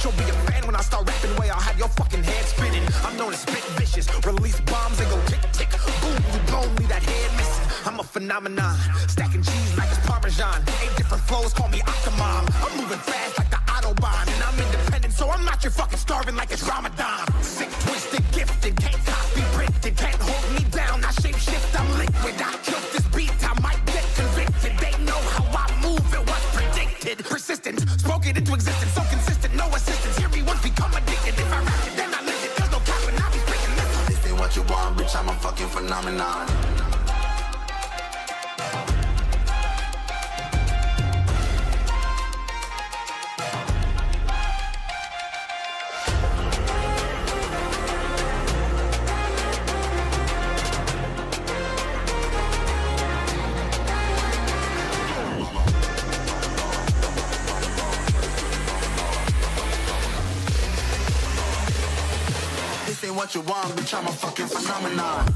you'll be a fan when I start rapping. Way I'll have your fucking head spinning. I'm known as spit vicious, release bombs and go tick tick. Boom, you blown me that head missing. I'm a phenomenon, stacking cheese like it's Parmesan. 8 different flows, call me Octomom. I'm moving fast like the Autobahn, and I'm independent, so I'm not your fucking starving like it's Ramadan. Sick, twisted, gifted, can't copy, printed, can't hold me down. I shape shift, I'm liquid. I killed this beat, I might get convicted. They know how I move, it was predicted. Persistent, spoke it into existence, so consistent, no assistance. Hear me once, become addicted. If I rap it, then I live it. There's no cap, and I'll be speaking this. This ain't what you want, bitch, I'm a fucking phenomenon. What you want, bitch, I'm a fucking phenomenon.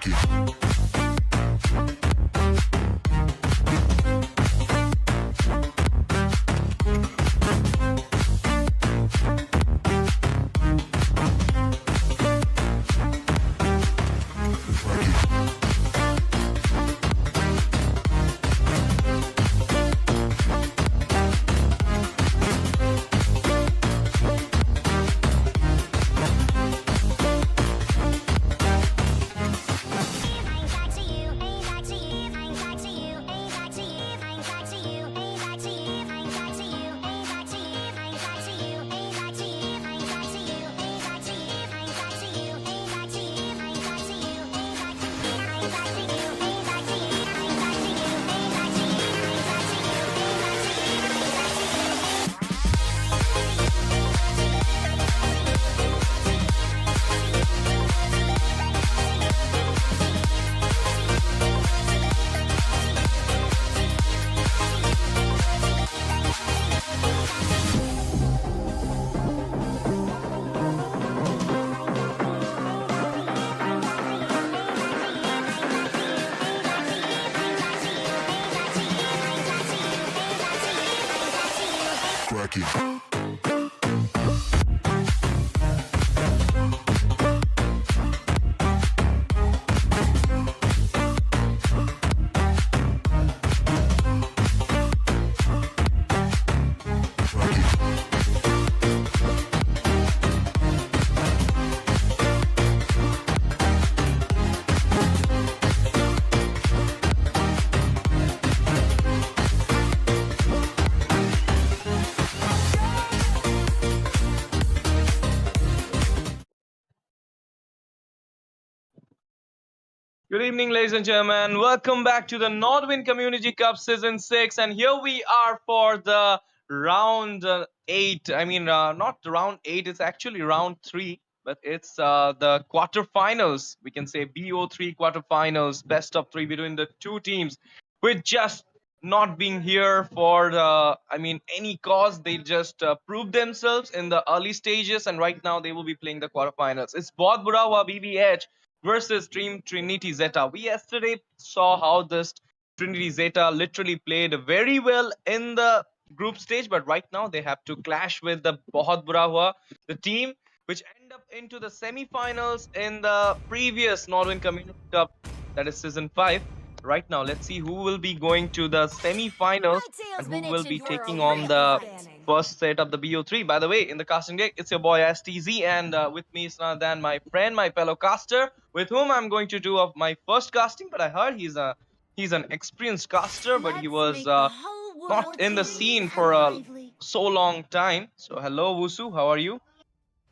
Good evening, ladies and gentlemen. Welcome back to the Nodwin Community Cup Season 6. And here we are for the round 8. Not round 8, it's actually round 3. But it's the quarterfinals. We can say BO3 quarterfinals, best of 3 between the two teams. With just not being here for any cause. They just proved themselves in the early stages. And right now they will be playing the quarterfinals. It's Bohut Bura BBH versus Team Trinity Zeta. We yesterday saw how this Trinity Zeta literally played very well in the group stage, but right now they have to clash with the Bohut Bura, the team which end up into the semi-finals in the previous Nodwin Community Cup, that is season 5. Right now, let's see who will be going to the semi-finals and who will be taking on the first set of the BO3. By the way, in the casting deck, it's your boy STZ, and with me is none other than my friend, my fellow caster, with whom I'm going to do of my first casting. But I heard he's an experienced caster, but he was not in the scene for a so long time. So hello, Wusu, how are you?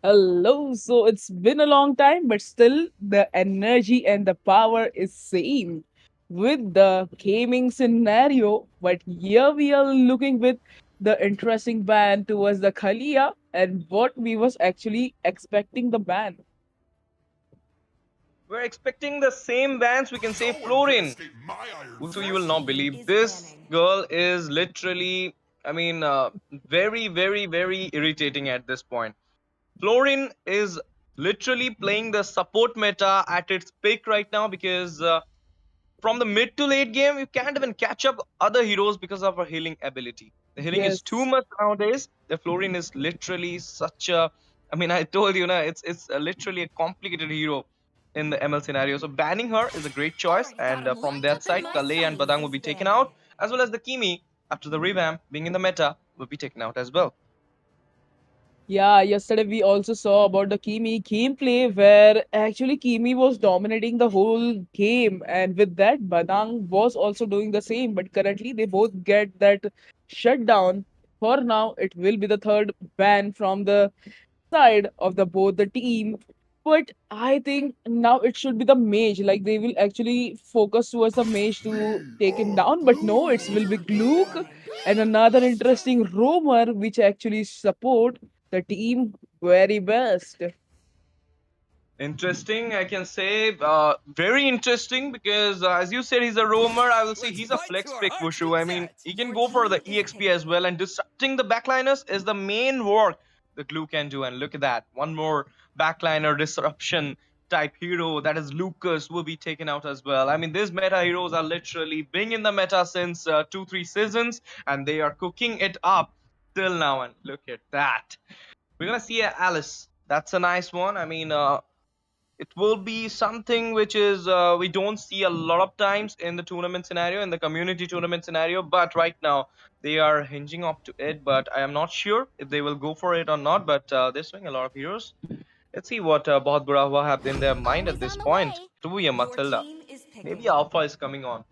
Hello. So it's been a long time, but still the energy and the power is same with the gaming scenario. But here we are looking with the interesting ban towards the Khalia and what we was actually expecting the ban. We're expecting the same bands. We can say Florin. So you will not believe this girl is literally, very, very, very irritating at this point. Florin is literally playing the support meta at its peak right now because from the mid to late game, you can't even catch up other heroes because of her healing ability. The healing is too Yes. much nowadays. The Florin is literally such a. I told you, it's literally a complicated hero in the ML scenario. So banning her is a great choice. And from that side, Kale and Badang will be taken out, as well as the Kimi after the revamp being in the meta will be taken out as well. Yeah, yesterday we also saw about the Kimi gameplay where actually Kimi was dominating the whole game, and with that, Badang was also doing the same. But currently, they both get that shutdown. For now, it will be the third ban from the side of the both the team. But I think now it should be the mage. Like they will actually focus towards the mage to take him down. But no, it will be Gluck and another interesting roamer which actually support the team very best. Interesting, I can say. Very interesting because, as you said, he's a roamer. I will say he's a flex pick, Wushu. He can go for the EXP as well, and disrupting the backliners is the main work the Glue can do. And look at that, one more backliner disruption type hero, that is Lucas, will be taken out as well. I mean, these meta heroes are literally being in the meta since 2-3 seasons, and they are cooking it up till now. And look at that. We're gonna see a Alice. That's a nice one. I mean, it will be something which is we don't see a lot of times in the tournament scenario, in the community tournament scenario, but right now they are hinging up to it, but I am not sure if they will go for it or not, but they're showing a lot of heroes. Let's see what Bohut Bura have in their mind at Always this on the point. way. To be a Your Matilda. team is picking. Maybe Alpha is coming on.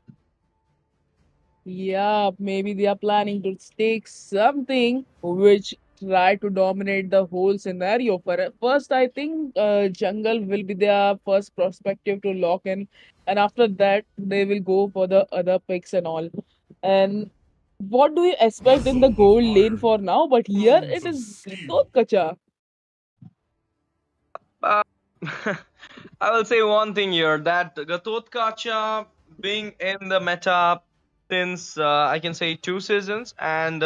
Yeah, maybe they are planning to take something which try to dominate the whole scenario. First, I think jungle will be their first perspective to lock in, and after that, they will go for the other picks and all. And what do you expect in the gold lane for now? But here it is Kacha. Uh, I will say one thing here, that Gatotkacha being in the meta since I can say 2 seasons, and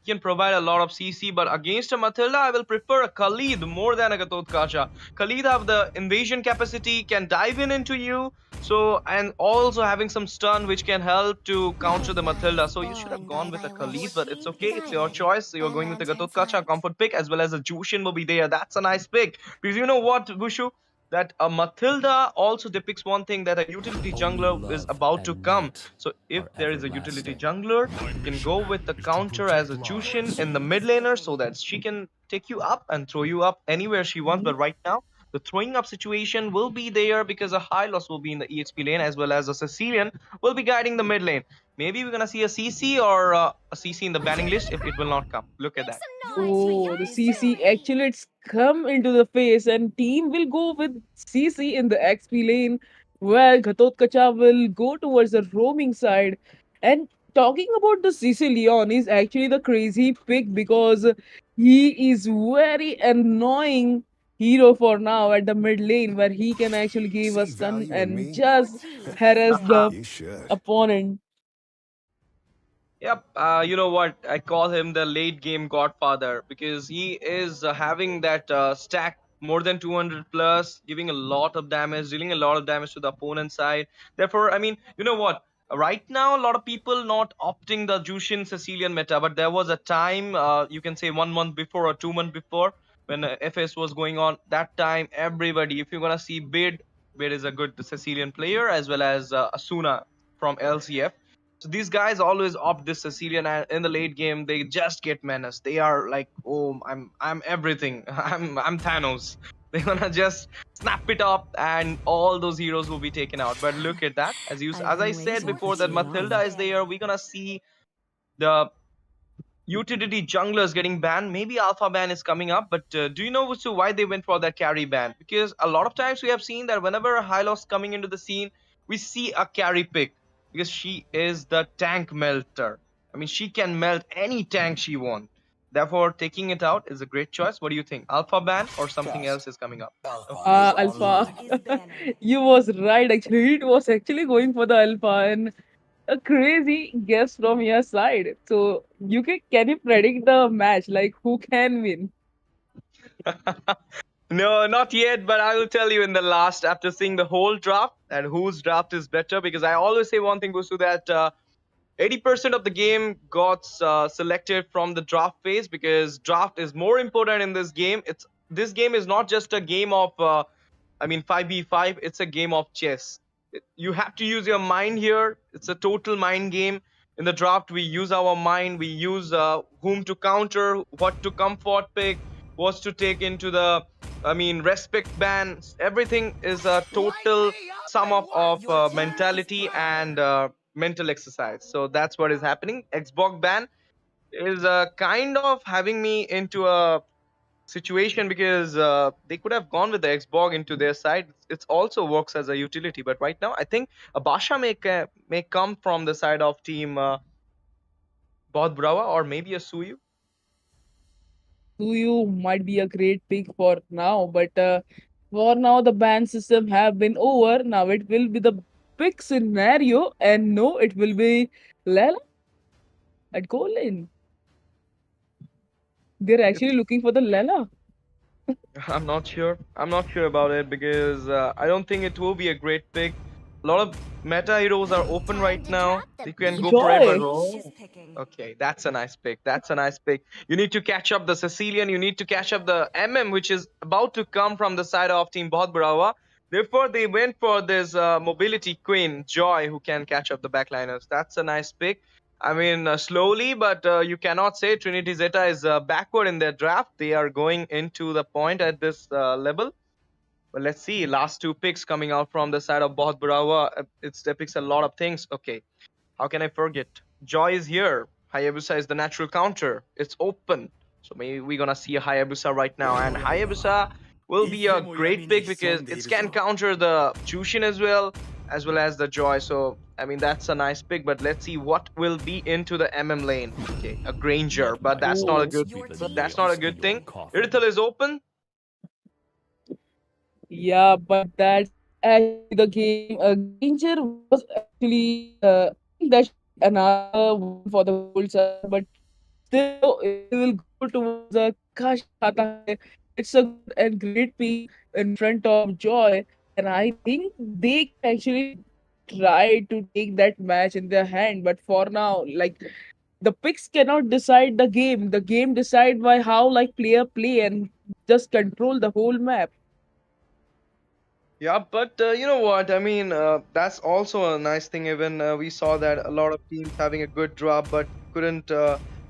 can provide a lot of CC, but against a Matilda I will prefer a Khalid more than a Gatotkacha. Khalid have the invasion capacity, can dive in into you, so, and also having some stun which can help to counter the Matilda. So you should have gone with a Khalid, but it's okay, it's your choice. You're going with a Gatotkacha comfort pick, as well as a Jushin will be there. That's a nice pick, because you know what, Bushu, that a Matilda also depicts one thing, that a utility jungler is about to come. So if there is a utility jungler, you can go with the counter as a Jushin in the mid laner, so that she can take you up and throw you up anywhere she wants. But right now, the throwing up situation will be there because a high loss will be in the EXP lane, as well as a Sicilian will be guiding the mid lane. Maybe we're gonna see a CC or a CC in the banning list if it will not come. Look at Make that. some noise for Oh, your the team. CC actually it's come into the face, and team will go with CC in the XP lane, where Ghatotkacha will go towards the roaming side. And talking about the CC Leon is actually the crazy pick because he is very annoying hero for now at the mid lane, where he can actually give a See stun value in and me? Your just team is harass winning. the You should. opponent. Yep, you know what? I call him the late game godfather, because he is having that stack more than 200 plus, giving a lot of damage, dealing a lot of damage to the opponent side. Therefore, I mean, you know what? Right now, a lot of people not opting the Jushin Sicilian meta, but there was a time, you can say 1 month before or 2 months before, when FS was going on. That time, everybody, if you're gonna see Bid is a good Sicilian player, as well as Asuna from LCF. So these guys always opt this Sicilian, and in the late game they just get menace. They are like, oh, I'm everything. I'm Thanos. They're gonna just snap it up, and all those heroes will be taken out. But look at that. As I said before, that Matilda is there. We're gonna see the utility junglers getting banned. Maybe alpha ban is coming up, but do you know Vusu, why they went for that carry ban? Because a lot of times we have seen that whenever a Hylos coming into the scene, we see a carry pick, because she is the tank melter. I mean, she can melt any tank she wants. Therefore, taking it out is a great choice. What do you think? Alpha ban or something else is coming up? Your Alpha. team is banning. You was right actually. It was actually going for the alpha, and a crazy guess from your side. So can you predict the match? Like who can win? No, not yet, but I will tell you in the last, after seeing the whole draft, and whose draft is better. Because I always say one thing, Busu, that 80% of the game got selected from the draft phase, because draft is more important in this game. This game is not just a game of I mean 5v5, it's a game of chess. You have to use your mind here. It's a total mind game. In the draft, we use our mind. We use whom to counter, what to comfort pick, what to take into the, I mean, respect ban. Everything is a total sum up of Your team is mentality scoring. and mental exercise. So that's what is happening. Xbox ban is kind of having me into a situation, because they could have gone with the Xbox into their side. It also works as a utility, but right now I think a Basha may come from the side of team Bohut Brava, or maybe a Suyu. Suyu might be a great pick for now, but for now the ban system have been over. Now it will be the big scenario, and no, it will be Lela at goal lane. They're actually looking for the Lela. I'm not sure. I'm not sure about it because I don't think it will be a great pick. A lot of meta heroes are open right now. You can go for it, but Joy. She's oh, picking. okay, that's a nice pick. That's a nice pick. You need to catch up the Sicilian. You need to catch up the which is about to come from the side of Team Bohut. Therefore, they went for this mobility queen, Joy, who can catch up the backliners. That's a nice pick. I mean, slowly, but you cannot say Trinity Zeta is backward in their draft. They are going into the point at this level. But let's see. Last two picks coming out from the side of Bohut Burawa. It depicts a lot of things. Okay, how can I forget? Joy is here. Hayabusa is the natural counter. It's open. So maybe we're gonna see a Hayabusa right now. And Hayabusa will be a great pick because it can counter the Jushin as well as the Joy. So I mean that's a nice pick, but let's see what will be into the lane. Okay, a Granger, but that's not a good that's not a good thing. Irithel is open. Yeah, but that's actually the game. Granger was actually, I think that should be another one for the gold side, but still, if we will go towards a Kash Khata Hai, it's a good and great piece in front of Joy, and I think they can actually try to take that match in their hand. But for now, like the picks cannot decide the game. The game decide by how like player play and just control the whole map. Yeah, but you know what? I mean, that's also a nice thing. Even we saw that a lot of teams having a good drop, but couldn't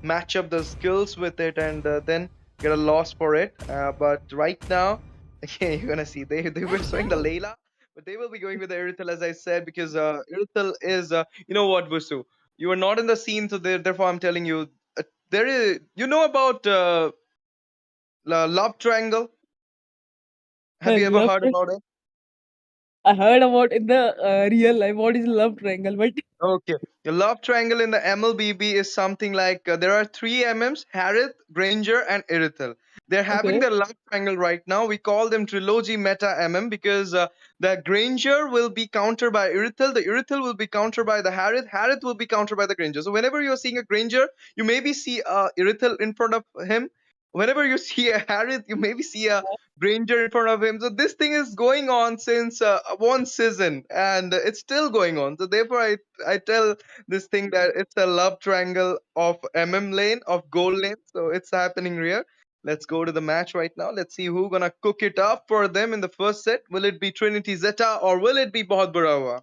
match up the skills with it, and then get a loss for it. But right now, okay, you're gonna see they were showing the Layla, but they will be going with the Irithel as I said because Irithel is you know what, Busu, you are not in the scene, so therefore I'm telling you, there is you know about love triangle. Have I you ever love heard it. about it? I heard about in the real life what is love triangle, but Okay. The love triangle in the MLBB is something like there are three MMs: Harith, Granger, and Irithel. They're having okay. their love triangle right now. We call them Trilogy Meta MM because the Granger will be countered by Irithel, the Irithel will be countered by the Harith, Harith will be countered by the Granger. So whenever you're seeing a Granger, you maybe see a Irithel in front of him. Whenever you see a Harith, you maybe see a Granger in front of him. So this thing is going on since one season, and it's still going on. So therefore, I tell this thing that it's a love triangle of lane of gold lane. So it's happening here. Let's go to the match right now. Let's see who gonna cook it up for them in the first set. Will it be Trinity Zeta or will it be Bahut Burawa?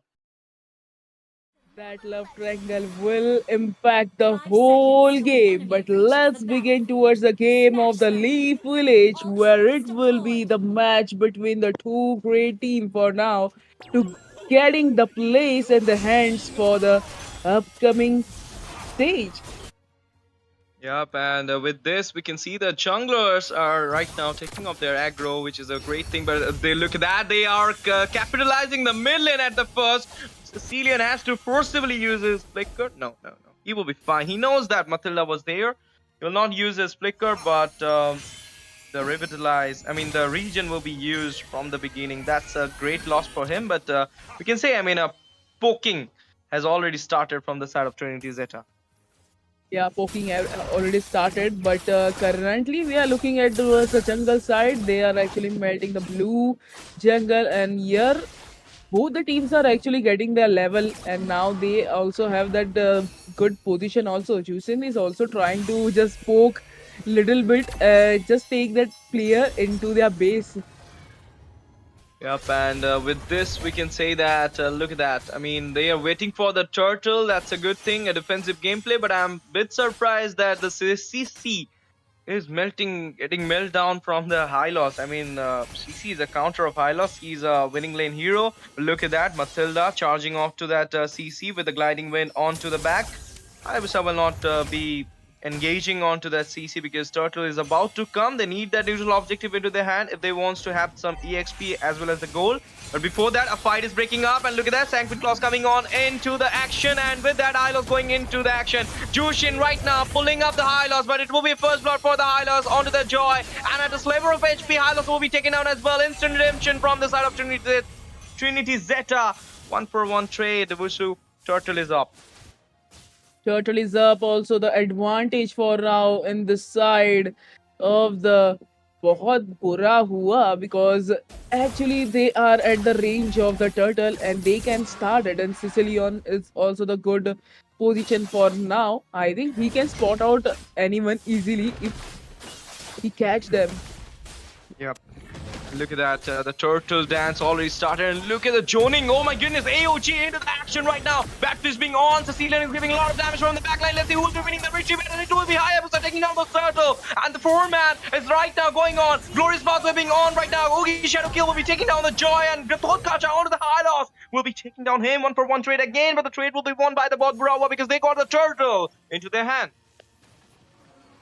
That love triangle will impact the whole game. But let's begin towards the game of the Leaf Village, where it will be the match between the two great teams for now to getting the place and the hands for the upcoming stage. Yep, and with this, we can see the junglers are right now taking off their aggro, which is a great thing. But they look at that, they are capitalizing the mid lane at the first. Sicilian has to forcibly use his flicker. No, no, no. He will be fine. He knows that Matilda was there. He'll not use his flicker, but the revitalize, I mean, the region will be used from the beginning. That's a great loss for him. But we can say, I mean, a poking has already started from the side of Trinity Zeta. Yeah, poking have already started, but currently we are looking at towards the jungle side. They are actually melting the blue jungle, and here both the teams are actually getting their level, and now they also have that good position. Also, Jusin is also trying to just poke little bit, just take that player into their base. Yep, and with this, we can say that, look at that. I mean, they are waiting for the turtle. That's a good thing, a defensive gameplay, but I'm a bit surprised that the CC is melting, getting melted down from the high loss. I mean, CC is a counter of high loss. He's a winning lane hero. Look at that, Matilda charging off to that CC with the gliding wind onto the back. Hayabusa will not be engaging onto that CC because turtle is about to come. They need that neutral objective into their hand if they wants to have some EXP as well as the goal. But before that, a fight is breaking up, and look at that, Sanguine Claws coming on into the action, and with that, Hylos going into the action. Jushin right now pulling up the Hylos, but it will be a first blood for the Hylos onto the Joy, and at a sliver of HP, Hylos will be taken down as well. Instant redemption from the side of Trinity Zeta. 1-for-1 trade. Wusu, turtle is up. Turtle is up. Also, the advantage for now in this side of the बहुत बुरा हुआ because actually they are at the range of the turtle and they can start it, and Sicilian is also the good position for now. I think he can spot out anyone easily if he catch them. Yep. Look at that, the turtle dance already started, and look at the joning. Oh my goodness, AOG into the action right now. Backflip is being on. Cecilian is giving a lot of damage from the backline. Let's see who's winning the retreat, and it will be Hayabusa taking down the turtle. And the four-man is right now going on. Glorious Pathway being on right now. Oogie Shadow Kill will be taking down the Joy, and Gatotkacha onto the high loss will be taking down him. 1-for-1 trade again, but the trade will be won by the bot Bura because they got the turtle into their hand.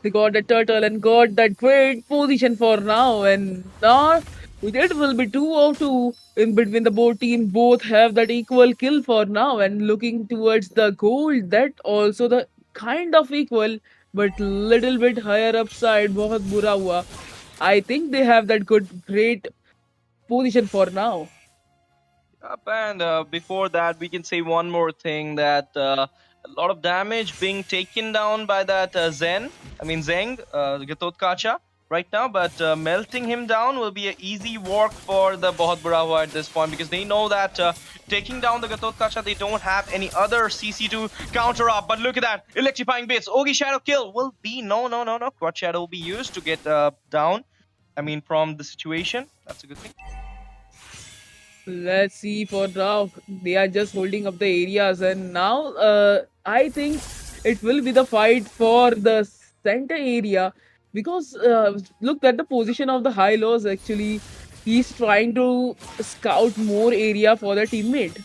They got the turtle and got that great position for now, and now it will be 2-2 in between the both team. Both have that equal kill for now, and looking towards the goal, that also the kind of equal, but little bit higher upside. बहुत बुरा हुआ. I think they have that great position for now. Yep, and before that, we can say one more thing that a lot of damage being taken down by that Zeng, Gatotkacha right now, but melting him down will be an easy walk for the Bohut Bravo at this point because they know that taking down the Gatotkacha, they don't have any other CC to counter up. But look at that, electrifying bits. Ogi Shadow Kill will be, no. Quad Shadow will be used to get down, from the situation. That's a good thing. Let's see for now. They are just holding up the areas, and now I think it will be the fight for the center area because look at the position of the high lows. Actually, he's trying to scout more area for the teammate.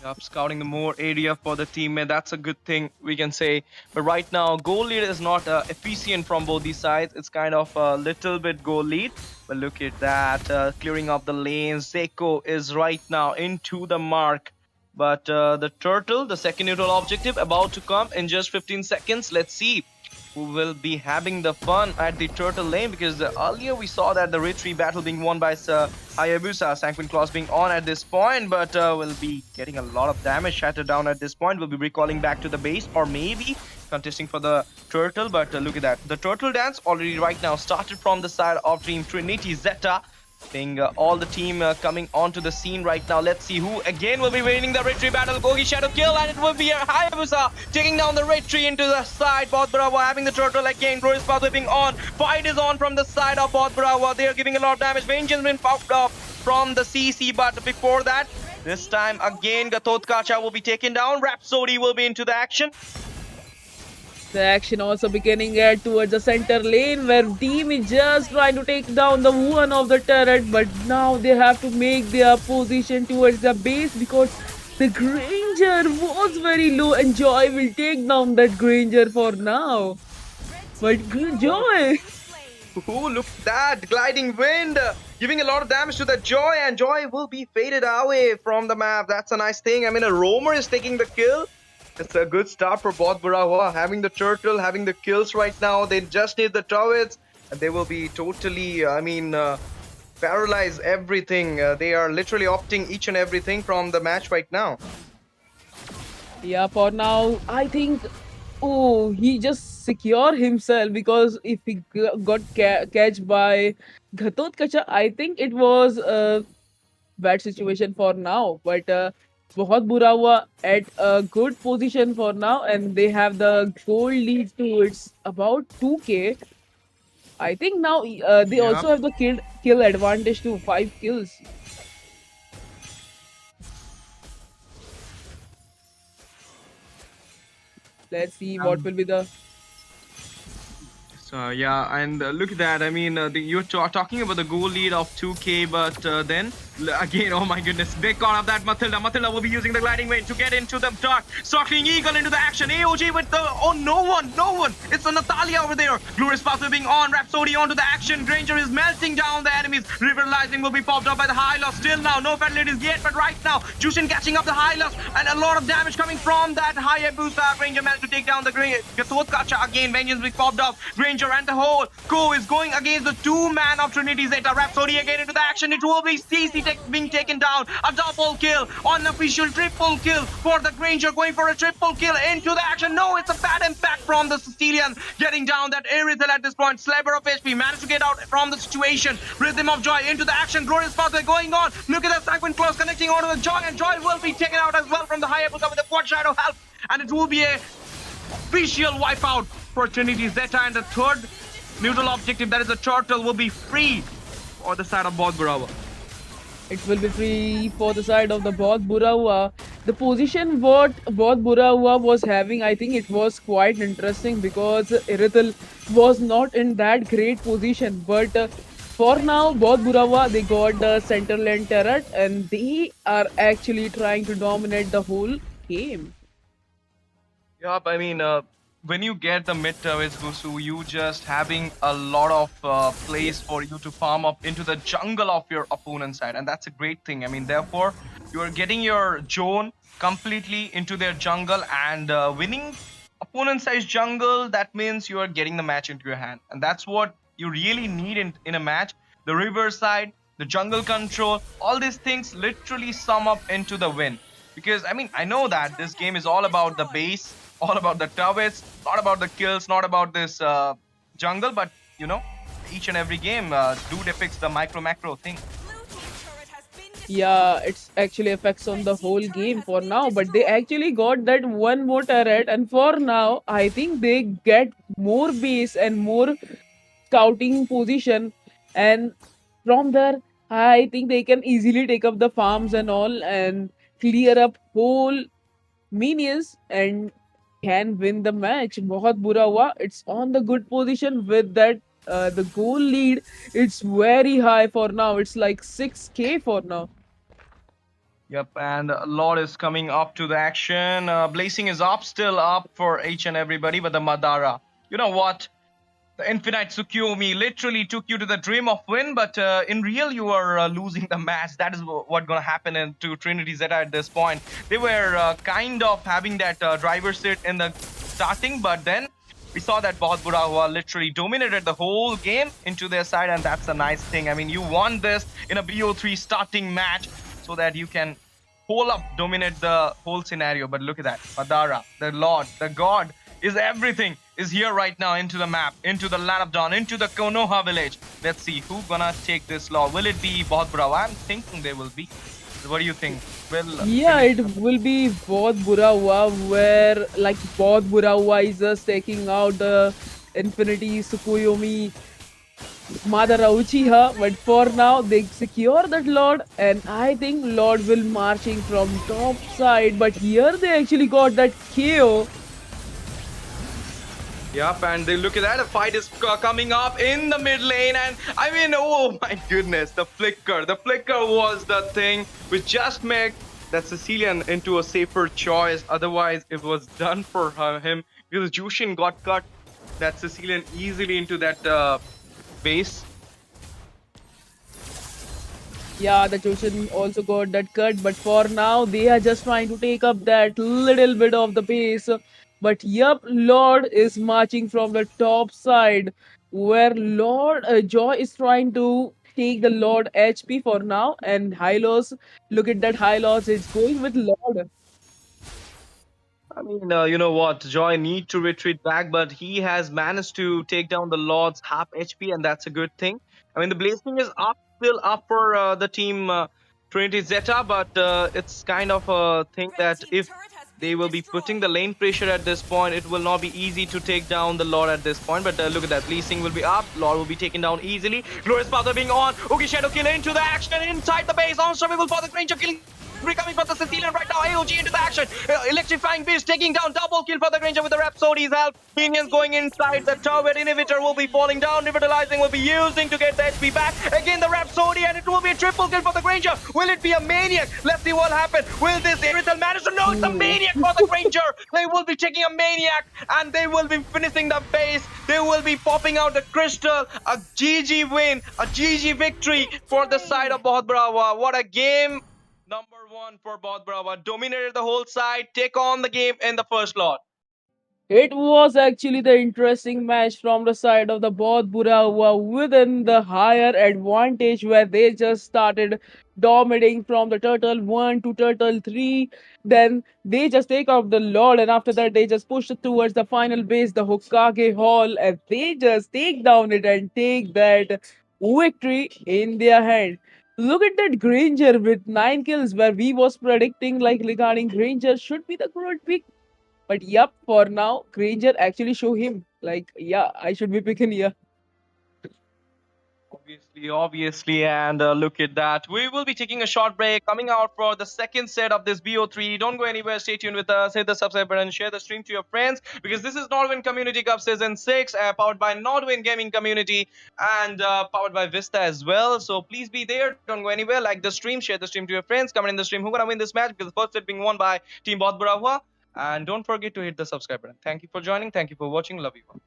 Yup, scouting the more area for the teammate. That's a good thing we can say. But right now, goal lead is not efficient from both these sides. It's kind of a little bit goal lead. But look at that, clearing up the lanes. Zeko is right now into the mark. But the turtle, the second neutral objective, about to come in just 15 seconds. Let's see who will be having the fun at the turtle lane, because earlier we saw that the retreat battle being won by Hayabusa. Sanguine Claws being on at this point, but will be getting a lot of damage shattered down at this point. Will be recalling back to the base, or maybe contesting for the turtle. But look at that, the turtle dance already right now started from the side of Team Trinity. Zeta being all the team coming onto the scene right now. Let's see who again will be winning the retreat battle. Gogi Shadow Kill, and it will be a Hayabusa taking down the retreat into the side. Both Bravo having the turtle again. Glorious Pathway being on. Fight is on from the side of Both Bravo. They are giving a lot of damage. Vengeance been popped up from the CC, but before that, this time again Gatotkacha will be taken down. Rhapsody will be into the action. The action also beginning at towards the center lane where team is just trying to take down the one of the turret, but now they have to make their position towards the base because the Granger was very low and Joy will take down that Granger for now. But Joy! Ooh, look at that, gliding wind, giving a lot of damage to the Joy, and Joy will be faded away from the map. That's a nice thing. A roamer is taking the kill. It's a good start for Both Bura, having the turtle, having the kills right now. They just need the turrets, and they will be totally, paralyze everything. They are literally opting each and everything from the match right now. Yeah, for now, I think, oh, he just secure himself because if he got catched by Gatotkacha, I think it was a bad situation for now. But बहुत बुरा हुआ at a good position for now, and they have the goal lead to it's about 2k. I think now they Yeah. also have the kill advantage to 5 kills. Let's see what will be the So yeah, and look at that. You're talking about the goal lead of 2k, but then again, oh my goodness, they caught up that Matilda. Matilda will be using the gliding way to get into the dark. Stalking Eagle into the action. AOG with the no one. It's a Natalia over there. Glorious Pathway being on. Rhapsody onto the action. Granger is melting down the enemies. River Revitalizing will be popped up by the Hylos. Still now, no fatalities yet, but right now, Jushin catching up the Hylos, and a lot of damage coming from that Hayabusa. Granger managed to take down the Kacha again. Vengeance being popped up. Granger and the whole Ko is going against the two-man of Trinity Zeta. Rhapsody again into the action. It will be CC being taken down. A double kill, unofficial triple kill for the Granger, going for a triple kill into the action. No, it's a bad impact from the Sicilian, getting down that Aerithal at this point. Sliver of HP managed to get out from the situation. Rhythm of Joy into the action. Glorious pathway going on. Look at that Sanguine Close connecting onto the Joy, and Joy will be taken out as well from the Hayabusa with the Quad Shadow help, and it will be a official wipeout for Trinity Zeta, and the third neutral objective, that is the turtle, will be free for the side of Bura. It will be free for the side of the Bura. The position what Bura was having, I think it was quite interesting because Irithel was not in that great position. But for now, Bura, they got the center lane turret and they are actually trying to dominate the whole game. Yup, I mean, when you get the mid turrets, Gusu, you just having a lot of place for you to farm up into the jungle of your opponent's side, and that's a great thing. I mean, therefore, you are getting your zone completely into their jungle, and winning opponent's side jungle, that means you are getting the match into your hand, and that's what you really need in a match. The river side, the jungle control, all these things literally sum up into the win. Because, I mean, I know that this game is all about the base, all about the turrets, not about the kills, not about this jungle, but, you know, each and every game do depicts the micro-macro thing. Yeah, it's actually affects on the whole game for now, but they actually got that one more turret, and for now, I think they get more base and more scouting position, and from there, I think they can easily take up the farms and all and clear up whole minions and can win the match. बहुत बुरा हुआ. It's on the good position with that the goal lead. It's very high for now. It's like 6k for now. Yep, and Lord is coming up to the action. Blazing is up, still up for each and everybody, but the Madara, you know what? The Infinite Tsukuyomi literally took you to the dream of win, but in real, you are losing the match. That is what's going to happen to Trinity Zeta at this point. They were kind of having that driver's seat in the starting, but then we saw that Bura literally dominated the whole game into their side, and that's a nice thing. I mean, you won this in a BO3 starting match so that you can hold up, dominate the whole scenario. But look at that. Madara, the Lord, the God, is everything, is here right now into the map, into the Land of Dawn, into the Konoha village. Let's see who's gonna take this law. Will it be Bura? I'm thinking they will be. What do you think? Well, yeah, it will be Bura, where like Bura is just taking out the Infinity Tsukuyomi Madara Uchiha, but for now they secure that Lord, and I think Lord will marching from top side, but here they actually got that KO. Yep, and they look at that. A fight is coming up in the mid lane, and I mean, oh my goodness, the flicker. The flicker was the thing which just made that Sicilian into a safer choice. Otherwise, it was done for him because Jushin got cut that Sicilian easily into that base. Yeah, the Choshin also got that cut, but for now they are just trying to take up that little bit of the pace. But yep, Lord is marching from the top side, where Lord Joy is trying to take the Lord HP for now, and Hylos, look at that Hylos, is going with Lord. I mean, you know what? Joy need to retreat back, but he has managed to take down the Lord's half HP, and that's a good thing. I mean, the blazing is up, still up for the team Trinity Zeta, but it's kind of a thing that if they will be putting the lane pressure at this point, it will not be easy to take down the Lord at this point. But look at that, blazing will be up, Lord will be taken down easily. Glorious Father being on, Ugi Shadow kill into the action inside the base, unstoppable for the Granger killing. Coming from the Sicilian right now, AOG into the action. Electrifying Beast taking down, double kill for the Granger with the Rhapsody's help. Minions going inside, the turret inhibitor will be falling down. Revitalizing will be using to get the HP back. Again the Rhapsody, and it will be be a triple kill for the Granger? Will it be a Maniac? Let's see what happens. Will this Irithel manage to? No, it's a Maniac for the Granger. They will be taking a Maniac and they will be finishing the base. They will be popping out the Crystal. A GG win, a GG victory for the side of Bohut Brava. What a game. Number one for Bohut Brava. Dominated the whole side. Take on the game in the first lot. It was actually the interesting match from the side of the Bohut Bura were within the higher advantage where they just started dominating from the Turtle 1 to Turtle 3. Then they just take off the Lord and after that they just push it towards the final base, the Hokage Hall, and they just take down it and take that victory in their hand. Look at that Granger with 9 kills where we was predicting like regarding Granger should be the good pick. But yep, for now, Granger actually show him like, yeah, I should be picking here. Obviously, and look at that. We will be taking a short break, coming out for the second set of this BO3. Don't go anywhere, stay tuned with us, hit the subscribe button, share the stream to your friends, because this is Nodwin Community Cup Season 6, powered by Nodwin Gaming Community, and powered by Vista as well. So please be there, don't go anywhere, like the stream, share the stream to your friends, comment in the stream who gonna win this match, because the first set being won by Team Bohut Brava. And don't forget to hit the subscribe button. Thank you for joining, thank you for watching, love you all.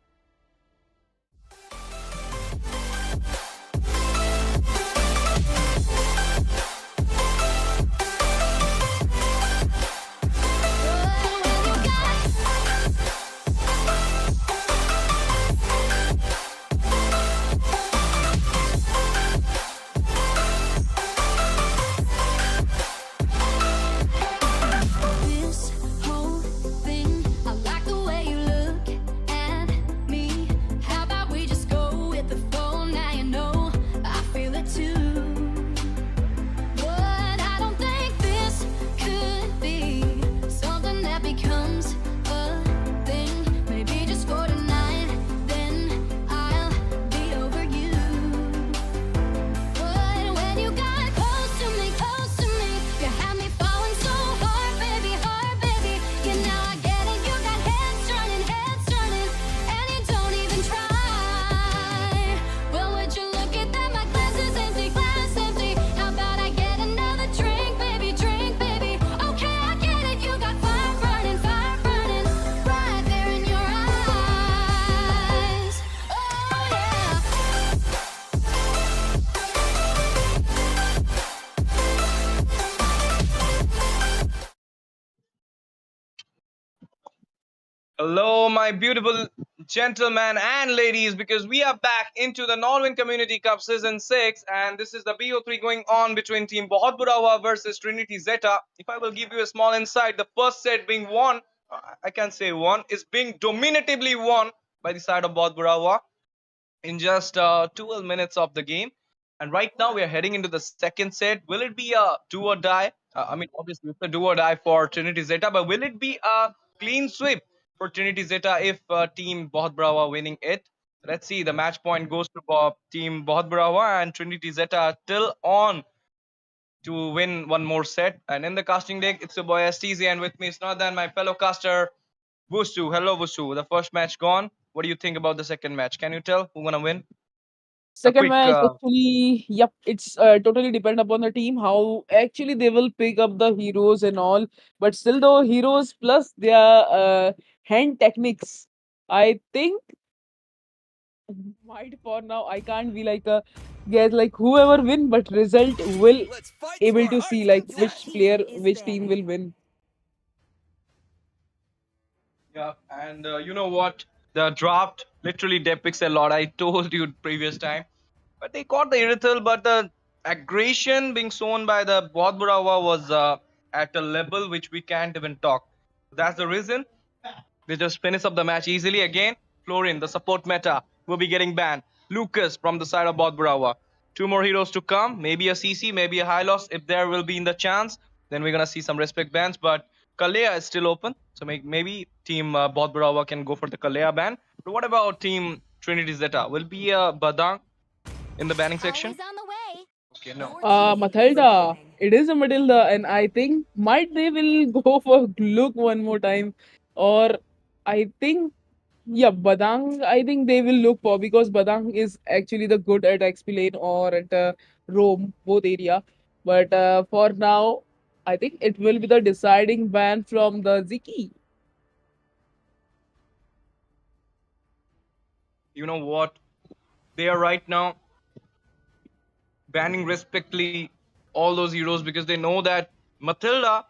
This whole thing, I like the way you look at me. How about we just go with the flow? Now you know I feel it too. But I don't think this could be something that becomes a thing. Maybe just for tonight, then I'll be over you. But when you got close to me, you had me falling so hard, baby, hard, baby. Yeah, now I get it, you got heads turning, and you don't even try. Well, would you look at that, my glass is empty, glass empty. How about I get another drink, baby, okay, I get it, you got fire burning, right there in your eyes. Oh, yeah. Hello, my beautiful gentlemen and ladies, because we are back into the Nodwin Community Cup Season 6, and this is the BO3 going on between Team Bohut Brava versus Trinity Zeta. If I will give you a small insight, the first set being won, I can say won, is being dominatively won by the side of Bohut Brava in just 12 minutes of the game. And right now we are heading into the second set. Will it be a do or die? I mean, obviously it's a do or die for Trinity Zeta, but will it be a clean sweep for Trinity Zeta if Team Bohut Brava winning it? Let's see. The match point goes to Team Bohut Brava, and Trinity Zeta are still on to win one more set. And in the casting deck, it's your boy STZ, and with me is not than my fellow caster Vusu. Hello, Vusu. The first match gone. What do you think about the second match? Can you tell who's gonna win? A Second quick match, actually, yep, it's totally depend upon the team how actually they will pick up the heroes and all. But still, though, heroes plus their hand techniques, I think might for now I can't be like a guess like whoever win, but result will able to see like which player, which team will win. Yeah, and you know what? The draft literally depicts a lot. I told you previous time, but they caught the Irithel, but the aggression being shown by the Bodhburava was at a level which we can't even talk. That's the reason they just finish up the match easily again. Florin, the support meta, will be getting banned. Lucas from the side of Bodhburava. Two more heroes to come. Maybe a CC, maybe a high loss. If there will be in the chance, then we're gonna see some respect bans. But Kalea is still open, so maybe Team Bodhburava can go for the Kalea ban. But what about Team Trinity Zeta? Will be a Badang in the banning section? Always on the way. Okay, no. Matilda, it is a Matilda, and I think might they will go for Gluck one more time, or I think Yeah, Badang, I think they will look for because Badang is actually the good at XP lane or at Rome, both area. But for now, I think it will be the deciding ban from the Ziki. You know what? They are right now banning respectfully all those heroes because they know that Matilda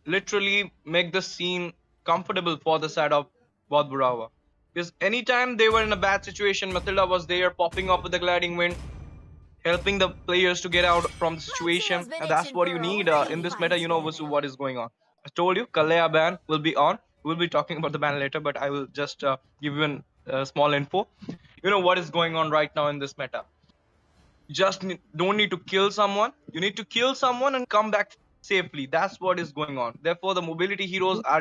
literally make the scene comfortable for the side of Bura. Because anytime they were in a bad situation, Matilda was there popping up with the gliding wind, helping the players to get out from the situation. And that's what you need in this meta. You know, Vasu, what is going on. I told you, Kalea ban will be on. We'll be talking about the ban later, but I will just give you a small info. You know what is going on right now in this meta. You just don't need to kill someone. You need to kill someone and come back safely. That's what is going on. Therefore, the mobility heroes are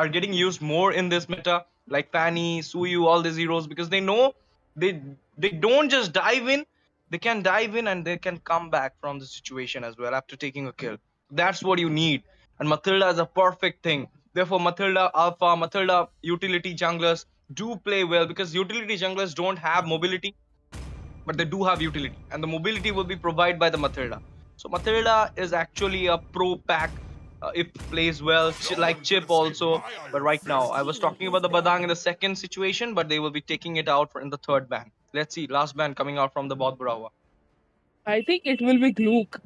getting used more in this meta, like Fanny, Suyu, all these heroes, because they know they they don't just dive in. They can dive in and they can come back from the situation as well after taking a kill. That's what you need. And Matilda is a perfect thing. Therefore, Matilda Alpha, Matilda utility junglers do play well because utility junglers don't have mobility, but they do have utility, and the mobility will be provided by the Matilda. So Matilda is actually a pro pack if plays well, like Chip also. But right now, I was talking about the Badang in the second situation, but they will be taking it out in the third ban. Let's see, last ban coming out from the Bot Burawa. I think it will be Glook.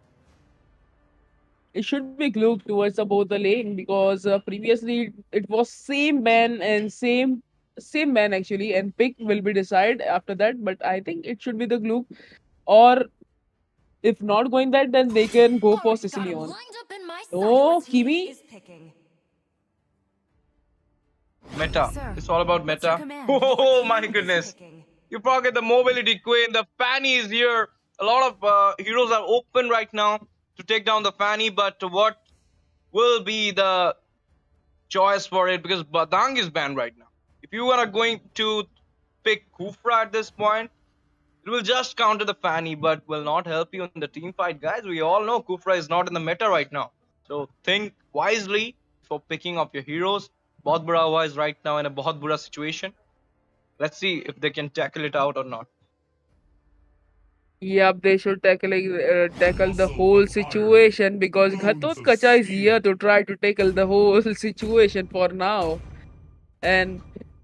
It should be Glook towards about the lane because previously it was same man and same man actually, and pick will be decided after that. But I think it should be the Glook, or if not going that, then they can go for Already got him Sicilian. lined up in my sight. Your Oh, team Kimi. is picking. Meta. Sir, It's all about what's your meta. command? Oh Your my team is goodness. picking. You forget the mobility queen. The Fanny is here. A lot of heroes are open right now to take down the Fanny, but what will be the choice for it? Because Badang is banned right now. If you are going to pick Kufra at this point, it will just counter the Fanny, but will not help you in the team fight, guys. We all know Kufra is not in the meta right now. So think wisely for picking up your heroes. Bahut Bura is right now in a Bahut Bura situation. Let's see if they can tackle it out or not. Yep, they should tackle the whole situation because Ghatotkacha is here to try to tackle the whole situation for now. And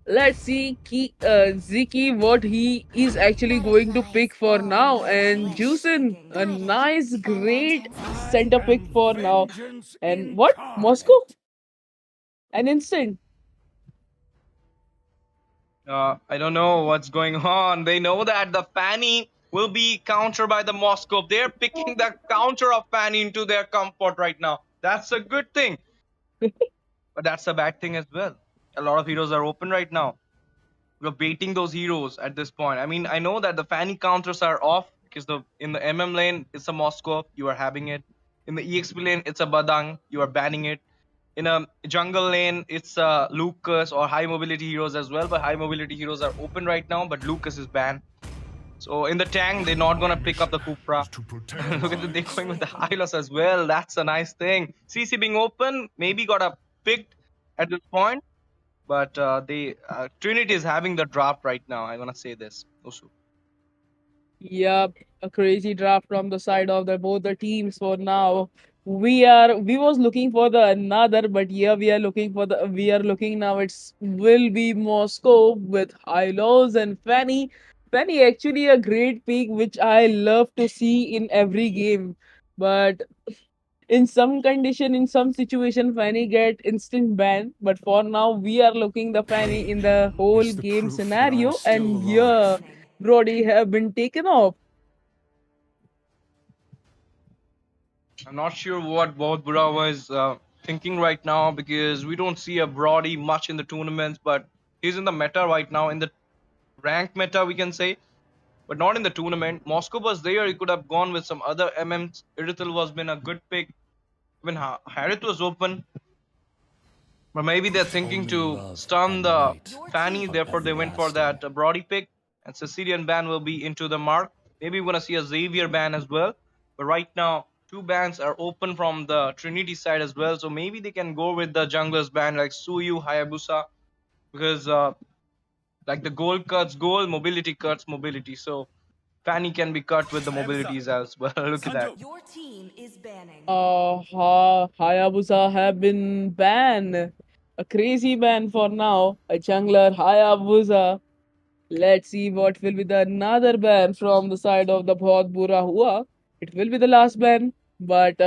let's see Ziki what he is actually going to pick for now. And Juicin, a nice, great center pick for now. And what? Moscow? An instant. I don't know what's going on. They know that the Fanny will be countered by the Moscow. They're picking the counter of Fanny into their comfort right now. That's a good thing, but that's a bad thing as well. A lot of heroes are open right now. We're baiting those heroes at this point. I mean, I know that the Fanny counters are off because the in the MM lane it's a Moscow, you are having it. In the EXP lane it's a Badang, you are banning it. In a jungle lane it's Lucas or high mobility heroes as well, but high mobility heroes are open right now, but Lucas is banned. So in the tank they're not gonna pick up the Kupra. Look at they're going with the Hylos as well. That's a nice thing. CC being open, maybe got a picked at this point, but they Trinity is having the draft right now. I'm gonna say this. Also, Yep, a crazy draft from the side of the both the teams for now. We was looking for the another, but yeah, we are looking now. It's will be Moscow with Hylos and Fanny. Fanny actually a great pick, which I love to see in every game. But in some condition, in some situation, Fanny get instant ban. But for now, we are looking the Fanny in the whole game scenario, and yeah, Positioning. Brody have been taken off. I'm not sure what both Bura is thinking right now because we don't see a Brody much in the tournaments, but he's in the meta right now in the ranked meta we can say, but not in the tournament. Moscow was there. He could have gone with some other MMs. Irital was been a good pick. Even Harith was open. But maybe they're thinking to stun the Fanny, therefore they went for that Brody pick, and Sicilian ban will be into the mark. Maybe we're gonna see a Xavier ban as well. But right now, two bans are open from the Trinity side as well, so maybe they can go with the junglers ban like Suyu, Hayabusa, because like the goal cuts goal, mobility cuts mobility. So Fanny can be cut with the mobilities as well. Look at that. Your team is banning. Hayabusa have been banned. A crazy ban for now. A jungler Hayabusa. Let's see what will be the another ban from the side of the Bohut Bura Huwa. It will be the last ban, but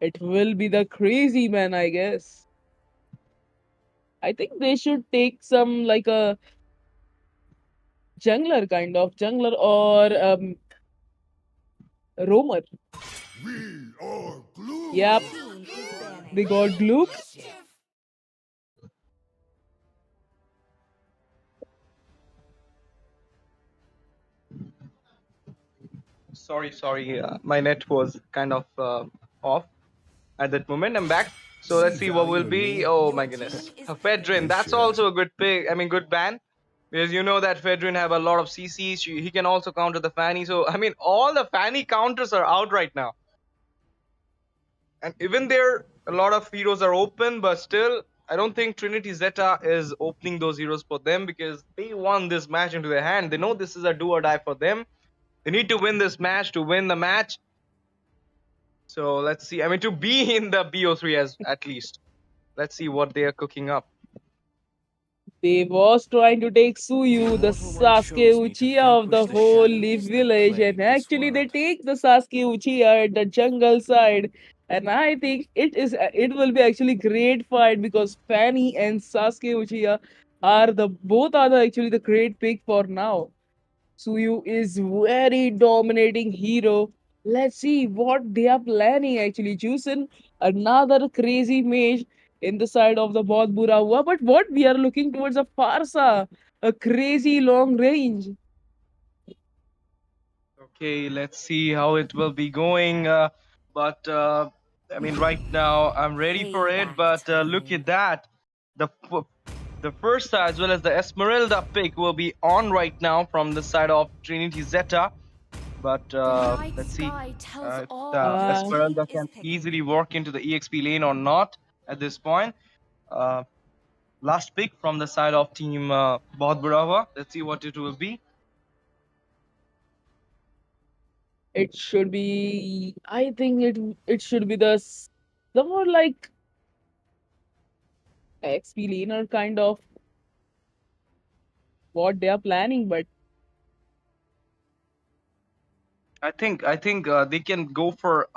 it will be the crazy ban, I guess. I think they should take some like a jungler kind of jungler or roamer. Yep, Team is banning. they got Glook. Sorry. My net was kind of off at that moment. I'm back. So let's see what will be. Oh my goodness, Fedrin. That's also a good pick. I mean, good ban. Because you know that Fedrin have a lot of CCs. He can also counter the Fanny. So I mean, all the Fanny counters are out right now. And even there, a lot of heroes are open, but still, I don't think Trinity Zeta is opening those heroes for them because they won this match into their hand. They know this is a do or die for them. They need to win this match to win the match. So let's see. I mean, to be in the BO3 as at least. Let's see what they are cooking up. They was trying to take Suyu, the Sasuke Uchiha of the whole Leaf village, and actually they take the Sasuke Uchiha at the jungle side. And I think it will be actually great fight because Fanny and Sasuke Uchiha are actually the great pick for now. Suyu is very dominating hero. Let's see what they are planning actually. Choosing another crazy mage in the side of the Bohut Bura Hua. But what we are looking towards a Farsa, a crazy long range. Okay, let's see how it will be going. But I mean, right now I'm ready for it. But look at that, the first as well as the Esmeralda pick will be on right now from the side of Trinity Zeta. But let's see if the Esmeralda can easily work into the EXP lane or not at this point. Last pick from the side of Team Bohut Bura Hua. Let's see what it will be. It should be. I think it should be the more like XP laner kind of what they are planning. But I think they can go for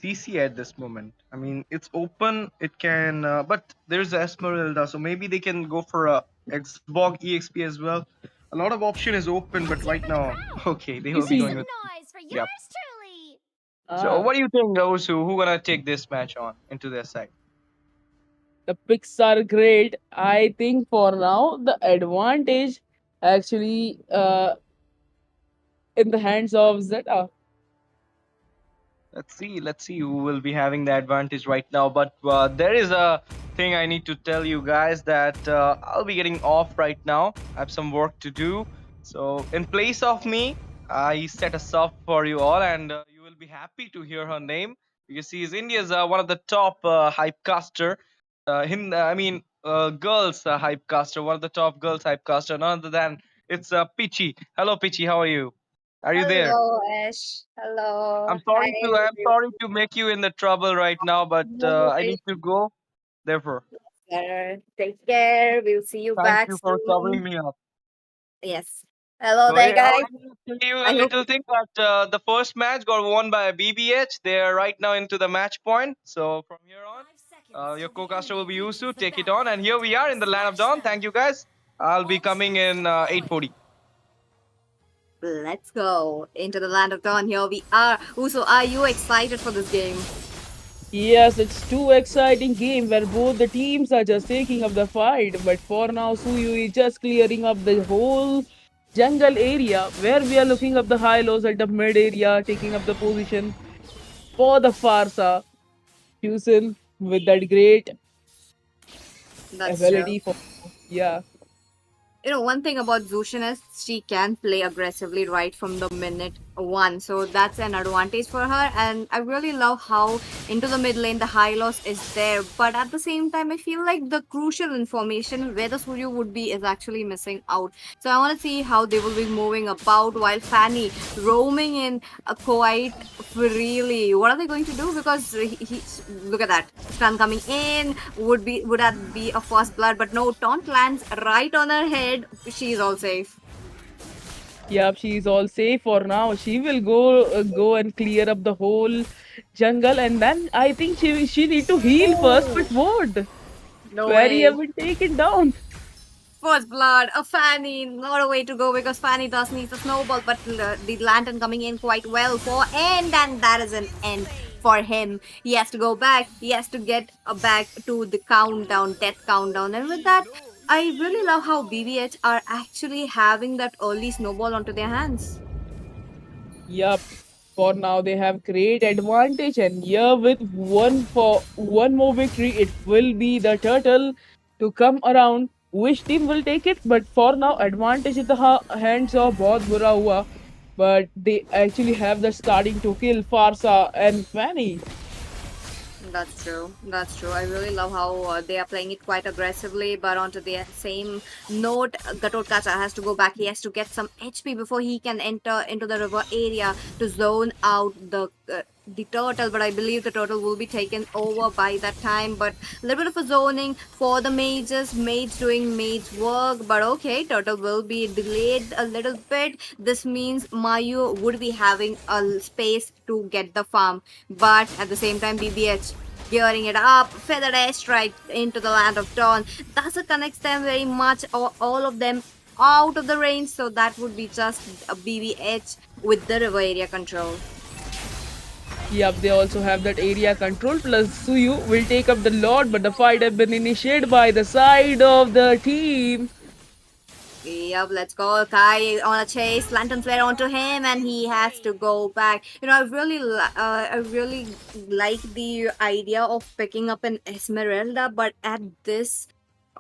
CC at this moment. I mean, it's open. It can, but there's a Esmeralda, so maybe they can go for a Xbox EXP as well. A lot of option is open, but right now, okay, they will be going with. Noise for Yep. yours truly. So, what do you think, Osu? Who gonna take this match on into their side? the picks are great. I think for now the advantage actually in the hands of Zeta. Let's see who will be having the advantage right now. But there is a thing I need to tell you guys that I'll be getting off right now. I have some work to do. So in place of me, I set a sub for you all, and you will be happy to hear her name because she is India's one of the top hypecaster. Girls hypecaster, one of the top girls hypecaster. None other than it's Pichi. Hello, Pichi. How are you? Are you there? Hello, Ash. Hello. I'm Hi, I'm sorry to make you in the trouble right now, but no I worries, need to go. Therefore, sir. Take care. We'll see you thank back you for covering soon. me up. Yes. Hello So there, hey, I'll guys. tell you a I hope little thing that the first match got won by BBH. They are right now into the match point. So from here on, your co-caster will be Yusu. Take it on, and here we are in the land of dawn. Thank you guys. I'll be coming in 8:40. let's go into the land of dawn. Here we are. Uso, are you excited for this game? Yes, it's too exciting game where both the teams are just taking up the fight. But for now, Suyu is just clearing up the whole jungle area where we are looking up the high lows at the mid area, taking up the position for the Farsa. Fusion with that great That's ability true. for yeah. You know, one thing about Zushin is she can play aggressively right from the minute one, so that's an advantage for her. And I really love how into the mid lane the high loss is there, but at the same time I feel like the crucial information where the Suryu would be is actually missing out. So I want to see how they will be moving about while Fanny roaming in quite freely. What are they going to do? Because look at that stun coming in. Would that be a first blood? But no, taunt lands right on her head. She's all safe. Yep, she's all safe for now. She will go and clear up the whole jungle, and then I think she need to heal first. But what? No Fairy way. have been taken down. First blood, a Fanny, not a way to go because Fanny does need a snowball, but the lantern coming in quite well for end, and that is an end for him. He has to go back, he has to get back to the countdown, death countdown, and with that, I really love how BBH are actually having that early snowball onto their hands. Yup. For now, they have great advantage, and here with one more victory, it will be the turtle to come around. Which team will take it? But for now, advantage in the hands of both Bura Huwa. But they actually have the starting to kill Farsa and Fanny. That's true. That's true. I really love how they are playing it quite aggressively, but onto the same note, Gatotkacha has to go back. He has to get some HP before he can enter into the river area to zone out the turtle. But I believe the turtle will be taken over by that time. But a little bit of a zoning for the mages, mage doing mage work. But okay, turtle will be delayed a little bit. This means Mayu would be having a space to get the farm, but at the same time BBH gearing it up, feathered airstrike into the land of dawn. Thus it connects them very much, all of them out of the range, so that would be just a BBH with the river area control. Yup, they also have that area control. Plus, Suyu will take up the Lord, but the fight has been initiated by the side of the team. Yep, let's go. Kai on a chase, lantern flare onto him, and he has to go back. You know, I really like the idea of picking up an Esmeralda, but at this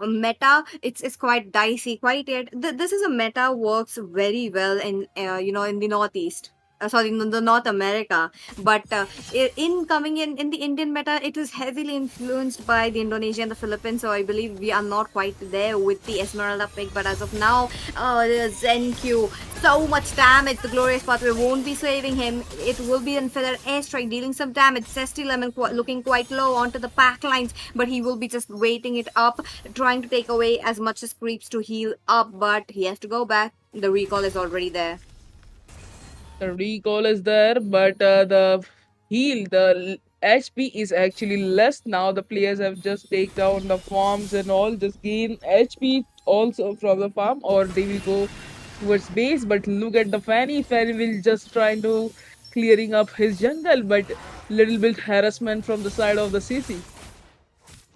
meta, it's quite dicey. Quite yet, this is a meta works very well in in the Northeast. Sorry, in the North America, but in coming in the Indian meta, it is heavily influenced by the Indonesia and the Philippines. So I believe we are not quite there with the Esmeralda pick. But as of now, the Zenq, so much damage. The glorious pathway won't be saving him. It will be in feather airstrike, dealing some damage. Zesty Lemon looking quite low onto the pack lines, but he will be just waiting it up, trying to take away as much as creeps to heal up. But he has to go back. The recall is already there. The recall is there, but the HP is actually less now. The players have just take down the farms and all, just gain HP also from the farm, or they will go towards base. But look at the Fanny. Fanny will just trying to clearing up his jungle, but little bit harassment from the side of the CC.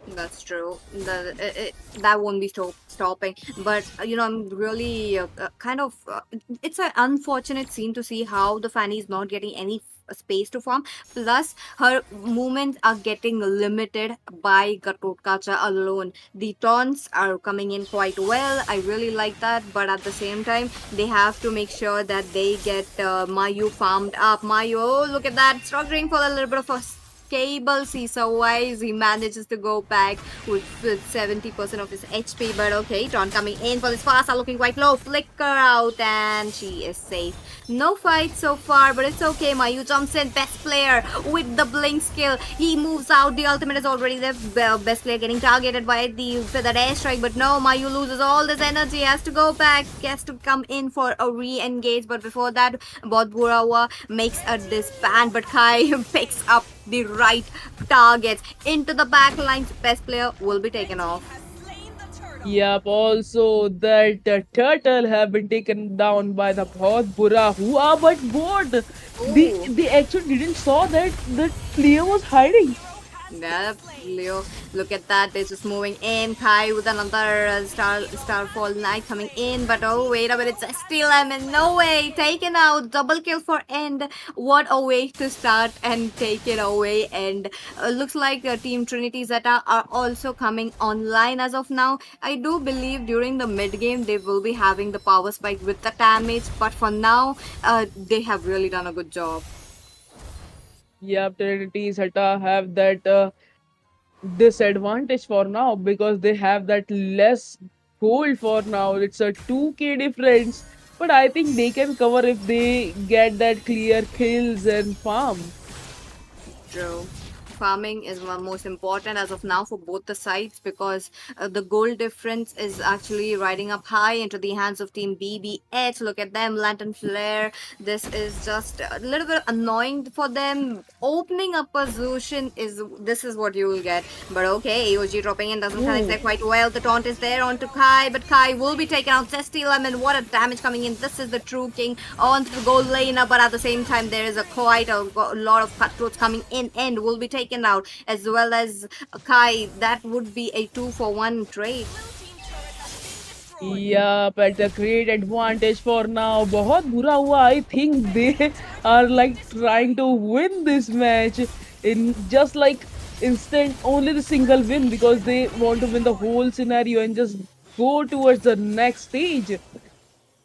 That's true. That won't be stopping. But I'm really kind of. It's an unfortunate scene to see how the Fanny is not getting any space to farm. Plus, her movements are getting limited by Gatotkacha alone. The taunts are coming in quite well. I really like that. But at the same time, they have to make sure that they get Mayu farmed up. Mayu, oh, look at that, struggling for a little bit of a Cables, he survives. He manages to go back with 70% of his HP. But okay, Tron coming in for this fast are looking quite low. Flicker out and she is safe. No fight so far, but it's okay. Mayu jumps in. Best player with the blink skill. He moves out. The ultimate is already there. Best player getting targeted by the feathered airstrike. But no, Mayu loses all this energy. Has to go back. Has to come in for a re-engage. But before that, Bura makes a disband. But Kai picks up the right targets into the back lines. Best player will be taken off. Yep, also that turtle have been taken down by the Bohut Bura Huwa, but what? Ooh. They actually didn't saw that the player was hiding. Yep, Leo. Look at that. They're just moving in. Kai with another Starfall Knight coming in. But oh, wait a minute. It's still Lemon. No way. Taken out. Double kill for End. What a way to start and take it away. And looks like Team Trinity Zeta are also coming online as of now. I do believe during the mid game they will be having the power spike with the damage. But for now, they have really done a good job. Yeah, Trinity Zeta have that disadvantage for now because they have that less gold for now. It's a 2k difference, but I think they can cover if they get that clear kills and farm. True. Farming is one most important as of now for both the sides because the goal difference is actually riding up high into the hands of Team BBH. Look at them, Lantern Flare. This is just a little bit annoying for them. Opening up a Zushin is this is what you will get. But okay, AOG dropping in doesn't connect there Oh, quite well. The taunt is there onto Kai, but Kai will be taken out. Zesty Lemon, what a damage coming in. This is the true king onto the gold laner, but at the same time, there is a quite a lot of cutthroats coming in and will be taken out, as well as Kai. That would be a 2-for-1 trade. yeah, but a great advantage for now. बहुत बुरा हुआ. I think they are like trying to win this match in just like instant only the single win because they want to win the whole scenario and just go towards the next stage.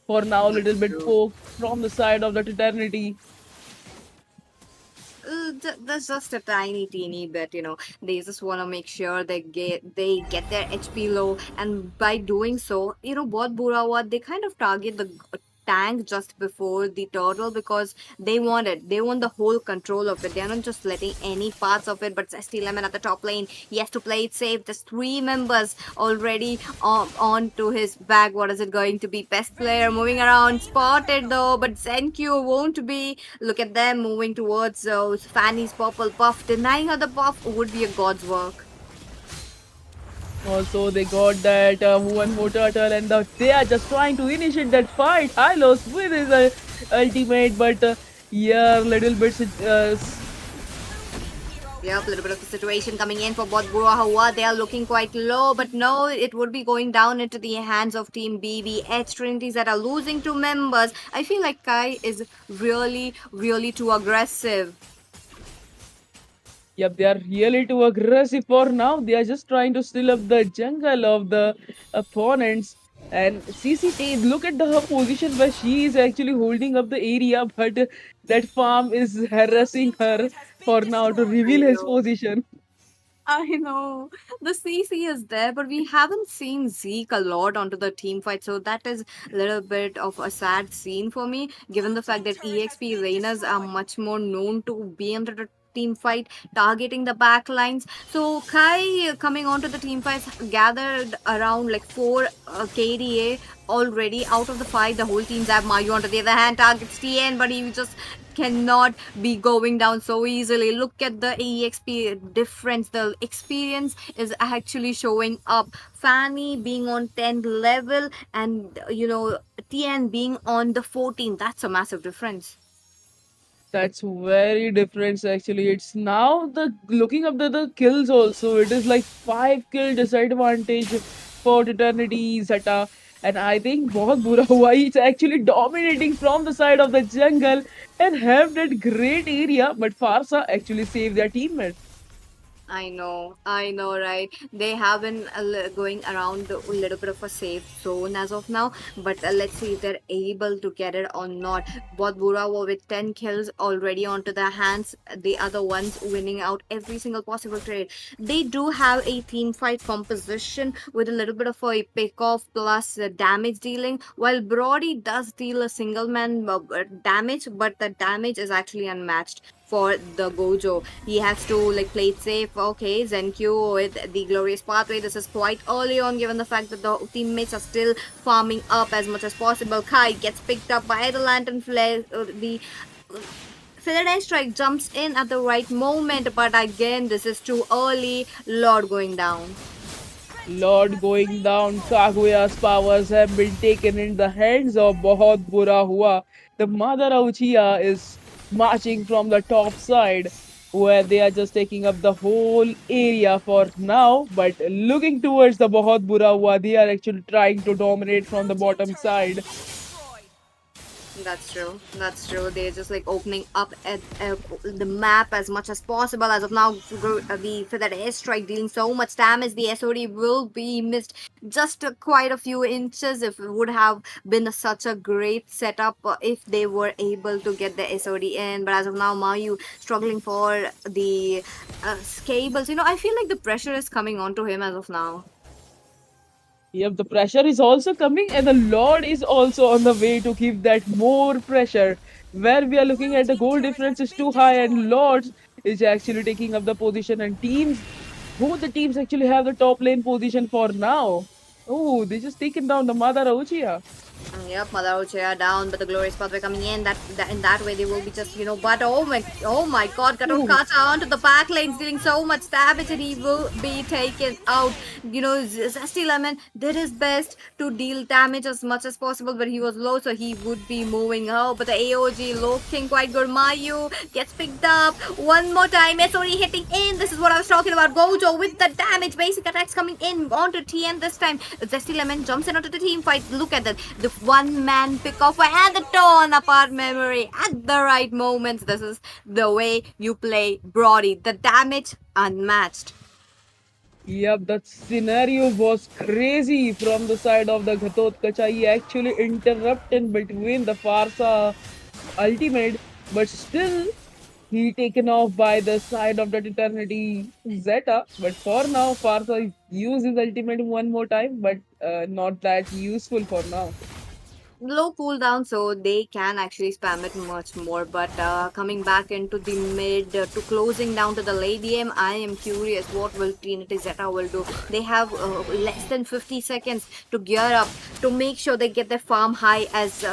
For now, a little That's bit true. poked from the side of the Eternity. That's just a tiny teeny bit, they just want to make sure they get their HP low, and by doing so, what Bura, they kind of target the tank just before the turtle because they want the whole control of it. They're not just letting any parts of it. But Zesty Lemon at the top lane, he has to play it safe. There's three members already on to his back. What is it going to be? Best player moving around, spotted though, but ZenQ won't be. Look at them moving towards Fanny's purple buff. Denying her the buff would be a god's work. Also, they got that one more turtle, and they are just trying to initiate that fight. Hylos with his ultimate, but yeah, little bit. Yep, a little bit of a situation coming in for both Bura Huwa. They are looking quite low, but no, it would be going down into the hands of Team BBH Trinities that are losing two members. I feel like Kai is really, really too aggressive. Yep, they are really too aggressive for now. They are just trying to steal up the jungle of the opponents. And CCT, look at her position where she is actually holding up the area, but that farm is harassing her for now to I reveal his know. position. I know the CC is there, but we haven't seen Zeke a lot onto the team fight, so that is a little bit of a sad scene for me, given the fact that EXP Reynas are much more known to be into the team fight, targeting the back lines. So Kai coming onto the team fights gathered around like 4 KDA already out of the fight. The whole team's have Mayu on the other hand targets TN, but he just cannot be going down so easily. Look at the EXP difference. The experience is actually showing up. Fanny being on 10th level and TN being on the 14th. That's a massive difference. That's very different actually. It's now the looking up the kills also. It is like 5 kill disadvantage for Eternity Zeta. And I think बहुत बुरा हुआ. He's actually dominating from the side of the jungle and have that great area. But Farsa actually saved their teammate. I know, right? They have been going around a little bit of a safe zone as of now, but let's see if they're able to get it or not. Both Bura were with 10 kills already onto their hands, the other ones winning out every single possible trade. They do have a team fight composition with a little bit of a pick off plus damage dealing, while Brody does deal a single man damage, but the damage is actually unmatched for the Gojo. He has to like play it safe. Okay, ZenQ with the glorious pathway. This is quite early on, given the fact that the teammates are still farming up as much as possible. Kai gets picked up by the lantern flare. The Philodine strike jumps in at the right moment, but again, this is too early. Lord going down. Lord going down, Kaguya's powers have been taken in the hands of बहुत बुरा हुआ. The mother of Uchiha is marching from the top side. where they are just taking up the whole area for now. But looking towards the Bohut Bura Huwa, they are actually trying to dominate from the bottom side. That's true. That's true. They're just like opening up at the map as much as possible. As of now, for that airstrike dealing so much damage, the SOD will be missed just quite a few inches. If it would have been such a great setup if they were able to get the SOD in, but as of now, Mayu struggling for the cables. I feel like the pressure is coming onto him as of now. Yep, the pressure is also coming, and the Lord is also on the way to give that more pressure. Where we are looking at the goal difference is too high, and Lords is actually taking up the position, and both the teams actually have the top lane position for now. Oh, they just taken down the Mother Uchiha. Yep, Mother Uchaya down, but the glorious pathway coming in. That in that way they will be just But oh my God, Kato Ooh. Kata onto the back lanes, dealing so much damage, and he will be taken out. Zesty Lemon did his best to deal damage as much as possible, but he was low, so he would be moving out. But the AOG looking quite good. Mayu gets picked up one more time. SOD hitting in. This is what I was talking about. Gojo with the damage, basic attacks coming in onto TN this time. Zesty Lemon jumps in onto the team fight. Look at that. The one man pick off and the torn apart memory at the right moments. This is the way you play Brody. The damage unmatched. Yep, that scenario was crazy from the side of the Ghatot Kacha. He actually interrupted between the Farsa ultimate, but still he taken off by the side of that Eternity Zeta. But for now, Farsa used his ultimate one more time, but not that useful for now. Low cooldown, so they can actually spam it much more. But coming back into the mid to closing down to the late game, I am curious what will Trinity Zeta will do. They have less than 50 seconds to gear up to make sure they get their farm high as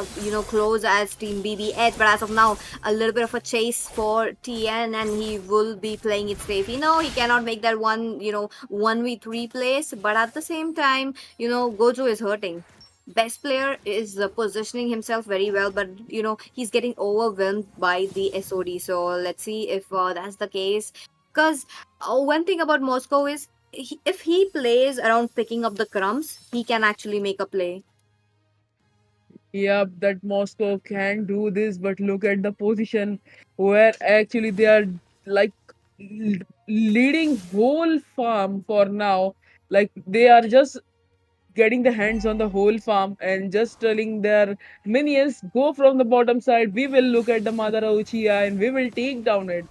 close as Team BBH. But as of now, a little bit of a chase for TN, and he will be playing it safe. He cannot make that 1v3 place, but at the same time, Gojo is hurting. Best player is positioning himself very well, but he's getting overwhelmed by the SOD. So let's see if that's the case. Because one thing about Moscow is if he plays around picking up the crumbs, he can actually make a play. Yep, that Moscow can do this, but look at the position where actually they are like leading whole farm for now. Like they are just getting the hands on the whole farm and just telling their minions, go from the bottom side. We will look at the Mother Uchiha and we will take down it.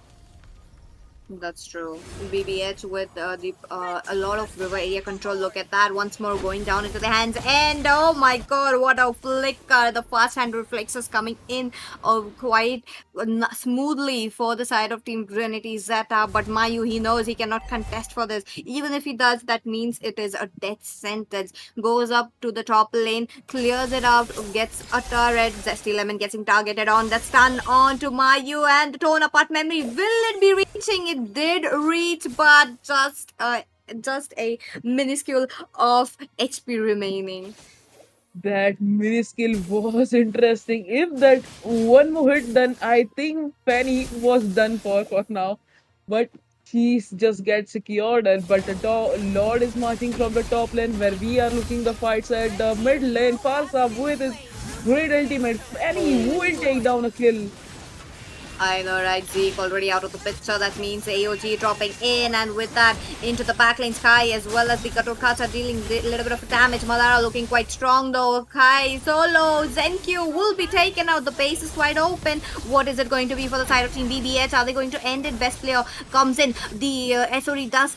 That's true. BBH with a lot of river area control. Look at that. Once more going down into the hands. And oh my God, what a flicker. The fast hand reflexes coming in quite smoothly for the side of Team Trinity Zeta. But Mayu, he knows he cannot contest for this. Even if he does, that means it is a death sentence. Goes up to the top lane, clears it out, gets a turret. Zesty Lemon getting targeted on. That stun on to Mayu, and the torn apart memory. Will it be reaching? It did reach, but just a minuscule of HP remaining. That minuscule was interesting. If that one more hit, then I think Penny was done for now. But she's just get secured. But the Lord is marching from the top lane where we are looking the fights at the mid lane. Farsa with his great ultimate. Penny will take down a kill. I know, right? Zeke already out of the picture. That means AOG dropping in, and with that, into the backlane Sky as well as the Katokata dealing a little bit of damage. Malara looking quite strong though. Kai solo. Zenkyu will be taken out. The base is wide open. What is it going to be for the side of Team BBH? Are they going to end it? Best player comes in. The SOD does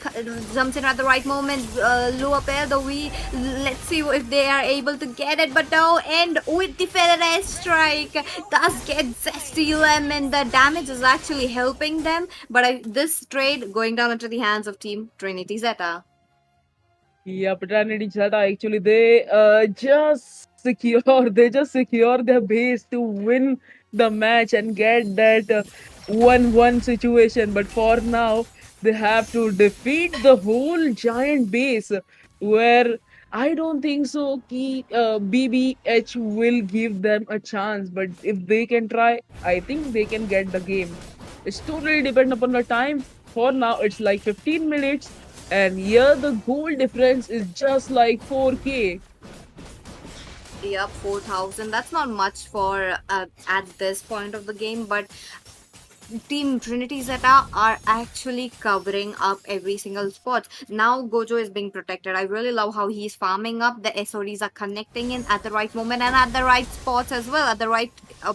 jumps in at the right moment. Lua pair the we. Let's see if they are able to get it. But no, end with the feather strike. Does get Zesty Lemon. The damage is actually helping them, but this trade going down into the hands of Team Trinity Zeta. Yeah, Trinity Zeta actually they just secure their base to win the match and get that 1-1 situation. But for now, they have to defeat the whole giant base where I don't think so. BBH will give them a chance, but if they can try, I think they can get the game. It's totally depend upon the time. For now, it's like 15 minutes, and here the goal difference is just like 4K. Yep, 4,000. That's not much for at this point of the game, but Team Trinity Zeta are actually covering up every single spot. Now Gojo is being protected. I really love how he's farming up. The SODs are connecting in at the right moment and at the right spots as well, at the right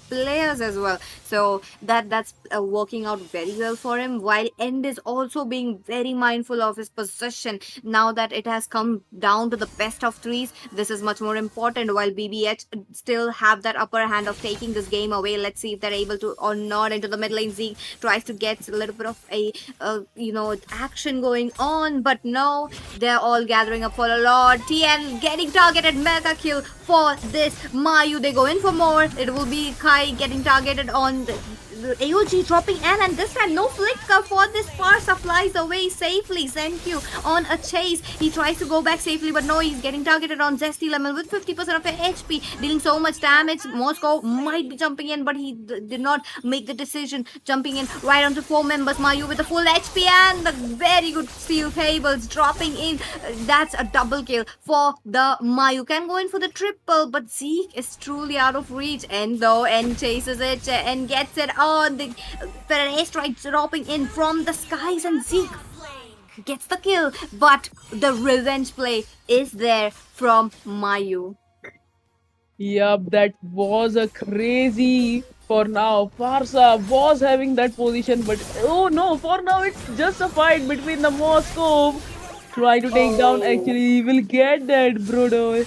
players as well. So that's working out very well for him. While End is also being very mindful of his possession. Now that it has come down to the best of threes, this is much more important. While BBH still have that upper hand of taking this game away. Let's see if they're able to or not. Into the mid lane, Zeke tries to get a little bit of a action going on, but no, they're all gathering up for a lot. TN getting targeted, mega kill for this Mayu. They go in for more. It will be Kai getting targeted on the AOG dropping in, and this time no flicker for this Parsa flies away safely. Zenkyu on a chase. He tries to go back safely, but no, he's getting targeted on Zesty Lemon with 50% of HP, dealing so much damage. Moscow might be jumping in, but he did not make the decision. Jumping in right onto 4 members. Mayu with a full HP and the very good steel cables dropping in. That's a double kill for the Mayu. Can go in for the triple, but Zeke is truly out of reach. And though N chases it and gets it on. The airstrike dropping in from the skies, and Zeke gets the kill. But the revenge play is there from Mayu. Yup, that was a crazy. For now, Farsa was having that position, but oh no, for now it's just a fight between the Moscow trying to take down. Actually, he will get that, Brodo.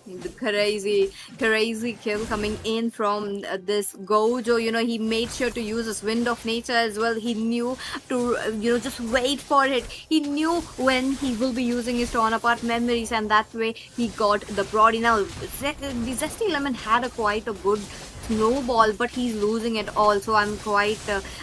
The crazy kill coming in from this Gojo. He made sure to use his wind of nature as well. He knew to just wait for it. He knew when he will be using his torn apart memories, and that way he got the Brody. Now the Zesty Lemon had quite a good snowball, but he's losing it all. So I'm quite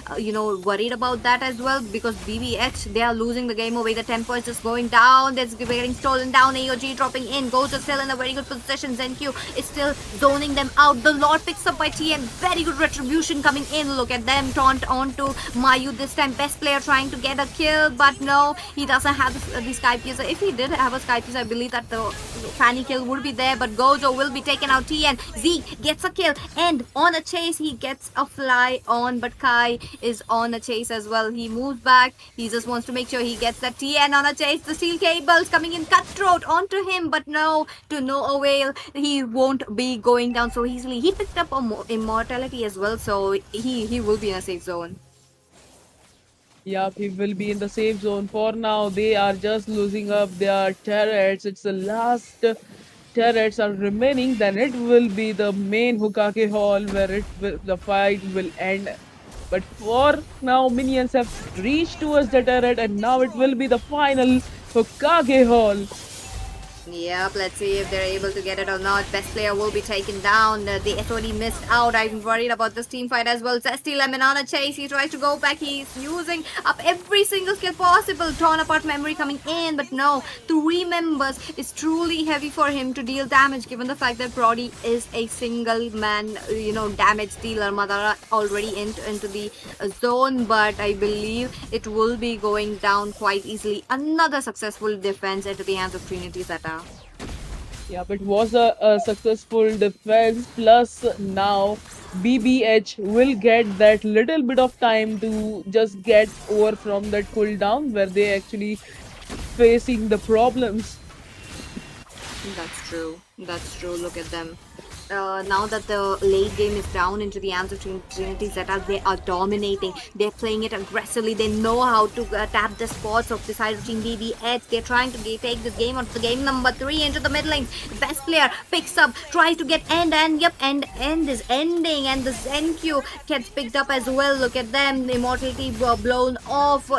worried about that as well, because BBH, they are losing the game away. The tempo is just going down. That's getting stolen down. AOG dropping in. Gojo still in a very good position. Zenkyu is still zoning them out. The Lord picks up by TN. Very good retribution coming in. Look at them taunt onto Mayu this time. Best player trying to get a kill, but no, he doesn't have the Sky Piece. If he did have a Sky Piece, I believe that the Fanny kill would be there, but Gojo will be taken out. TN, Zeke gets a kill, and on a chase he gets a fly on, but Kai is on a chase as well. He moves back. He just wants to make sure he gets that TN on a chase. The steel cables coming in, cutthroat onto him, but no, to no avail. He won't be going down so easily. He picked up immortality as well, so he will be in a safe zone. Yup, he will be in the safe zone. For now, they are just losing up their turrets. It's the last turrets are remaining. Then it will be the main Hokage Hall where the fight will end. But for now, minions have reached towards the turret, and now it will be the final Hokage Hall. Yep, let's see if they're able to get it or not. Best player will be taken down. The SOD missed out. I'm worried about this team fight as well. Zesty Lemon on a chase. He tries to go back. He's using up every single skill possible. Torn apart memory coming in, but no. 3 members is truly heavy for him to deal damage, given the fact that Brody is a single man, damage dealer. Madara already into the zone, but I believe it will be going down quite easily. Another successful defense into the hands of Trinity Zeta. Yeah, but it was a successful defense. Plus, now BBH will get that little bit of time to just get over from that cooldown where they actually facing the problems. That's true. That's true. Look at them. Now that the late game is down into the hands of Trinity Zeta, they are dominating. They're playing it aggressively. They know how to tap the spots of the side of Team BBH. They're trying to take this game onto the game number 3 into the mid lane. The best player picks up, tries to get end, and yep, end is ending, and the Zenkyu gets picked up as well. Look at them. The immortality blown off.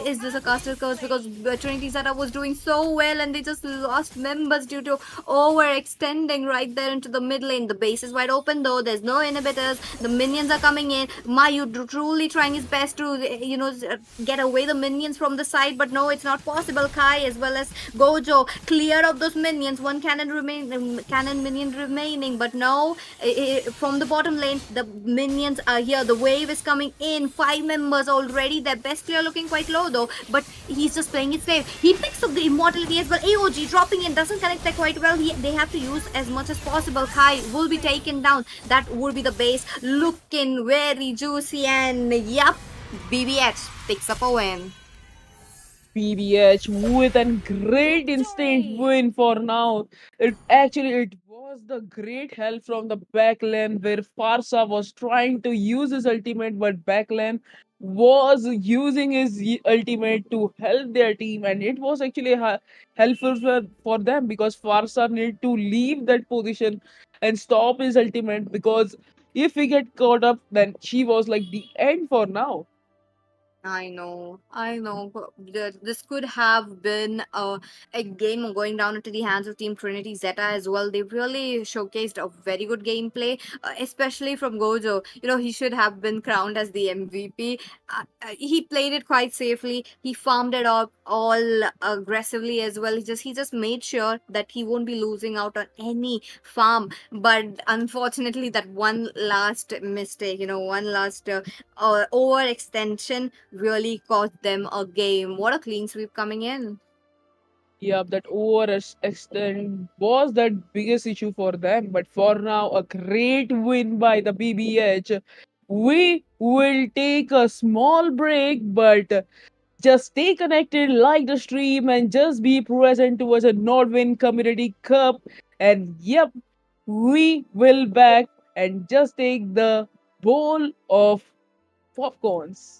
Is this a caster curse? Because Trinity Zeta was doing so well, and they just lost members due to overextending right there into the mid lane. point. The base is wide open though. There's no inhibitors. The minions are coming in. Mayu truly trying his best to get away the minions from the side, but no, it's not possible. Kai as well as Gojo clear of those minions. One cannon minion remaining, but no, from the bottom lane the minions are here. The wave is coming in. 5 members already. Their best player looking quite low though, but he's just playing it safe. He picks up the immortality as well. AOG dropping in, doesn't connect that quite well. They have to use as much as possible. Kai will be taken down. That would be the base looking very juicy, and yep, BBH picks up a win. PBH with a great instant win for now. It was the great help from the backlane where Farsa was trying to use his ultimate, but backlane was using his ultimate to help their team, and it was actually helpful for them because Farsa need to leave that position and stop his ultimate, because if he get caught up, then she was like the end for now. I know. But this could have been a game going down into the hands of Team Trinity. Zeta as well. They really showcased a very good gameplay, especially from Gojo. He should have been crowned as the MVP. He played it quite safely. He farmed it up all aggressively as well. He just made sure that he won't be losing out on any farm. But unfortunately, that one last mistake, one last overextension really cost them a game. What a clean sweep coming in. Yeah, that overextend was that biggest issue for them. But for now, a great win by the BBH. We will take a small break, but just stay connected, like the stream, and just be present towards a Nodwin Community Cup. And yep, we will back and just take the bowl of popcorns.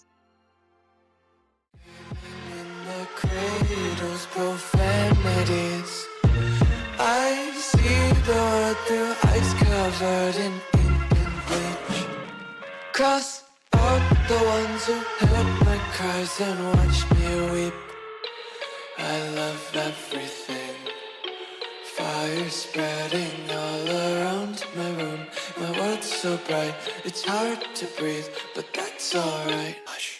The cradle's profanities. I see the world through ice covered in ink and bleach. Cross out the ones who heard my cries and watched me weep. I love everything. Fire spreading all around my room. My world's so bright, it's hard to breathe, but that's alright. Hush.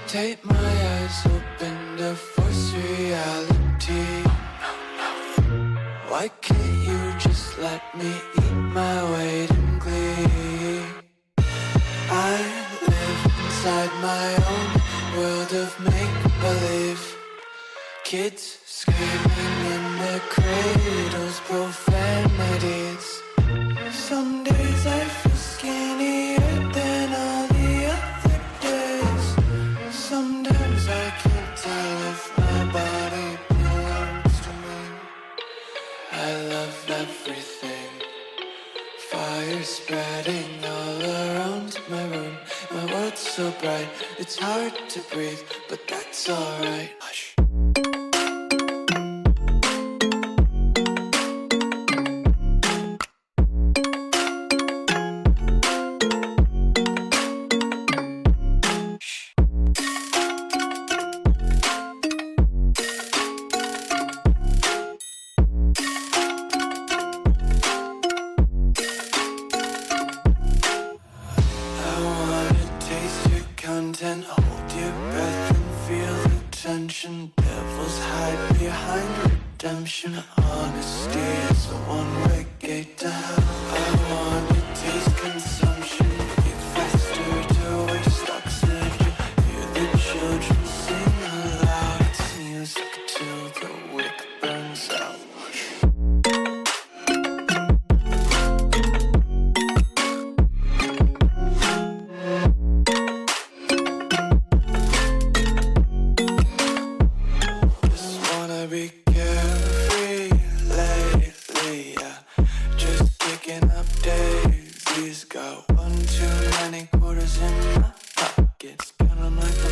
Take my eyes open to force reality. Why can't you just let me eat my weight in glee? I live inside my own world of make-believe. Kids screaming in their cradles, profanities. Some days I feel skinnier than all the other days. Sometimes I can't tell if my body belongs to me. I love everything. Fire spreading all around my room. My world's so bright, it's hard to breathe, but that's alright. Hush. I wanna taste your content, hold your breath and feel the tension. Devils hide behind redemption. Honesty is a one-way gate to hell. I wanna taste consumption, eat faster to waste oxygen. Hear the children sing aloud. It's music till the wick burns out. Just wanna be carefree lately, yeah. Just kicking up daisies. Got one too many quarters in my pockets. Count 'em like a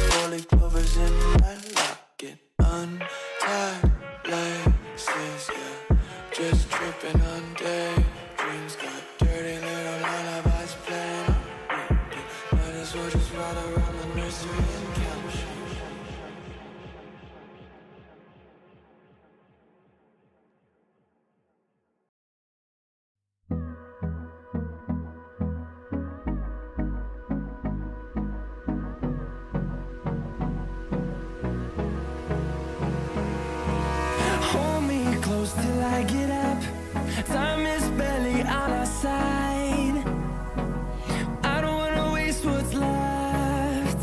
just tripping on daydreams. Got dirty little lullabies playing. Might as well just ride around the nursery and count sheep. Hold me close till I get up. Time is barely on our side. I don't wanna waste what's left.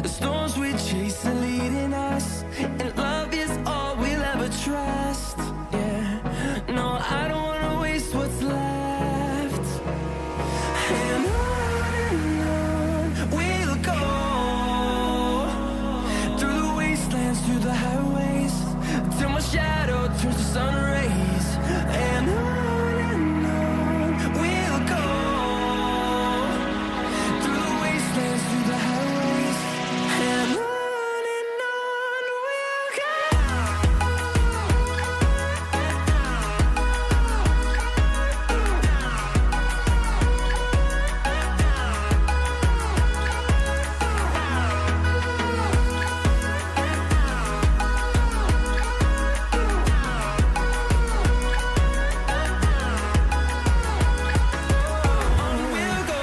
The storms we chase are leading us, and love is all we'll ever trust. Yeah, no, I don't wanna waste what's left. And on we'll go, through the wastelands, through the highways, till my shadow turns to sun rays. And on we'll go, through the wastelands, through the highways. And on we'll go. We'll go,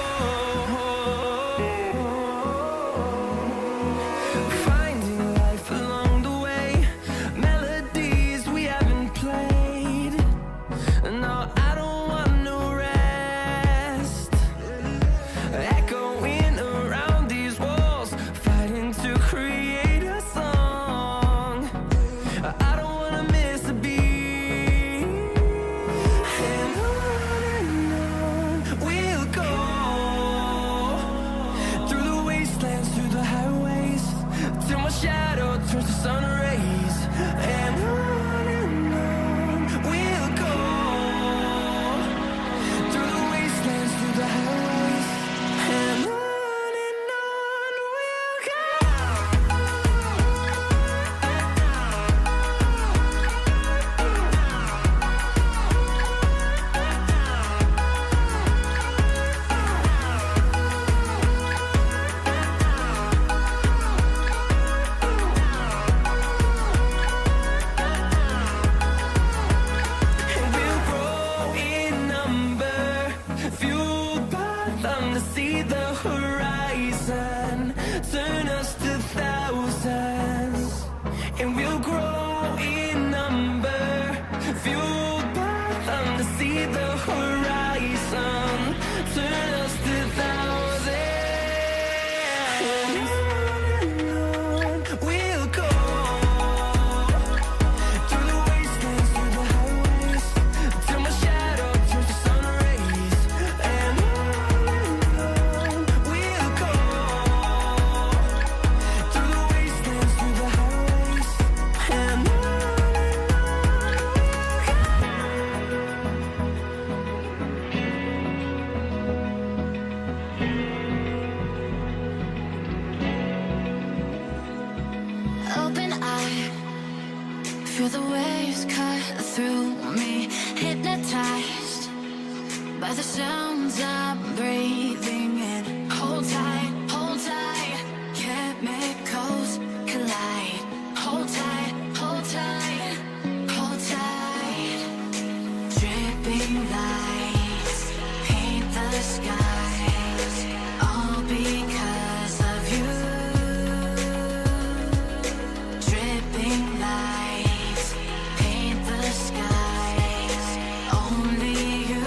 finding life along the way, melodies we haven't played. No, I don't want no rest. Echoing around these walls, fighting to create a song. I don't wanna miss a beat. And on we'll go, through the wastelands, through the highways, till my shadow turns to sun rays. And on we'll go, through the wastelands, through the highways. And on we'll go. And we'll grow in number, fueled by them to see the horizon, turn us to thousands. And we'll grow in number, fueled by them to see the horizon, turn us to thousands. And on we'll go, through the wastelands, through the highways, till my shadow turns to sun rays. And on we'll go, through the wastelands, through the highways. And on Open eye, feel the waves cut through me, hypnotized by the sounds I'm breathing in. Hold tight, chemicals collide. Hold tight, hold tight, hold tight. Dripping lights paint the skies, all because of you. Dripping lights paint the skies, only you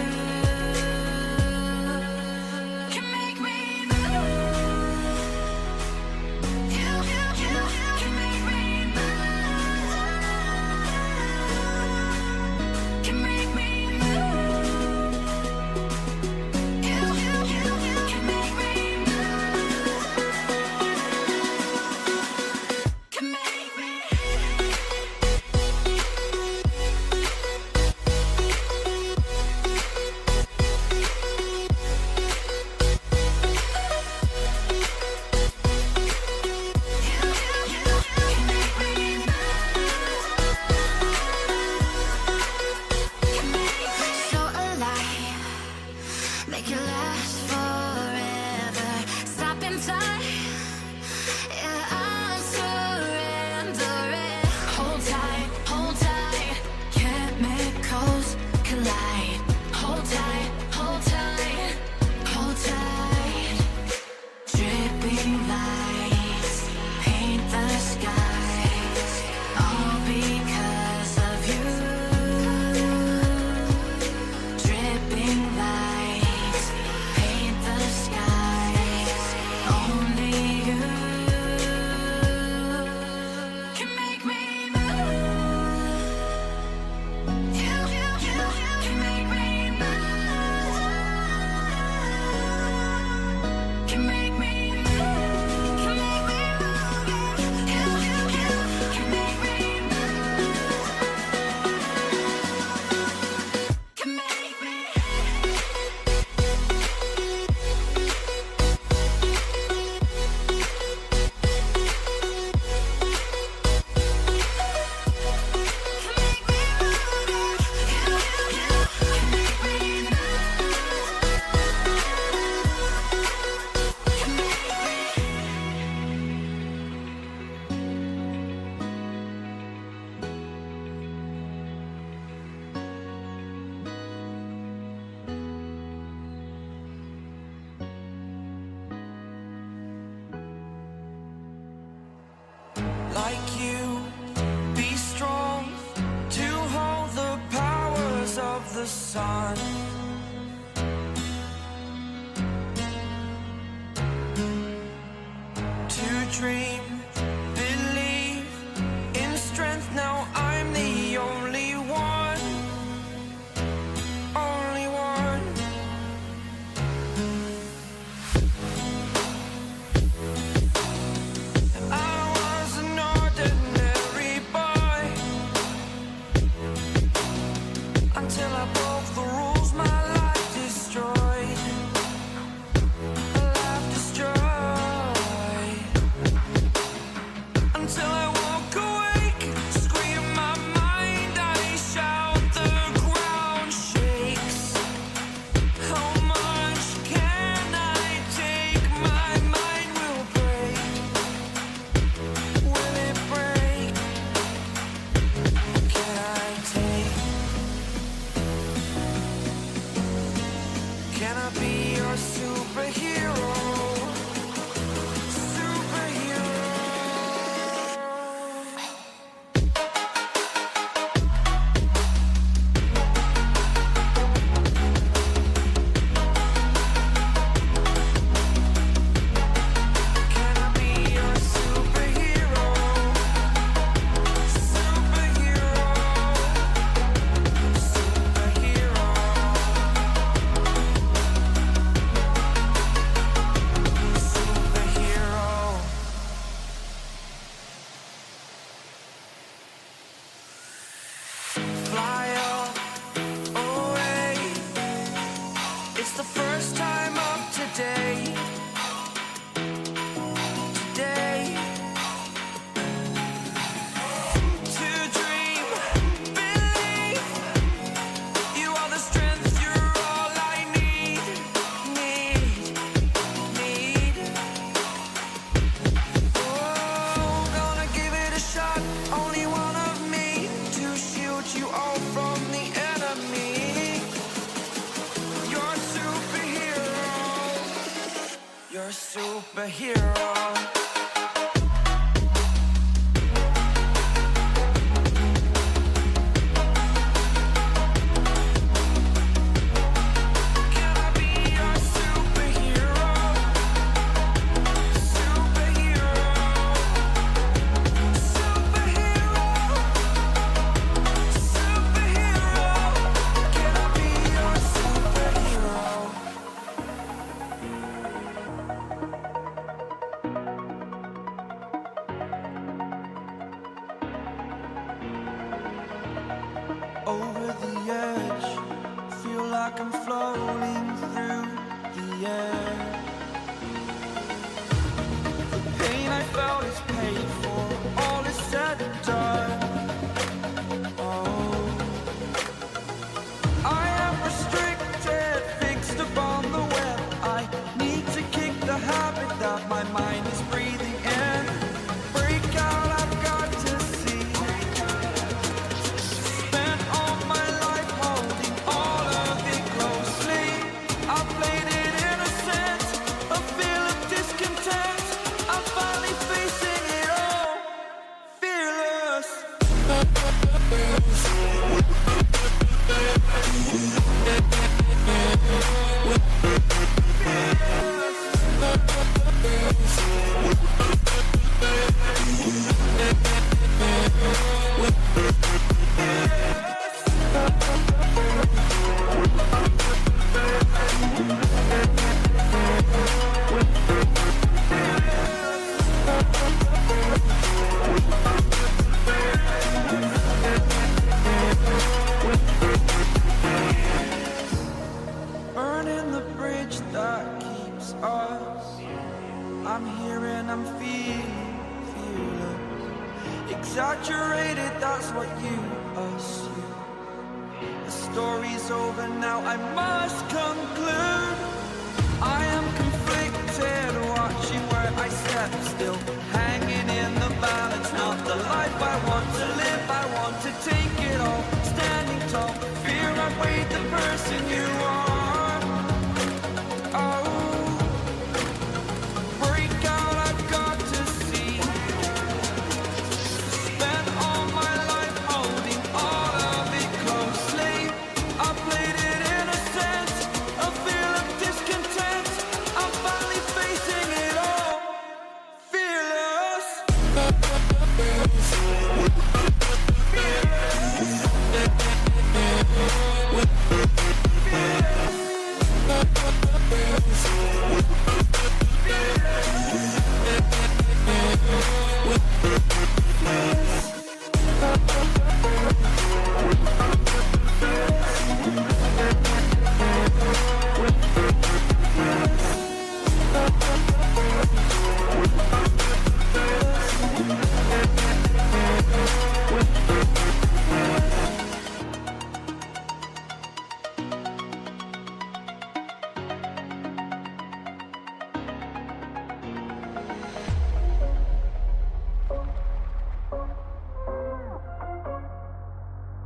can make me move. sun. To dream, believe in strength. Now I'm the only one, only one. I was an ordinary boy until I broke the rules. My life destroyed, a life destroyed. Until I walk awake, scream my mind, I shout, the ground shakes. How much can I take? My mind will break. Will it break? Can I take? Can I be your superhero? Superhero. Can I be your superhero? Superhero. Superhero. Superhero. Fly away. It's the first time of today. Today. To dream, believe. You are the strength, you're all I need. Need. Oh, gonna give it a shot. Only one of me to shield you all from the enemy. You're a superhero. You're a superhero. Can I be your superhero? Superhero. Superhero. Superhero. Can I be your superhero? Over the edge, feel like I'm floating through the air. The pain I felt is paid for, all is said and done. Oh, I am restricted, fixed upon the web. I need to kick the habit that my mind is breathing in. Break out, I've got to see. Spent all my life holding all of it closely. I played it innocent, a feel of discontent. I'm finally facing it all, fearless. Burning the bridge that keeps us. I'm here and I'm feeling fearless. Exaggerated, that's what you assume. The story's over now, I must conclude. I am conflicted, watching where I step still, hanging in the balance. Not the life I want to live, I want to take it all. Standing tall, fear I weighed the person you are. Oh, break out, I've got to see. Spent all my life holding all of it closely. I play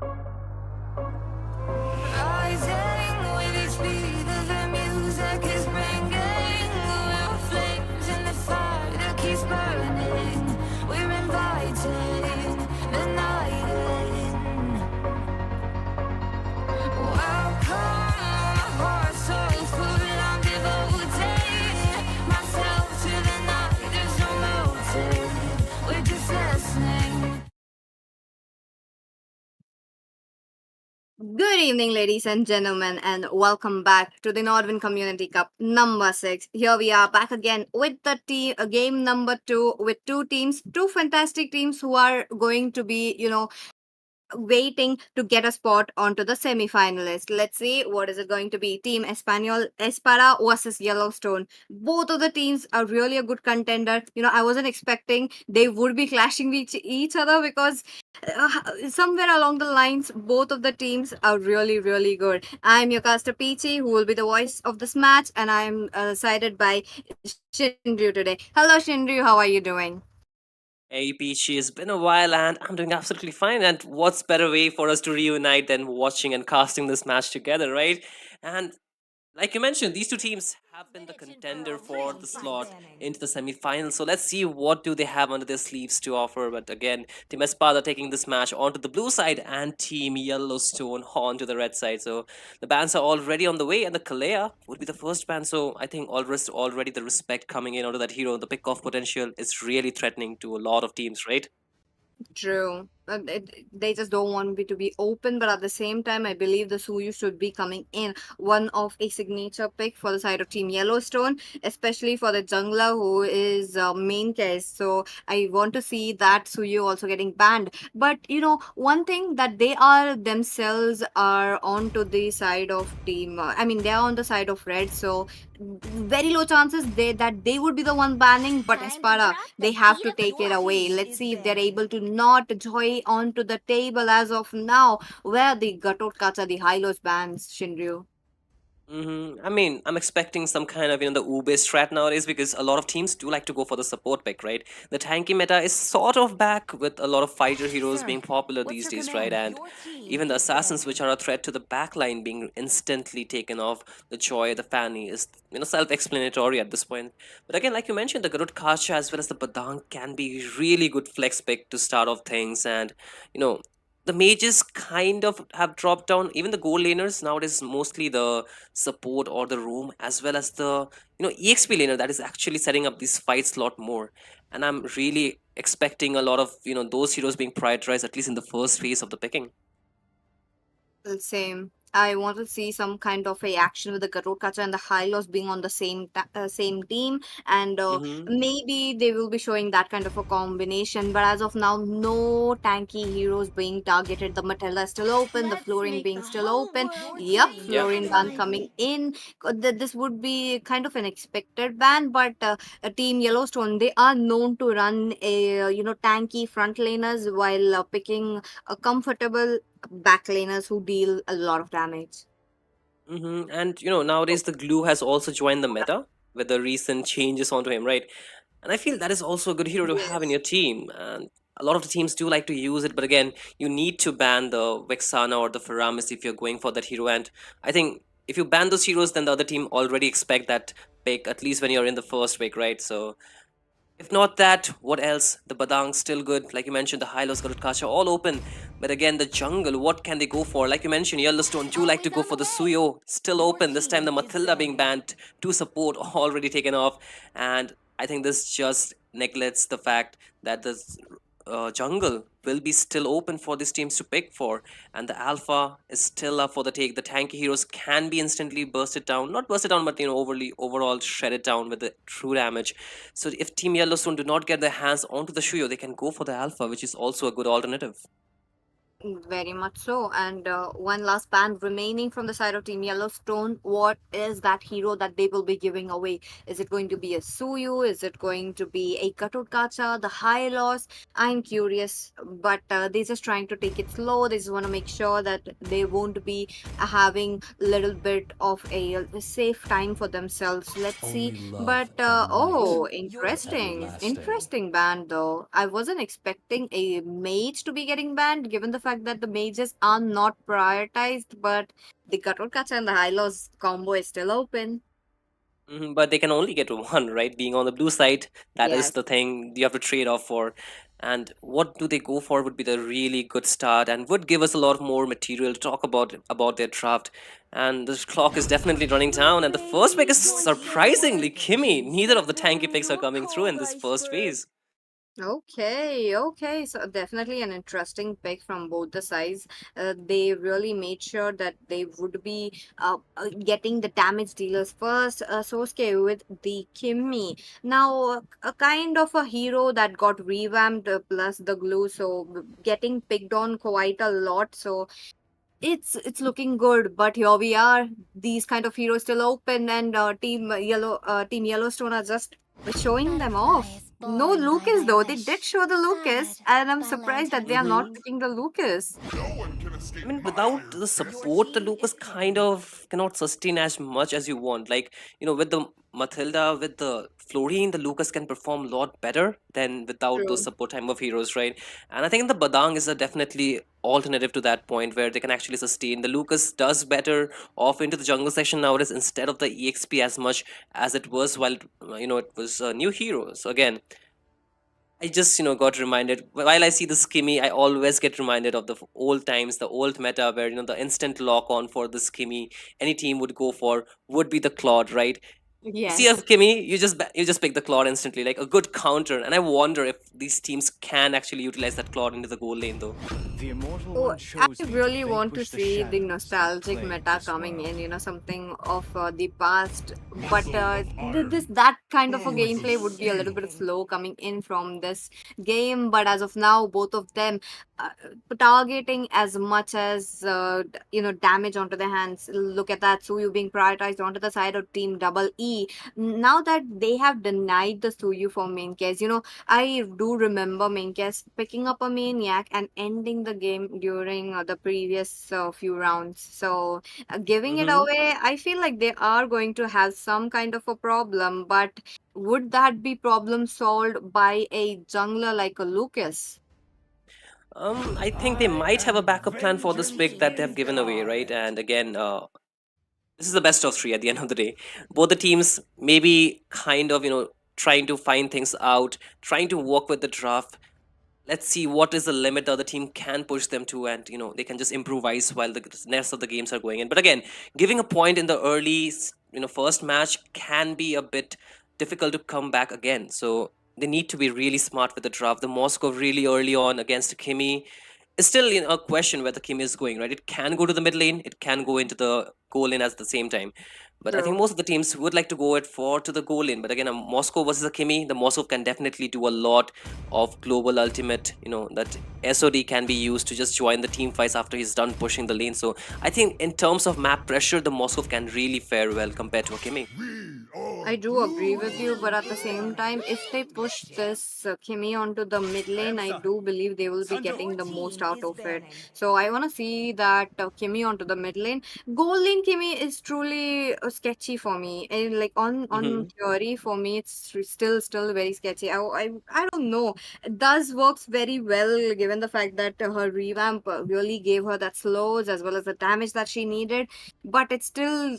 Rising with each beat of the music is bringing. We're flames in the fire that keeps burning. We're inviting the night in. Welcome, my heart so full. I'm devoting myself to the night. There's no motive. We're just listening. Good evening, ladies and gentlemen, and welcome back to the Nodwin Community Cup number 6. Here we are back again with the team, game number 2 with two teams, two fantastic teams who are going to be, waiting to get a spot onto the semi-finalist. Let's see what is it going to be. Team Español Espada versus Yellowstone. Both of the teams are really a good contender. I wasn't expecting they would be clashing with each other because somewhere along the lines, both of the teams are really, really good. I'm your caster Peachy, who will be the voice of this match, and I'm sided by Shinryu today. Hello, Shinryu. How are you doing? Hey Peachy, it's been a while and I'm doing absolutely fine. And what's better way for us to reunite than watching and casting this match together, right? And like you mentioned, these two teams have been the contender for the slot into the semi-finals. So let's see what do they have under their sleeves to offer. But again, Team Espada taking this match onto the blue side and Team Yellowstone onto the red side. So the bans are already on the way, and the Kalea would be the first ban. So I think already the respect coming in onto that hero, the pick-off potential is really threatening to a lot of teams, right? True. They just don't want me to be open, but at the same time, I believe the Suyu should be coming in one of a signature pick for the side of Team Yellowstone, especially for the jungler who is main case. So I want to see that Suyu also getting banned. But one thing that they are themselves are onto the side of team. I mean, they are on the side of red, so very low chances that they would be the one banning. But Espada, they have to take it away. Let's see if they're able to not joy onto the table as of now, where the Gatot Kacha, the high-lows bans, Shinryu. I mean, I'm expecting some kind of, the Ube strat nowadays because a lot of teams do like to go for the support pick, right? The tanky meta is sort of back with a lot of fighter heroes being popular these days, right? And even the assassins, which are a threat to the backline, being instantly taken off. The Joy, the Fanny is, self-explanatory at this point. But again, like you mentioned, the Garut Kacha as well as the Badang can be really good flex pick to start off things. And, the mages kind of have dropped down. Even the gold laners nowadays, mostly the support or the room, as well as the exp laner that is actually setting up these fights a lot more. And I'm really expecting a lot of those heroes being prioritized at least in the first phase of the picking. Same. I want to see some kind of a action with the Garot Kacha and the Hylos being on the same team, and Mm-hmm. maybe they will be showing that kind of a combination. But as of now, no tanky heroes being targeted. The Matilda is still open, the Florine being still open. Yep, Yep. Florine ban coming in. This would be kind of an expected ban, but Team Yellowstone, they are known to run a tanky front laners while picking a comfortable backlaners who deal a lot of damage. And nowadays the glue has also joined the meta with the recent changes onto him, right? And I feel that is also a good hero to have in Yes. your team. And a lot of the teams do like to use it, but again, you need to ban the Vexana or the Faramis if you're going for that hero. And I think if you ban those heroes, then the other team already expect that pick, at least when you're in the first pick, right? So if not that, what else? The Badang's still good. Like you mentioned, the Hylos, Garut Kacha, all open. But again, the jungle, what can they go for? Like you mentioned, Yellowstone do like to go for the Suyo. Still open. This time the Matilda being banned. To support already taken off. And I think this just neglects the fact that the jungle will be still open for these teams to pick for, and the alpha is still up for the take. The tanky heroes can be instantly bursted down, not bursted down, but overall shredded down with the true damage. So if Team Yellowstone do not get their hands onto the Shuyo, they can go for the alpha, which is also a good alternative. Very much so. And one last ban remaining from the side of Team Yellowstone. What is that hero that they will be giving away? Is it going to be a Suyu? Is it going to be a Gatot Kacha? The high loss? I'm curious, but they're just trying to take it slow. They just want to make sure that they won't be having a little bit of a safe time for themselves. Let's see. But oh, interesting. Interesting ban though. I wasn't expecting a mage to be getting banned, given the fact fact that the mages are not prioritized, but the Gatorkacha and the high loss combo is still open. But they can only get one, right? Being on the blue side, that is Yes. the thing you have to trade off for. And what do they go for would be the really good start and would give us a lot more material to talk about their draft. And the clock is definitely running down. And the first pick is surprisingly Kimmy. Neither of the tanky picks are coming through in this first phase. Okay, okay. So definitely an interesting pick from both the sides. They really made sure that they would be getting the damage dealers first. Sosuke with the Kimmy. Now, a kind of a hero that got revamped plus the glue. So getting picked on quite a lot. So it's looking good, but here we are. These kind of heroes still open, and Team Yellowstone are just showing them off. No Lucas though. They did show the Lucas, and I'm surprised that they are not Hmm. picking the Lucas. I mean, without the support, the Lucas kind of cannot sustain as much as you want. Like, with the Matilda, with the Florine, the Lucas can perform a lot better than without those True. support type of heroes, right? And I think the Badang is a definitely alternative to that point where they can actually sustain. The Lucas does better off into the jungle section nowadays instead of the EXP as much as it was while, it was a new hero. So again, I just, got reminded while I see the skimmy, I always get reminded of the old times, the old meta where, the instant lock on for the skimmy any team would go for would be the Claude, right? You see a Yes. skimmy, you just pick the Claude instantly, like a good counter. And I wonder if these teams can actually utilize that Claude into the goal lane, though. The immortal Oh, one I chose me to really want to vanquish the see the shadows that nostalgic plague meta this coming in, world. something of the past. But this that kind of a gameplay would be a little bit slow coming in from this game. But as of now, both of them uh, targeting as much as damage onto their hands. Look at that, Suyu being prioritized onto the side of Team Double E. Now that they have denied the Suyu for main case, I do remember Minkes picking up a maniac and ending the game during the previous few rounds. So, giving it Hmm. away, I feel like they are going to have some kind of a problem, but would that be problem solved by a jungler like a Lucas? I think they might have a backup plan for this pick that they have given away, right? And again, this is the best of three at the end of the day. Both the teams maybe kind of, trying to find things out, trying to work with the draft. Let's see what is the limit the other team can push them to, and they can just improvise while the rest of the games are going in. But again, giving a point in the early first match can be a bit difficult to come back again. So they need to be really smart with the draft. The Moscow really early on against Kimi is still a question where the Kimi is going, right? It can go to the mid lane, it can go into the goal lane at the same time. But I think True. most of the teams would like to go it for to the goal lane. But again, a Moscow versus a Kimi, the Moscow can definitely do a lot of global ultimate, that SOD can be used to just join the team fights after he's done pushing the lane. So I think in terms of map pressure, the Moscow can really fare well compared to a Kimi. I do agree with you, but at the same time, if they push this Kimi onto the mid lane, I do believe they will be getting the most Team out is of it. banning. So I want to see that Kimi onto the mid lane. Gold lane Kimi is truly sketchy for me. And like on Hmm. theory, for me, it's still very sketchy. I don't know. It does works very well given the fact that her revamp really gave her that slows as well as the damage that she needed, but it still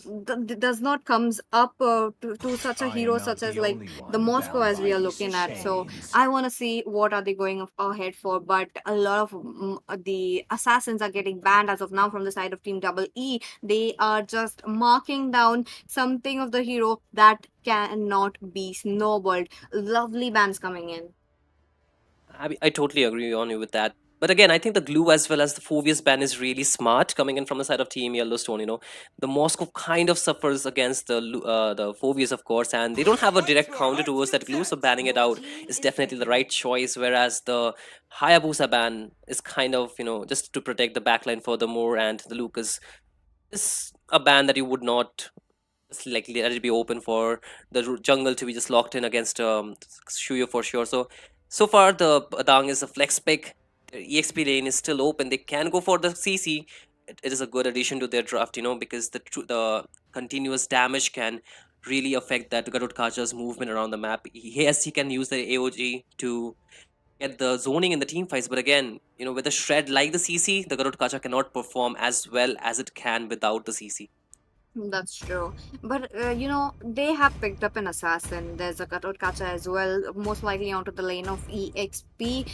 does not comes up to such a I hero am such not as the like only the one Moscow bound as we by are these looking at. So chains. I want to see what are they going ahead for, but a lot of the assassins are getting banned as of now from the side of Team Double E. They are just marking down something of the hero that cannot be snowballed. Lovely bans coming in. I totally agree on you with that. But again, I think the glue as well as the Phobius ban is really smart coming in from the side of Team Yellowstone. The Moscow kind of suffers against the Phobius, of course, and they don't have a direct counter towards that glue. So banning it Your out team is is definitely the banned. right choice. Whereas the Hayabusa ban is kind of just to protect the backline furthermore, and the Lucas is a ban that you would not just like let it be open for the jungle to be just locked in against Shuyo for sure. So far the Badang is a flex pick. Their EXP lane is still open. They can go for the CC. It is a good addition to their draft, because the continuous damage can really affect that Garud Kacha's movement around the map. He can use the AOG to get the zoning in the team fights, but again, with a shred like the CC, the Garud Kacha cannot perform as well as it can without the CC. That's true. But they have picked up an assassin. There's a cutout catcher as well, most likely onto the lane of EXP.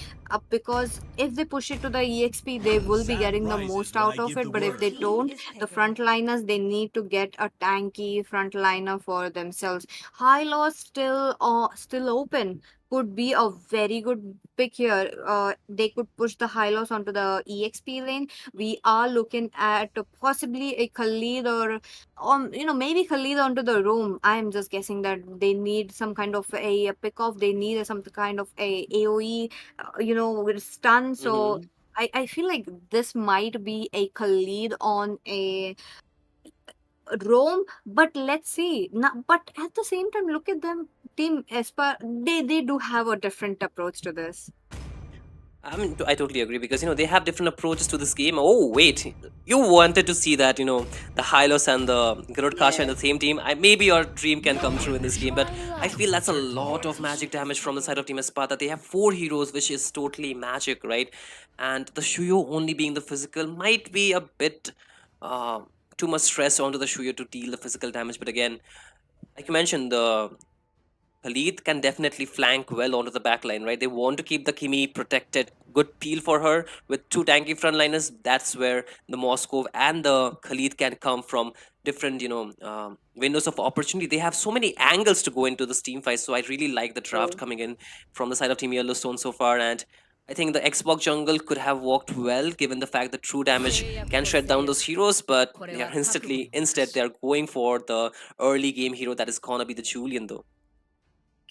Because if they push it to the EXP, they will be getting the most out of it. But if they don't, the frontliners, they need to get a tanky frontliner for themselves. High loss still open. Could be a very good pick here. They could push the high loss onto the EXP lane. We are looking at possibly a Khalid or maybe Khalid onto the room. I'm just guessing that they need some kind of a pick off. They need some kind of a AOE, with stun. So Mm-hmm. I feel like this might be a Khalid on a Rome, but let's see. But at the same time, look at them. Team Espa, they do have a different approach to this. I mean, I totally agree because they have different approaches to this game. Oh wait, you wanted to see that the Hylos and the Garud Kasha in the same team. Maybe your dream can come true in this game, but I feel that's a lot of magic damage from the side of Team Espada. They have 4 heroes, which is totally magic, right? And the Shuyo only being the physical might be a bit too much stress onto the Shuyo to deal the physical damage. But again, like you mentioned, the Khalid can definitely flank well onto the back line, right? They want to keep the Kimi protected. Good peel for her with 2 tanky frontliners. That's where the Moscow and the Khalid can come from different, windows of opportunity. They have so many angles to go into this team fight. So I really like the draft coming in from the side of Team Yellowstone so far. And I think the Xbox jungle could have worked well given the fact that true damage can shut down those heroes, but they are instead they are going for the early game hero that is gonna be the Julian though.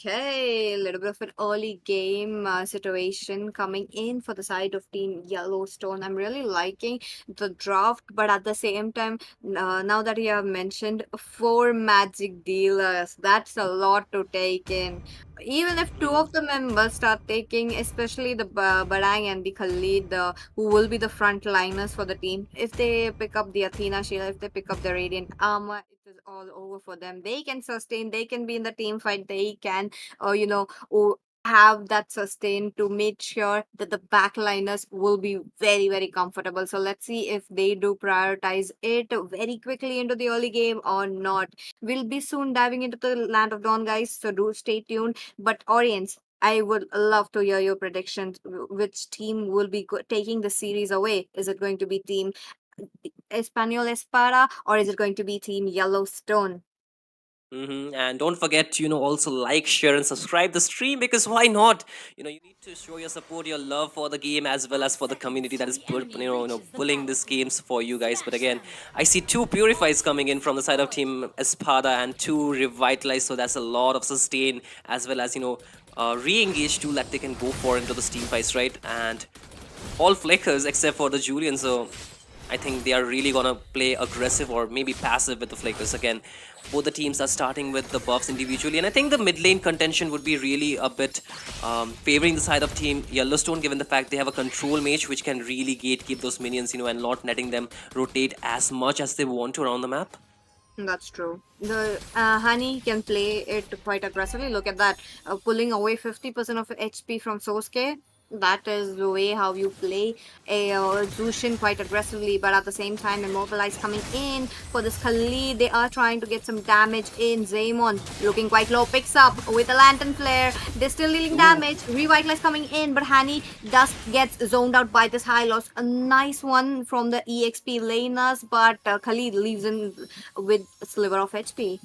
Okay, a little bit of an early game situation coming in for the side of Team Yellowstone. I'm really liking the draft, but at the same time, now that you have mentioned 4 magic dealers, that's a lot to take in. Even if 2 of the members start taking, especially the Barang and the Khalid, who will be the frontliners for the team, if they pick up the Athena shield, if they pick up the Radiant armor, it is all over for them. They can sustain, they can be in the team fight, they can, have that sustain to make sure that the backliners will be very, very comfortable. So let's see if they do prioritize it very quickly into the early game or not. We'll be soon diving into the Land of Dawn, guys, so do stay tuned. But audience, I would love to hear your predictions. Which team will be taking the series away? Is it going to be Team Español Espada or is it going to be Team Yellowstone? And don't forget to also like, share, and subscribe the stream because why not? You need to show your support, your love for the game as well as for the community that is pulling these games for you guys. But again, I see 2 purifies coming in from the side of Team Espada and 2 revitalize, so that's a lot of sustain as well as re-engage tool that they can go for into the steam fights, right? And all flickers except for the Julian, so I think they are really gonna play aggressive or maybe passive with the flickers. Again, both the teams are starting with the buffs individually, and I think the mid lane contention would be really a bit favoring the side of Team Yellowstone, given the fact they have a control mage which can really gatekeep those minions, and not letting them rotate as much as they want to around the map. That's true. The Honey can play it quite aggressively. Look at that, pulling away 50% of HP from Sosuke. That is the way how you play a Zushin quite aggressively, but at the same time, Immobilize coming in for this Khalid. They are trying to get some damage in. Zaymon looking quite low, picks up with a Lantern Flare. They're still dealing damage. Revitalize coming in, but Hani just gets zoned out by this high loss. A nice one from the EXP laners, but Khalid leaves in with a sliver of HP.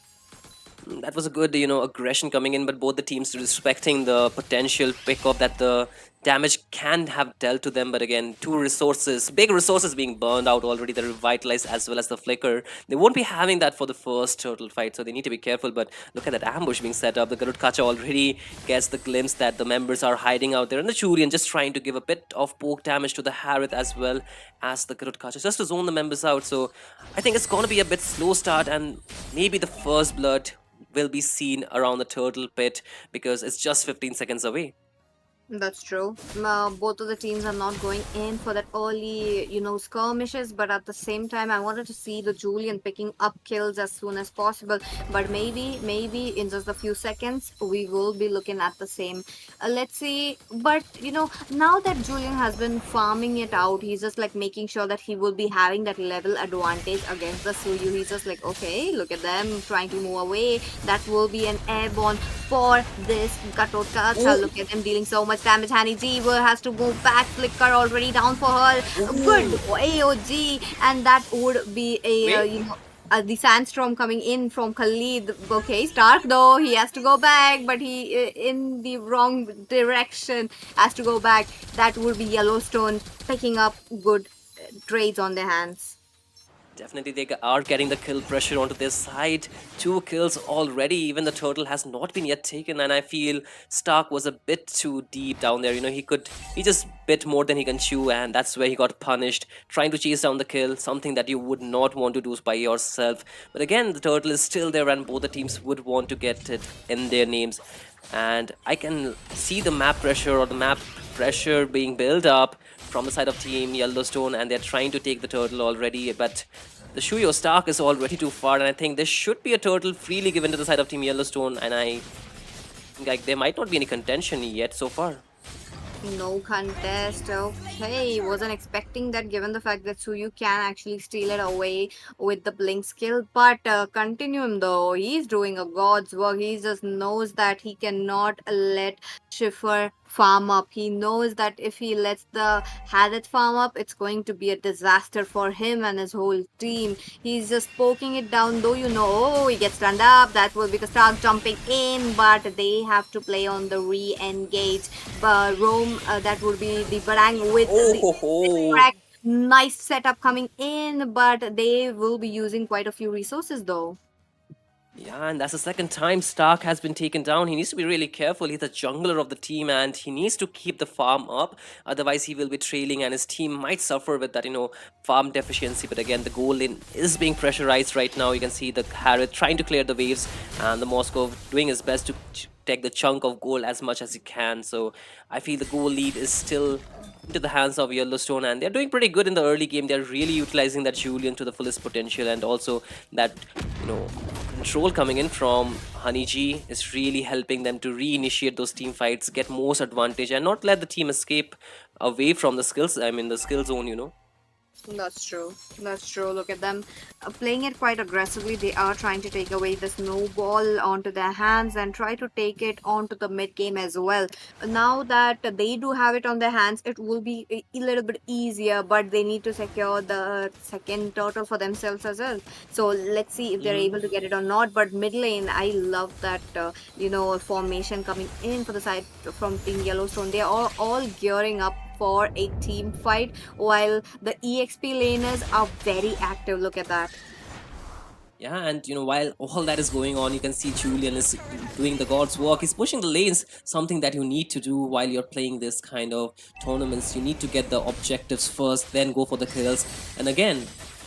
That was a good, aggression coming in, but both the teams respecting the potential pickup that the damage can have dealt to them. But again, 2 resources, big resources being burned out already, the Revitalize as well as the Flicker. They won't be having that for the first turtle fight, so they need to be careful. But look at that ambush being set up. The Garud Kacha already gets the glimpse that the members are hiding out there, and the Churian just trying to give a bit of poke damage to the Harith as well as the Garud Kacha, just to zone the members out. So I think it's gonna be a bit slow start, and maybe the first blood will be seen around the turtle pit because it's just 15 seconds away. That's true. Both of the teams are not going in for that early, skirmishes, but at the same time, I wanted to see the Julian picking up kills as soon as possible. But maybe in just a few seconds, we will be looking at the same. Let's see. But now that Julian has been farming it out, he's just like making sure that he will be having that level advantage against the Suyu. He's just like, okay, look at them trying to move away. That will be an airborne for this Gatotka. Look at them dealing so much damage. Hani G has to move back. Flicker already down for her. Good AOG. And that would be a, the sandstorm coming in from Khalid. Okay, Stark though, he has to go back, but he in the wrong direction, has to go back. That would be Yellowstone picking up good trades on their hands. Definitely, they are getting the kill pressure onto their side. 2 kills already. Even the turtle has not been yet taken, and I feel Stark was a bit too deep down there. He just bit more than he can chew, and that's where he got punished. Trying to chase down the kill, something that you would not want to do by yourself. But again, the turtle is still there, and both the teams would want to get it in their names. And I can see the map pressure or the map pressure being built up from the side of Team Yellowstone, and they're trying to take the turtle already, but the Shuyo Stark is already too far, and I think there should be a turtle freely given to the side of Team Yellowstone, and I think like there might not be any contention yet so far. No contest. Okay, wasn't expecting that given the fact that Suyu can actually steal it away with the blink skill. But continue him though. He's doing a god's work. He just knows that he cannot let Schiffer farm up. He knows that if he lets the Hadith farm up, it's going to be a disaster for him and his whole team. He's just poking it down though, oh, he gets stunned up. That will be the Stark jumping in, but they have to play on the re-engage. But Rome, that would be the Barang with the crack. Nice setup coming in, but they will be using quite a few resources though. Yeah, and that's the second time Stark has been taken down. He needs to be really careful. He's the jungler of the team, and he needs to keep the farm up. Otherwise, he will be trailing, and his team might suffer with that, farm deficiency. But again, the goal lane is being pressurized right now. You can see the Harith trying to clear the waves, and the Moscow doing his best to take the chunk of gold as much as he can. So I feel the goal lead is still into the hands of Yellowstone, and they're doing pretty good in the early game. They're really utilizing that Julian to the fullest potential, and also that control coming in from Honey G is really helping them to reinitiate those team fights, get most advantage, and not let the team escape away from the skills. The skill zone. That's true. That's true. Look at them playing it quite aggressively. They are trying to take away the snowball onto their hands and try to take it onto the mid game as well. Now that they do have it on their hands, it will be a little bit easier, but they need to secure the second turtle for themselves as well. So let's see if they're able to get it or not. But mid lane, I love that, formation coming in for the side from Team Yellowstone. They are all gearing up for a team fight, while the EXP laners are very active. Look at that. Yeah, and while all that is going on, you can see Julian is doing the god's work. He's pushing the lanes, something that you need to do while you're playing this kind of tournaments. You need to get the objectives first, then go for the kills. And again,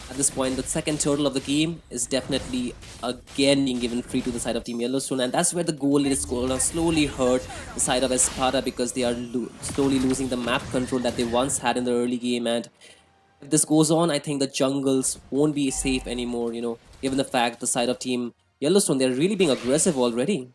at this point, the second turtle of the game is definitely again being given free to the side of Team Yellowstone, and that's where the goal is going to slowly hurt the side of Espada, because they are slowly losing the map control that they once had in the early game. And if this goes on, I think the jungles won't be safe anymore, given the fact the side of Team Yellowstone, they're really being aggressive already.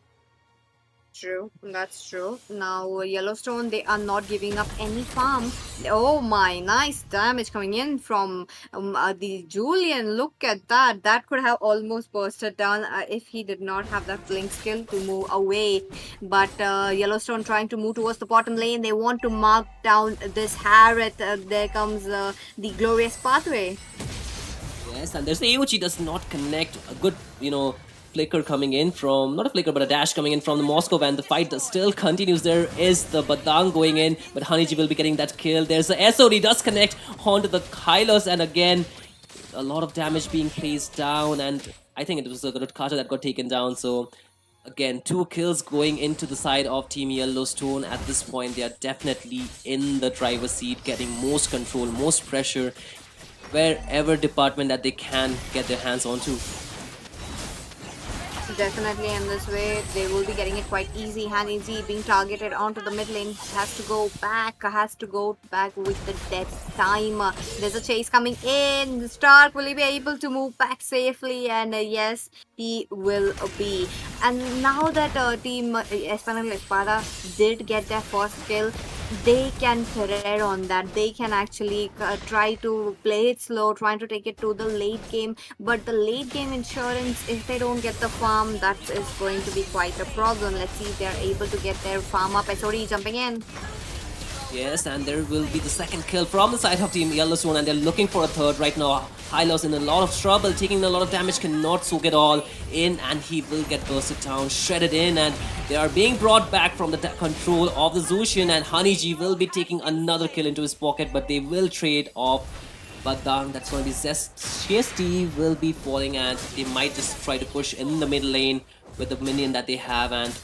True, that's true. Now Yellowstone, they are not giving up any farm. Oh my, nice damage coming in from the Julian. Look at that. That could have almost bursted down if he did not have that blink skill to move away. But Yellowstone trying to move towards the bottom lane. They want to mark down this Harith. There comes the glorious pathway. Yes, and there's the AOG does not connect. A good, flicker coming in from, not a flicker, but a dash coming in from the Moscow, and the fight still continues. There is the Badang going in, but Haniji will be getting that kill. There's the SOD does connect onto the Hylos, and again, a lot of damage being placed down, and I think it was the Carter that got taken down. So again, 2 kills going into the side of Team Yellowstone. At this point, they are definitely in the driver's seat, getting most control, most pressure, wherever department that they can get their hands onto. Definitely, in this way, they will be getting it quite easy. Han easy being targeted onto the mid lane. Has to go back. Has to go back with the dead time. There's a chase coming in. Stark, will he be able to move back safely? And yes, he will be. And now that team Español Espada did get their first kill, they can thread on that. They can actually try to play it slow, trying to take it to the late game. But the late game insurance, if they don't get the farm, that is going to be quite a problem. Let's see if they're able to get their farm up. SOD jumping in. Yes, and there will be the second kill from the side of Team Yellowstone, and they're looking for a third right now. Hylos in a lot of trouble, taking a lot of damage, cannot soak it all in, and he will get bursted down, shredded in, and they are being brought back from the control of the Zushin, and Honeyji will be taking another kill into his pocket, but they will trade off. Badang, that's going to be CST will be falling, and they might just try to push in the middle lane with the minion that they have, and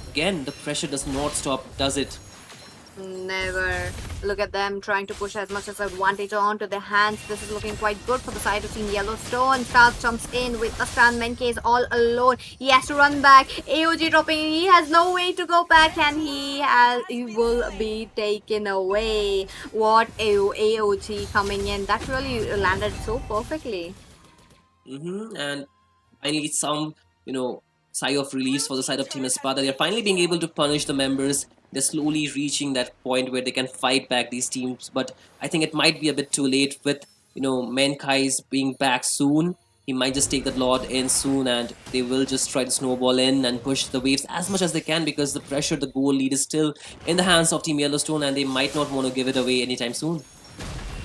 again, the pressure does not stop, does it? Never. Look at them trying to push as much as advantage onto their hands. This is looking quite good for the side of Team Yellowstone. Stark jumps in with a stun. Menke is all alone. He has to run back. AOG dropping in. He has no way to go back, and he will be taken away. What AOG coming in. That really landed so perfectly. And finally some, sigh of relief for the side of Team Espada. They're finally being able to punish the members. They're slowly reaching that point where they can fight back these teams, but I think it might be a bit too late with, Menkai's being back soon. He might just take the Lord in soon, and they will just try to snowball in and push the waves as much as they can, because the pressure, the goal lead is still in the hands of Team Yellowstone, and they might not want to give it away anytime soon.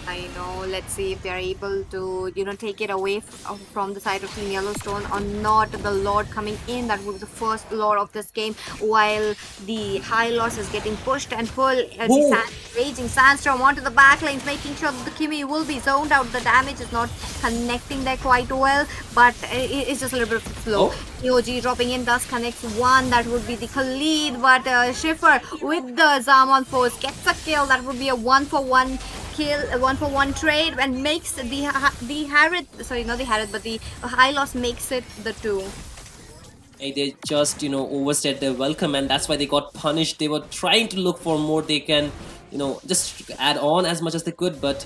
I know. Let's see if they're able to, take it away from the side of Team Yellowstone or not. The Lord coming in, that was the first Lord of this game, while the High Loss is getting pushed and pulled. The raging Sandstorm onto the back lanes, making sure that the Kimi will be zoned out. The damage is not connecting there quite well, but it's just a little bit slow. EOG dropping in, thus connects one. That would be the Khalid, but Schiffer with the Zaman force gets a kill. That would be a 1-for-1 kill, a 1-for-1 trade, and makes the Harrod, sorry, not the Harrod, but the High Loss makes it the 2. They just, overstayed their welcome, and that's why they got punished. They were trying to look for more they can, just add on as much as they could, but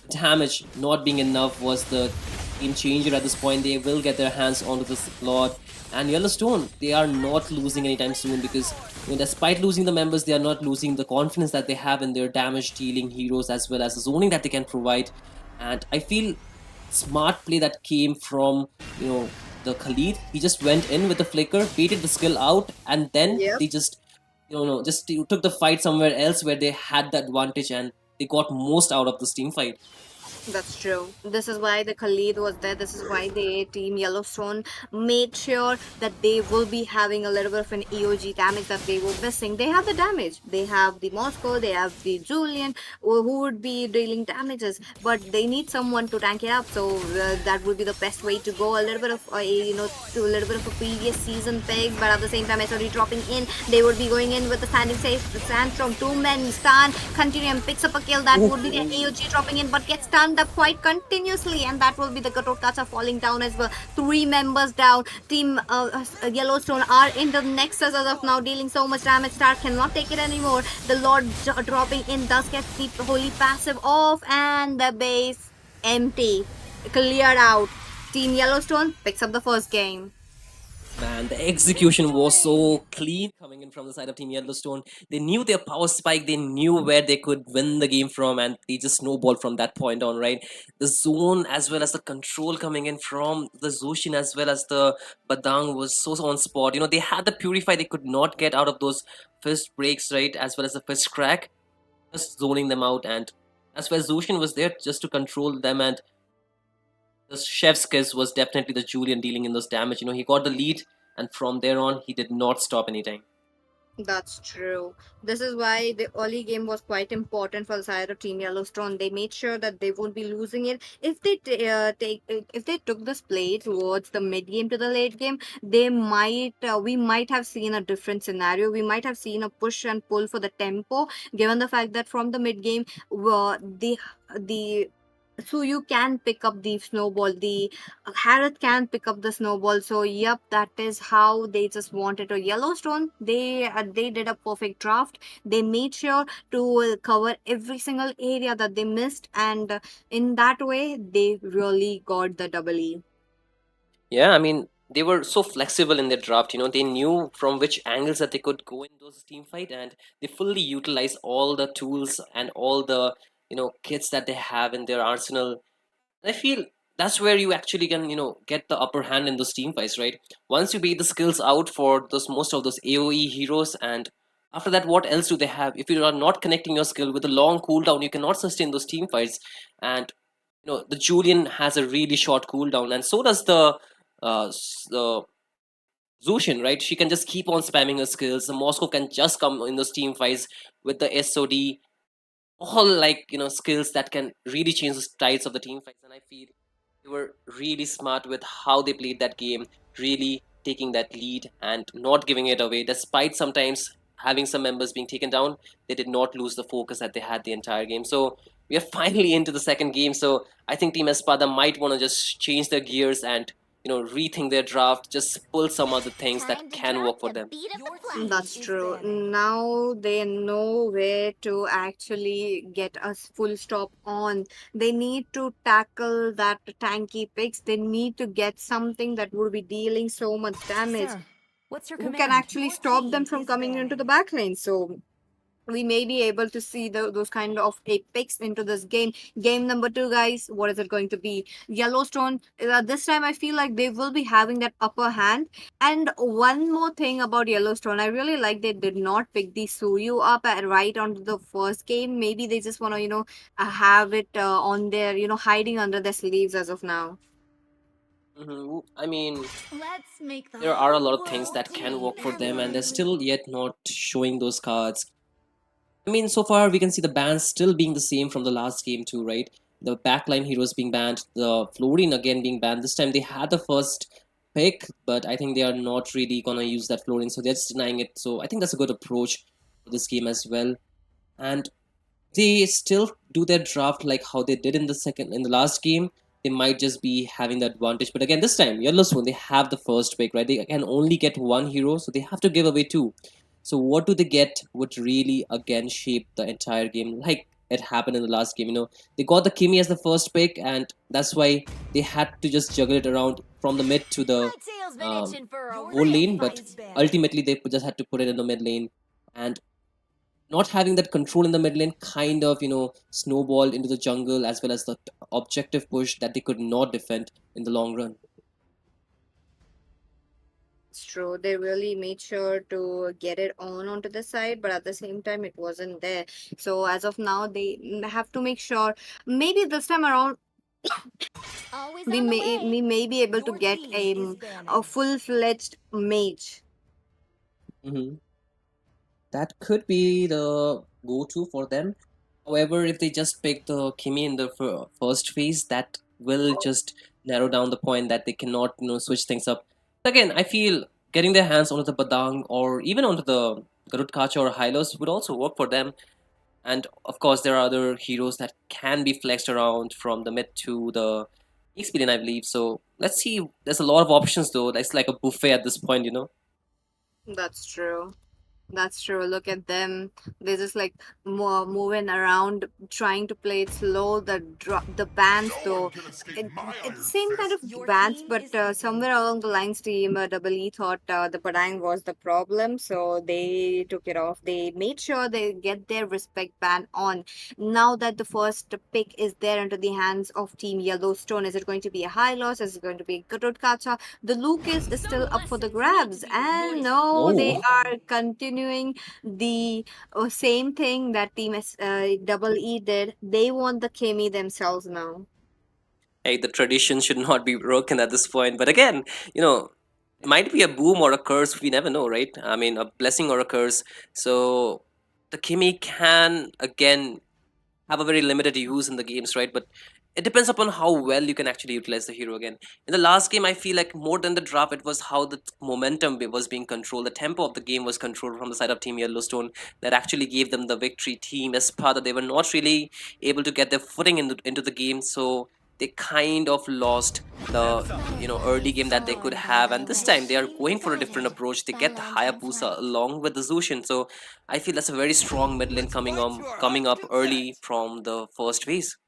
damage not being enough was the game changer at this point. They will get their hands onto this Lord. And Yellowstone, they are not losing anytime soon, because despite losing the members, they are not losing the confidence that they have in their damage dealing heroes, as well as the zoning that they can provide. And I feel smart play that came from, the Khalid. He just went in with the flicker, baited the skill out, and then they just, just took the fight somewhere else where they had the advantage, and they got most out of this team fight. That's true. This is why the Khalid was there. This is why the Team Yellowstone made sure that they will be having a little bit of an EOG damage that they were missing. They have the damage. They have the Moscow. They have the Julian, who would be dealing damages. But they need someone to tank it up. So that would be the best way to go. A little bit of to a little bit of a previous season peg. But at the same time, SOD dropping in. They would be going in with the standing safe. The Sandstorm, 2 men, stun, continuum, picks up a kill. That would be the EOG dropping in, but gets stunned up quite continuously, and that will be the Gatokacha falling down as well. 3 members down. Team Yellowstone are in the nexus as of now, dealing so much damage. Stark cannot take it anymore. The Lord dropping in, thus gets the holy passive off, and the base empty, cleared out. Team Yellowstone picks up the first game. Man, the execution was so clean coming in from the side of Team Yellowstone. They knew their power spike, they knew where they could win the game from, and they just snowballed from that point on, right? The zone as well as the control coming in from the Zushin as well as the Badang was so on spot. They had the Purify, they could not get out of those fist breaks, right? As well as the fist crack, just zoning them out, and that's where Zushin was there just to control them, and the chef's kiss was definitely the Julian dealing in those damage. He got the lead, and from there on, he did not stop anytime. That's true. This is why the early game was quite important for the side of Team Yellowstone. They made sure that they won't be losing it. If they if they took this play towards the mid game to the late game, they might we might have seen a different scenario. We might have seen a push and pull for the tempo, given the fact that from the mid game, the Suyu can pick up the snowball. The Harrod can pick up the snowball. So yep, that is how they just wanted a Yellowstone. They did a perfect draft. They made sure to cover every single area that they missed, and in that way, they really got the double E. Yeah, I mean, they were so flexible in their draft. They knew from which angles that they could go in those team fight, and they fully utilized all the tools and all the kits that they have in their arsenal. I feel that's where you actually can get the upper hand in those team fights, right? Once you beat the skills out for those most of those AOE heroes, and after that, what else do they have? If you are not connecting your skill with a long cooldown, you cannot sustain those team fights. And the Julian has a really short cooldown, and so does the Zushin, right? She can just keep on spamming her skills. The Moscow can just come in those team fights with the SOD, all like skills that can really change the tides of the team fights. And I feel they were really smart with how they played that game, really taking that lead and not giving it away, despite sometimes having some members being taken down. They did not lose the focus that they had the entire game. So we are finally into the second game. So I think Team Espada might want to just change their gears and rethink their draft, just pull some other things that can work for them. That's true. Now they know where to actually get a full stop on. They need to tackle that tanky picks. They need to get something that would be dealing so much damage. What's your Who command? can actually Your stop them team from is coming into the banning. back lane? So we may be able to see those kind of picks into this game. Game number 2, guys, what is it going to be? Yellowstone, this time I feel like they will be having that upper hand. And one more thing about Yellowstone, I really like they did not pick the Suyu up right onto the first game. Maybe they just want to have it on their hiding under their sleeves as of now. I mean, Let's make the there are a whole lot of things world that can work for them, and they're happy. still yet not showing those cards. I mean, so far we can see the bans still being the same from the last game too, right? The backline heroes being banned, the Florine again being banned. This time they had the first pick, but I think they are not really gonna use that Florine, so they're just denying it. So I think that's a good approach for this game as well. And they still do their draft like how they did in the last game. They might just be having the advantage. But again, this time, Yellowstone, they have the first pick, right? They can only get one hero, so they have to give away two. So what do they get would really again shape the entire game, like it happened in the last game. They got the Kimi as the first pick, and that's why they had to just juggle it around from the mid to the My tail's been um, itching for a whole real lane. fight. But Is banning. ultimately, they just had to put it in the mid lane, and not having that control in the mid lane kind of snowballed into the jungle, as well as the objective push that they could not defend in the long run. It's true. They really made sure to get it on onto the side, but at the same time, it wasn't there. So as of now, they have to make sure. Maybe this time around, Always we on the may way. we may be able to Your get team a is a banning. full-fledged mage. hmm That could be the go-to for them. However, if they just pick the Kimi in the first phase, that will just narrow down the point that they cannot switch things up. Again, I feel getting their hands onto the Badang or even onto the Garut Kacha or Hylos would also work for them. And of course, there are other heroes that can be flexed around from the mid to the experience, I believe. So let's see. There's a lot of options though. It's like a buffet at this point. That's true. That's true. Look at them. They're just like moving around, trying to play it slow. The bands though, it, it's same kind of Your bands, team but is banning. somewhere along the lines, team Double E thought the Padang was the problem, so they took it off. They made sure they get their respect ban on. Now that the first pick is there into the hands of Team Yellowstone, is it going to be a high loss? Is it going to be a good Kacha? The Lucas is still up for the grabs, and no, they Oh, are continuing the same thing that Double E did. They want the Kimi themselves now. hey, the tradition should not be broken at this point. But again, you know, it might be a boom or a curse. We never know, right? I mean, a blessing or a curse. So the Kimi can again have a very limited use in the games, right? But it depends upon how well you can actually utilize the hero again. In the last game, I feel like more than the draft, it was how the momentum was being controlled. The tempo of the game was controlled from the side of Team Yellowstone that actually gave them the victory. Team Espada, they were not really able to get their footing into the game, so they kind of lost the early game that they could have. And this time they are going for a different approach. They get the Hayabusa along with the Zushin, so I feel that's a very strong mid lane coming up early from the first phase.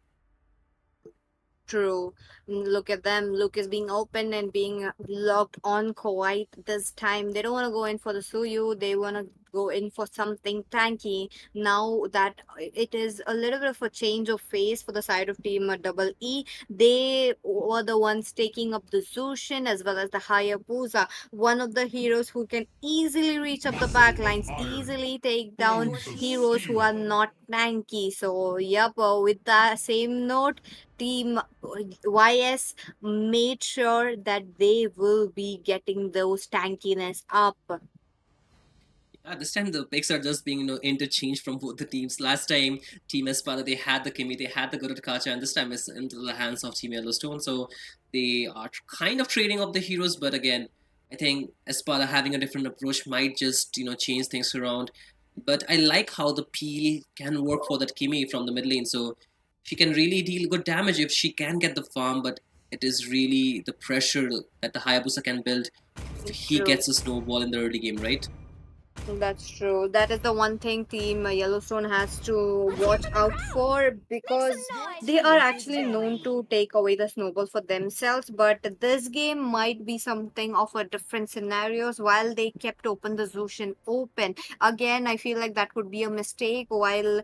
True. Look at them. Luke is being open and being locked on quite this time. They don't want to go in for the Suyu. They want to go in for something tanky. Now that it is a little bit of a change of phase for the side of Team Double E, they were the ones taking up the Zushin as well as the Hayabusa. One of the heroes who can easily reach up the back lines, easily take down heroes who are not tanky. So, yep, with that same note, Team YS made sure that they will be getting those tankiness up. This time the picks are just being interchanged from both the teams. Last time Team Espada, they had the Kimi, they had the Gurudkacha, and this time it's into the hands of Team Yellowstone. So they are kind of trading up the heroes, but again, I think Espada having a different approach might just change things around. But I like how the peel can work for that Kimi from the mid lane. So she can really deal good damage if she can get the farm, but it is really the pressure that the Hayabusa can build if he True. gets a snowball in the early game, right? That's true. That is the one thing Team Yellowstone has to watch out for, because they are actually known to take away the snowball for themselves. But this game might be something of a different scenarios. While they kept open the Zushin open, again, I feel like that could be a mistake. While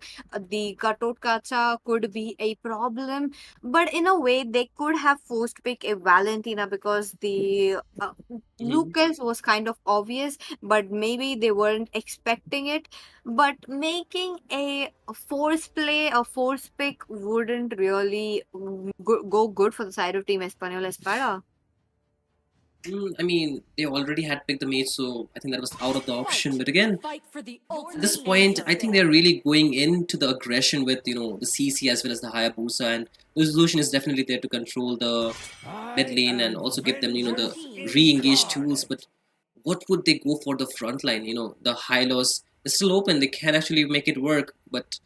the Gatot Kacha could be a problem, but in a way, they could have forced pick a Valentina, because the Lucas was kind of obvious, but maybe they weren't expecting it. But making a force play, a force pick wouldn't really go good for the side of Team Español Espada. I mean, they already had picked the mate, so I think that was out of the option. But again, at this point, I think they're really going into the aggression with the CC as well as the Hayabusa, and the solution is definitely there to control the mid lane and also give them the re-engage tools. But what would they go for the front line? The high loss is still open. They can actually make it work, but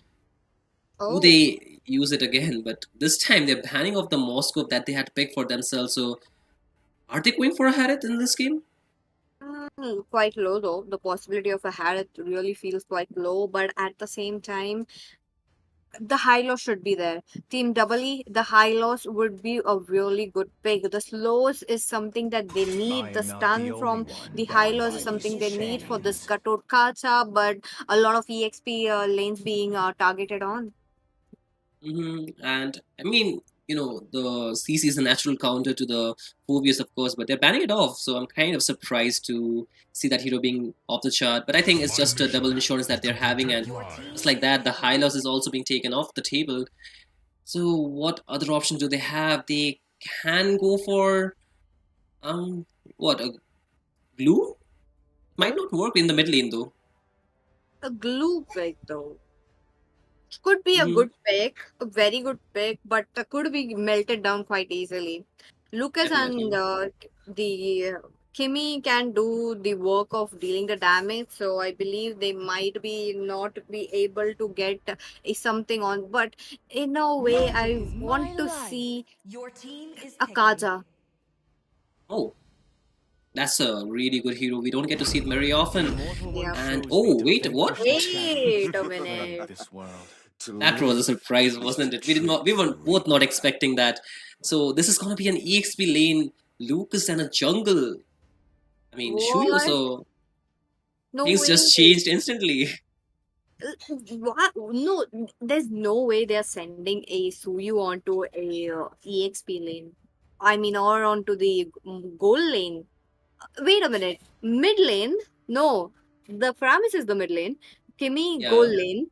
do Oh. they use it again? But this time they're banning off the Moscow that they had to pick for themselves. So are they going for a Harith in this game? Quite low though. The possibility of a Harith really feels quite low, but at the same time, the high loss should be there. Team Double E, the high loss would be a really good pick. The slows is something that they need. The stun from the high loss is something they need for this Gatot Kacha, but a lot of EXP lanes being targeted on. And I mean, the CC is a natural counter to the Phobius, of course, but they're banning it off. So I'm kind of surprised to see that hero being off the chart. But I think it's just a double insurance that they're having, and just like that, the high loss is also being taken off the table. So what other options do they have? They can go for what, a glue? Might not work in the mid lane though. A glue pick though. Could be a Mhm. good pick, a very good pick, but could be melted down quite easily. Lucas and Definitely. the Kimi can do the work of dealing the damage, so I believe they might be not be able to get something on. But in a way, I want to see a Kaja. Oh, that's a really good hero. We don't get to see it very often. Yeah. And oh, wait, what? Wait a minute. That was a surprise, wasn't it? We were both not expecting that. So this is gonna be an EXP lane, Lucas and a jungle. I mean, Shuyo, What? so No things way. just changed instantly. What? No, there's no way they're sending a Suyu onto a EXP lane. I mean, or onto the goal lane. Wait a minute. Mid lane? No. The Framis is the mid lane. Kimi goal Yeah. lane.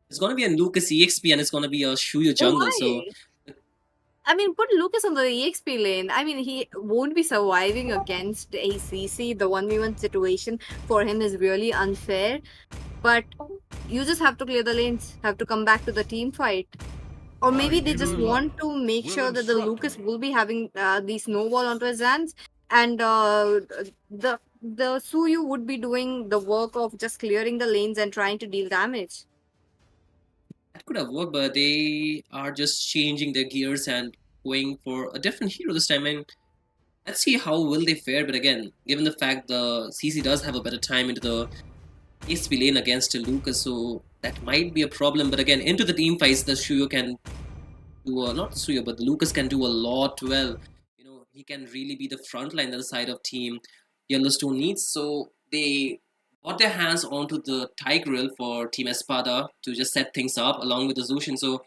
It's gonna be a Lucas EXP and it's gonna be a Shuyo Oh, jungle, why? so I mean, put Lucas on the EXP lane. I mean, he won't be surviving against a CC. The 1v1 situation for him is really unfair. But you just have to clear the lanes, have to come back to the team fight. Or maybe they just want to make sure that the Lucas will be having the snowball onto his hands, and the Suyu would be doing the work of just clearing the lanes and trying to deal damage. That could have worked, but they are just changing their gears and going for a different hero this time. And let's see how will they fare. But again, given the fact the CC does have a better time into the ASP lane against Lucas, so that might be a problem. But again, into the team fights, the Shuyo can do not the Suyo, but the Lucas can do a lot well. You know, he can really be the front line that the side of team Yellowstone needs. So they got their hands onto the Tigreal for Team Espada to just set things up along with the Zushin. So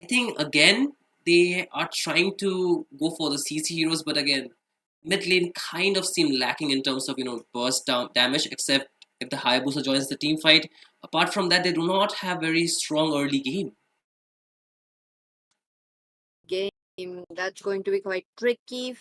I think again they are trying to go for the CC heroes, but again, mid lane kind of seem lacking in terms of burst damage, except if the Hayabusa joins the team fight. Apart from that, they do not have very strong early game. Game that's going to be quite tricky,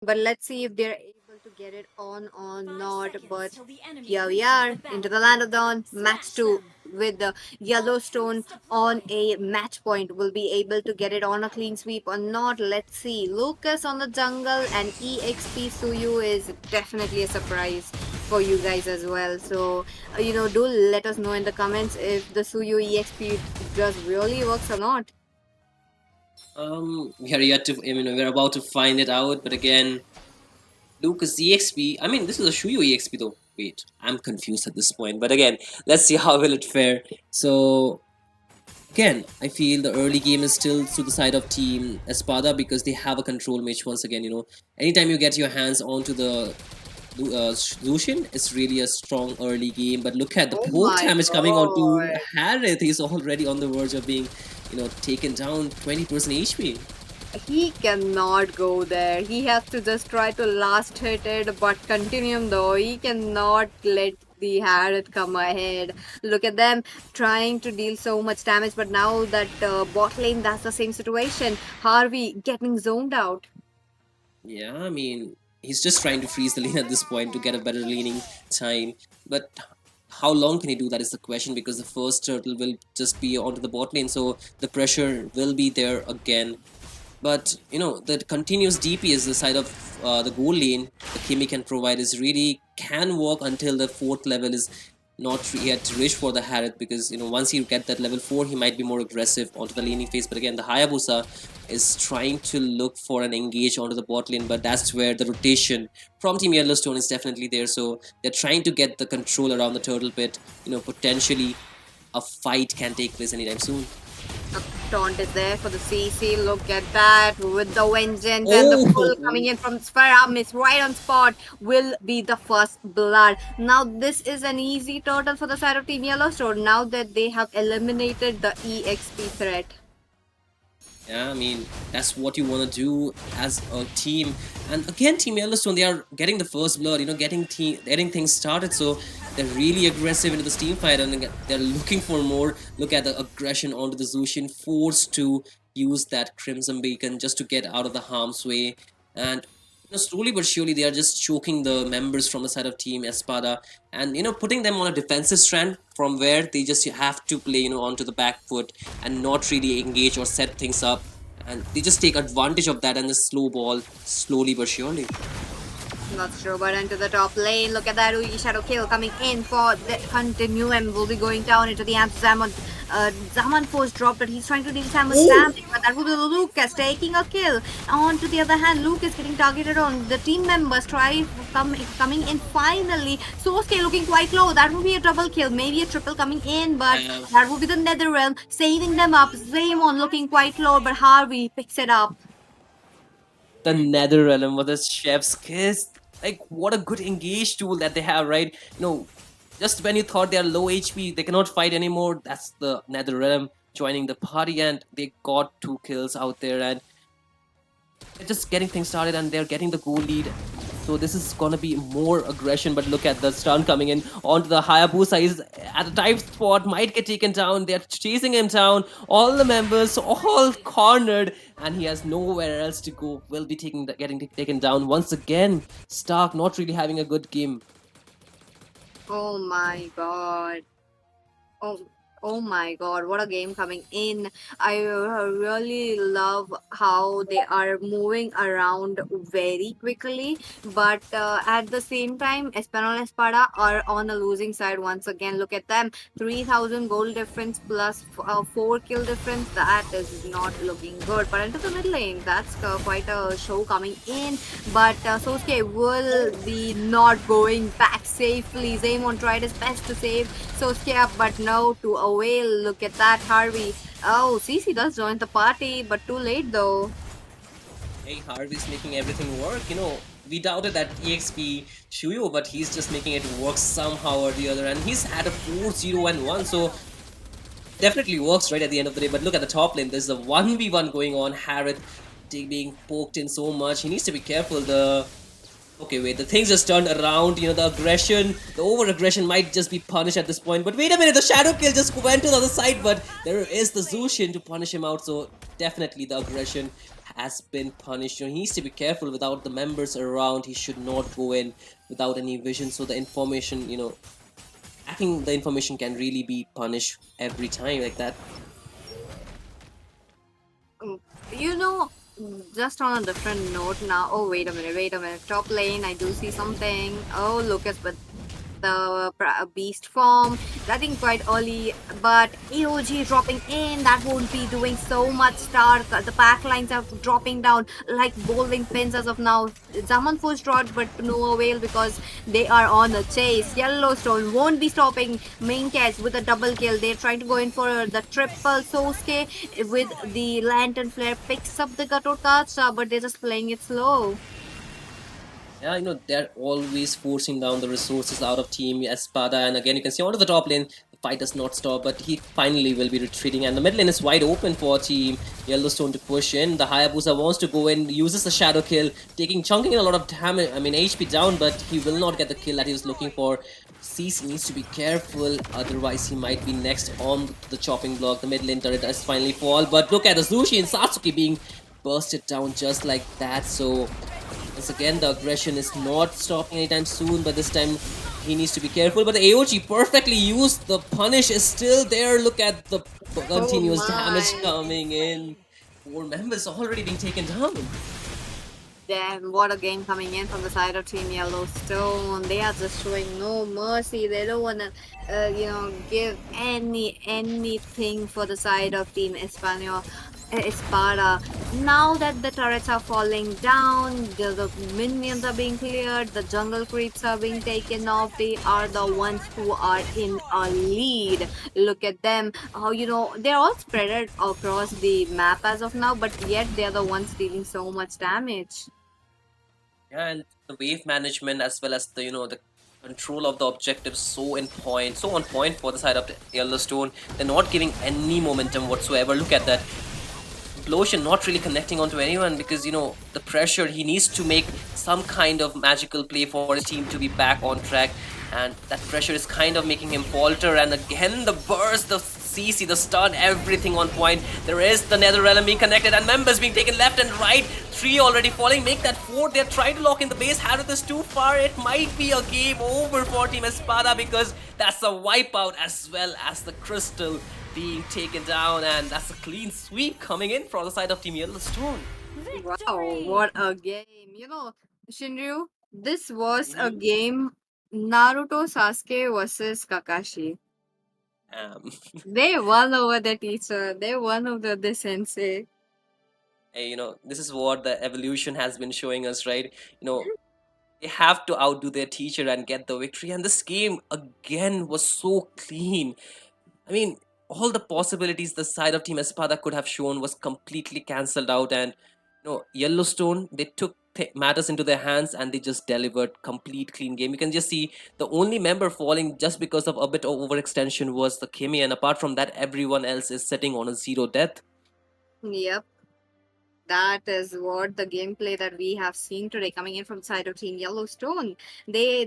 but let's see if they're able to get it on or not. But here we are into the land of dawn, match 2 with the Yellowstone on a match point. Will be able to get it on a clean sweep or not? Let's see. Lucas on the jungle and EXP Suyu is definitely a surprise for you guys as well. So do let us know in the comments if the Suyu EXP does really works or not. We are yet to, we're about to find it out, but again, Lucas EXP, this is a Shuyo EXP though. Wait, I'm confused at this point, but again, let's see how will it fare. So, again, I feel the early game is still to the side of Team Espada because they have a control mage once again, anytime you get your hands onto the Zushin, it's really a strong early game, but look at the poke damage coming onto Harith. He's already on the verge of being taken down 20% HP. He cannot go there. He has to just try to last hit it, but Continuum though, he cannot let the Harith come ahead. Look at them trying to deal so much damage, but now that bot lane, that's the same situation. Harvey getting zoned out. Yeah, he's just trying to freeze the lane at this point to get a better laning time, but how long can he do that is the question, because the first turtle will just be onto the bot lane, so the pressure will be there again. But the continuous DPS the side of the goal lane the Kimi can provide is really can work until the 4th level is not yet reached for the Harith, because once you get that level 4 he might be more aggressive onto the laning phase. But again, the Hayabusa is trying to look for an engage onto the bot lane, but that's where the rotation from Team Yellowstone is definitely there. So they're trying to get the control around the turtle pit. Potentially a fight can take place anytime soon. A taunt is there for the CC. Look at that with the vengeance and the pull coming in from Sparamis right on spot will be the first blood. Now this is an easy turtle for the side of Team Yellowstone now that they have eliminated the EXP threat. Yeah, that's what you want to do as a team. And again, Team Yellowstone, they are getting the first blood, getting things started. So they're really aggressive into this team fight, and they're looking for more. Look at the aggression onto the Zushin, forced to use that Crimson Beacon just to get out of the harm's way. And slowly but surely they are just choking the members from the side of Team Espada, and putting them on a defensive strand from where they just have to play onto the back foot and not really engage or set things up, and they just take advantage of that and the slow ball slowly but surely. Not sure, but into the top lane. Look at that Uji Shadow kill coming in for the Continuum. Will be going down into the amp. Zaman force dropped, but he's trying to deal some damage. But that will be Lucas taking a kill. On to the other hand, Lucas getting targeted on. The team members coming in finally. Sosuke looking quite low. That will be a double kill, maybe a triple coming in, but that will be the Nether Realm saving them up. Zaymon looking quite low, but Harvey picks it up. The Nether Realm with a chef's kiss. Like, what a good engage tool that they have, right? Just when you thought they are low HP, they cannot fight anymore, that's the Nether Realm joining the party, and they got 2 kills out there, and they're just getting things started, and they're getting the goal lead. So this is gonna be more aggression, but look at the stun coming in onto the Hayabusa. He's at a tight spot, might get taken down. They're chasing him down. All the members all cornered, and he has nowhere else to go. Will be getting taken down once again. Stark not really having a good game. Oh my god. Oh, Oh my god, what a game coming in. I really love how they are moving around very quickly, but at the same time, Espanol Espada are on the losing side once again. Look at them 3,000 goal difference plus 4 kill difference. That is not looking good. But into the mid lane, that's quite a show coming in. But Sosuke will be not going back safely. Zaymon tried his best to save Sosuke up, but no to avail. Look at that, Harvey. Oh, CC does join the party, but too late though. Hey, Harvey's making everything work. We doubted that EXP Shuyo, but he's just making it work somehow or the other. And he's had a 4-0-1, so definitely works right at the end of the day. But look at the top lane. There's a 1v1 going on. Harith being poked in so much. He needs to be careful. Okay, wait, the things just turned around. The aggression, the over-aggression might just be punished at this point. But wait a minute, the Shadow Kill just went to the other side. But there is the Zushin to punish him out. So definitely the aggression has been punished. He needs to be careful without the members around. He should not go in without any vision. So the information, I think the information can really be punished every time like that. You know, just on a different note now. Oh, wait a minute. Top lane, I do see something. Oh, Lucas with the beast form. I think quite early, but AOG dropping in. That won't be doing so much. Stark. The back lines are dropping down like bowling pins as of now. Zaman forced dodge, but no avail because they are on a chase. Yellowstone won't be stopping main catch with a double kill. They're trying to go in for the triple. Sosuke with the lantern flare picks up the Gator cards, but they're just playing it slow. Yeah, they're always forcing down the resources out of Team Espada. And again, you can see onto the top lane, the fight does not stop, but he finally will be retreating. And the mid lane is wide open for Team Yellowstone to push in. The Hayabusa wants to go in, uses the Shadow Kill, chunking in a lot of damage, HP down, but he will not get the kill that he was looking for. CC needs to be careful, otherwise he might be next on the chopping block. The mid lane turret does finally fall, but look at the Zushi and Satsuki being bursted down just like that. So once again, the aggression is not stopping anytime soon, but this time he needs to be careful. But the AOG perfectly used. The punish is still there. Look at the continuous damage coming in. 4 members already being taken down. Damn, what a game coming in from the side of Team Yellowstone. They are just showing no mercy. They don't want to, give anything for the side of Team Espada. Now that the turrets are falling down, the minions are being cleared, the jungle creeps are being taken off. They are the ones who are in a lead. Look at them. They're all spread across the map as of now, but yet they're the ones dealing so much damage. Yeah, and the wave management as well as the control of the objectives so on point for the side of the Yellowstone. They're not giving any momentum whatsoever. Look at that. Bloshin not really connecting onto anyone because the pressure, he needs to make some kind of magical play for his team to be back on track, and that pressure is kind of making him falter. And again, the burst, the CC, the stun, everything on point. There is the Nether Realm being connected and members being taken left and right. 3 already falling, make that 4. They're trying to lock in the base. Harith is too far. It might be a game over for Team Espada because that's a wipeout as well as the crystal being taken down, and that's a clean sweep coming in from the side of Team Yellowstone. Wow, what a game. Shinryu, this was a game Naruto Sasuke versus Kakashi. They won over the teacher. They won over the sensei. Hey, this is what the evolution has been showing us, right? They have to outdo their teacher and get the victory. And this game, again, was so clean. I mean, all the possibilities the side of Team Espada could have shown was completely cancelled out. And, Yellowstone, they took matters into their hands and they just delivered complete clean game. You can just see the only member falling just because of a bit of overextension was the Kimi. And apart from that, everyone else is sitting on a 0 death. Yep. That is what the gameplay that we have seen today coming in from the side of Team Yellowstone. They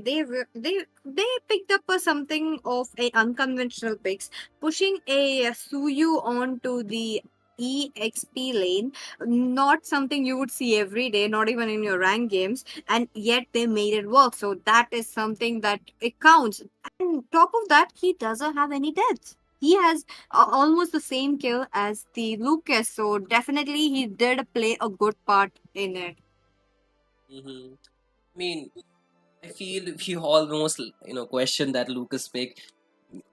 picked up something of a unconventional picks, pushing a Suyu onto the EXP lane, not something you would see every day, not even in your rank games, and yet they made it work. So that is something that it counts. And top of that, he doesn't have any deaths. he has almost the same kill as the Lucas. So definitely he did play a good part in it. I mean, I feel we almost, question that Lucas pick,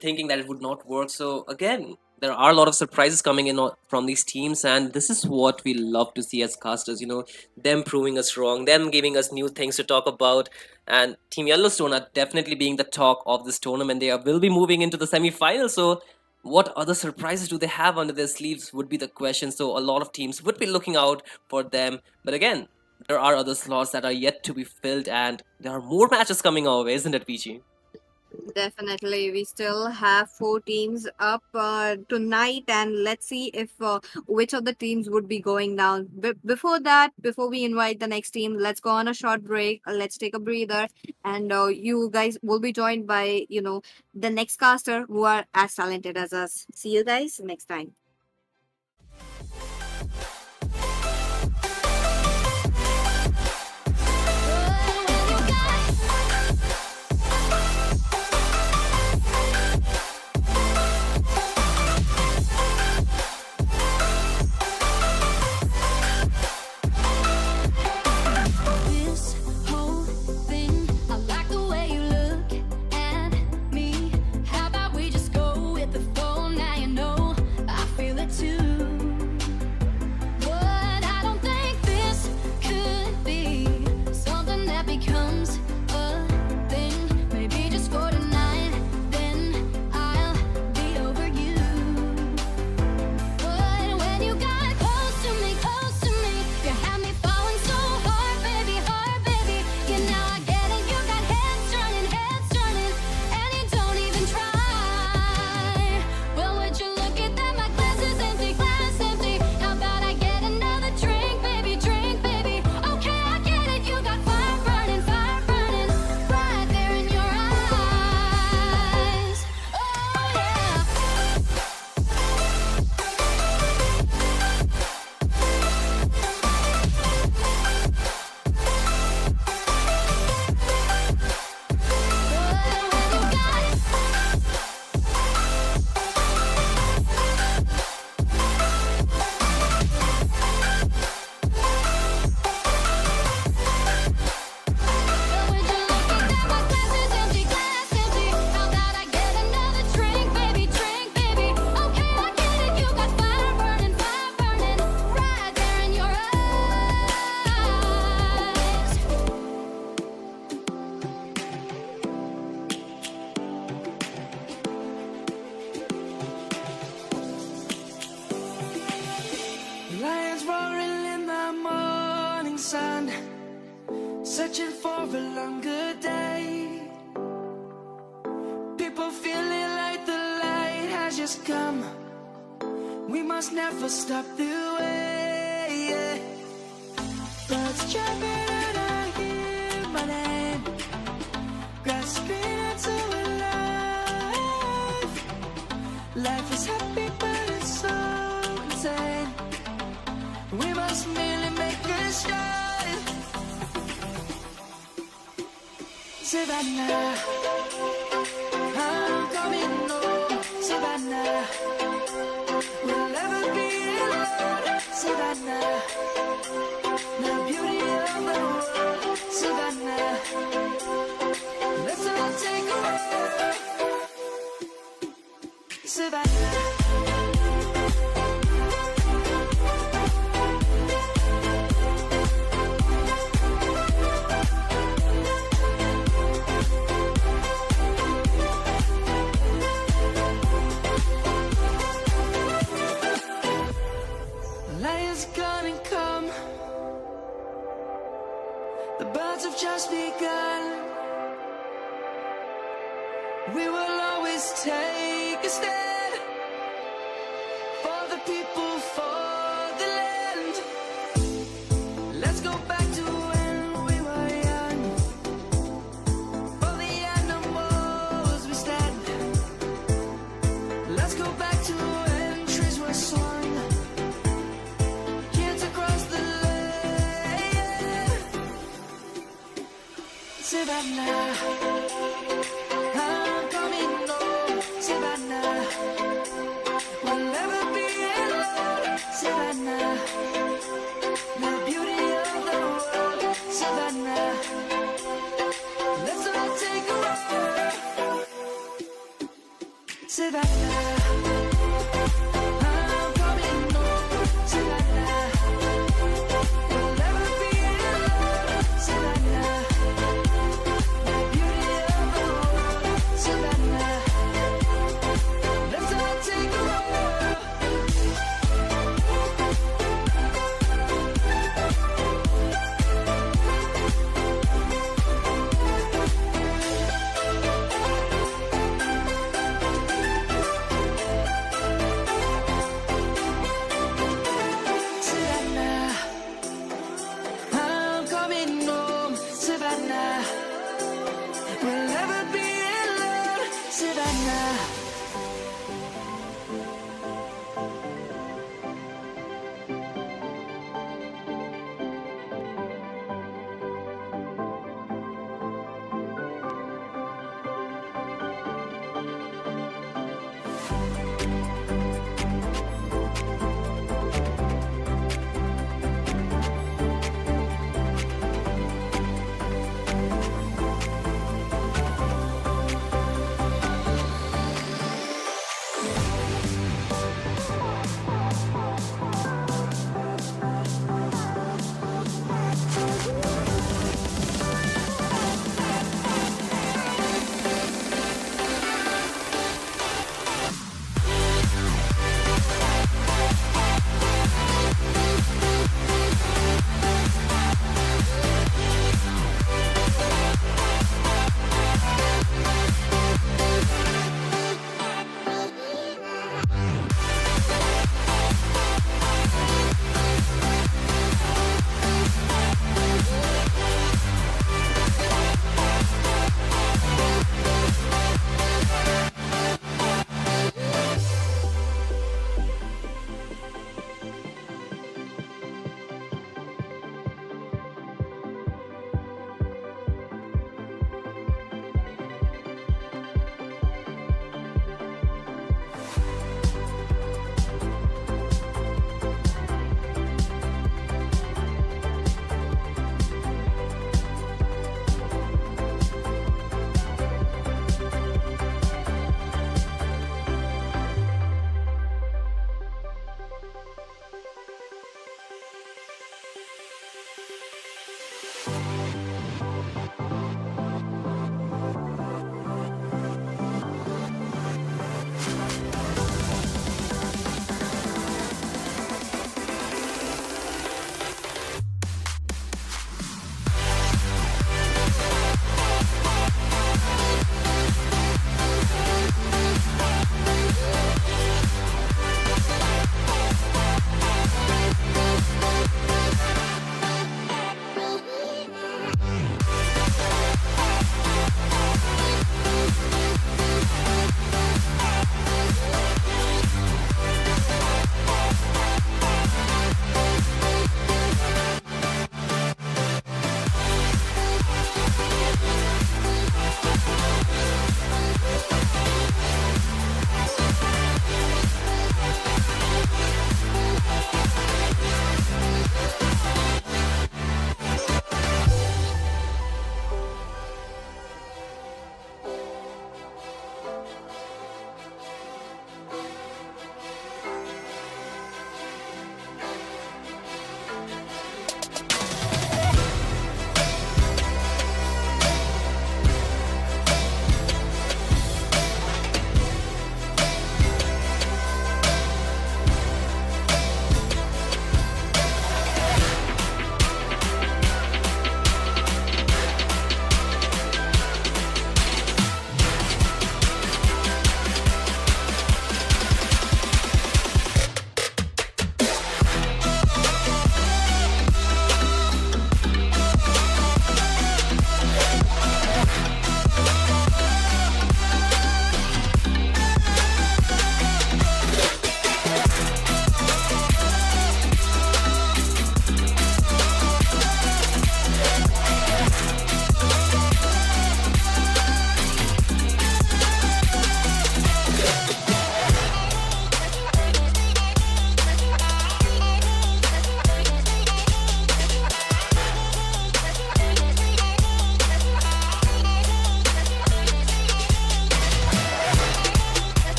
thinking that it would not work. So again, there are a lot of surprises coming in from these teams, and this is what we love to see as casters. Them proving us wrong, them giving us new things to talk about. And Team Yellowstone are definitely being the talk of this tournament. They will be moving into the semi-final. So what other surprises do they have under their sleeves would be the question. So a lot of teams would be looking out for them. But again, there are other slots that are yet to be filled, and there are more matches coming our way, isn't it, PG? Definitely, we still have four teams up tonight, and let's see if which of the teams would be going down. Before that, before we invite the next team, let's go on a short break. Let's take a breather, and you guys will be joined by the next caster who are as talented as us. See you guys next time. This whole thing, I like the way you look at me. How about we just go with the flow? Now you know I feel it too. But I don't think this could be something that becomes a thing. Maybe just for tonight, then I'll be over you. But when you got close to me, you had me falling so hard, baby, Yeah, now I get it, you got heads turning, and you don't even try. Well, would you look at that? My glass is empty, How about I get another drink, baby, Okay, I get it, you got fire burning, right there in your eyes. Oh, yeah. How about I get another drink, baby, Okay, I get it, you got fire burning, right there in your eyes. Lions roaring in the morning sun, searching for a longer day. People feeling like the light has just come. We must never stop the way. Yeah. Birds chirping and I hear my name, grasping into a life. Life is happy, but it's so insane. We must merely make a start. Savannah, I'm coming home. Savannah, we'll never be alone. Savannah, the beauty of the world. Savannah, let's all take a walk. Savannah. Lions gonna come. The birds have just begun. We will always take a stand for the people, for the land. Let's go back to when we were young. For the animals we stand. Let's go back to when trees were swung. Kids across the land. Savannah, I'm coming home. Savannah. Savannah. Let's all take a ride. Savannah. I'm coming home. Savannah. We'll never be alone. Savannah. The beauty of the world. Savannah. Let's all take a ride.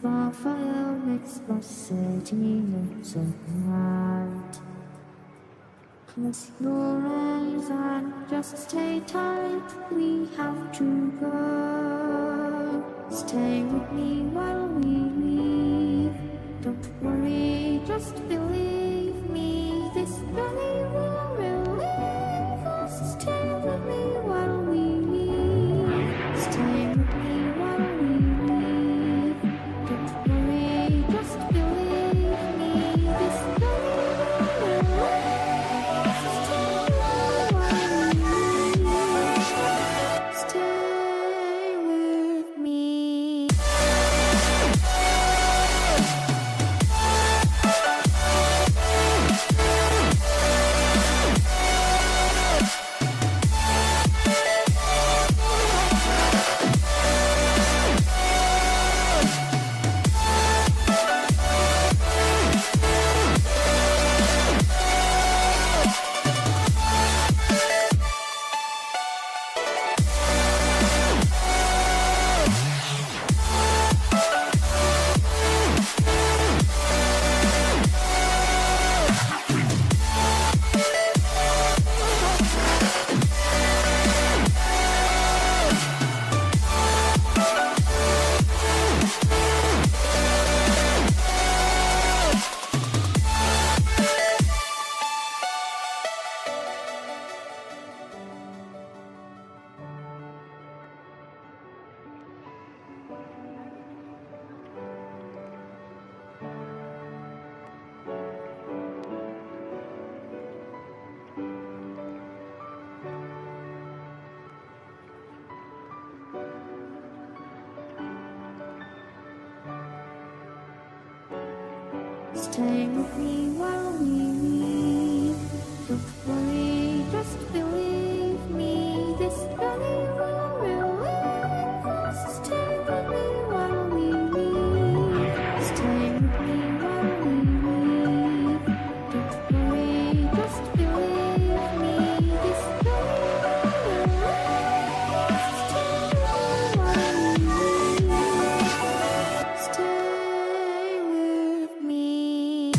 The fire makes the city look so bright. Close your eyes and just stay tight. We have to go. Stay with me while we leave. Don't worry, just believe me. This journey will relieve us. Stay with me while we leave. Stay with me while we leave. Don't worry, just believe me. This journey will relieve us. Stay with me. Stay with me while we leave. Don't worry, just believe me. This journey will relieve us. Stay with me while we leave. Stay with me while we leave. Don't worry, just believe me. This journey will relieve us. Stay with me while we leave. Stay with me.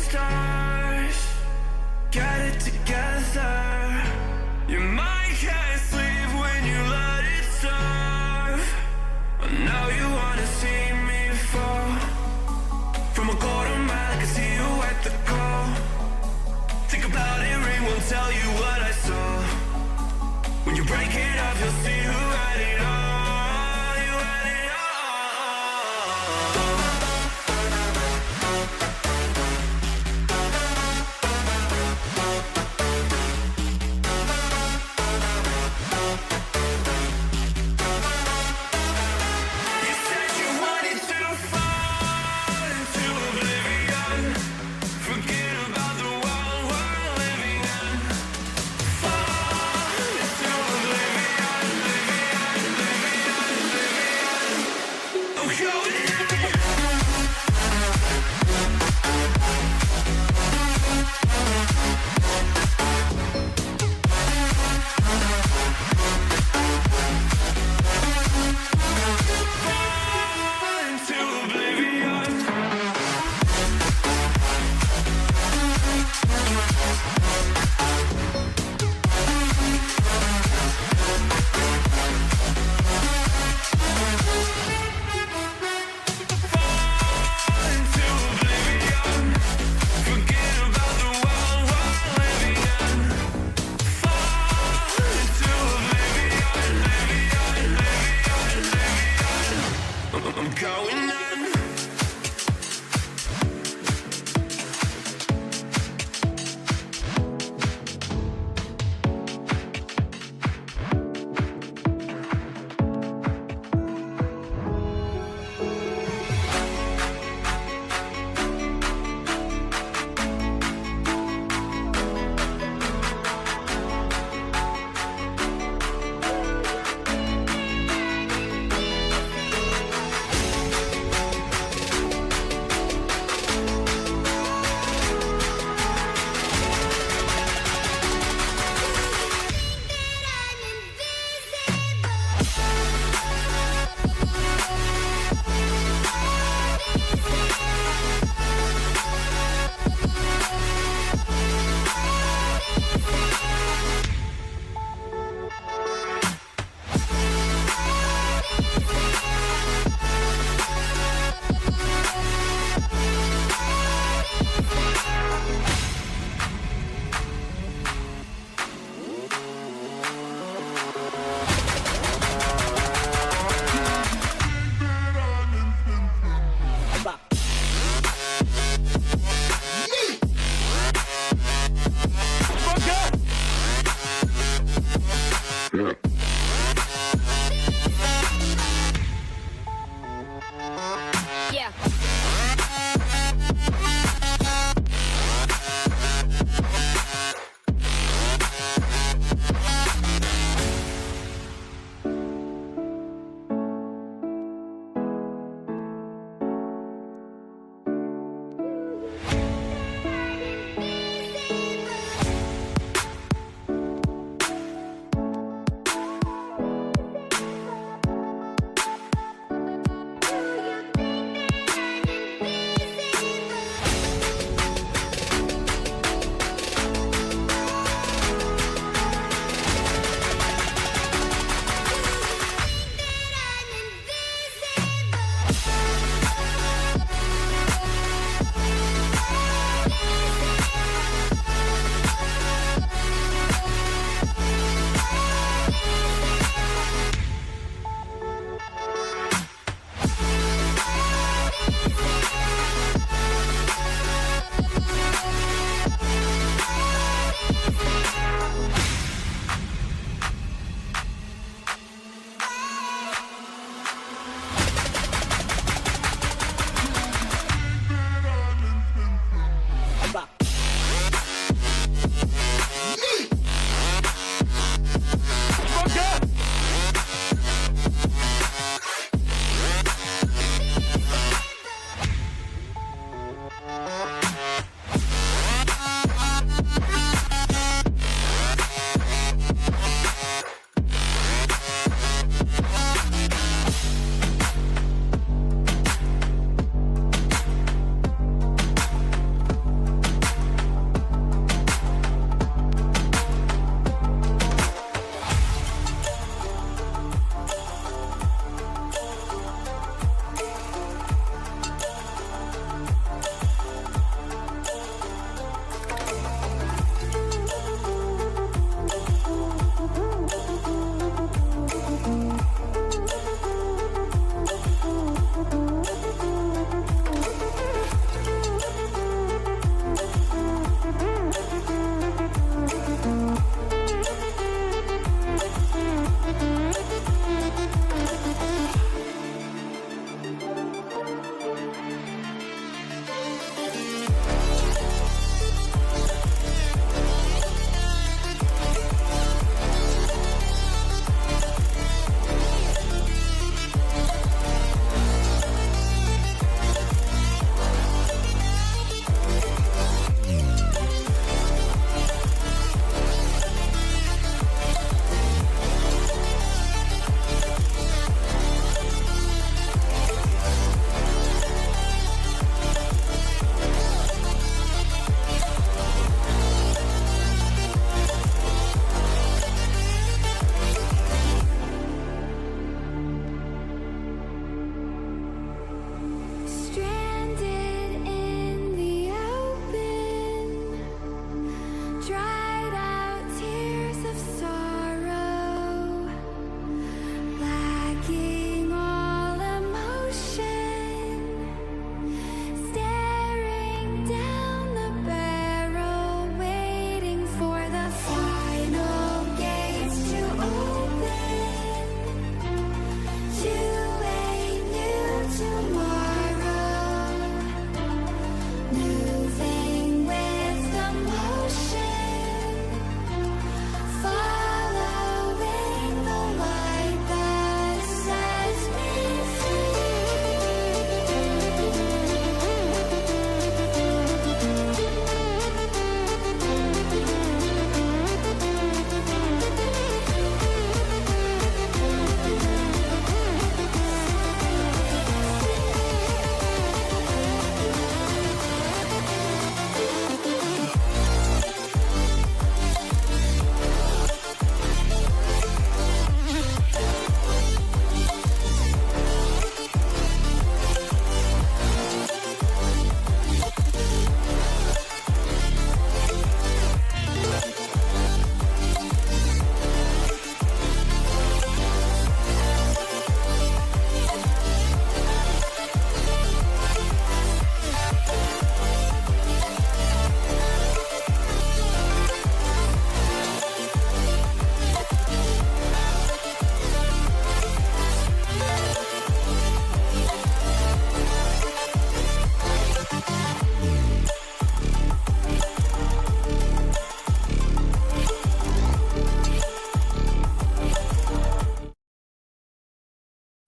stars. Get it together. Your mind can't sleep when you let it serve. Now you wanna see me fall. From a quarter mile, I can see you at the goal. Think about it, ring won't tell you what I saw. When you break it up, you'll see who had it all. You had it all.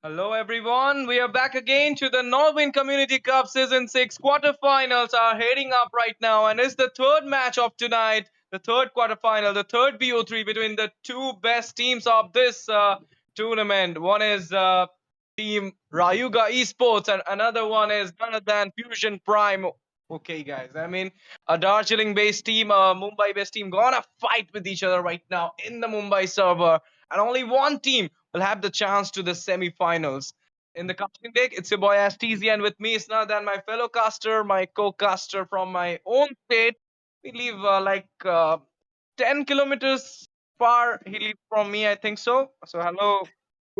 Hello, everyone. We are back again to the Nodwin Community Cup Season 6 quarterfinals are heading up right now, and it's the third match of tonight, the third quarterfinal, the third BO3 between the two best teams of this tournament. One is Team Rayuga Esports, and another one is none other than Fusion Prime. Okay, guys. I mean, a Darjeeling-based team, a Mumbai-based team, gonna fight with each other right now in the Mumbai server, and only one team will have the chance to the semi-finals. In the casting deck, it's your boy STZ, and with me is none other than my fellow caster, my co-caster from my own state. We live 10 kilometers far. He lives from me, I think so. So hello,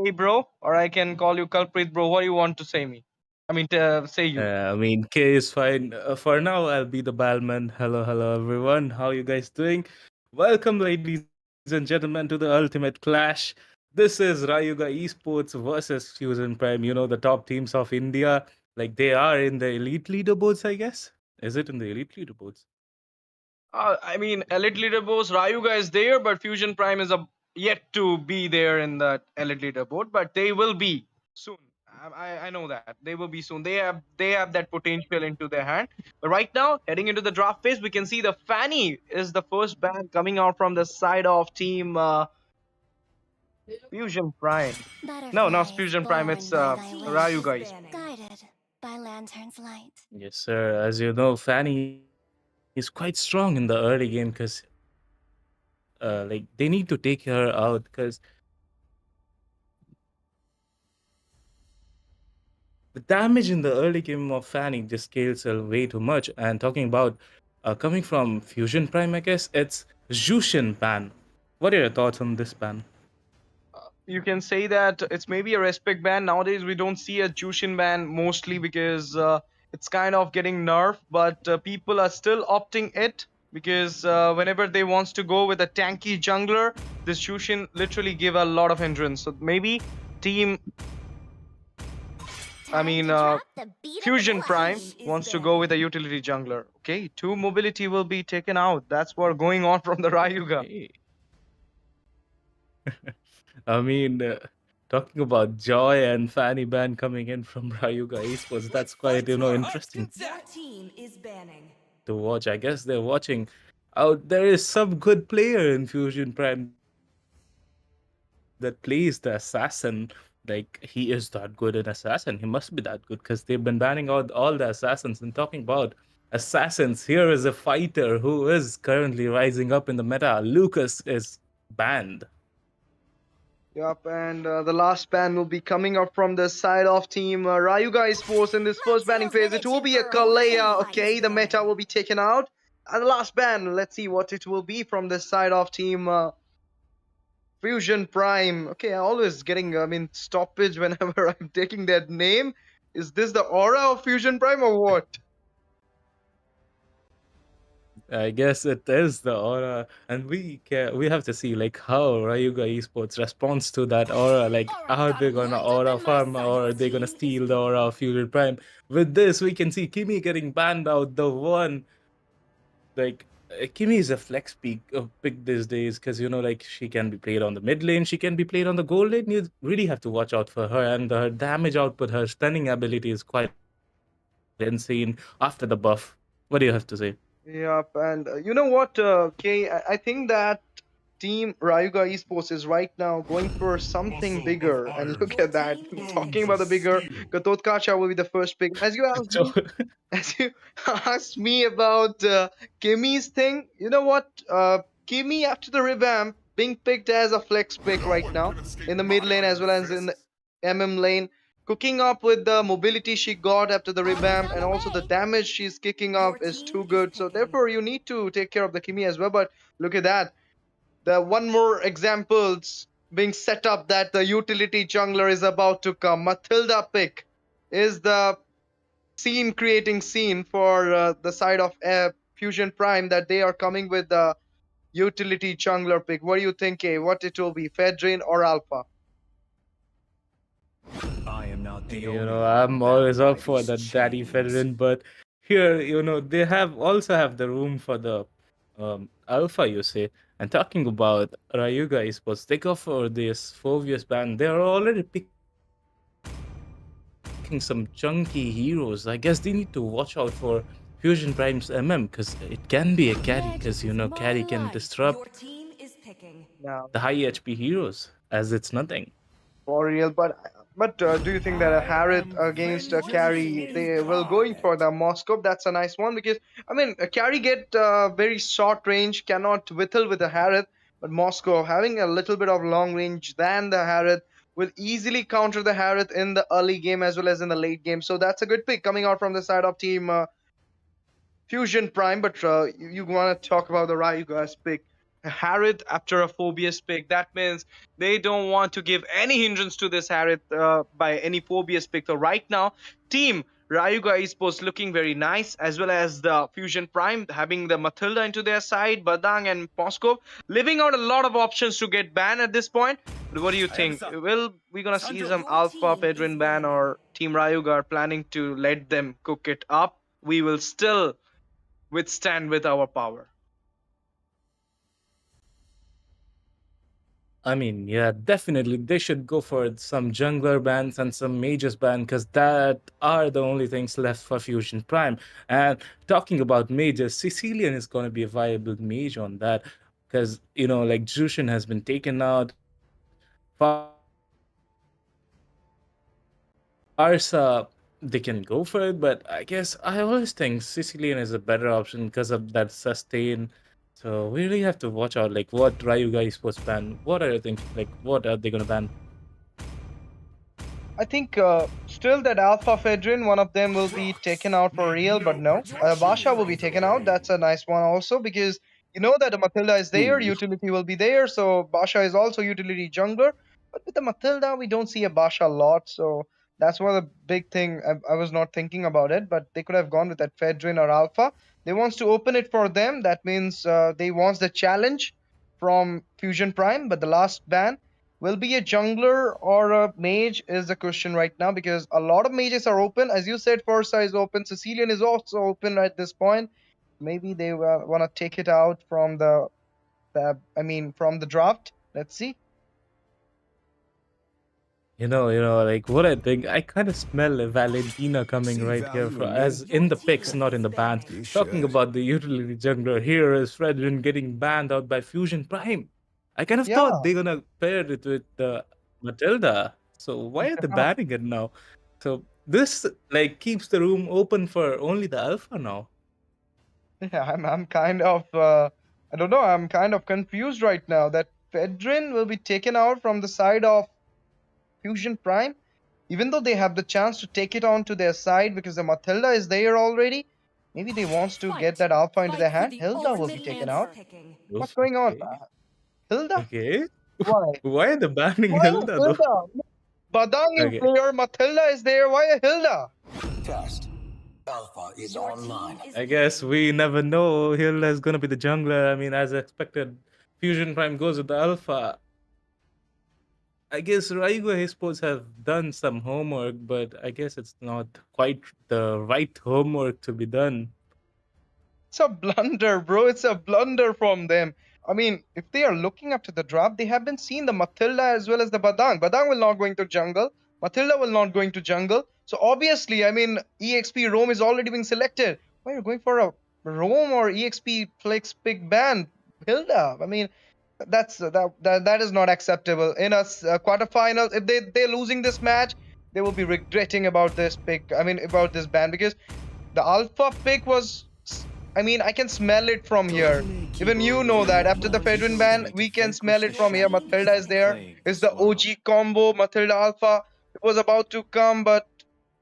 hey bro, or I can call you Culprit bro. What do you want to say me? I mean, to say you. I mean, K is fine. For now, I'll be the bellman. Hello, hello, everyone. How you guys doing? Welcome, ladies and gentlemen, to the ultimate clash. This is Rayuga Esports versus Fusion Prime. You know, the top teams of India. Like, they are in the elite leaderboards, I guess. Is it in the elite leaderboards? I mean, Elite Leaderboards, Rayuga is there, but Fusion Prime is yet to be there in that Elite Leaderboard, but they will be soon. I know that they will be soon. They have that potential into their hand. But right now, heading into the draft phase, we can see the Fanny is the first ban coming out from the side of Team Fusion Prime. No, not Butterflies Fusion Prime. born It's by thy wish, Rayuga. guided by lantern's light. Yes, sir. As you know, Fanny is quite strong in the early game because, like, they need to take her out because the damage in the early game of Fanny just scales way too much. And talking about coming from Fusion Prime, I guess it's Jushin ban. What are your thoughts on this ban? You can say that it's maybe a respect ban. Nowadays, we don't see a Jushin ban mostly because it's kind of getting nerfed, but people are still opting it because whenever they wants to go with a tanky jungler, this Jushin literally give a lot of hindrance. So maybe team, I mean, Fusion Prime wants to go with a utility jungler. Okay, 2 mobility will be taken out. That's what going on from the Rayuga. Hey. I mean, talking about Joy and Fanny ban coming in from Rayuga Esports, that's quite, interesting to watch. I guess they're watching out. There is some good player in Fusion Prime that plays the assassin. Like, he is that good an assassin. He must be that good because they've been banning out all the assassins. And talking about assassins, here is a fighter who is currently rising up in the meta. Lucas is banned. Yup, and the last ban will be coming up from the side of Team Rayuga Esports in this first banning phase. It will be a Kalea, okay? The meta will be taken out. And the last ban, let's see what it will be from this side of Team Fusion Prime. Okay, I'm always getting, stoppage whenever I'm taking that name. Is this the aura of Fusion Prime or what? I guess it is the aura, and we have to see like how Rayuga Esports responds to that aura. Like, are they gonna aura farm or are they gonna steal the aura of Fusion Prime? With this, we can see Kimi getting banned out. The one, like, Kimi is a flex pick these days because like she can be played on the mid lane, she can be played on the gold lane. You really have to watch out for her, and her damage output, her stunning ability is quite insane after the buff. What do you have to say? Yep, and you know what, Kay? I think that Team Rayuga Esports is right now going for something bigger. And look at that. Talking about the bigger, Gatotkacha will be the first pick. As you asked me about Kimi's thing, you know what? Kimi, after the revamp, being picked as a flex pick right now in the mid lane as well as in the MM lane. Cooking up with the mobility she got after the revamp and also the damage she's kicking up is too good. So therefore you need to take care of the Kimi as well. But look at that. The one more examples being set up that the utility jungler is about to come. Matilda pick is the scene creating scene for the side of Fusion Prime that they are coming with the utility jungler pick. What do you think, eh? What it will be, Fedrin or Alpha? I'm always up for the Daddy Federin, but here, they also have the room for the Alpha, you say. And talking about Rayuga Esports, they go for this 4 years ban. They are already picking picking some chunky heroes. I guess they need to watch out for Fusion Prime's MM, because it can be a carry, because carry can disrupt Now, the high HP heroes as it's nothing. for real, but do you think that a Harith against a carry, they will going for the Moscow? That's a nice one because I mean a carry get very short range, cannot whittle with a Harith, but Moscow having a little bit of long range than the Harith will easily counter the Harith in the early game as well as in the late game. So that's a good pick coming out from the side of team Fusion Prime. But you want to talk about the Rayuga's pick. Harith after a Phobius pick. That means they don't want to give any hindrance to this Harith by any Phobius pick. So right now, team Rayuga Esports looking very nice, as well as the Fusion Prime having the Matilda into their side, Badang and Moskov leaving out a lot of options to get banned at this point. But what do you think? Will we gonna see some Alpha Pedrin ban, or Team Rayuga are planning to let them cook it up? We will still withstand with our power. I mean, yeah, definitely they should go for some jungler bans and some mages ban, because that are the only things left for Fusion Prime. And talking about mages, Sicilian is going to be a viable mage on that, because like Jushin has been taken out. Arsa, they can go for it, but I guess I always think Sicilian is a better option because of that sustain. So we really have to watch out, like what Rayuga is supposed to ban. What are you thinking? Like, what are they gonna ban? I think still that Alpha Fedrin, one of them will be taken out for real, but no. Basha will be taken out. That's a nice one also because you know that the Matilda is there, Ooh. utility will be there, so Basha is also utility jungler. But with the Matilda, we don't see a Basha a lot, so that's one of the big thing. I was not thinking about it, but they could have gone with that Fedrin or Alpha. They wants to open it for them. That means they wants the challenge from Fusion Prime, but the last ban will be a jungler or a mage is the question right now because a lot of mages are open. As you said, Forza is open. Sicilian is also open at this point. Maybe they want to take it out from from the draft. Let's see. Like what I think, I kind of smell a Valentina coming right here, as in the picks, not in the bans. Talking about the utility jungler, here is Fredrin getting banned out by Fusion Prime. I kind of Yeah. thought they're gonna pair it with Matilda. So why are they banning it now? So this like keeps the room open for only the alpha now. Yeah, I'm kind of I don't know. I'm kind of confused right now that Fedrin will be taken out from the side of Fusion Prime, even though they have the chance to take it on to their side because the Matilda is there already. Maybe they wants to get that alpha into their hand. Hilda will be taken out. What's going on? Hilda? Okay. Why? Why are they banning Why Hilda though? Hilda? Badang is Okay. there, Matilda is there. Why a Hilda? Test. Alpha is online. I guess we never know. Hilda is gonna be the jungler. I mean, as expected, Fusion Prime goes with the alpha. I guess Rayuga Esports have done some homework, but I guess it's not quite the right homework to be done. It's a blunder, bro. It's a blunder from them. I mean, if they are looking up to the draft, they haven't seen the Matilda as well as the Badang. Badang will not going to jungle. Matilda will not going to jungle. So obviously, I mean, EXP Rome is already being selected. Why are you going for a Rome or EXP Flex pick ban? Hilda. I mean, that is not acceptable in a quarterfinals. If they're losing this match, they will be regretting about this pick. I mean, about this ban because the alpha pick was. I mean, I can smell it from here. Even you know that after the Fedrin ban, we can smell it from here. Matilda is there. It's the OG combo. Matilda Alpha. It was about to come, but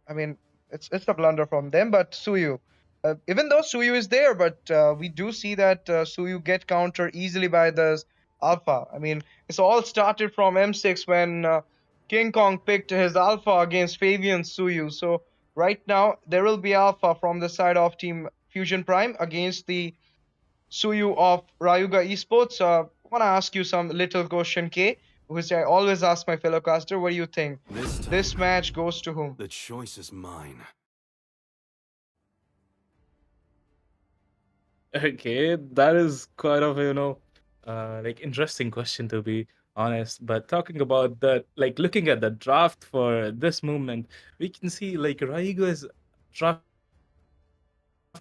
I mean, it's a blunder from them. But Suyu, even though Suyu is there, but we do see that Suyu get countered easily by this Alpha. I mean, it's all started from M6 when King Kong picked his Alpha against Fabian Suyu. So right now there will be Alpha from the side of Team Fusion Prime against the Suyu of Rayuga Esports. I want to ask you some little question, K, which I always ask my fellow caster. What do you think? This match goes to whom? The choice is mine. Okay, that is quite of like interesting question to be honest. But talking about that, like looking at the draft for this movement, we can see like Rayuga's draft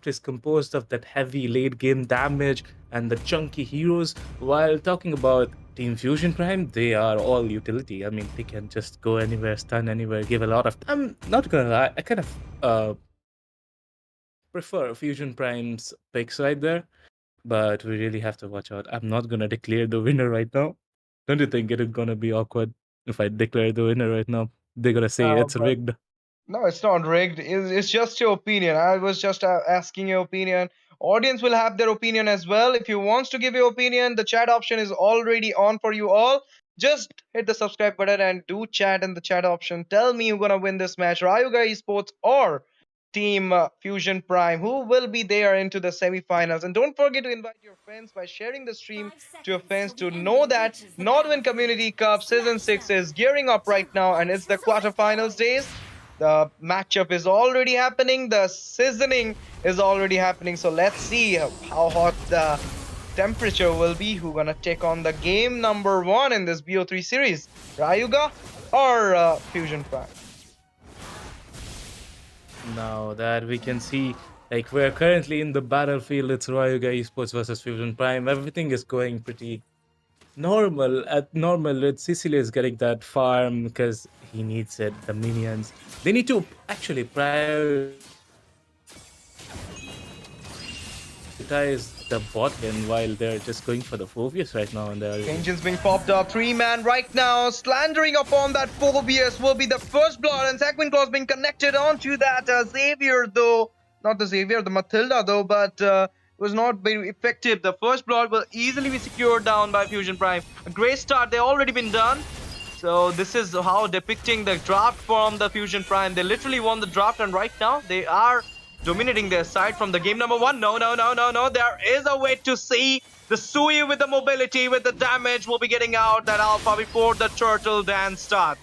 is composed of that heavy late game damage and the chunky heroes. While talking about Team Fusion Prime, they are all utility. I mean, they can just go anywhere, stun anywhere, give a lot of. I'm not gonna lie, I kind of prefer Fusion Prime's picks right there, but we really have to watch out. I'm not gonna declare the winner right now. Don't you think it is gonna be awkward if I declare the winner right now? They're gonna say it's But rigged. no, it's not rigged. It's just your opinion. I was just asking your opinion. Audience will have their opinion as well. If you wants to give your opinion, the chat option is already on for you all. Just hit the subscribe button and do chat in the chat option. Tell me who's gonna win this match, Rayuga Esports or Team Fusion Prime. Who will be there into the semifinals? And don't forget to invite your friends by sharing the stream to your friends to know that Nodwin Community Cup Season 6 is gearing up right now and it's the quarterfinals days. The matchup is already happening. The seasoning is already happening. So let's see how hot the temperature will be. Who's gonna take on the game number 1 in this BO3 series? Rayuga or Fusion Prime? Now that we can see, like we're currently in the battlefield, it's Rayuga Esports versus Fusion Prime. Everything is going pretty normal. At normal, it's Sicily is getting that farm because he needs it. The minions, they need to actually prioritize the bot lane while they're just going for the Phobius right now. And they're Engines being popped up. 3-man right now. Slandering upon that Phobius will be the first blood. And Saquin Claws being connected onto that Xavier though. Not the Xavier, the Matilda though. But was not very effective. The first blood will easily be secured down by Fusion Prime. A great start. They already been done. So this is how depicting the draft from the Fusion Prime. They literally won the draft and right now they are dominating their side from the game number 1. No. There is a way to see the Suyu with the mobility, with the damage will be getting out that alpha before the turtle dance start.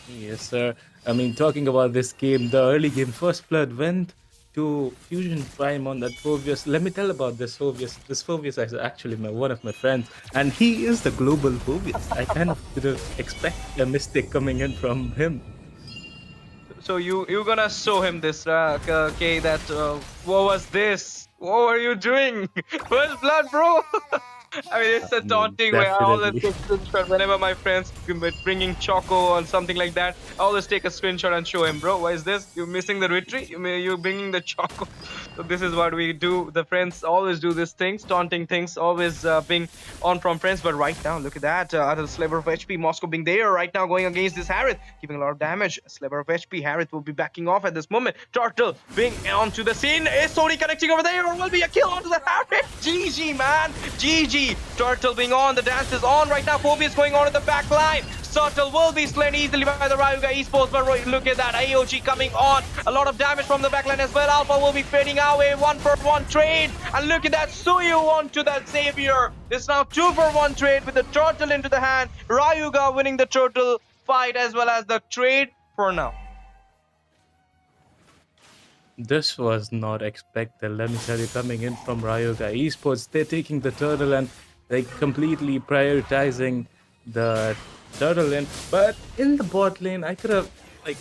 Yes, sir. I mean, talking about this game, the early game, first blood went to Fusion Prime on that Phobius. Let me tell about this Phobius. This Phobius is actually one of my friends, and he is the global Phobius. I kind of didn't expect a mistake coming in from him. So you're gonna show him this, okay, that what was this? What were you doing? First blood, bro. I mean, it's a taunting way. I always take a screenshot whenever my friends bringing Choco or something like that. I always take a screenshot and show him, bro. What is this? You're missing the retreat? You're bringing the Choco. So this is what we do. The friends always do these things, taunting things, always being on from friends. But right now, look at that. Out of the sliver of HP, Moscow being there right now, going against this Harith, giving a lot of damage. Sliver of HP, Harith will be backing off at this moment. Turtle being onto the scene. Is Sony connecting over there? Or will be a kill onto the Harith? GG, man. GG. Turtle being on, the dance is on right now. Phobius going on in the back line. Turtle will be slain easily by the Rayuga Esports, but look at that. AOG coming on. A lot of damage from the backline as well. Alpha will be fading away. 1-for-1 trade. And look at that. Suyu onto that Xavier. It's now 2-for-1 trade with the turtle into the hand. Rayuga winning the turtle fight as well as the trade for now. This was not expected, let me tell you, coming in from Rayuga Esports. They're taking the turtle and like completely prioritizing the turtle lane. But in the bot lane, I could have like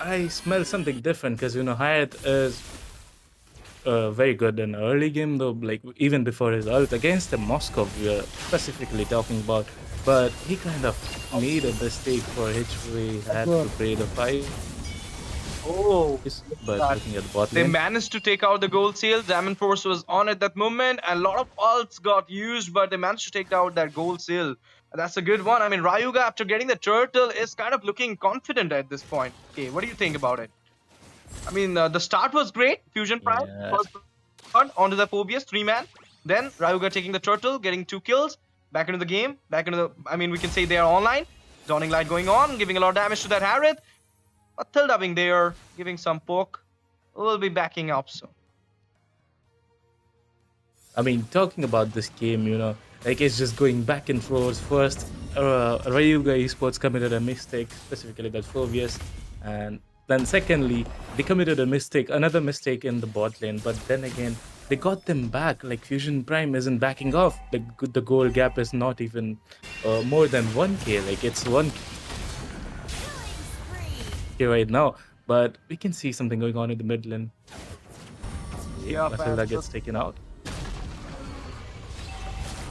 I smell something different because Hyatt is very good in early game though, like even before his ult against the Moscow we are specifically talking about. But he kind of made a mistake for which we had to pay the fight. Oh, but looking at the bot they lane, managed to take out the gold seal. Diamond Force was on at that moment, and a lot of ults got used, but they managed to take out that gold seal. And that's a good one. I mean, Rayuga, after getting the turtle, is kind of looking confident at this point. Okay, what do you think about it? I mean, the start was great. Fusion Prime, first blood onto the Phobius, 3-man. Then Rayuga taking the turtle, getting 2 kills. Back into the game, I mean, we can say they are online. Dawning Light going on, giving a lot of damage to that Harith. Matilda being there, giving some poke. We'll be backing up soon. I mean, talking about this game, like it's just going back and forth. First, Rayuga Esports committed a mistake, specifically that Phobius, and then secondly, they committed another mistake in the bot lane. But then again, they got them back. Like Fusion Prime isn't backing off. The goal gap is not even more than 1k. Like it's 1k right now. But we can see something going on in the mid lane. Yeah, Matilda gets taken out.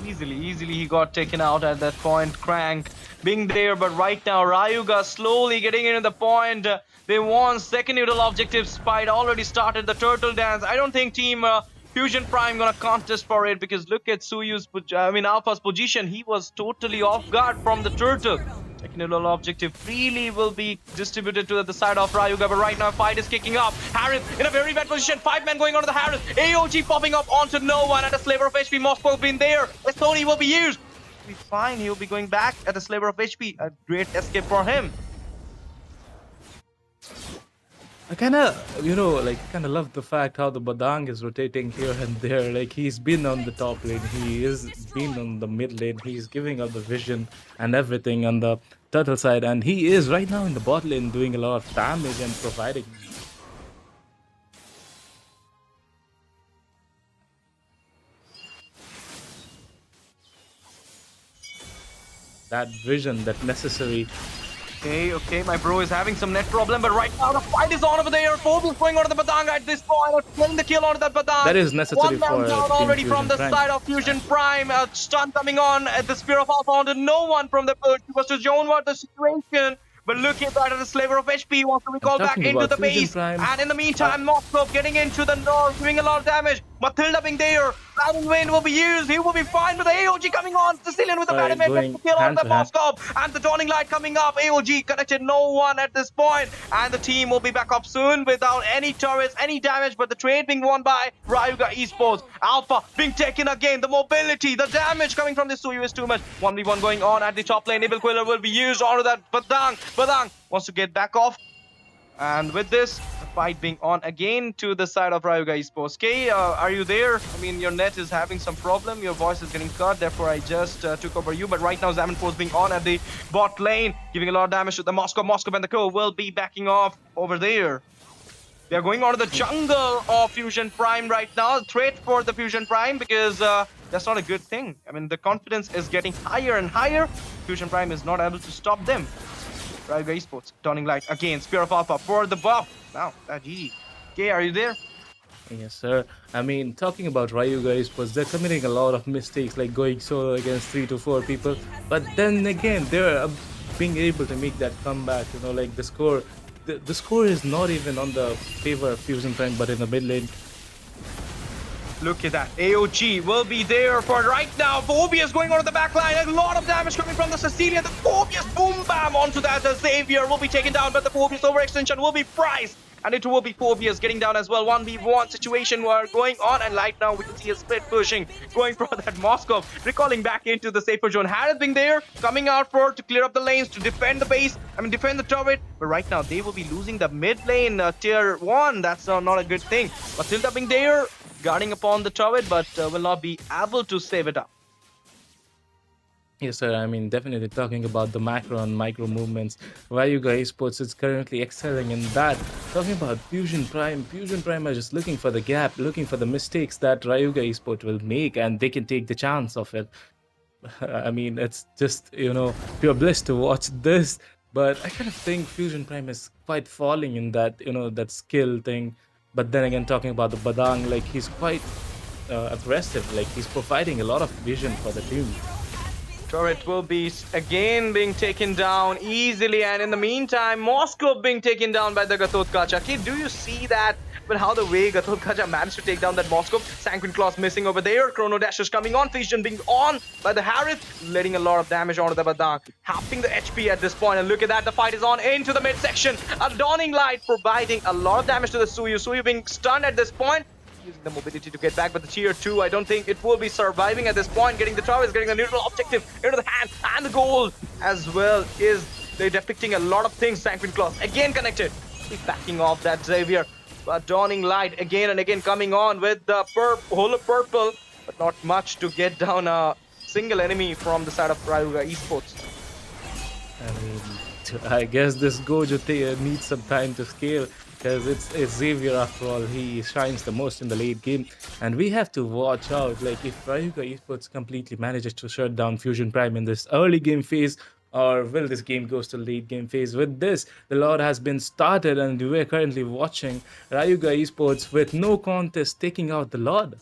Easily he got taken out at that point. Crank being there, but right now Rayuga slowly getting into the point. They want second neutral objective. Spite already started the turtle dance. I don't think Team Fusion Prime gonna contest for it, because look at Suyu's, Alpha's position. He was totally off guard from the turtle. Second neutral objective really will be distributed to the side of Rayuga, but right now fight is kicking off. Harris in a very bad position. 5 men going on to the Harris. AOG popping up onto no one at a sliver of HP. Moscow been there. Sony will be used. He'll be fine. He'll be going back at a sliver of HP. A great escape for him. I kind of, kind of love the fact how the Badang is rotating here and there. Like, he's been on the top lane, he is been on the mid lane, he's giving up the vision and everything on the turtle side, and he is right now in the bot lane doing a lot of damage and providing that vision, that necessary. Okay, my bro is having some net problem, but right now the fight is on over there. Phobius going on to the Badang at this point, getting the kill onto that Badang. That is necessary. One man down already from the side of Fusion Prime. A stun coming on at the Spear of Alpha onto no one from the Bohut. He was to Joan what the situation. But look at that, at the sliver of HP. He wants to recall back into the base. And in the meantime, Moscow getting into the north, doing a lot of damage. Matilda being there. Dragon Wind will be used. He will be fine with the AOG coming on. Sicilian with the Batman. Kill on the Moscow. And the Dawning Light coming up. AOG connected no one at this point. And the team will be back up soon without any turrets, any damage. But the trade being won by Rayuga Esports. Alpha being taken again. The mobility, the damage coming from this Suyu is too much. 1v1 going on at the top lane. Evil Quiller will be used onto that Badang. Badang wants to get back off. And with this, the fight being on again to the side of Rayuga Esports. K, are you there? I mean, your net is having some problem. Your voice is getting cut. Therefore, I just took over you. But right now, Zaman Force being on at the bot lane, giving a lot of damage to the Moscow. Moscow and the Co will be backing off over there. They are going on to the jungle of Fusion Prime right now. Threat for the Fusion Prime, because that's not a good thing. I mean, the confidence is getting higher and higher. Fusion Prime is not able to stop them. Rayuga Esports, Dawning Light again, Spear of Alpha for the buff. Now, GG. K, are you there? Yes, sir. I mean, talking about Rayuga Esports, they're committing a lot of mistakes, like going solo against 3 to 4 people. But then again, they're being able to make that comeback. Like the score, the score is not even on the favor of Fusion Prime, but in the mid lane. Look at that. AOG will be there for right now. Phobius going on to the back line. A lot of damage coming from the Cecilia. The Phobius boom bam onto that. The Xavier will be taken down, but the Phobius overextension will be priced. And it will be Phobius getting down as well. 1v1 situation were going on. And right now we can see a split pushing going for that Moscow. Recalling back into the safer zone. Harris being there. Coming out to clear up the lanes, to defend the base. Defend the turret. But right now they will be losing the mid lane tier 1. That's not a good thing. Matilda being there, guarding upon the turret, but will not be able to save it up. Yes, sir. I mean, definitely talking about the macro and micro movements. Rayuga Esports is currently excelling in that. Talking about Fusion Prime are just looking for the gap, looking for the mistakes that Rayuga Esports will make, and they can take the chance of it. I mean, it's just, pure bliss to watch this. But I kind of think Fusion Prime is quite falling in that, that skill thing. But then again, talking about the Badang, like, he's quite aggressive. Like, he's providing a lot of vision for the team. Turret will be again being taken down easily, and in the meantime, Moscow being taken down by the Gatotkacha. Okay, do you see that? But how the way Gatotkacha managed to take down that Moscow. Sanguine Claws missing over there. Chrono Dash is coming on. Vision being on by the Harith, letting a lot of damage onto the Badang. Halving the HP at this point, and look at that. The fight is on into the midsection. A Dawning Light providing a lot of damage to the Suyu. Suyu being stunned at this point. Using the mobility to get back, but the tier 2, I don't think it will be surviving at this point. Getting the towers, getting the neutral objective into the hand, and the goal as well is they're depicting a lot of things. Sanguine Claws again connected. He's backing off that Xavier, but Dawning Light again and again coming on with the whole of purple, but not much to get down a single enemy from the side of Rayuga Esports. I mean, I guess this Gojo needs some time to scale. because it's Xavier after all. He shines the most in the late game, and we have to watch out. Like if Rayuga Esports completely manages to shut down Fusion Prime in this early game phase, or will this game goes to late game phase? With this, the Lord has been started, and we're currently watching Rayuga Esports with no contest taking out the Lord.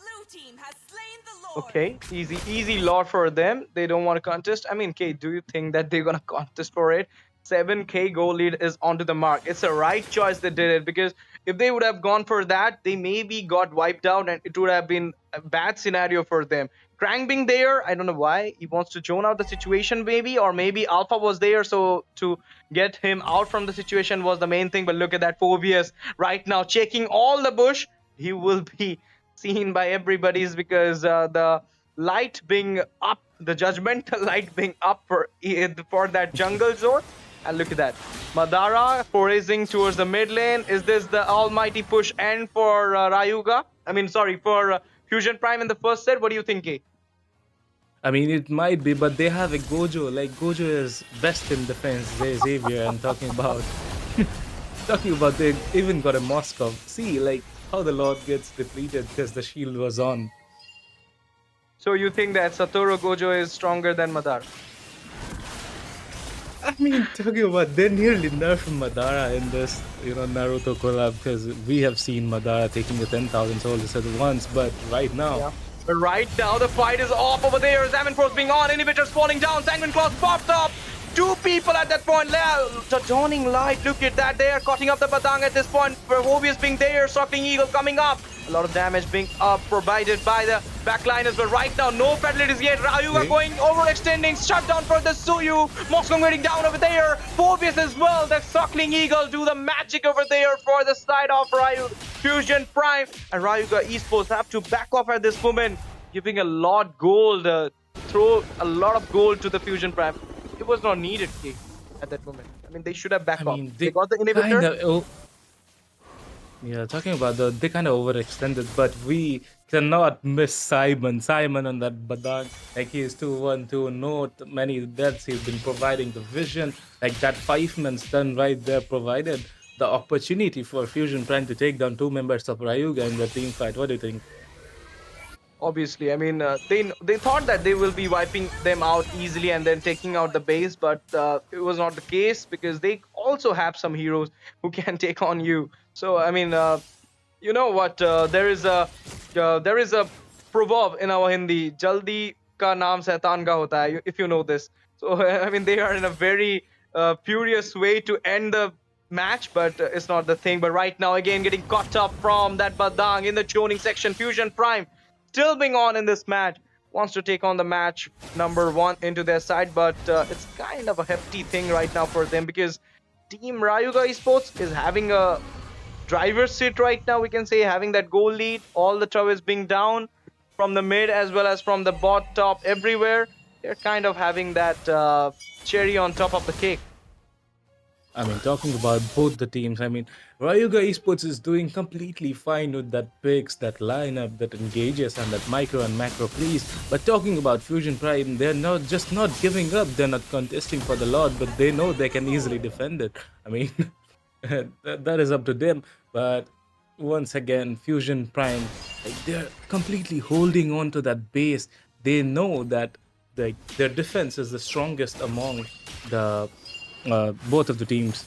Okay, easy lot for them. They don't want to contest. I mean, Kate, do you think that they're gonna contest for it? 7k goal lead is onto the mark. It's a right choice they did it, because if they would have gone for that, they maybe got wiped out and it would have been a bad scenario for them. Krang being there, I don't know why he wants to zone out the situation, maybe, or maybe Alpha was there, so to get him out from the situation was the main thing. But look at that, Phobius right now checking all the bush. He will be seen by everybody's, because the light being up, the judgmental light being up for that jungle zone. And look at that, Madara foraging towards the mid lane. Is this the almighty push end for Rayuga? I mean, sorry, for Fusion Prime in the first set. What do you think, Kate? I mean, it might be, but they have a Gojo. Like Gojo is best in defense. Xavier, and talking about they even got a Moscow. See, like how the Lord gets depleted because the shield was on. So you think that Satoru Gojo is stronger than Madara? I mean, talking about, they nearly nerfed Madara in this, Naruto collab, because we have seen Madara taking the 10,000 soldiers at once, but right now... Yeah. But right now, the fight is off over there. Zaman Force being on, inhibitors falling down, Sanguine Claws popped up. Two people at that point. The dawning light, look at that. They are cutting up the Badang at this point. Phobius being there, Circling Eagle coming up. A lot of damage being provided by the backliners, but right now no fatalities yet. Rayuga going overextending, shut down for the Suyu. Moscow getting down over there. Phobius as well. The Circling Eagle do the magic over there for the side of Fusion Prime. And Rayuga Esports have to back off at this moment, giving a lot gold, throw a lot of gold to the Fusion Prime. It was not needed, Kate, at that moment. I mean, they should have backed off. They got the inhibitor. Yeah, talking about they kind of overextended, but we cannot miss Simon. Simon on that Badang, like he is 2-1-2, not many deaths. He's been providing the vision, like that 5-man stun right there provided the opportunity for Fusion Prime to take down 2 members of Rayuga in the team fight. What do you think? Obviously, I mean, they thought that they will be wiping them out easily and then taking out the base, but it was not the case, because they also have some heroes who can take on you. So I mean, you know what? There is a proverb in our Hindi: "Jaldi ka naam shaitan ka hota hai." If you know this, so I mean, they are in a very furious way to end the match, but it's not the thing. But right now, again, getting caught up from that Badang in the joning section. Fusion Prime still being on in this match, wants to take on the match number 1 into their side, but it's kind of a hefty thing right now for them, because Team Rayuga Esports is having a driver's seat right now, we can say, having that goal lead. All the towers being down from the mid as well as from the bot top, everywhere. They're kind of having that cherry on top of the cake. I mean, talking about both the teams, I mean, Rayuga Esports is doing completely fine with that picks, that lineup, that engages, and that micro and macro plays. But talking about Fusion Prime, they're not giving up. They're not contesting for the Lord, but they know they can easily defend it. I mean, that is up to them. But once again, Fusion Prime, like, they're completely holding on to that base. They know that their defense is the strongest among the both of the teams.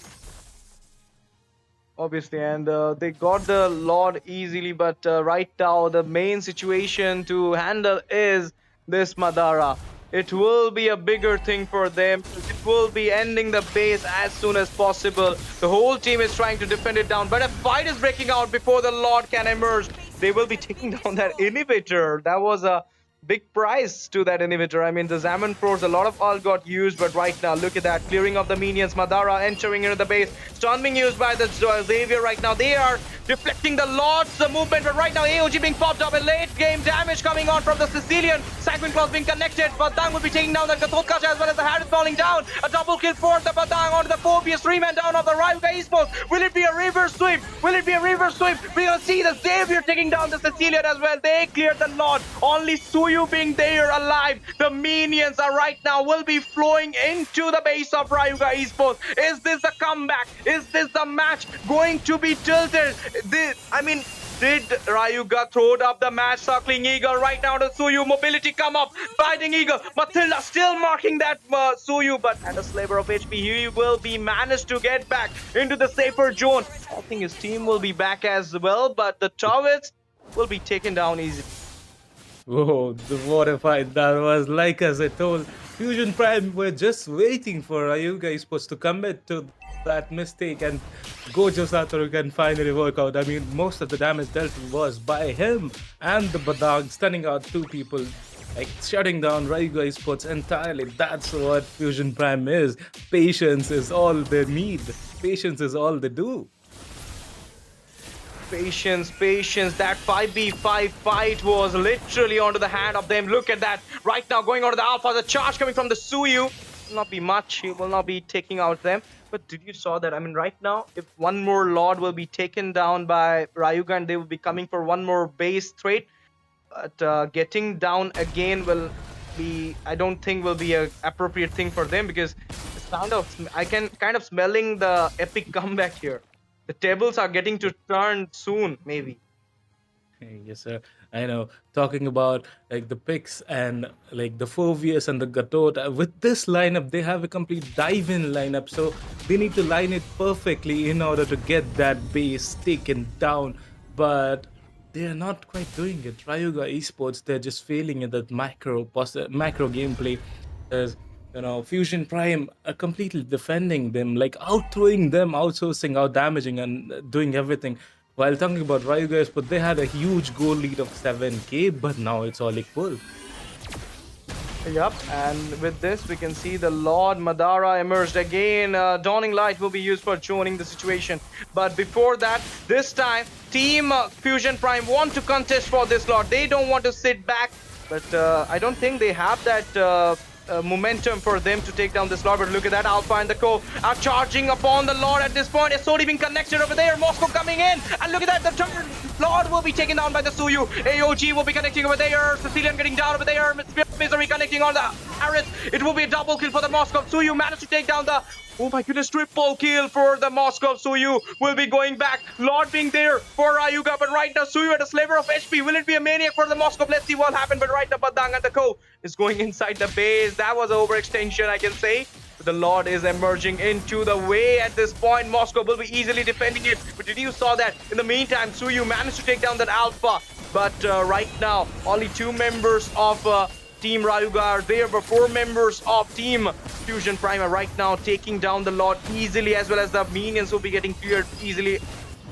Obviously, and they got the Lord easily, but right now the main situation to handle is this Madara. It will be a bigger thing for them. It will be ending the base as soon as possible. The whole team is trying to defend it down, but a fight is breaking out before the Lord can emerge. They will be taking down that inhibitor. That was a big price to that inhibitor. I mean, the Zaman Force, a lot of ult got used, but right now, look at that. Clearing of the minions. Madara entering into the base. Stun being used by the Xavier right now. They are deflecting the Lord's movement, but right now, AOG being popped up. A late game damage coming on from the Sicilian. Sanguine Claws being connected. Badang will be taking down the Katotkash as well as the Harris falling down. A double kill for the Badang onto the Phobius. 3-man down of the Rayuga Esports. Will it be a reverse sweep? Will it be a reverse sweep? We will see the Xavier taking down the Sicilian as well. They cleared the Lord. Only Suyu Suyu being there alive. The minions are right now will be flowing into the base of Rayuga Esports. Is this the comeback? Is this the match going to be tilted? Did Rayuga throw up the match? Circling Eagle right now to Suyu. Mobility come up. Fighting Eagle. Matilda still marking that Suyu, but at a sliver of HP, he will be managed to get back into the safer zone. I think his team will be back as well, but the Towers will be taken down easy. Whoa, what a fight that was. Like as I told, Fusion Prime were just waiting for Rayuga Esports to commit to that mistake, and Gojo Satoru can finally work out. I mean, most of the damage dealt was by him and the Badang, stunning out two people, like shutting down Rayuga Esports entirely. That's what Fusion Prime is. Patience is all they need. Patience is all they do. Patience. That 5v5 fight was literally onto the hand of them. Look at that. Right now going onto the Alpha. The charge coming from the Suyu. Will not be much. He will not be taking out them. But did you saw that? I mean, right now, if one more Lord will be taken down by Rayuga and they will be coming for one more base trade. But getting down again will be, I don't think will be an appropriate thing for them, because it's I can kind of smelling the epic comeback here. The tables are getting to turn soon, maybe. Yes, sir. I know. Talking about like the picks and like the Fovius and the Gatot, with this lineup, they have a complete dive-in lineup. So they need to line it perfectly in order to get that base taken down. But they are not quite doing it. Rayuga Esports, they're just failing in that macro gameplay. There's Fusion Prime are completely defending them, like out-throwing them, outsourcing, out-damaging, and doing everything. While talking about Rayuga, but they had a huge goal lead of 7k, but now it's all equal. Yep, and with this, we can see the Lord Madara emerged again. Dawning Light will be used for joining the situation. But before that, this time, Team Fusion Prime want to contest for this Lord. They don't want to sit back, but I don't think they have that momentum for them to take down this Lord. But look at that, Alpha and the Co are charging upon the Lord at this point. SOD being connected over there. Moscow coming in, and look at that, the third Lord will be taken down by the Suyu. AOG will be connecting over there. Sicilian getting down over there. Misery connecting on the Aris. It will be a double kill for the Moscow. Suyu managed to take down the, oh my goodness, triple kill for the Moscow. Suyu will be going back. Lord being there for Rayuga, but right now Suyu at a sliver of HP. Will it be a maniac for the Moscow? Let's see what happened. But right now Badang and the Co is going inside the base. That was an overextension, I can say. But the Lord is emerging into the way at this point. Moscow will be easily defending it. But did you saw that? In the meantime, Suyu managed to take down that Alpha. But right now, only 2 members of Team Rayuga are there, but 4 members of Team Fusion Prime are right now taking down the Lord easily, as well as the minions will be getting cleared easily.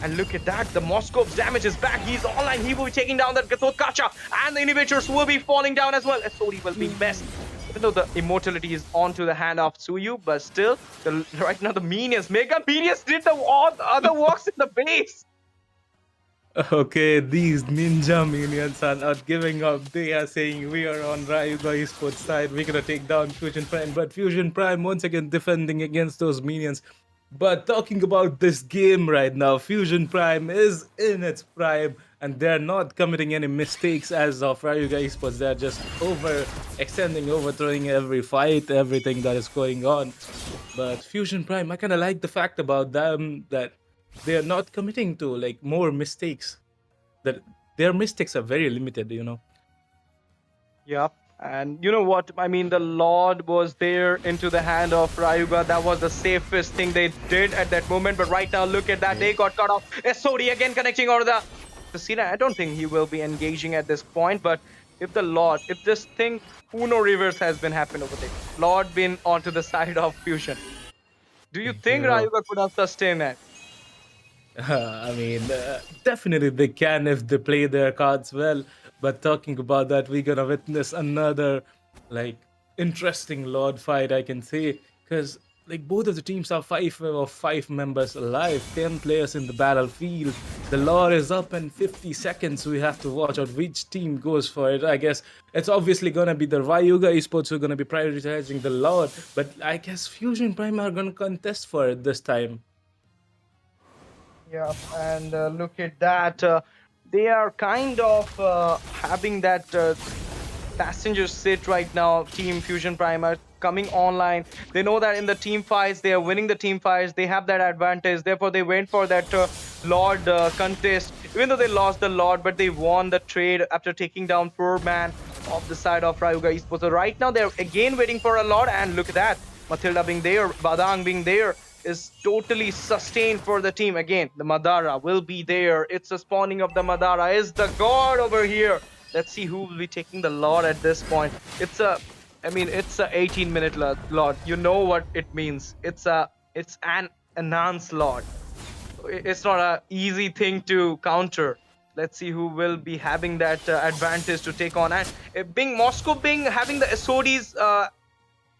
And look at that, the Moscow's damage is back. He's online. He will be taking down that Gatot Kacha, and the inhibitors will be falling down as well. SOD will be best. Even though the immortality is onto the hand of Suyu, but still, right now the minions, Mega Minions did the other works in the base. Okay, these ninja minions are not giving up. They are saying we are on Rayuga Esports side. We're gonna take down Fusion Prime, but Fusion Prime once again defending against those minions. But talking about this game right now, Fusion Prime is in its prime, and they're not committing any mistakes as of Rayuga Esports. They're just overextending, overthrowing every fight, everything that is going on. But Fusion Prime, I kind of like the fact about them that they are not committing to like more mistakes. That their mistakes are very limited, Yep. And you know what? I mean, the Lord was there into the hand of Rayuga. That was the safest thing they did at that moment. But right now, look at that. They got cut off. SOD again connecting over the Cena. I don't think he will be engaging at this point. But if this thing, Uno reverse has been happening over there. Lord been onto the side of Fusion. Do you think Rayuga could have sustained that? I mean, definitely they can if they play their cards well. But talking about that, we're gonna witness another like interesting Lord fight, I can say, because like both of the teams are 5 members alive, 10 players in the battlefield. The Lord is up in 50 seconds. We have to watch out which team goes for it. I guess it's obviously gonna be the Rayuga Esports who are gonna be prioritizing the Lord, but I guess Fusion Prime are gonna contest for it this time. Yeah, and look at that. They are kind of having that passenger sit right now. Team Fusion Prime are coming online. They know that in the team fights, they are winning the team fights. They have that advantage. Therefore, they went for that Lord contest. Even though they lost the Lord, but they won the trade after taking down 4-man of the side of Rayuga Esports. So right now, they're again waiting for a Lord. And look at that. Matilda being there, Badang being there is totally sustained for the team. Again, the Madara will be there. It's the spawning of the Madara. Is the god over here. Let's see who will be taking the Lord at this point. It's a 18-minute Lord. You know what it means. It's an enhanced Lord. It's not a easy thing to counter. Let's see who will be having that advantage to take on. And Moscow having the SOD's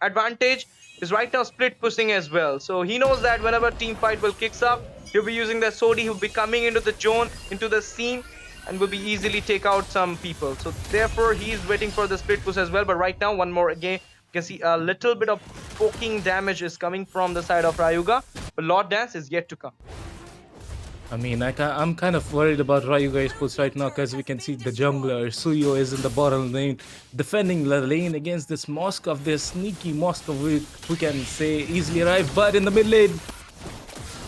advantage is right now split pushing as well. So he knows that whenever team fight will kicks up, he'll be using the SOD, he'll be coming into the zone, into the scene, and will be easily take out some people. So therefore, he's waiting for the split push as well. But right now, one more again, you can see a little bit of poking damage is coming from the side of Rayuga, but Lord Dance is yet to come. I mean, I'm kind of worried about Rayuga Esports right now because we can see the jungler Suyo is in the bottom lane, defending the lane against this Moskov, this sneaky Moskov we can say easily arrive, but in the mid lane.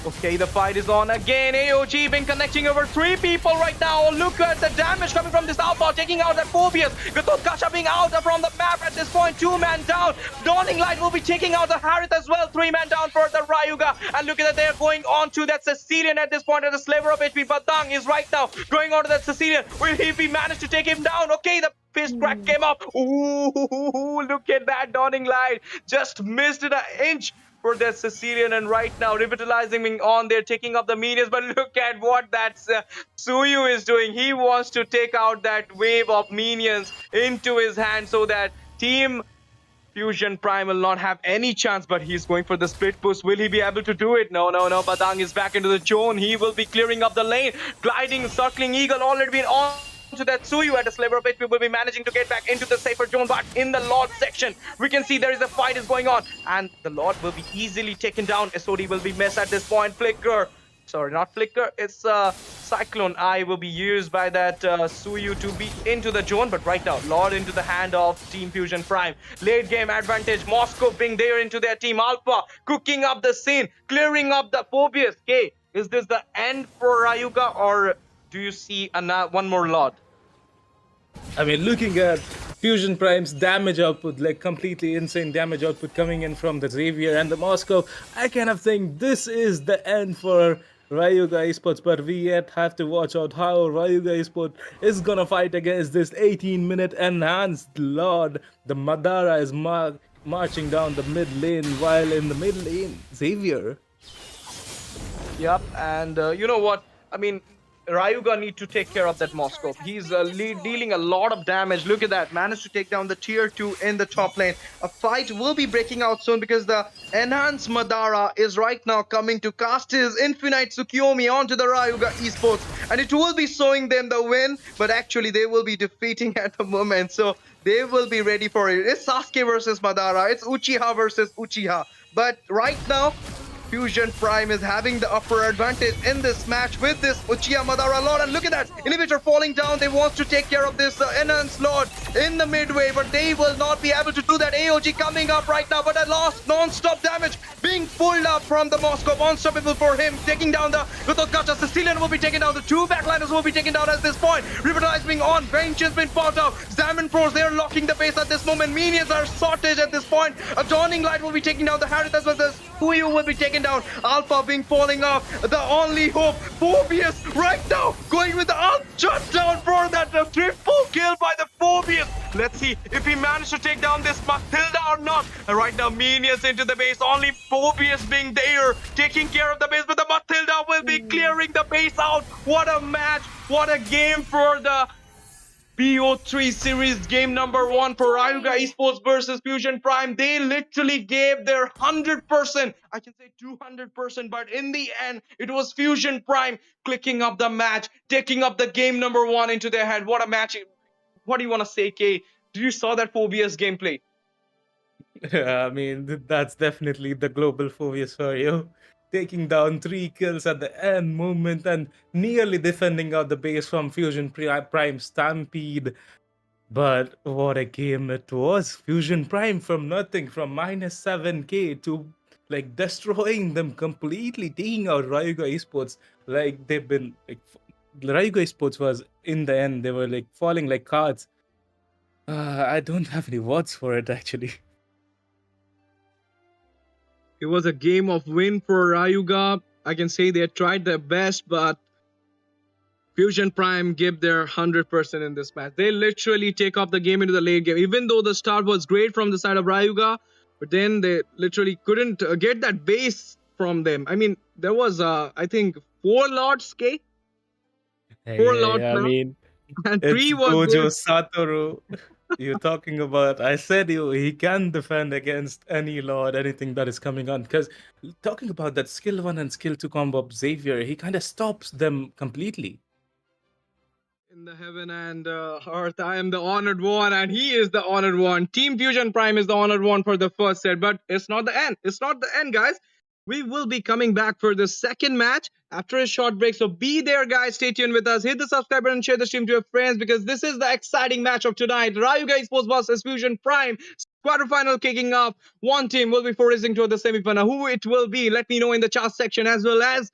Okay, the fight is on again. AOG been connecting over 3 people right now. Look at the damage coming from this Alpha, taking out that Phobius. Gatot Kasha being out from the map at this point. 2-man down. Dawning Light will be taking out the Harith as well. 3-man down for the Rayuga. And look at that, they're going on to that Sicilian at this point at the sliver of HP. Badang is right now going on to that Sicilian. Will he manage to take him down? Okay, the fist crack came up. Ooh, look at that Dawning Light. Just missed it an inch for that Sicilian, and right now revitalizing on there, taking up the minions. But look at what that Suyu is doing. He wants to take out that wave of minions into his hand so that Team Fusion Prime will not have any chance, but he's going for the split push. Will he be able to do it? No. Badang is back into the zone. He will be clearing up the lane. Gliding, circling eagle already been on to that Suyu at a sliver of HP, will be managing to get back into the safer zone, but in the Lord section, we can see there is a fight is going on, and the Lord will be easily taken down. SOD will be missed at this point. Flicker. Sorry, not Flicker. It's Cyclone Eye will be used by that Suyu to be into the zone. But right now, Lord into the hand of Team Fusion Prime. Late game advantage. Moscow being there into their team. Alpha cooking up the scene, clearing up the Phobius. Okay, is this the end for Rayuga, or do you see one more Lord? I mean, looking at Fusion Prime's damage output, like completely insane damage output coming in from the Xavier and the Moscow, I kind of think this is the end for Rayuga Esports, but we yet have to watch out how Rayuga Esports is gonna fight against this 18-minute enhanced Lord. The Madara is marching down the mid lane, while in the mid lane, Xavier. Yep, and you know what? I mean, Rayuga need to take care of that Moscow. He's dealing a lot of damage. Look at that. Managed to take down the tier 2 in the top lane. A fight will be breaking out soon because the enhanced Madara is right now coming to cast his infinite Tsukiyomi onto the Rayuga Esports. And it will be showing them the win, but actually they will be defeating at the moment. So they will be ready for it. It's Sasuke versus Madara. It's Uchiha versus Uchiha. But right now, Fusion Prime is having the upper advantage in this match with this Uchiha Madara Lord. And look at that, inhibitor falling down. They want to take care of this enhanced Lord in the midway, but they will not be able to do that. AOG coming up right now, but a lost non-stop damage being pulled up from the Moscow. Unstoppable for him, taking down the Gototkacha. Sicilian will be taken down. The 2 backliners will be taken down at this point. Revitalizing on, Vengeance been fought out. Zaman Pros, they are locking the base at this moment. Minions are shortage at this point. A Dawning Light will be taking down the Harith as well as Huyu will be taken down. Alpha being falling off. The only hope, Phobius right now going with the shutdown for that triple kill by the Phobius. Let's see if he managed to take down this Matilda or not. And right now, minions into the base. Only Phobius being there, taking care of the base, but the Matilda will be clearing the base out. What a match! What a game for the BO3 series game number 1 for Rayuga Esports versus Fusion Prime. They literally gave their 100%, I can say 200%, but in the end, it was Fusion Prime clicking up the match, taking up the game number 1 into their hand. What a match. What do you want to say, Kay? Did you saw that Phobius gameplay? I mean, that's definitely the global Phobius for you. Taking down 3 kills at the end moment and nearly defending out the base from Fusion Prime Stampede. But what a game it was. Fusion Prime from nothing, from minus 7k to like destroying them completely, taking out Rayuga Esports. Like they've been like Rayuga Esports was in the end, they were like falling like cards. I don't have any words for it actually. It was a game of win for Rayuga. I can say they tried their best, but Fusion Prime gave their 100% in this match. They literally take off the game into the late game. Even though the start was great from the side of Rayuga, but then they literally couldn't get that base from them. I mean, there was, I think, 4 Lords K? 4 Lords I now, mean, and it's 3 was Gojo good. Satoru. You're talking about. I said he can defend against any lord, anything that is coming on. Because talking about that skill 1 and skill 2 combo of Xavier, he kind of stops them completely. In the heaven and earth, I am the honored one, and he is the honored one. Team Fusion Prime is the honored one for the first set, but it's not the end. It's not the end, guys. We will be coming back for the second match after a short break. So be there, guys. Stay tuned with us. Hit the subscribe button and share the stream to your friends because this is the exciting match of tonight. Rayuga Esports vs Fusion Prime. Quarterfinal kicking off. One team will be progressing to the semifinal. Who it will be, let me know in the chat section, as well as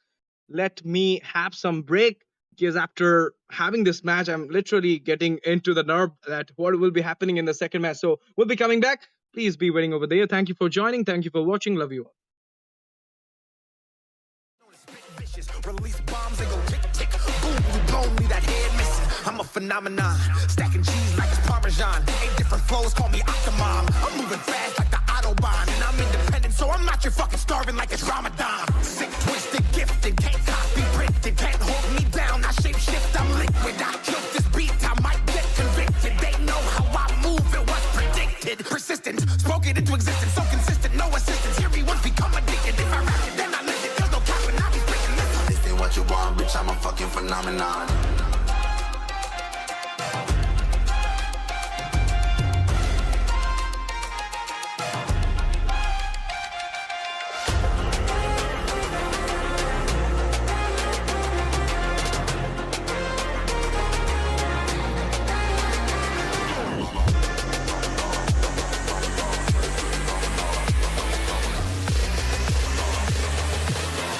let me have some break because after having this match, I'm literally getting into the nerve that what will be happening in the second match. So we'll be coming back. Please be waiting over there. Thank you for joining. Thank you for watching. Love you all. Vicious, release bombs and go tick tick. Boom, you blown me that head missing. I'm a phenomenon, stacking cheese like it's Parmesan. 8 different flows, call me Octomom. I'm moving fast like the Autobahn, and I'm independent, so I'm not your fucking starving like it's Ramadan. Sick, twisted, gifted, can't copy, printed, can't hold me down. I shape shift, I'm liquid. I killed this beat, I might get convicted. They know how I move, it was predicted. Persistent, spoke it into existence, so consistent, no assistance. Hear me once become addicted. If I rap it, then I live it. There's no capping, I be spitting this. This ain't what you want, bitch, I'm a fucking phenomenon.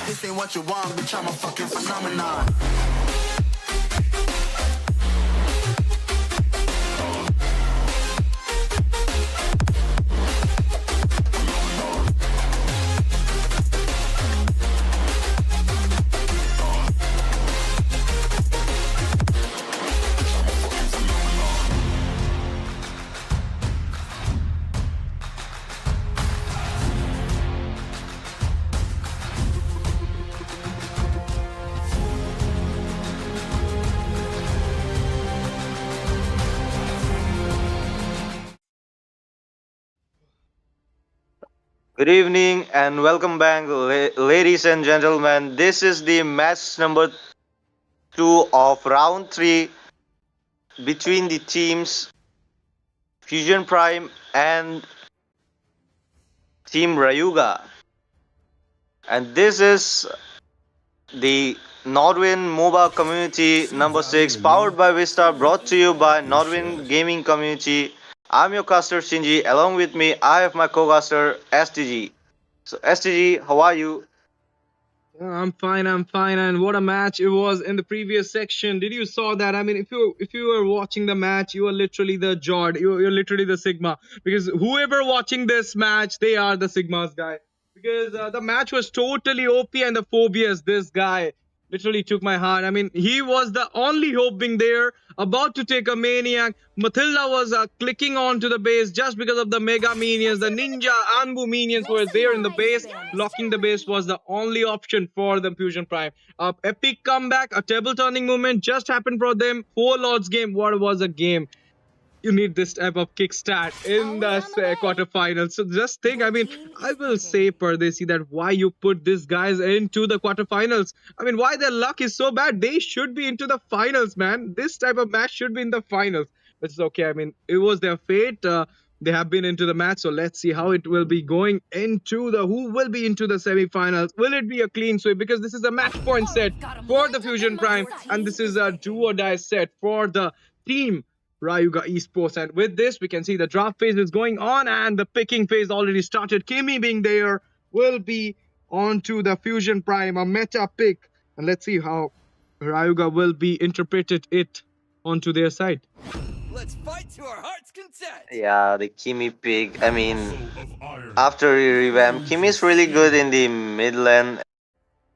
This ain't what you want, bitch, I'm a fucking phenomenon. Good evening and welcome back, ladies and gentlemen. This is the match number 2 of round 3 between the teams Fusion Prime and Team Rayuga. And this is the Nodwin Moba Community number 6, powered by Vista, brought to you by Nodwin Gaming Community. I'm your caster Shinji. Along with me, I have my co-caster STG. So STG, how are you? I'm fine. And what a match it was in the previous section. Did you saw that? I mean, if you were watching the match, you are literally the Jord. You're literally the Sigma. Because whoever watching this match, they are the Sigmas guy. Because the match was totally OP and the Phobias, this guy literally took my heart. I mean, he was the only hope being there, about to take a maniac. Matilda was clicking onto the base just because of the mega minions. The ninja Anbu minions were there in the base. Locking the base was the only option for the Fusion Prime. Epic comeback, a table turning moment just happened for them. 4 Lords game. What was a game? You need this type of kickstart in the quarterfinals. So just think, I mean, I will say Pardesi that why you put these guys into the quarterfinals. I mean, why their luck is so bad? They should be into the finals, man. This type of match should be in the finals. But it's okay. I mean, it was their fate. They have been into the match, so let's see how it will be going into the who will be into the semifinals. Will it be a clean sweep? Because this is a match point set for the Fusion Prime, and this is a do or die set for the team Rayuga Esports. And with this, we can see the draft phase is going on and the picking phase already started. Kimi being there will be onto the Fusion Prime, a meta pick. And let's see how Rayuga will be interpreted it onto their side. Let's fight to our heart's content. Yeah, the Kimi pick. I mean, after he revamped, Kimi's really good in the mid lane,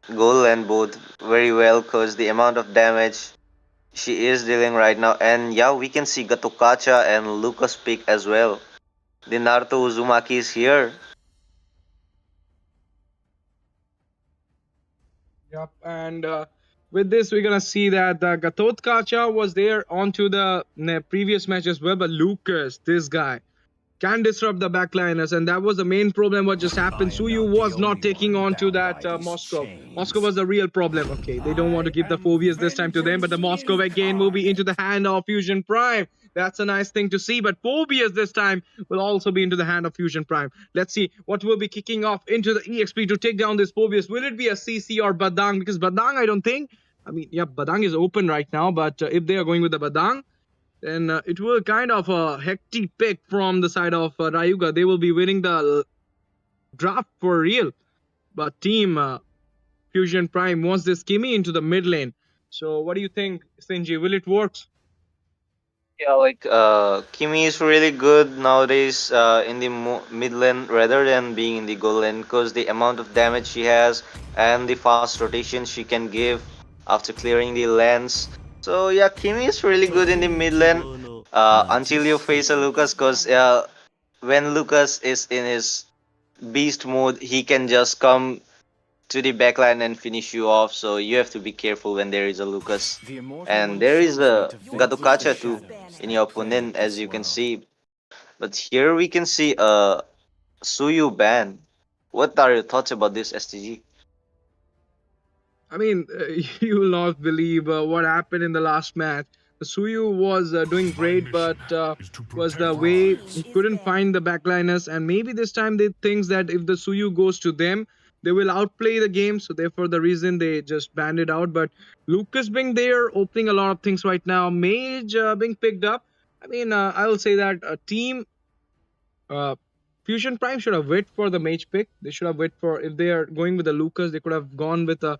goal lane both very well because the amount of damage she is dealing right now. And yeah, we can see Gatokacha and Lucas pick as well. The Naruto Uzumaki is here. Yep, and with this, we're gonna see that the Gatotkacha was there onto the previous match as well, but Lucas, this guy, can disrupt the backliners, and that was the main problem. What just happened? Suyu was not taking on to that Moscow. Moscow was the real problem. Okay, they don't want to give the Phobias this time to them, but the Moscow again will be into the hand of Fusion Prime. That's a nice thing to see, but Phobias this time will also be into the hand of Fusion Prime. Let's see what will be kicking off into the EXP to take down this Phobias. Will it be a CC or Badang? Because Badang, I don't think. I mean, yeah, Badang is open right now, but if they are going with the Badang, then it will kind of a hectic pick from the side of Rayuga. They will be winning the draft for real. But Team Fusion Prime wants this Kimi into the mid lane. So what do you think, Sinji? Will it work? Yeah, like Kimi is really good nowadays in the mid lane rather than being in the goal lane because the amount of damage she has and the fast rotation she can give after clearing the lanes. So yeah, Kimi is really good in the mid lane until you face a Lucas because when Lucas is in his beast mode, he can just come to the backline and finish you off. So you have to be careful when there is a Lucas. And there is a Gatokacha too in your opponent, as you can see. But here we can see a Suyu ban. What are your thoughts about this, STG? I mean, you will not believe what happened in the last match. Suyu was doing great, but was the way he couldn't find the backliners, and maybe this time they think that if the Suyu goes to them, they will outplay the game. So therefore, the reason they just banned it out. But Lucas being there, opening a lot of things right now. Mage being picked up. I mean, I will say that team Fusion Prime should have waited for the Mage pick. They should have waited for, if they are going with the Lucas, they could have gone with a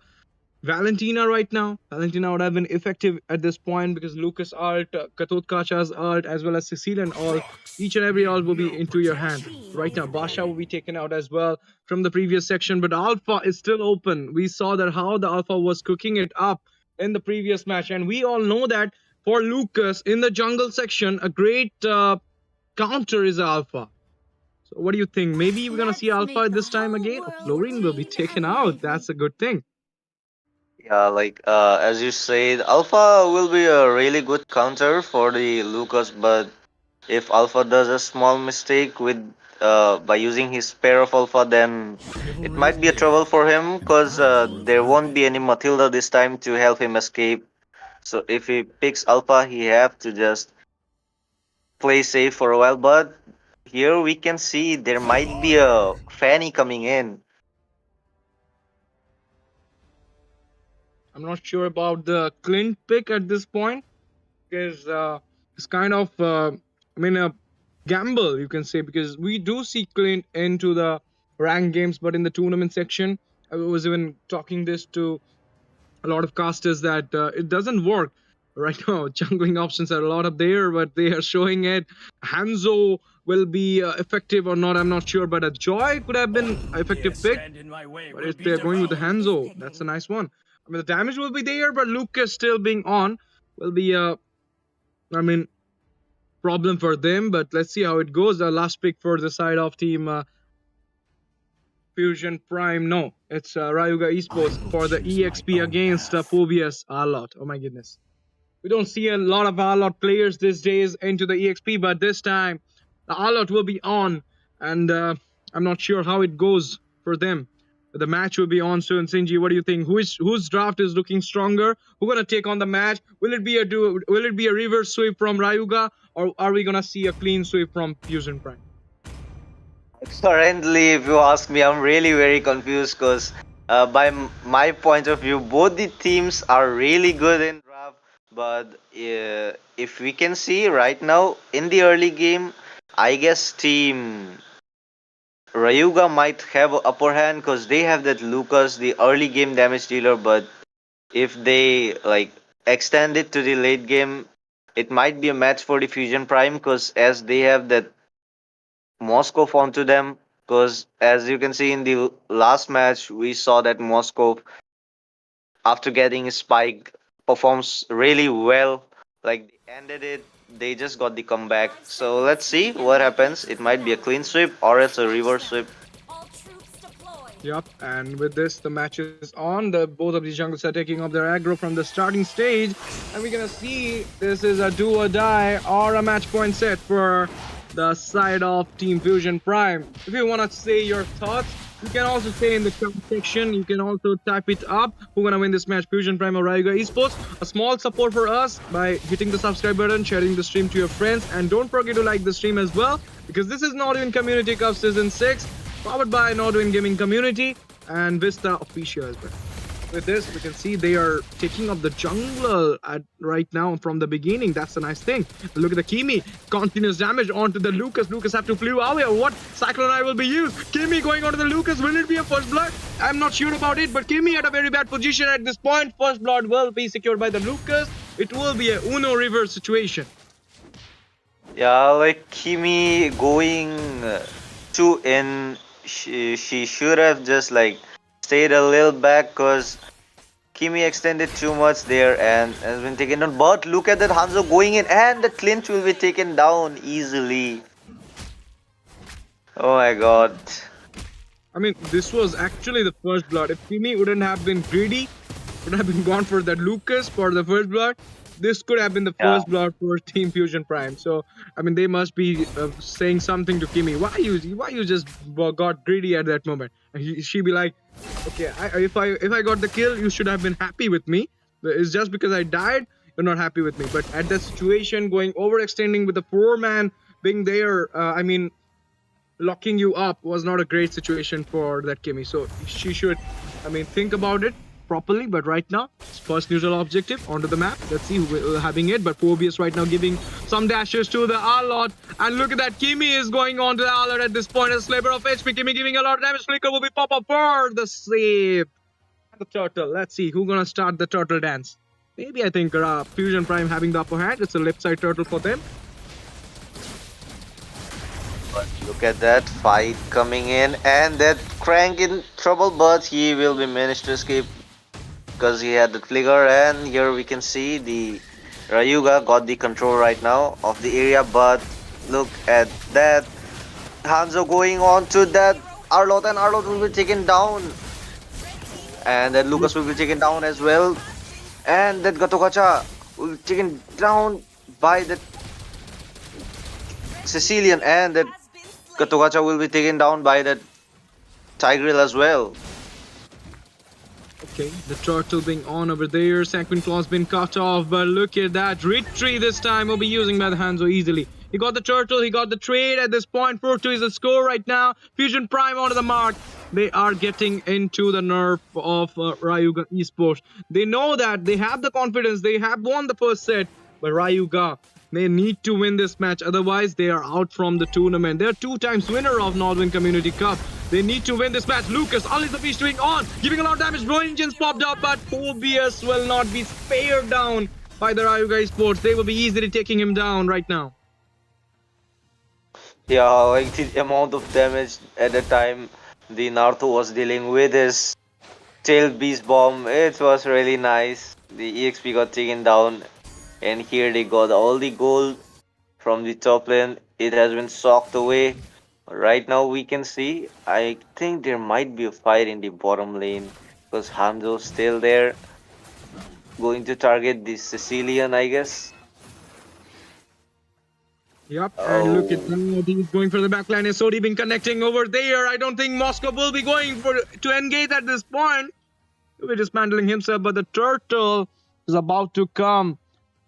Valentina right now. Valentina would have been effective at this point because Lucas ult, Katotkacha's ult, as well as Sicilian ult, each and every ult will be into your hand. Right now, Basha will be taken out as well from the previous section, but Alpha is still open. We saw that how the Alpha was cooking it up in the previous match, and we all know that for Lucas in the jungle section, a great counter is Alpha. So what do you think? Maybe we're gonna see Alpha this time again? Florine will be taken out. That's a good thing. Yeah, like as you said, Alpha will be a really good counter for the Lucas, but if Alpha does a small mistake with by using his pair of Alpha, then it might be a trouble for him because there won't be any Matilda this time to help him escape. So if he picks Alpha, he have to just play safe for a while. But here we can see there might be a Fanny coming in. I'm not sure about the Clint pick at this point because it's kind of, a gamble, you can say, because we do see Clint into the ranked games, but in the tournament section, I was even talking this to a lot of casters that it doesn't work right now. Jungling options are a lot of there, but they are showing it. Hanzo will be effective or not, I'm not sure, but a Joy could have been an effective pick. But if they're going with the Hanzo, that's a nice one. I mean, the damage will be there, but Lucas still being on will be problem for them. But let's see how it goes. The last pick for the side of Team Fusion Prime. No, it's Rayuga Esports for the EXP against Phobias Arlot. Oh my goodness. We don't see a lot of Arlot players these days into the EXP, but this time the Arlot will be on, and I'm not sure how it goes for them. The match will be on soon. Sinji, what do you think? Whose draft is looking stronger? Who's gonna take on the match? Will it be a reverse sweep from Rayuga, or are we gonna see a clean sweep from Fusion Prime? Currently, if you ask me, I'm really very confused because by my point of view, both the teams are really good in draft, but if we can see right now in the early game, I guess Team Rayuga might have a upper hand because they have that Lucas, the early game damage dealer. But if they like extend it to the late game, it might be a match for the Fusion Prime because as they have that Moscow onto them. Because as you can see in the last match, we saw that Moscow, after getting a spike, performs really well. Like they ended it, they just got the comeback. So let's see what happens. It might be a clean sweep or else a reverse sweep. Yep, and with this, the match is on. The both of these jungles are taking up their aggro from the starting stage, and we're gonna see this is a do or die or a match point set for the side of Team Fusion Prime. If you wanna say your thoughts, you can also say in the comment section. You can also type it up. Who gonna win this match, Fusion Prime or Rayuga Esports? A small support for us by hitting the subscribe button, sharing the stream to your friends, and don't forget to like the stream as well, because this is Nodwin Community Cup Season 6. Powered by Nodwin Gaming Community and Vista Official as well. With this, we can see they are taking up the jungle right now from the beginning. That's a nice thing. Look at the Kimi. Continuous damage onto the Lucas. Lucas have to flee away. What Cyclone Eye will be used? Kimi going onto the Lucas. Will it be a first blood? I'm not sure about it, but Kimi at a very bad position at this point. First blood will be secured by the Lucas. It will be a Uno reverse situation. Yeah, like Kimi going to in. She should have just like stayed a little back because Kimi extended too much there and has been taken down. But look at that, Hanzo going in and the clinch will be taken down easily. Oh my god. I mean, this was actually the first blood. If Kimi wouldn't have been greedy, would have been gone for that Lucas for the first blood, this could have been the first blood for Team Fusion Prime. So, I mean, they must be saying something to Kimi. Why you just got greedy at that moment? And she be like, okay, if I got the kill, you should have been happy with me. It's just because I died, you're not happy with me. But at that situation, going overextending with the 4-man being there, I mean, locking you up was not a great situation for that Kimi. So she should, I mean, think about it properly. But right now, first neutral objective onto the map. Let's see who will having it. But Phobius right now giving some dashes to the Arlot. And look at that, Kimi is going on to the Arlot at this point. A sliver of HP. Kimi giving a lot of damage. Flicker will be pop up for the save. The turtle. Let's see who's gonna start the turtle dance. Maybe I think Fusion Prime having the upper hand. It's a left side turtle for them. But look at that fight coming in and that Crank in trouble, but he will be managed to escape because he had the flicker. And here we can see the Rayuga got the control right now of the area, but look at that, Hanzo going on to that Arlot, and Arlot will be taken down, and then Lucas will be taken down as well, and that Gatokacha will be taken down by the Sicilian, and that Gatokacha will be taken down by that Tigreal as well. Okay, the turtle being on over there. Sanguine Claw's been cut off, but look at that. Retreat this time will be using by the Hanzo easily. He got the turtle, he got the trade at this point. 4-2 is the score right now. Fusion Prime onto the mark. They are getting into the nerf of Rayuga Esports. They know that, they have the confidence, they have won the first set, but Rayuga, they need to win this match, otherwise they are out from the tournament. They're 2 times winner of Nodwin Community Cup. They need to win this match. Lucas, only the fish doing on, giving a lot of damage. Blow engines popped up, but Phobius will not be spared down by the Rayuga Esports. They will be easily taking him down right now. Yeah, like the amount of damage at the time the Naruto was dealing with his tail beast bomb, it was really nice. The EXP got taken down, and here they got all the gold from the top lane. It has been socked away. Right now we can see, I think there might be a fight in the bottom lane because Hanzo's still there, going to target the Sicilian, I guess. Yep, and look at that, he's going for the backline. SOD been connecting over there. I don't think Moscow will be going to engage at this point. He'll be dismantling himself, but the turtle is about to come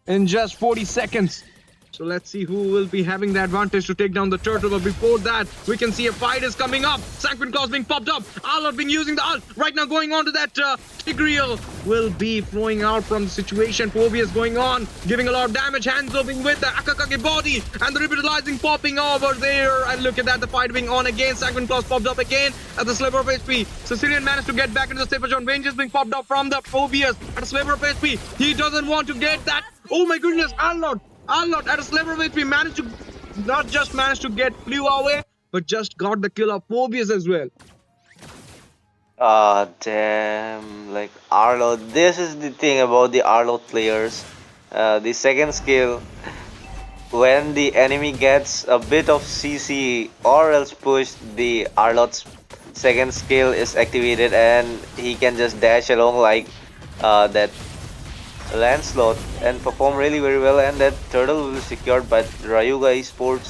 in just 40 seconds. So let's see who will be having the advantage to take down the turtle. But before that, we can see a fight is coming up. Sanguine Claws being popped up. Arlot being using the ult. Right now going on to that Tigreal will be flowing out from the situation. Phobius going on, giving a lot of damage. Hanzo being with the Akakage body. And the revitalizing popping over there. And look at that, the fight being on again. Sanguine Claws popped up again at the sliver of HP. Sicilian managed to get back into the safer zone. Vengeance being popped up from the Phobius at a sliver of HP. He doesn't want to get that. Oh my goodness, Arlot at a sliver of HP managed to not just managed to get flew away, but just got the kill of Phobius as well. Ah, damn. Like, Arlot. This is the thing about the Arlot players. The second skill, when the enemy gets a bit of CC or else push, the Arlot's second skill is activated and he can just dash along like that Lancelot and perform really very well, and that turtle will be secured by Rayuga Esports.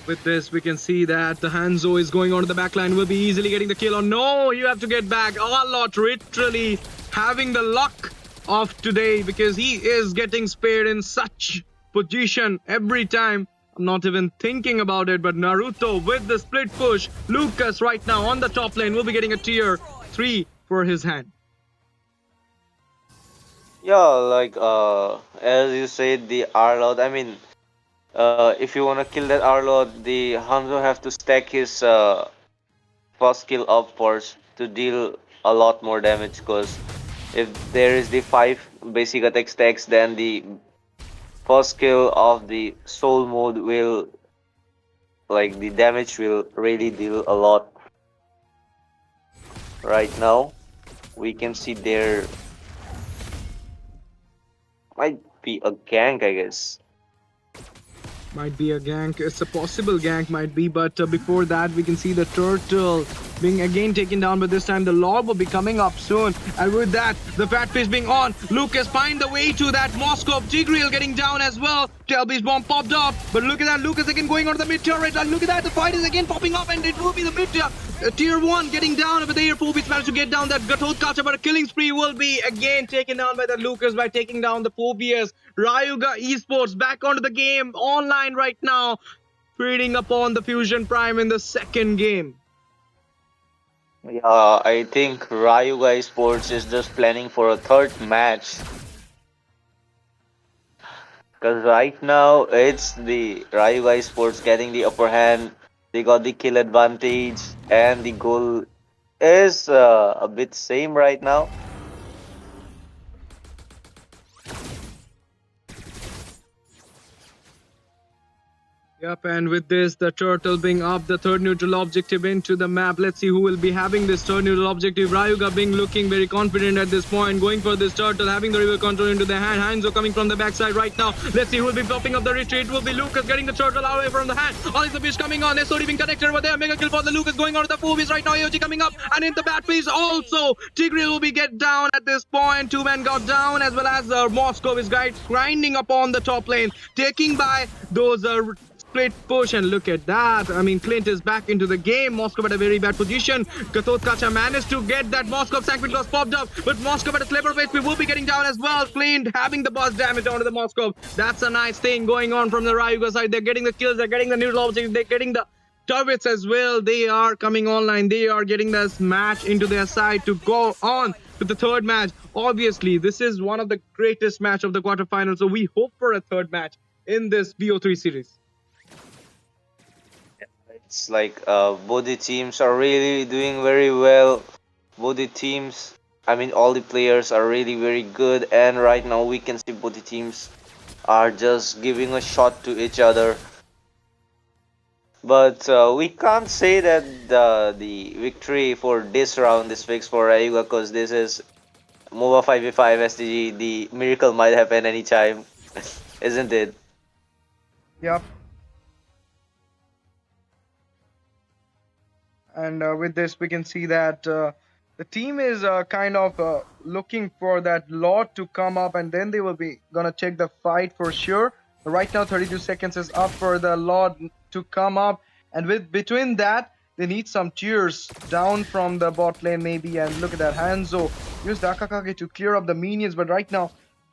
With this, we can see that the Hanzo is going on to the backline, will be easily getting the kill. Or no, you have to get back. Arlot literally having the luck of today because he is getting spared in such position every time. I'm not even thinking about it, but Naruto with the split push. Lucas right now on the top lane will be getting a tier 3 for his hand. Yeah, like as you said, the Arlot. I mean, if you wanna kill that Arlot, the Hanzo have to stack his first skill up first to deal a lot more damage. Because if there is the 5 basic attack stacks, then the first skill of the soul mode will, like, the damage will really deal a lot. Right now, we can see there might be a gank, I guess. Might be a gank. It's a possible gank, might be. But before that, we can see the turtle being again taken down. But this time, the log will be coming up soon. And with that, the fat fish being on. Lucas find the way to that Moscow. Tigreal getting down as well. Telby's bomb popped up. But look at that. Lucas again going on to the mid turret. And look at that. The fight is again popping up. And it will be the mid tier 1 getting down. But the Air Phobius managed to get down that Gatot Kacha. But a killing spree will be again taken down by the Lucas by taking down the Phobius. Rayuga Esports back onto the game online right now, feeding upon the Fusion Prime in the second game. Yeah, I think Rayuga Esports is just planning for a third match. Because right now, it's the Rayuga Esports getting the upper hand. They got the kill advantage, and the goal is a bit same right now. Yep, and with this, the turtle being up, the third neutral objective into the map. Let's see who will be having this third neutral objective. Rayuga being looking very confident at this point, going for this turtle, having the river control into their hand. Hanzo coming from the backside right now. Let's see who will be popping up the retreat. It will be Lucas getting the turtle away from the hand. Alex the fish coming on. SOD being connected over there. Mega kill for the Lucas going on to the Phobius right now. AOG coming up, and in the bat phase also. Tigreal will be get down at this point. 2 men got down, as well as Moscow is grinding upon the top lane, taking by those split push, and look at that. I mean, Clint is back into the game. Moscow at a very bad position. Gatot Kacha managed to get that Moscow. Sanguine Claws popped up, but Moscow at a sliver of HP will be getting down as well. Clint having the burst damage onto the Moscow. That's a nice thing going on from the Rayuga side. They're getting the kills, they're getting the neutral objectives, they're getting the turrets as well. They are coming online. They are getting this match into their side to go on to the third match. Obviously, this is one of the greatest match of the quarterfinals, so we hope for a third match in this VO3 series. It's like both the teams are really doing very well. Both the teams, I mean, all the players are really very good, and right now we can see both the teams are just giving a shot to each other. But we can't say that the victory for this round is fixed for Rayuga, because this is MOBA 5v5 STG. The miracle might happen anytime, isn't it? Yep. And with this, we can see that the team is kind of looking for that lot to come up, and then they will be gonna check the fight for sure. Right now, 32 seconds is up for the lot to come up, and with between that, they need some tiers down from the bot lane maybe. And look at that, Hanzo used Akakage to clear up the minions, but right now,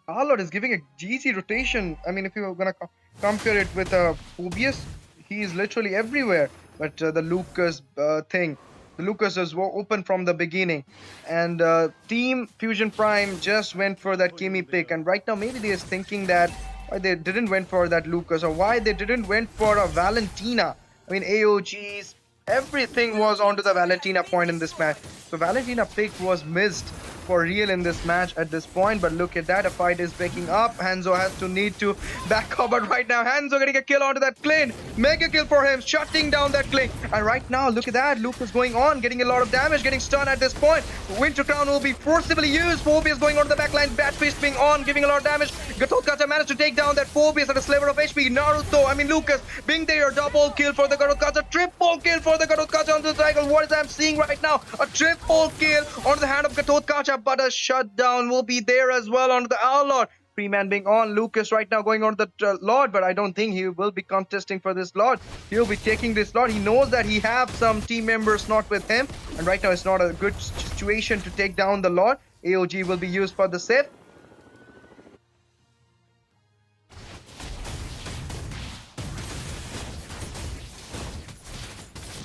Arlord is giving a GC rotation. I mean, if you're gonna compare it with Phobius, he is literally everywhere. But the Lucas thing, the Lucas is open from the beginning, and Team Fusion Prime just went for that Kimi pick. And right now, maybe they is thinking that why they didn't went for that Lucas, or why they didn't went for a Valentina. I mean, AOGs, everything was onto the Valentina point in this match. So Valentina pick was missed for real in this match at this point. But look at that, a fight is breaking up. Hanzo has to need to back up, but right now Hanzo getting a kill onto that Clint. Mega kill for him, shutting down that Clint. And right now, look at that, Luke is going on, getting a lot of damage, getting stunned at this point. Winter Crown will be forcibly used. Phobius going onto the backline, Bat Fist being on, giving a lot of damage. Gatotkacha managed to take down that Phobius at a sliver of HP. Naruto, I mean Lucas, being there, double kill for the Gatotkacha, triple kill for the Gatotkacha on the cycle. What is I'm seeing right now? A triple kill on the hand of Gatotkacha, but a shutdown will be there as well on the Outlaw. Freeman being on, Lucas right now going on the Lord, but I don't think he will be contesting for this Lord. He'll be taking this Lord. He knows that he have some team members not with him, and right now it's not a good situation to take down the Lord. AOG will be used for the save.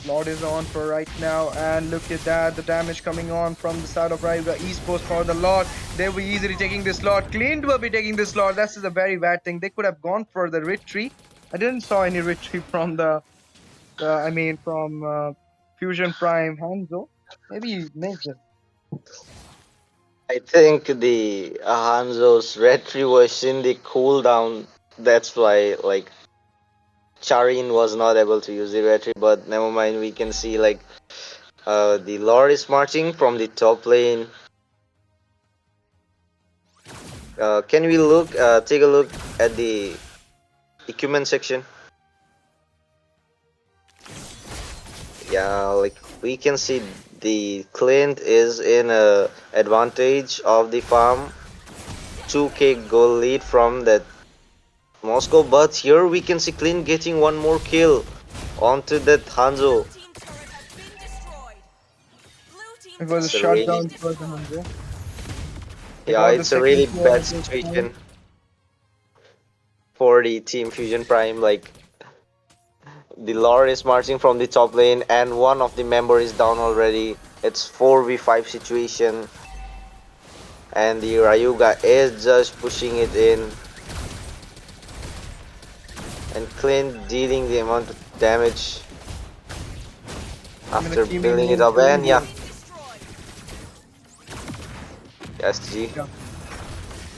Lord is on for right now, and look at that, the damage coming on from the side of Rayuga Esports for the Lord. They'll be easily taking this Lord. Clint will be taking this Lord. This is a very bad thing. They could have gone for the retreat. I didn't saw any retreat from from Fusion Prime Hanzo. Maybe he missed it. I think the Hanzo's retry was in the cooldown. That's why, like, Charin was not able to use the retry, but never mind. We can see, like, the Lord is marching from the top lane. Can we take a look at the equipment section? Yeah, like, we can see the Clint is in a advantage of the farm. 2k goal lead from that Moscow, but here we can see Clint getting one more kill onto that Hanzo. It was a shutdown for the Hanzo. Yeah, it's a really bad situation for the Team Fusion Prime. Like, the Lord is marching from the top lane and one of the member is down already. It's 4v5 situation, and the Rayuga is just pushing it in, and Clint dealing the amount of damage after building it up. And yeah, SG. Yeah.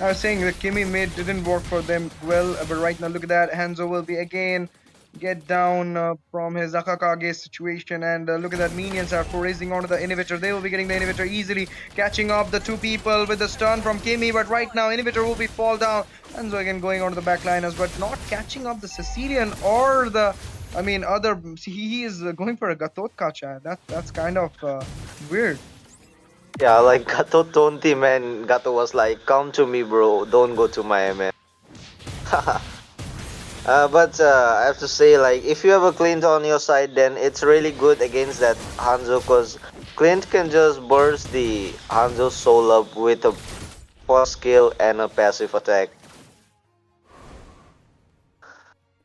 I was saying the Kimi mid didn't work for them well, but right now look at that. Hanzo will be again get down from his Akakage situation, and look at that, minions are racing onto the inhibitor. They will be getting the inhibitor easily, catching up the two people with the stun from Kimi, but right now inhibitor will be fall down. Hanzo again going onto the backliners, but not catching up the Sicilian or the other. He is going for a Gatotkacha. That's kind of weird. Yeah, like Gato Tonti, man. Gato was like, come to me, bro. Don't go to my man. But I have to say, like, if you have a Clint on your side, then it's really good against that Hanzo, because Clint can just burst the Hanzo soul up with a first skill and a passive attack.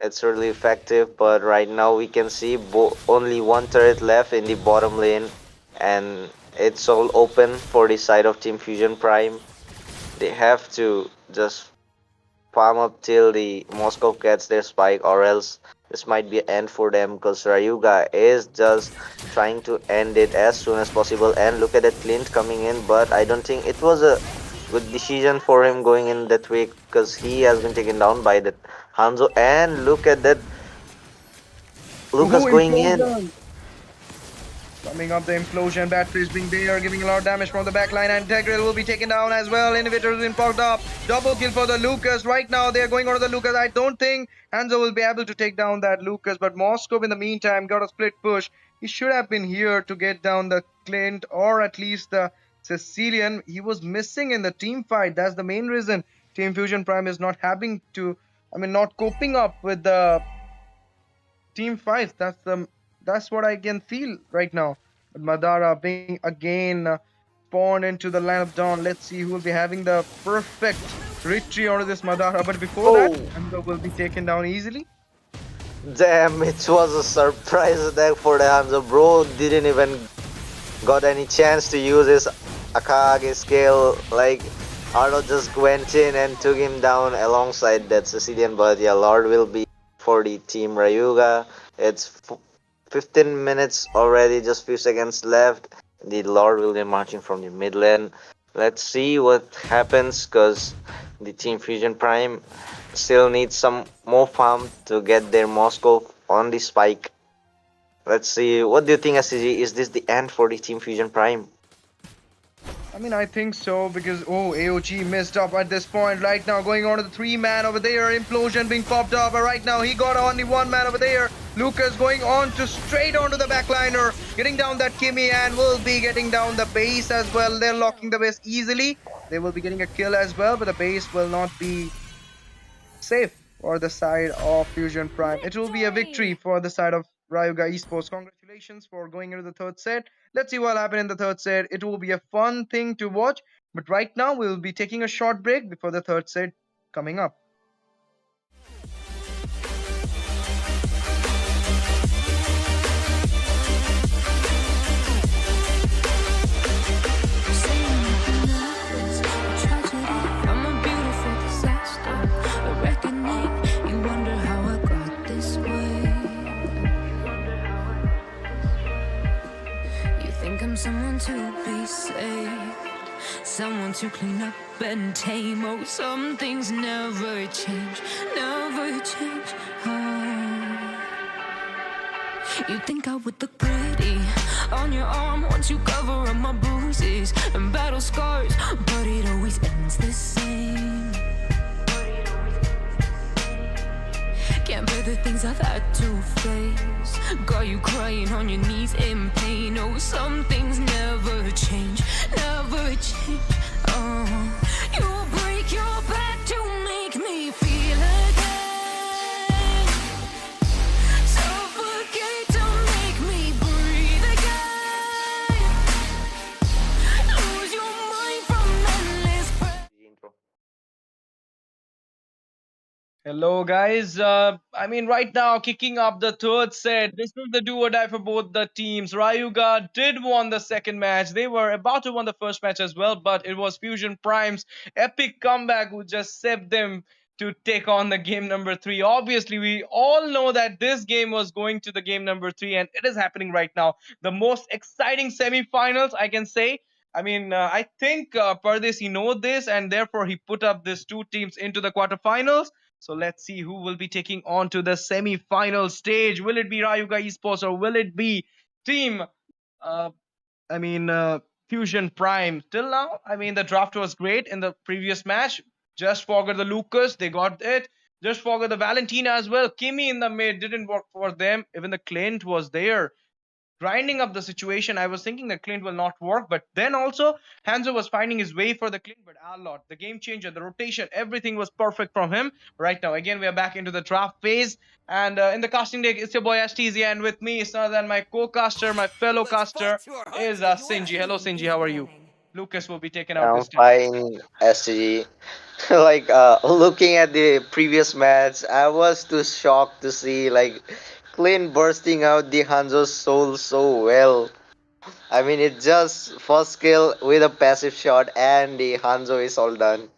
It's really effective, but right now we can see only one turret left in the bottom lane, and it's all open for the side of Team Fusion Prime. They have to just farm up till the Moscow gets their spike, or else this might be an end for them, because Rayuga is just trying to end it as soon as possible. And look at that Clint coming in, but I don't think it was a good decision for him going in that way, because he has been taken down by that Hanzo. And look at that Lucas going in. Coming up the implosion, batteries being there, giving a lot of damage from the backline, and Integral will be taken down as well. Inhibitor has been popped up. Double kill for the Lucas. Right now they are going on to the Lucas. I don't think Hanzo will be able to take down that Lucas, but Moscow in the meantime got a split push. He should have been here to get down the Clint, or at least the Sicilian. He was missing in the team fight. That's the main reason Team Fusion Prime is not having to, not coping up with the team fights. That's what I can feel right now. But Madara being again spawned into the line of dawn. Let's see who will be having the perfect retreat onto this Madara. But before that, Oh, Hamza will be taken down easily. damn, it was a surprise attack for the Hanzo. Bro didn't even got any chance to use his Akage skill. Like, Arnold just went in and took him down alongside that Sicilian. But yeah, Lord will be for the team Rayuga. It's 15 minutes already, just few seconds left. The Lord will be marching from the mid lane. Let's see what happens, because the team Fusion Prime still needs some more farm to get their Moscow on the spike. Let's see. What do you think, SCG? Is this the end for the Team Fusion Prime? I mean, I think so because AOG messed up at this point. Right now, going on to the 3-man over there. Implosion being popped up. But right now, he got only 1-man over there. Lucas going on to straight onto the backliner, getting down that Kimmy, and will be getting down the base as well. They're locking the base easily. They will be getting a kill as well, but the base will not be safe for the side of Fusion Prime. It will be a victory for the side of Rayuga Esports. Congratulations for going into the third set. Let's see what happens in the third set. It will be a fun thing to watch. But right now, we'll be taking a short break before the third set coming up. Someone to be saved, someone to clean up and tame. Oh, some things never change, never change. Oh. You think I would look pretty on your arm once you cover up my bruises and battle scars, but it always ends the same. Can't bear the things I've had to face. Got you crying on your knees in pain. Oh, some things never change, never change. Oh, you break your back to make me feel again. Suffocate to make me breathe again. Lose your mind from endless breath. Hello, guys. I mean, right now, kicking up the third set. This is the do or die for both the teams. Rayuga did won the second match. They were about to win the first match as well, but it was Fusion Prime's epic comeback who just saved them to take on the game number 3. Obviously, we all know that this game was going to the game number 3, and it is happening right now. The most exciting semi-finals, I can say. I mean, I think Pardesi know this, and therefore he put up these two teams into the quarterfinals. So let's see who will be taking on to the semi-final stage. Will it be Rayuga Esports or will it be Team uh, Fusion Prime? Till now, I mean, the draft was great in the previous match. Just forgot the Lucas, they got it. Just forgot the Valentina as well. Kimmy in the mid didn't work for them. Even the Clint was there, grinding up the situation. I was thinking that Clint will not work, but then also Hanzo was finding his way for the Clint, but a lot. The game changer, the rotation, everything was perfect from him. Right now, again, we are back into the draft phase. And in the casting deck, it's your boy STZ, and with me is none other than my co-caster, my fellow caster, is Sinji. Hello, Sinji, how are you? Lucas will be taken out I'm this time. fine, SCG. Like, looking at the previous match, I was too shocked to see, like, Clint bursting out the Hanzo's soul so well. I mean, it just first kill with a passive shot, and the Hanzo is all done.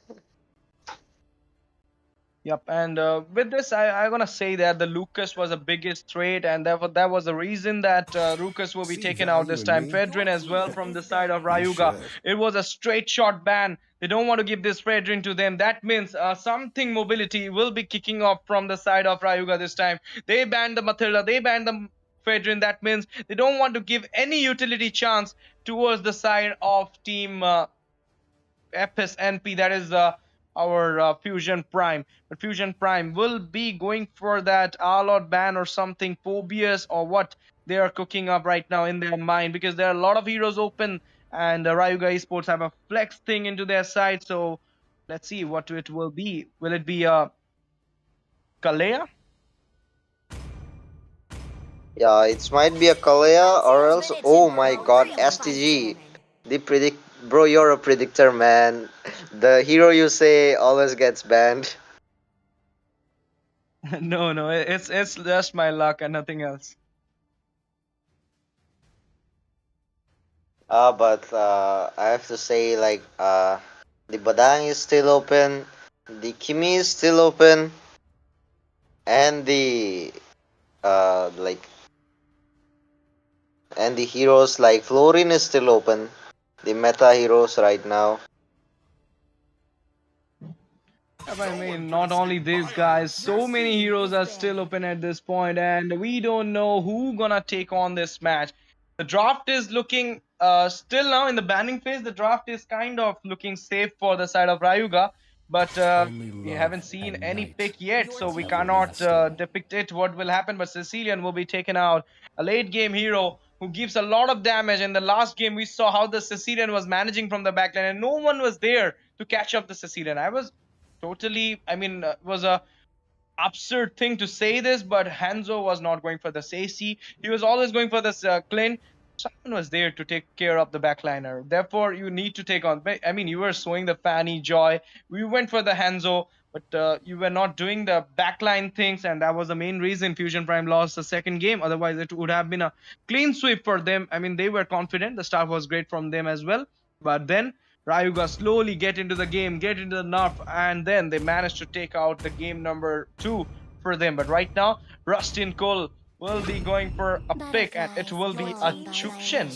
Yep, and with this, I'm gonna say that the Lucas was the biggest threat, and therefore that was the reason that Lucas will be taken out this time. Fedrin as well from the side of Rayuga. It was a straight shot ban. They don't want to give this Fedrin to them. That means something mobility will be kicking off from the side of Rayuga this time. They banned the Mathilda, they banned the Fedrin. That means they don't want to give any utility chance towards the side of Team FSNP, that is our Fusion Prime. But Fusion Prime will be going for that all-out ban or something phobias or what they are cooking up right now in their mind, because there are a lot of heroes open, and Rayuga Esports have a flex thing into their side. So let's see what it will be. Will it be Kalea? Yeah, it might be a Kalea or else. Oh my god, STG. The predict. Bro, you're a predictor, man. The hero you say always gets banned. No, it's just my luck and nothing else. But I have to say, like, the Badang is still open, the Kimi is still open, and the like, and the heroes like Florin is still open. The meta heroes right now. I mean, not only these guys, so many heroes are still open at this point, and we don't know who gonna take on this match. The draft is looking still now in the banning phase. The draft is kind of looking safe for the side of Rayuga, but we haven't seen any pick yet, so we cannot depict it what will happen. But Sicilian will be taken out, a late game hero who gives a lot of damage. In the last game, we saw how the Sicilian was managing from the backline, and no one was there to catch up the Sicilian. I was totally, I mean, it was a absurd thing to say this, but Hanzo was not going for the Sacy. He was always going for this Clint. Someone was there to take care of the backliner. Therefore, you need to take on. I mean, you were showing the Fanny Joy. We went for the Hanzo, but you were not doing the backline things, and that was the main reason Fusion Prime lost the second game. Otherwise, it would have been a clean sweep for them. I mean, they were confident. The start was great from them as well, but then Rayuga slowly get into the game, get into the nerf, and then they managed to take out the game number 2 for them. But right now, Rustin Cole will be going for a pick, and it will be a Chukshin.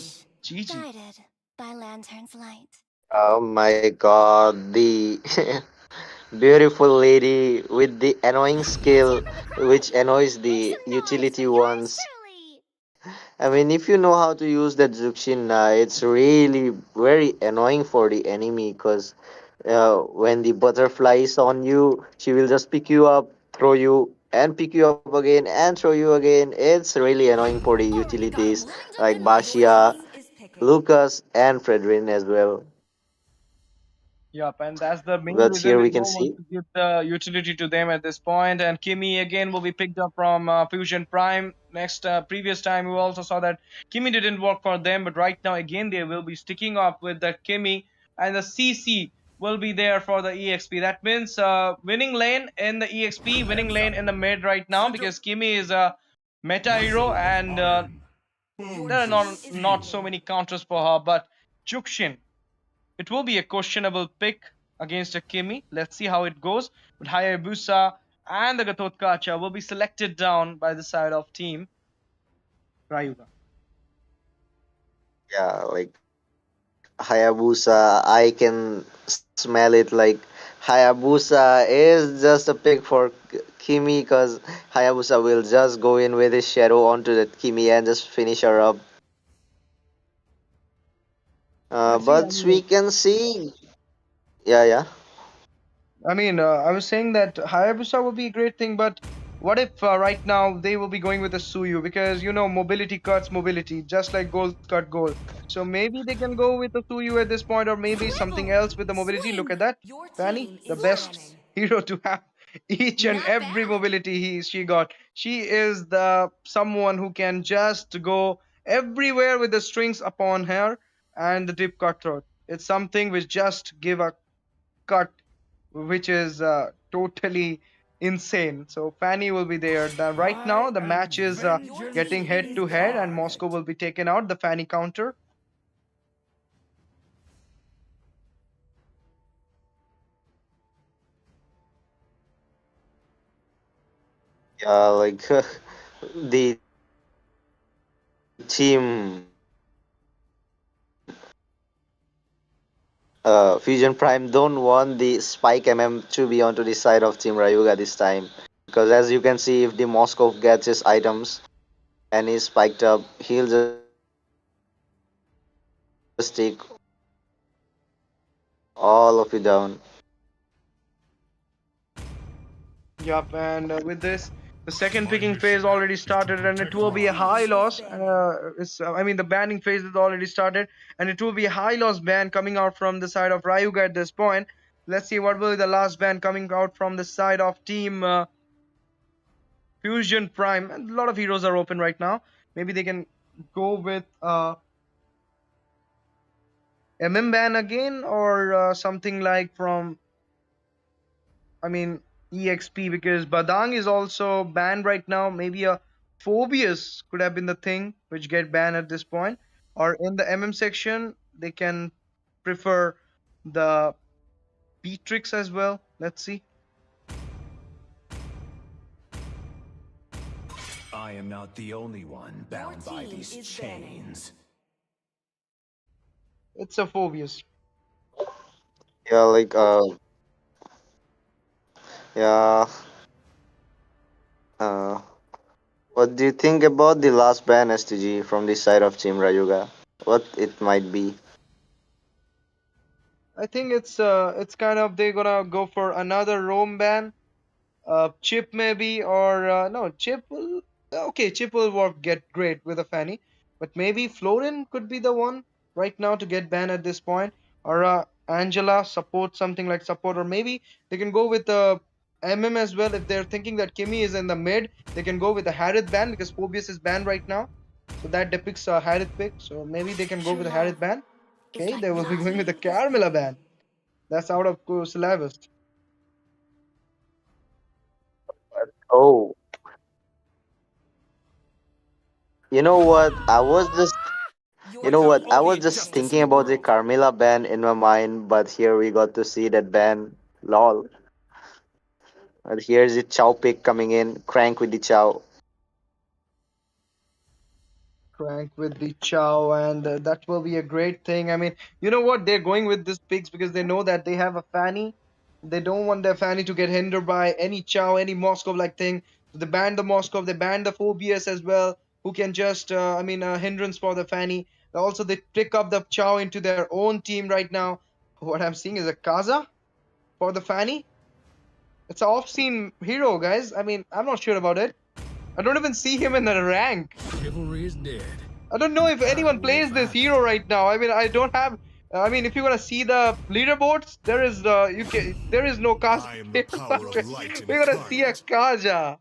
GG. Guided by lantern's light. Oh my god, the beautiful lady with the annoying skill which annoys the utility ones. I mean, if you know how to use that Zuxin, it's really very annoying for the enemy because when the butterfly is on you, she will just pick you up, throw you, and pick you up again, and throw you again. It's really annoying for the utilities like Bashia, Lucas, and Fredrin as well. Yup, and that's the main But reason here they we can don't want see. to give the utility to them at this point. And Kimi again will be picked up from Fusion Prime. Next, previous time we also saw that Kimi didn't work for them, but right now again they will be sticking up with that Kimi, and the CC will be there for the EXP. That means winning lane in the EXP, winning lane in the mid right now because Kimi is a meta hero and there are not so many counters for her. But Jukshin, it will be a questionable pick against a Kimi. Let's see how it goes. But Hayabusa and the Gatotkacha will be selected down by the side of Team Rayuga. Yeah, like Hayabusa, I can smell it like Hayabusa is just a pick for Kimi because Hayabusa will just go in with his shadow onto that Kimi and just finish her up. Let's see. But we can see, yeah, yeah. I was saying that Hayabusa would be a great thing, but what if right now they will be going with a Suyu because mobility cuts mobility, just like goals cut goal. So maybe they can go with the Suyu at this point, or maybe something else with the mobility. Look at that, Fanny, the best hero to have each and every mobility she got. She is the someone who can just go everywhere with the strings upon her and the deep cutthroat. It's something which just give a cut which is totally insane. So Fanny will be there. Right now, the match is getting head to head, and Moscow will be taken out. The Fanny counter. Yeah, like the team Fusion Prime don't want the Spike MM to be onto the side of Team Rayuga this time. Because as you can see, if the Moskov gets his items and he's spiked up, he'll just take all of you down. Yup, and with this, the second picking phase already started, and it will be a high loss. The banning phase is already started, and it will be a high loss ban coming out from the side of Rayuga at this point. Let's see what will be the last ban coming out from the side of Team Fusion Prime. And a lot of heroes are open right now. Maybe they can go with MM ban again, or something like from, I mean, EXP, because Badang is also banned right now. Maybe a Phobius could have been the thing which get banned at this point. Or in the MM section, they can prefer the Beatrix as well. Let's see. I am not the only one bound by these chains. It's a Phobius. Yeah, like yeah. Uh, what do you think about the last ban STG from the side of Team Rayuga? What it might be? I think it's kind of they're gonna go for another roam ban. Chip maybe, or no, Chip will, okay, Chip will work get great with a Fanny, but maybe Florin could be the one right now to get banned at this point, or Angela support, something like support, or maybe they can go with MM as well. If they're thinking that Kimmy is in the mid, they can go with the Harith ban, because Phobius is banned right now, so that depicts a Harith pick, so maybe they can go with the Harith ban. Okay, they will be going with the Carmilla ban. That's out of syllabus. Oh, you know what? You know what? I was just thinking about the Carmilla ban in my mind, but here we got to see that ban. Lol. And here's the Chow pick coming in. Crank with the Chow. Crank with the Chow, and that will be a great thing. I mean, you know what? They're going with this picks because they know that they have a Fanny. They don't want their Fanny to get hindered by any Chow, any Moskov like thing. So they banned the Moskov, they banned the Phobius as well, who can just, hindrance for the Fanny. Also, they pick up the Chow into their own team right now. What I'm seeing is a Kaza for the Fanny. It's an off-scene hero, guys. I mean, I'm not sure about it. I don't even see him in the rank. Chivalry is dead. I don't know if anyone plays this hero right now. I mean, I don't have. I mean, if you're gonna see the leaderboards, there is there is no Kaja. We're gonna see a Kaja.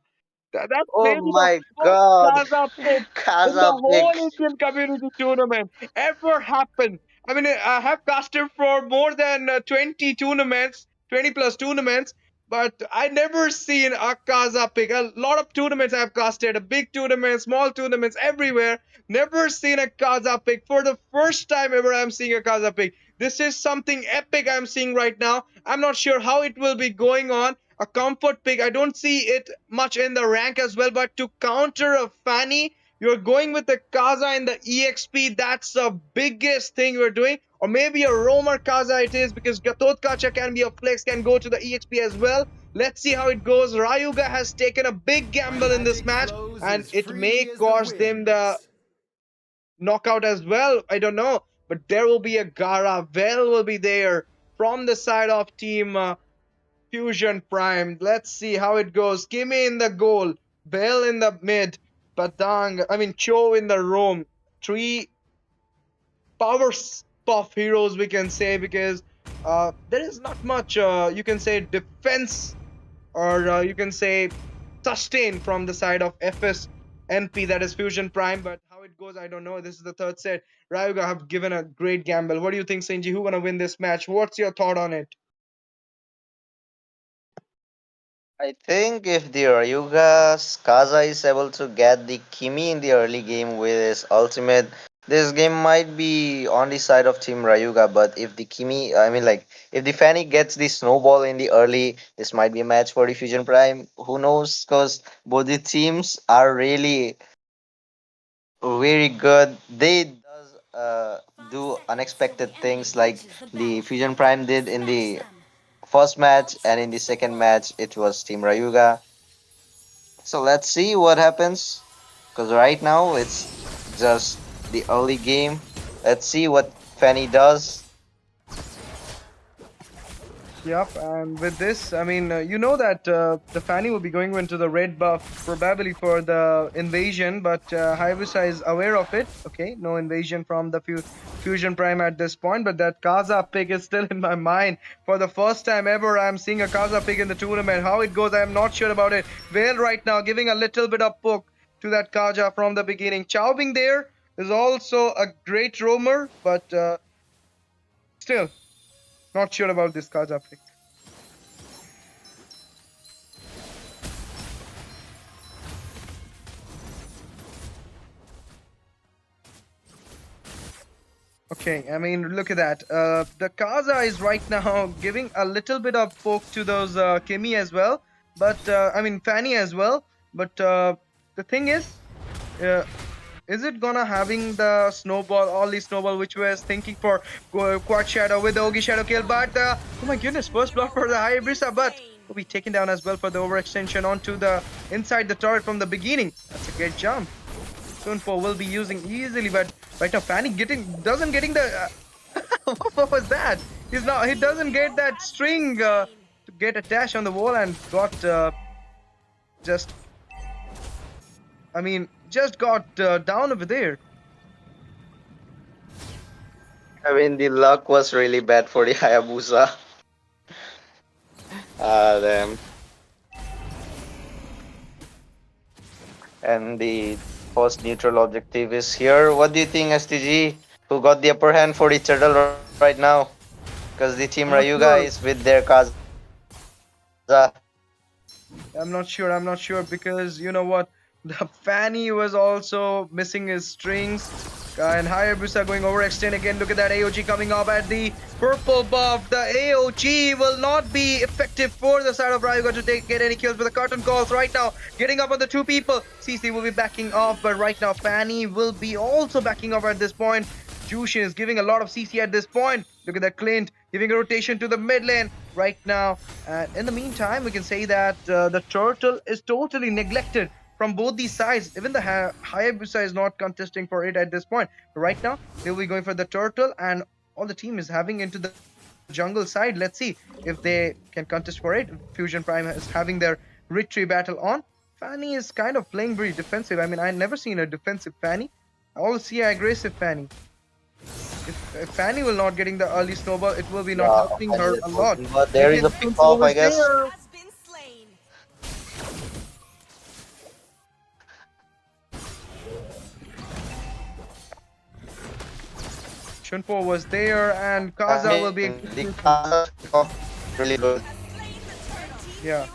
That's Oh maybe the my first god. Kaza pick in the Kaza whole pick. Indian community tournament ever happened. I mean, I have casted for more than 20 tournaments, 20 plus tournaments, but I never seen a Kaza pick. A lot of tournaments I've casted, a big tournament, small tournaments, everywhere. Never seen a Kaza pick. For the first time ever, I'm seeing a Kaza pick. This is something epic I'm seeing right now. I'm not sure how it will be going on. A comfort pick, I don't see it much in the rank as well, but to counter a Fanny, you're going with the Kaza in the EXP. That's the biggest thing you're doing. Or maybe a Roamer Kaza it is, because Gatot Kacha can be a flex, can go to the EXP as well. Let's see how it goes. Rayuga has taken a big gamble in this match, and it may cost them the knockout as well. I don't know. But there will be a Gara. Vel will be there from the side of Team Fusion Prime. Let's see how it goes. Kimmy in the goal. Bell in the mid. Cho in the roam. Three power buff heroes, we can say, because there is not much, you can say, defense, or you can say sustain from the side of FS NP, that is Fusion Prime. But how it goes, I don't know. This is the third set. Ryuga have given a great gamble. What do you think, Senji? Who gonna win this match? What's your thought on it? I think if the Ryuga Kaza is able to get the Kimi in the early game with his ultimate, this game might be on the side of Team Ryuga. But if the Kimi, I mean, like, if the Fanny gets the snowball in the early, this might be a match for the Fusion Prime. Who knows? Because both the teams are really very good. They does do unexpected things like the Fusion Prime did in the first match, and in the second match it was Team Rayuga. So let's see what happens, because right now it's just the early game. Let's see what Fanny does. Yep, and with this, I mean, you know that the Fanny will be going into the red buff probably for the invasion, but Hayabusa is aware of it. Okay, no invasion from the Fusion Prime at this point, but that Kaza pick is still in my mind. For the first time ever, I'm seeing a Kaza pick in the tournament. How it goes, I am not sure about it. Vale right now giving a little bit of poke to that Kaja from the beginning. Chow being there is also a great roamer, but Still, not sure about this Kaza pick. Okay, I mean, look at that. The Kaza is right now giving a little bit of poke to those Kimi as well. But, I mean, Fanny as well. But the thing is it gonna having the snowball, only snowball, which was thinking for Quad Shadow with the Ogi Shadow kill? But, oh my goodness, first block for the Hayabusa, but will be taken down as well for the overextension onto the inside the turret from the beginning. That's a great jump. Sunpo will be using easily, but right now Fanny doesn't getting the what was that? He doesn't get that string to get attached on the wall and got just got down over there. I mean, the luck was really bad for the Hayabusa. Ah, damn. And the first neutral objective is here. What do you think, STG? Who got the upper hand for the turtle right now? Because the team Rayuga is with their Kaza. I'm not sure because you know what? The Fanny was also missing his strings. And Hayabusa going overextend again. Look at that AOG coming up at the purple buff. The AOG will not be effective for the side of Rayuga to get any kills. But the curtain calls right now. Getting up on the two people. CC will be backing off. But right now Fanny will be also backing off at this point. Jushin is giving a lot of CC at this point. Look at that Clint giving a rotation to the mid lane right now. And in the meantime, we can say that the turtle is totally neglected from both these sides. Even the Hayabusa is not contesting for it at this point. But right now, they'll be going for the turtle, and all the team is having into the jungle side. Let's see if they can contest for it. Fusion Prime is having their retreat battle on. Fanny is kind of playing very defensive. I mean, I've never seen a defensive Fanny. I always see an aggressive Fanny. If Fanny will not getting the early snowball, it will be not helping her a lot. But there is a pick off, I guess. Shunpo was there, and Kaza will be. The Kaza really good. Yeah.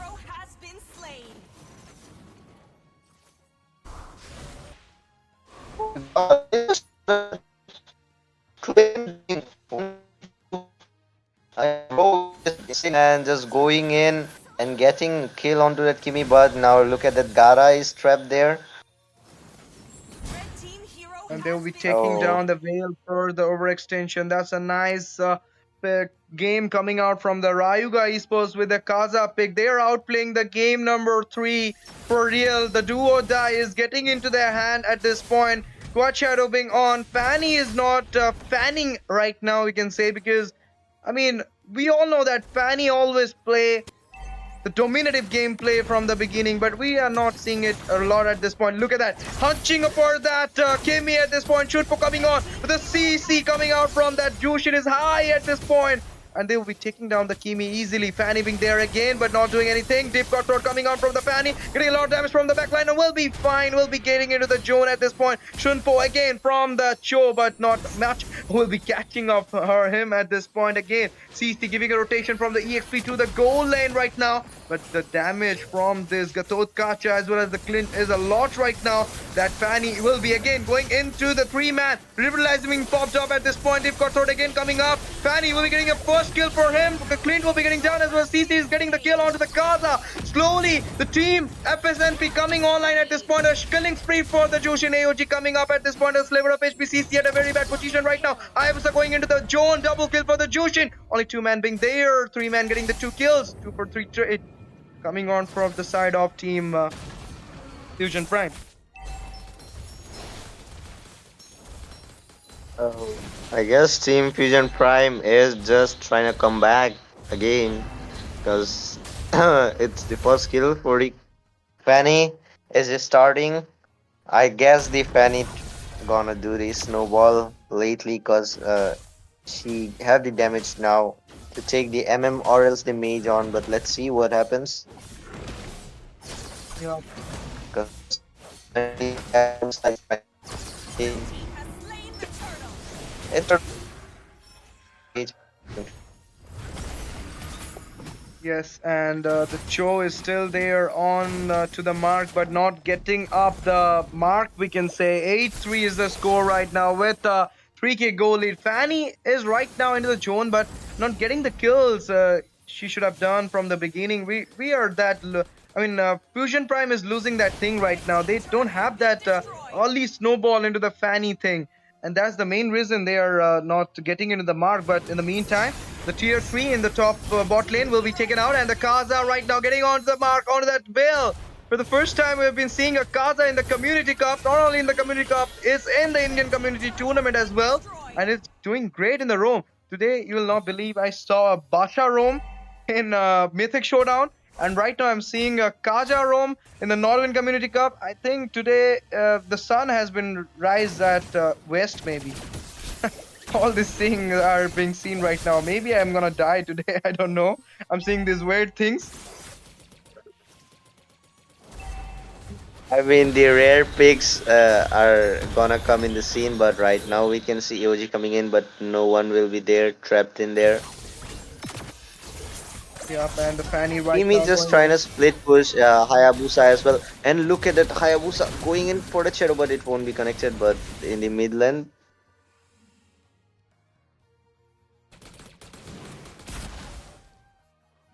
And just going in and getting kill onto that Kimi, but now look at that Gara is trapped there. And they will be taking down the Veil for the overextension. That's a nice game coming out from the Rayuga Esports with the Kaza pick. They are outplaying the game number 3 for real. The do or die is getting into their hand at this point. Quad Shadow being on. Fanny is not fanning right now, we can say, because, I mean, we all know that Fanny always play the dominative gameplay from the beginning, but we are not seeing it a lot at this point. Look at that, hunching for that Kimi at this point. Shutpo coming on, but the CC coming out from that Jushin is high at this point. And they will be taking down the Kimi easily. Fanny being there again, but not doing anything. Deep Cutthroat coming on from the Fanny, getting a lot of damage from the backline, and will be fine. Will be getting into the zone at this point. Shunpo again from the Cho, but not much. Will be catching up him at this point again. CC giving a rotation from the EXP to the goal lane right now. But the damage from this Gatot Kacha as well as the Clint is a lot right now. That Fanny will be again going into the 3-man. Revitalizing being popped up at this point. Deep Cutthroat again coming up. Fanny will be getting a first kill for him. The Clint will be getting down as well. CC is getting the kill onto the Kaza. Slowly, the team FSNP coming online at this point. A killing spree for the Jushin. AOG coming up at this point. A sliver of HP. CC at a very bad position right now. Hayabusa going into the zone. Double kill for the Jushin. Only 2-man being there. 3-man getting the 2 kills. 2 for 3 trade. Coming on from the side of Team Fusion Prime. I guess Team Fusion Prime is just trying to come back again, because it's the first kill for the Fanny is just starting. I guess the Fanny gonna do the snowball lately, because she have the damage now to take the MM or else the mage on, but let's see what happens. Yeah. It's Yes, and the Cho is still there on to the mark, but not getting up the mark, we can say. 8-3 is the score right now with 3K goal lead. Fanny is right now into the zone, but not getting the kills she should have done from the beginning. We are that... I mean, Fusion Prime is losing that thing right now. They don't have that early snowball into the Fanny thing. And that's the main reason they are not getting into the mark. But in the meantime, the tier 3 in the top bot lane will be taken out, and the Kaza right now getting onto the mark, onto that bill. For the first time, we've been seeing a Kaza in the Community Cup. Not only in the Community Cup, it's in the Indian Community Tournament as well. And it's doing great in the roam. Today, you will not believe I saw a Basha roam in Mythic Showdown. And right now, I'm seeing a Kaja roam in the Nodwin Community Cup. I think today the sun has been rise at west, maybe. All these things are being seen right now. Maybe I'm gonna die today. I don't know. I'm seeing these weird things. I mean, the rare picks are gonna come in the scene, but right now we can see EOG coming in, but no one will be there, trapped in there. Yep, and the Fanny right Kimi now just going trying in. to split push Hayabusa as well. And look at that, Hayabusa going in for the shadow, but it won't be connected. But in the mid lane,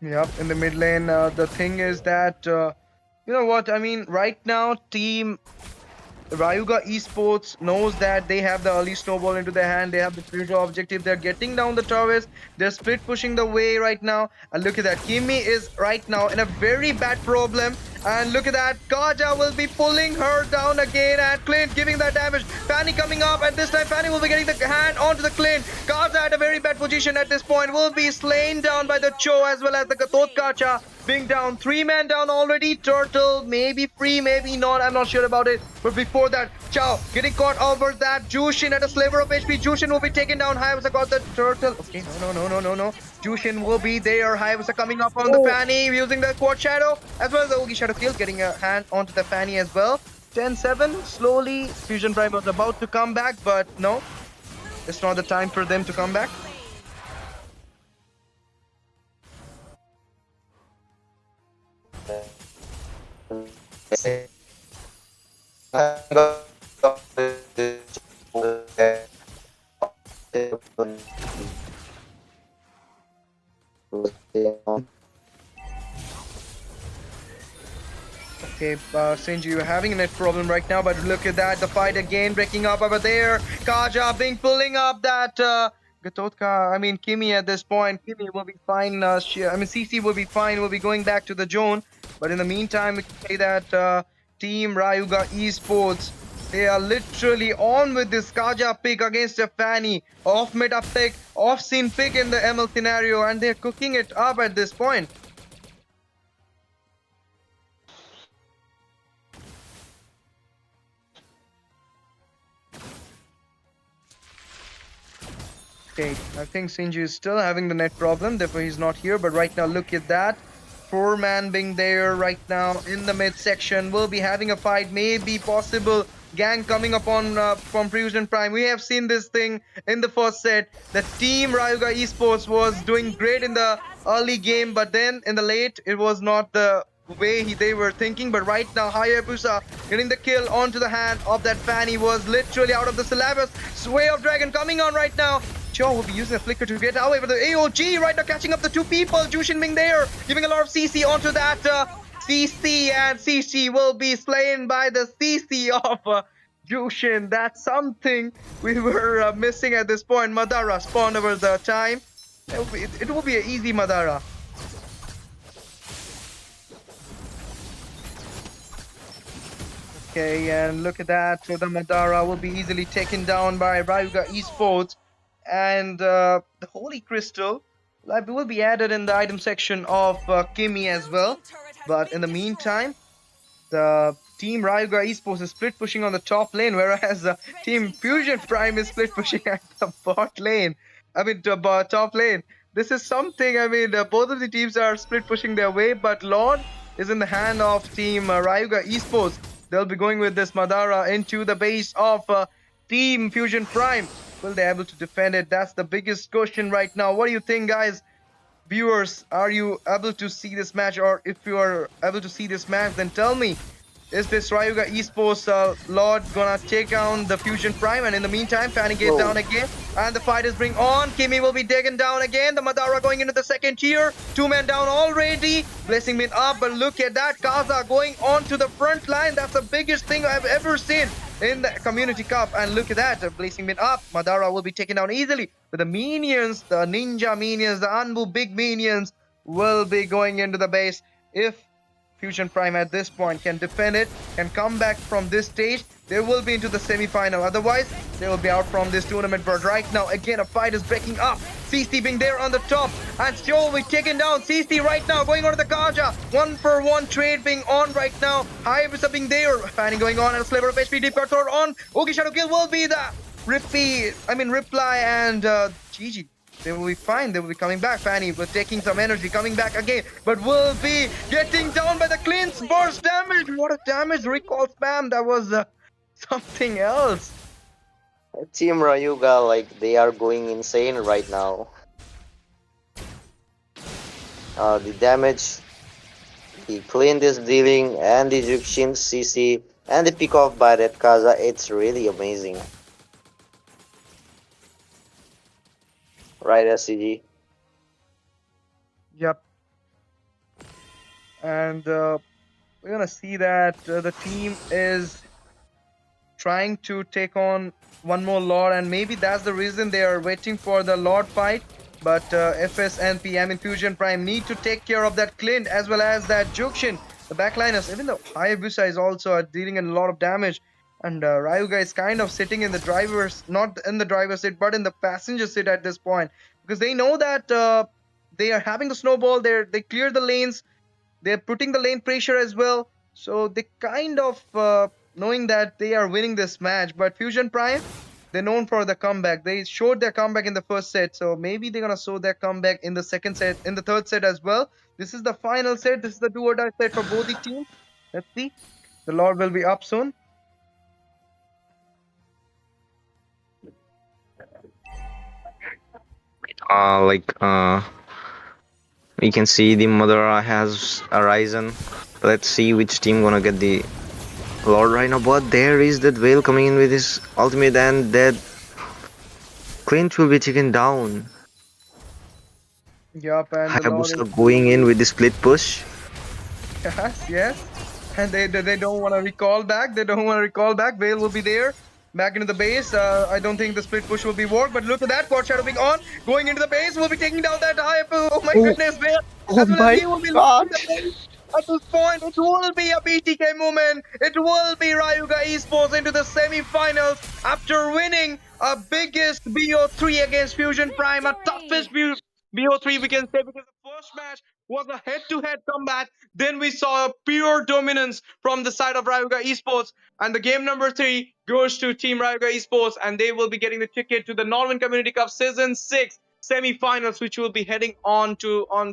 Yep, in the mid lane. The thing is that, you know what? I mean, right now, Team Rayuga Esports knows that they have the early snowball into their hand. They have the future objective. They're getting down the towers. They're split pushing the way right now. And look at that. Kimi is right now in a very bad problem. And look at that. Kaja will be pulling her down again. And Clint giving that damage. Fanny coming up. And this time Fanny will be getting the hand onto the Clint. Kaja at a very bad position at this point. Will be slain down by the Cho as well as the Gatot Kacha. Being down, 3-man down already. Turtle, maybe free, maybe not. I'm not sure about it. But before that, Chow getting caught over that. Jushin at a sliver of HP. Jushin will be taken down. Hayabusa got the turtle. Okay, no. Jushin will be there. Hayabusa coming up on the Fanny using the quad shadow as well as the Ogi shadow kill. Getting a hand onto the Fanny as well. 10-7. Slowly, Fusion Prime was about to come back, but no. It's not the time for them to come back. Okay, Sinji, you're having a net problem right now, but look at that. The fight again breaking up over there. Kaja being pulling up that Gatotka. I mean, Kimi at this point. Kimi will be fine. CC will be fine. Will be going back to the zone. But in the meantime, we can say that Team Rayuga Esports, they are literally on with this Kaja pick against a Fanny. Off-meta pick, off-scene pick in the ML scenario. And they're cooking it up at this point. Okay, I think Sinji is still having the net problem, therefore he's not here. But right now, look at that. 4-man being there right now in the mid section. Will be having a fight, maybe possible gang coming upon from Fusion Prime. We have seen this thing in the first set. The Team Rayuga Esports was doing great in the early game, but then in the late, it was not the way they were thinking. But right now, Hayabusa getting the kill onto the hand of that Fanny was literally out of the syllabus. Sway of Dragon coming on right now. Cho will be using a flicker to get away with the AOG right now, catching up the two people. Jushin being there, giving a lot of CC onto that CC, and CC will be slain by the CC of Jushin. That's something we were missing at this point. Madara spawned over the time. It will be an easy Madara. Okay, and look at that. So the Madara will be easily taken down by Rayuga Esports. And the Holy Crystal will be added in the item section of Kimi as well. But in the meantime, the Team Rayuga Esports is split pushing on the top lane, whereas Team Fusion Prime is split pushing at the bot lane. I mean, the top lane. This is something, I mean, both of the teams are split pushing their way, but Lord is in the hand of Team Rayuga Esports. They'll be going with this Madara into the base of Team Fusion Prime. Will they able to defend it? That's the biggest question right now. What do you think, guys? viewers, are you able to see this match? Or if you are able to see this match, then tell me, is this Rayuga Esports Lord gonna take down the Fusion Prime? And in the meantime, Fanny gets down again, and the fight is bring on. Kimi will be taken down again. The Madara going into the second tier. 2 men down already. Blessing Min up, but look at that. Kaza going on to the front line. That's the biggest thing I've ever seen in the Community Cup. And look at that. Blessing Min up. Madara will be taken down easily. But the minions, the ninja minions, the Anbu big minions will be going into the base. If Fusion Prime at this point can defend it, can come back from this stage, they will be into the semi-final. Otherwise, they will be out from this tournament. But right now, again, a fight is breaking up. CC being there on the top, and Stio will be taken down. CC right now going on to the Kaja. 1-for-1 trade being on right now. Hayabusa being there. Fanning going on, and a sliver of HP. Deep cut throw on. Oki Shadow Kill will be the reply, and GG. They will be fine. They will be coming back. Fanny was taking some energy, coming back again, but will be getting down by the cleanse burst damage. What a damage recall spam. That was something else. Team Rayuga, like, they are going insane right now. The damage, the clean is dealing, and the Jukshin CC, and the pick off by that Kaza, it's really amazing. Right, SCG? Yep. And we're gonna see that the team is trying to take on one more Lord, and maybe that's the reason they are waiting for the Lord fight. But FS and PM in Fusion Prime need to take care of that Clint as well as that Jukshin. The backliners, even though Hayabusa is also dealing a lot of damage. And Rayuga is kind of sitting in the driver's, not in the driver's seat, but in the passenger seat at this point. Because they know that they are having the snowball, they clear the lanes, they're putting the lane pressure as well. So they kind of knowing that they are winning this match. But Fusion Prime, they're known for the comeback. They showed their comeback in the first set. So maybe they're going to show their comeback in the second set, in the third set as well. This is the final set. This is the do or die set for both the teams. Let's see. The Lord will be up soon. We can see the Madara has arisen. Let's see which team gonna get the Lord right now. But there is that Whale coming in with his ultimate, and that Clint will be taken down. Yup, and Hayabusa going in with the split push. Yes. And they don't want to recall back. They don't want to recall back. Vale will be there. Back into the base. I don't think the split push will be worked, but look at that. Quad Shadow being on. Going into the base. Will be taking down that high. Oh my goodness, Vale. Oh my god. At this point, it will be a BTK moment. It will be Rayuga Esports into the semi-finals after winning a biggest BO3 against Fusion Prime. A toughest BO3 we can say, because the first match was a head-to-head combat. Then we saw a pure dominance from the side of Rayuga Esports. And the game number 3 goes to Team Rayuga Esports, and they will be getting the ticket to the Nodwin Community Cup Season 6 semi-finals, which will be heading on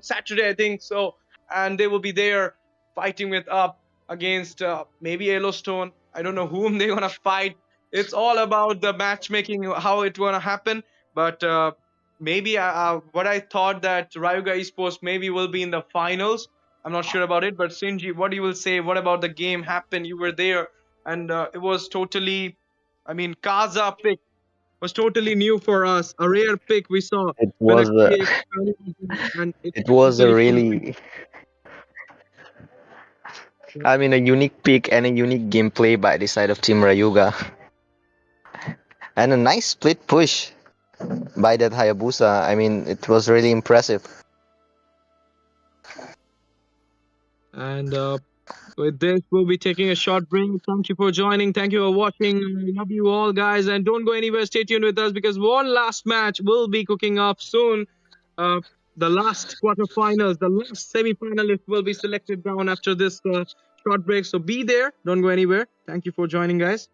Saturday, I think so. And they will be there fighting with up against maybe Yellowstone. I don't know whom they're gonna fight. It's all about the matchmaking, how it's gonna happen. But maybe what I thought that Rayuga Esports maybe will be in the finals. I'm not sure about it. But Shinji, what you will say? What about the game happened? You were there, and it was totally, I mean, Kaza pick was totally new for us. A rare pick we saw. It was a really, I mean, a unique pick and a unique gameplay by the side of Team Rayuga. And a nice split push by that Hayabusa. I mean, it was really impressive. And with this, we'll be taking a short break. Thank you for joining. Thank you for watching. I love you all, guys. And don't go anywhere. Stay tuned with us, because one last match will be cooking up soon. The last quarterfinals, the last semi-finalist will be selected down after this short break. So be there. Don't go anywhere. Thank you for joining, guys.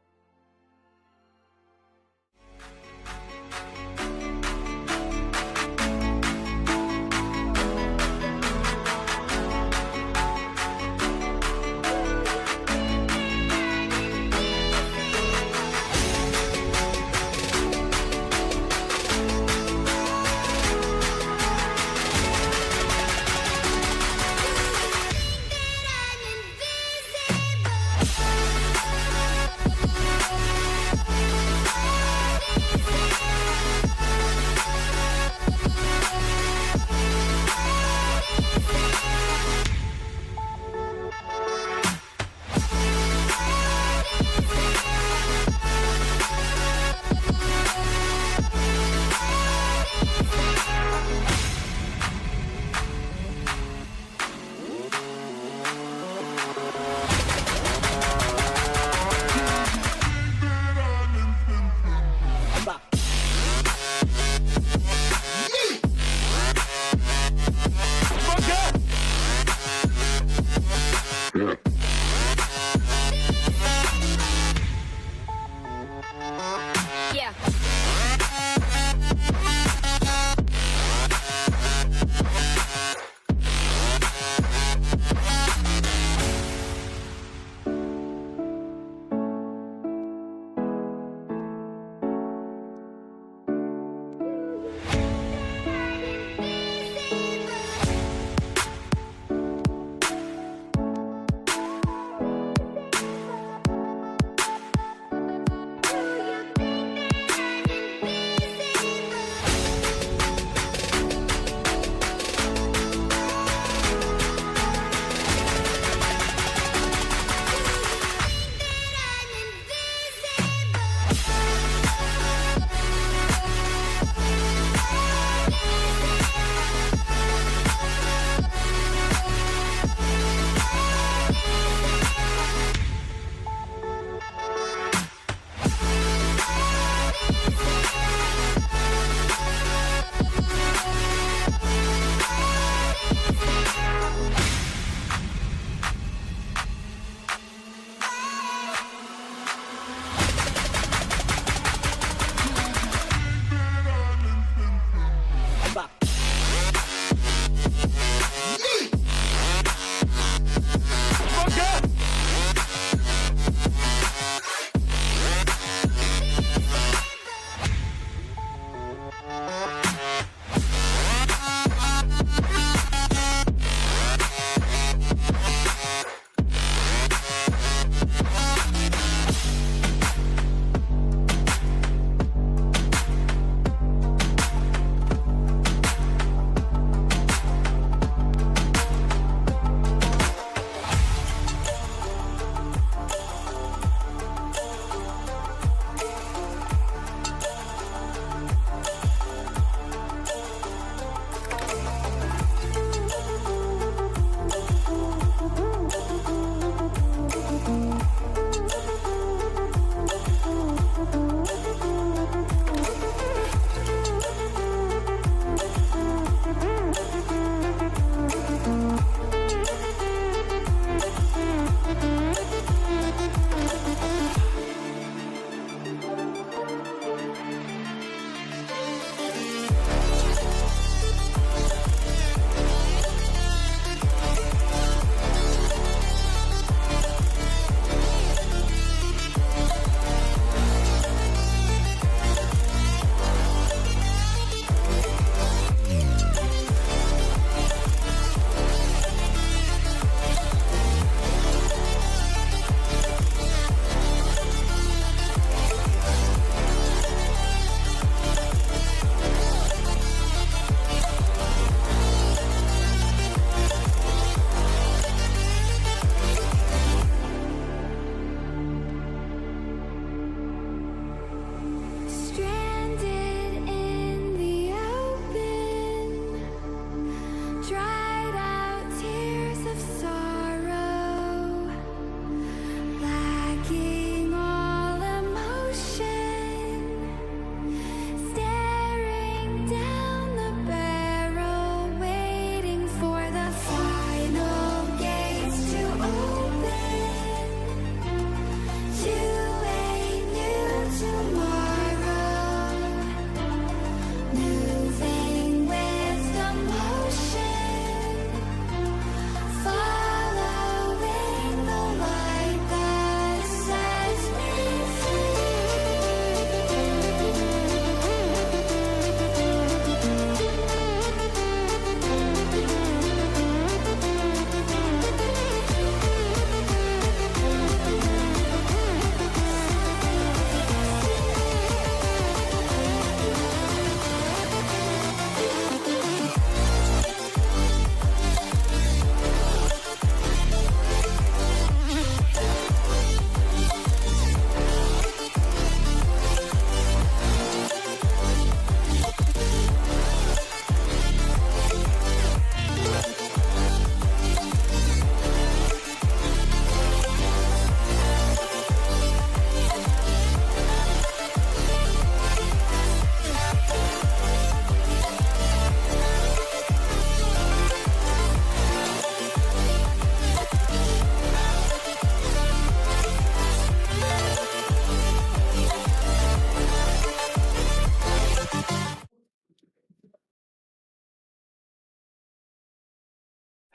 Yeah.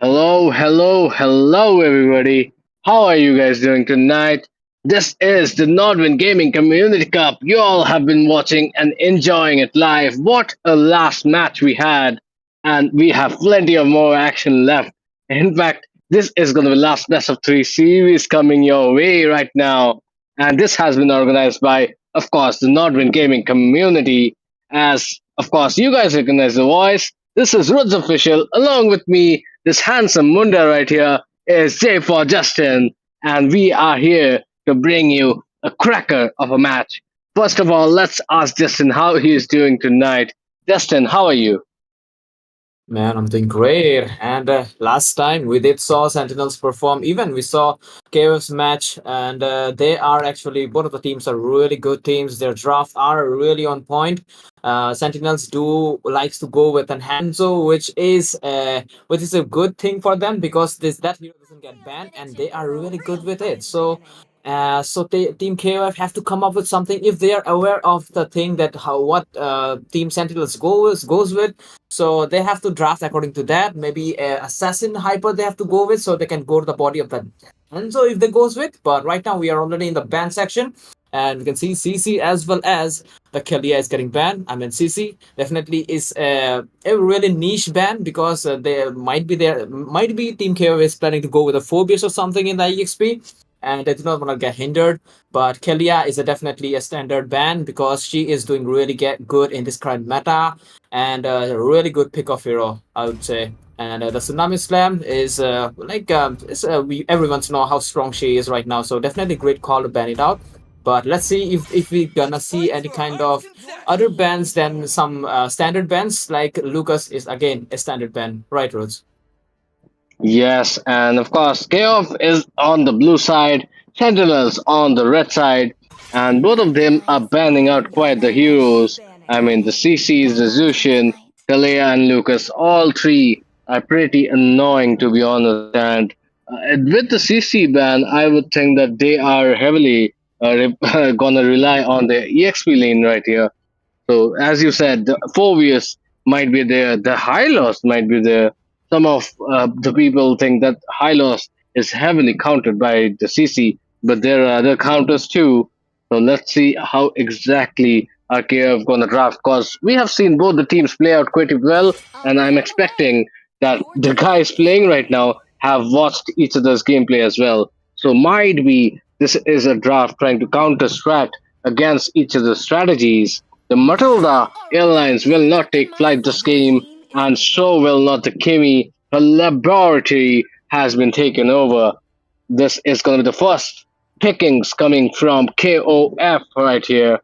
Hello, everybody. How are you guys doing tonight? This is the Nodwin Gaming Community Cup. You all have been watching and enjoying it live. What a last match we had, and we have plenty of more action left. In fact, this is going to be the last best of three series coming your way right now. And this has been organized by, of course, the Nodwin Gaming Community. As, of course, you guys recognize the voice. This is Roots Official. Along with me, this handsome Munda right here is J for Justin, and we are here to bring you a cracker of a match. First of all, let's ask Justin how he is doing tonight. Justin, how are you? Man, I'm doing great. And last time we did saw Sentinels perform. Even we saw KOF's match, and they are actually both of the teams are really good teams. Their drafts are really on point. Sentinels do likes to go with an Hanzo, which is a good thing for them because this that hero doesn't get banned, and they are really good with it. Team KOF have to come up with something if they are aware of the thing that how what Team Sentinels goes with. So they have to draft according to that. Maybe assassin hyper they have to go with, so they can go to the body of the Hanzo if they goes with. But right now we are already in the ban section, and we can see CC as well as the Kelia is getting banned. I mean CC definitely is a really niche ban because might be Team KOF is planning to go with a Phobius or something in the EXP, and they do not want to get hindered. But Kelia is definitely a standard ban because she is doing really good in this current meta, and a really good pick of hero, I would say. And the Tsunami Slam is we everyone's know how strong she is right now, so definitely great call to ban it out. But let's see if we gonna see any kind of other bans than some standard bans, like Lucas is again a standard ban, right, Rhodes? Yes, and of course, KOF is on the blue side, Sentinels on the red side, and both of them are banning out quite the heroes. I mean, the CCs, the Zushin, Kalea, and Lucas, all three are pretty annoying to be honest. And with the CC ban, I would think that they are heavily gonna rely on the EXP lane right here. So as you said, the Phobius might be there, the high loss might be there. Some of the people think that high loss is heavily countered by the CC, but there are other counters too. So let's see how exactly RKF gonna draft, because we have seen both the teams play out quite well, and I'm expecting that the guys playing right now have watched each other's gameplay as well. So might be this is a draft trying to counter strat against each other's strategies. The Matilda Airlines will not take flight this game, and so will not the Kimi. Her laboratory has been taken over. This is going to be the first pickings coming from KOF right here.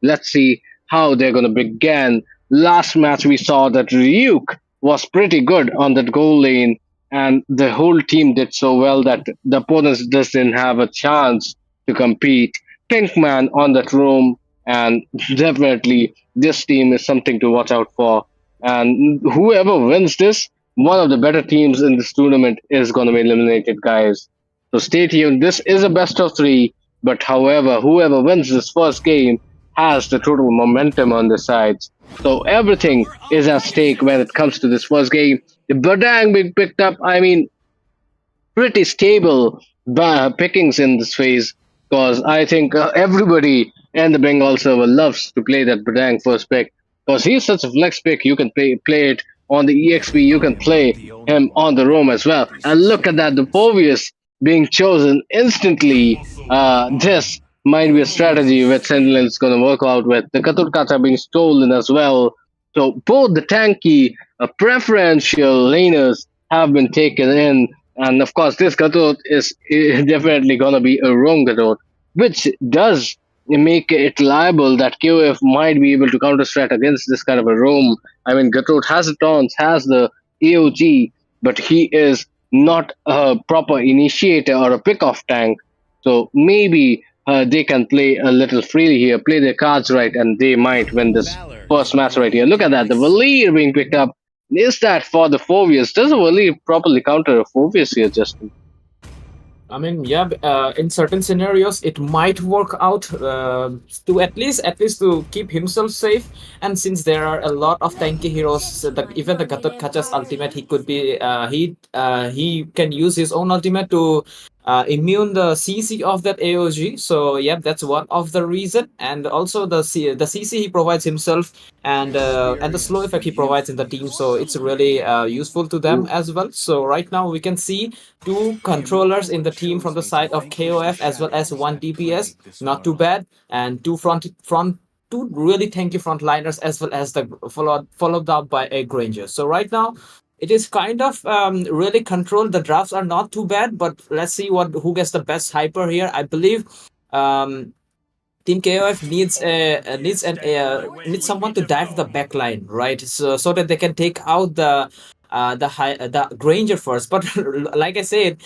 Let's see how they're going to begin. Last match we saw that Ryuk was pretty good on that goal lane, and the whole team did so well that the opponents just didn't have a chance to compete. Pinkman on that room, and definitely this team is something to watch out for. And whoever wins this, one of the better teams in this tournament is going to be eliminated, guys. So stay tuned. This is a best of three, but however, whoever wins this first game has the total momentum on the sides. So everything is at stake when it comes to this first game. The Badang being picked up, I mean, pretty stable pickings in this phase, because I think everybody in the Bengal server loves to play that Badang first pick, because he's such a flex pick. You can play it on the EXP, you can play him on the roam as well. And look at that, the Phobius being chosen instantly. This might be a strategy which Sentinel is going to work out with. The Katurkata being stolen as well. So both the tanky preferential laners have been taken in, and of course this Gatot is definitely gonna be a wrong Gatot, which does make it liable that QF might be able to counter strat against this kind of a roam. I mean, Gatot has the taunts, has the AOG, but he is not a proper initiator or a pick-off tank. So maybe they can play a little freely here, play their cards right, and they might win this first match right here. Look at that, the Valir being picked up. Is that for the Phobius? Does the Valir properly counter a Phobius here, Justin? I mean, yeah, in certain scenarios, it might work out to at least to keep himself safe. And since there are a lot of tanky heroes, so that even the Gatot Kacha's ultimate, he could be he can use his own ultimate to immune the CC of that AOG. So yeah, that's one of the reason. And also the CC he provides himself, and the slow effect he provides in the team. So it's really useful to them as well. So right now we can see two controllers in the team from the side of KOF as well as one DPS. Not too bad, and two two really tanky frontliners as well as the followed up by a Granger. So right now it is kind of really controlled. The drafts are not too bad, but let's see what who gets the best hyper here. I believe um, Team KOF needs someone to dive the back line, right? So that they can take out the Granger first. But like I said,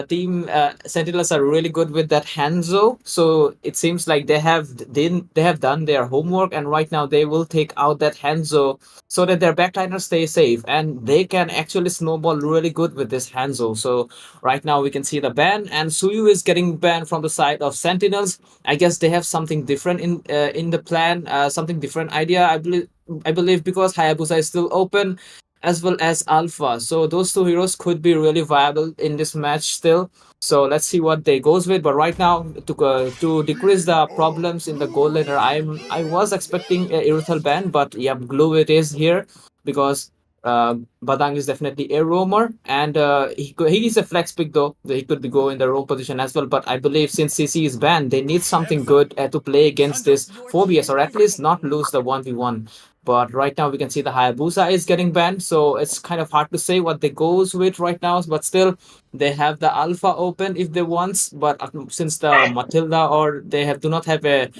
Team Sentinels are really good with that Hanzo. So it seems like they have done their homework, and right now they will take out that Hanzo so that their backliners stay safe, and they can actually snowball really good with this Hanzo. So right now we can see the ban, and Suyu is getting banned from the side of Sentinels. I guess they have something different in the plan, something different idea. I believe because Hayabusa is still open, as well as Alpha. So those two heroes could be really viable in this match still. So let's see what they goes with. But right now, to decrease the problems in the goal laner, I was expecting a Iruthal ban, but yeah, Glue it is here because Badang is definitely a roamer, and he is a flex pick though. He could be go in the roam position as well. But I believe since CC is banned, they need something good to play against this Phobias, or at least not lose the 1v1. But right now we can see the Hayabusa is getting banned, so it's kind of hard to say what they goes with right now. But still, they have the Alpha open if they want. But since the Matilda or they do not have a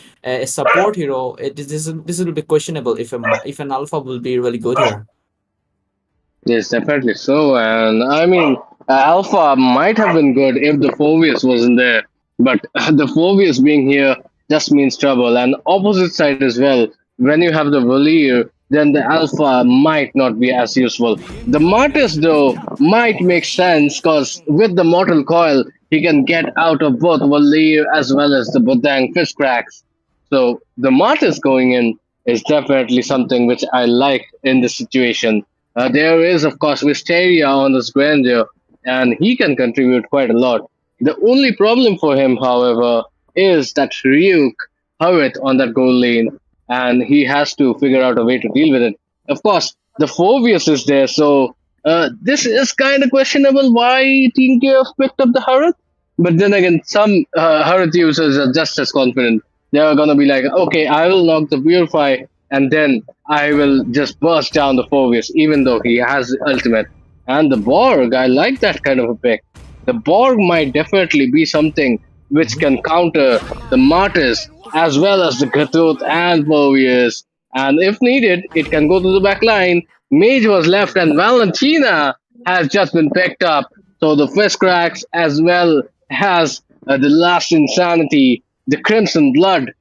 support hero, this will be questionable if an Alpha will be really good here. Yes, definitely so. And I mean, Alpha might have been good if the Phobius wasn't there, but the Phobius being here just means trouble. And opposite side as well, when you have the Valier, then the Alpha might not be as useful. The Martyrs, though, might make sense because with the Mortal Coil, he can get out of both Valier as well as the Bodang Fish Cracks. So the Martyrs going in is definitely something which I like in this situation. There is, of course, Wisteria on this grandeur, and he can contribute quite a lot. The only problem for him, however, is that Ryuk Hurrit on that goal lane, and he has to figure out a way to deal with it. Of course, the Phobius is there, so this is kind of questionable why Team KF picked up the Hurrit. But then again, some Hurrit users are just as confident. They're gonna be like, okay, I will knock the Purify, and then I will just burst down the Phobius, even though he has the ultimate. And the Borg, I like that kind of a pick. The Borg might definitely be something which can counter the Martyrs as well as the Gatut and Phobius. And if needed, it can go to the back line. Mage was left, and Valentina has just been picked up. So the Fist Cracks as well as the Last Insanity, the Crimson Blood.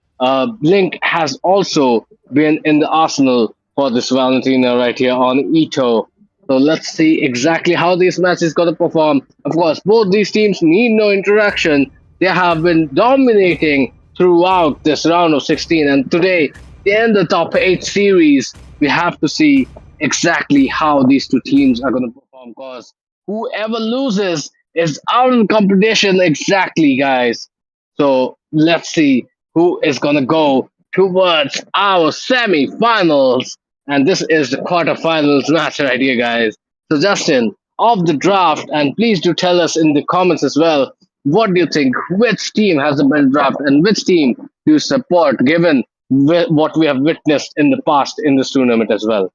Blink has also been in the arsenal for this Valentina right here on Ito. So let's see exactly how this match is going to perform. Of course, both these teams need no interaction. They have been dominating throughout this round of 16, and today, in the top 8 series, we have to see exactly how these two teams are going to perform, because whoever loses is out of competition exactly, guys. So let's see who is going to go towards our semi-finals. And this is the quarterfinals match right here, guys. So Justin, of the draft, and please do tell us in the comments as well, what do you think? Which team has the better draft, and which team do you support, given what we have witnessed in the past in this tournament as well?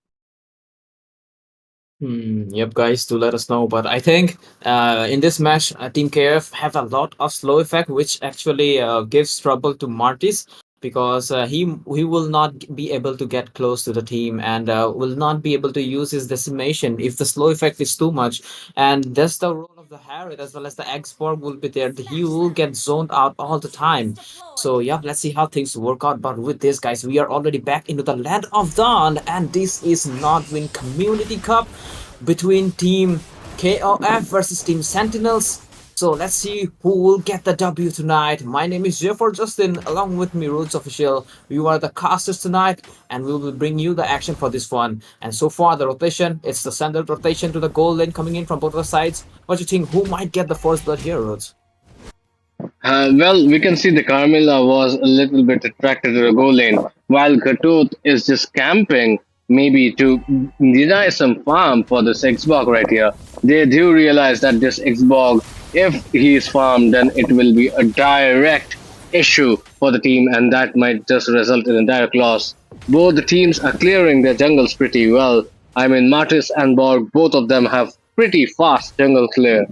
Yep, guys, do let us know. But I think in this match, Team KF have a lot of slow effect, which actually gives trouble to Martis, because he will not be able to get close to the team, and will not be able to use his decimation if the slow effect is too much. And that's the role of the Harriet as well as the Export will be there. He will get zoned out all the time. So yeah, let's see how things work out. But with this, guys, we are already back into the land of dawn, and this is Nodwin Community Cup between Team KOF versus Team Sentinels. So let's see who will get the W tonight. My name is Jefford Justin, along with me, Roots Official. We are the casters tonight, and we will bring you the action for this one. And so far, the rotation, it's the standard rotation to the goal lane coming in from both the sides. What do you think? Who might get the first blood here, Roots? Well, we can see the Carmilla was a little bit attracted to the goal lane, while Gatut is just camping, maybe to deny some farm for this Xbog right here. They do realize that this Xbog, if he is farmed, then it will be a direct issue for the team, and that might just result in a direct loss. Both the teams are clearing their jungles pretty well. I mean, Martis and Borg, both of them have pretty fast jungle clear.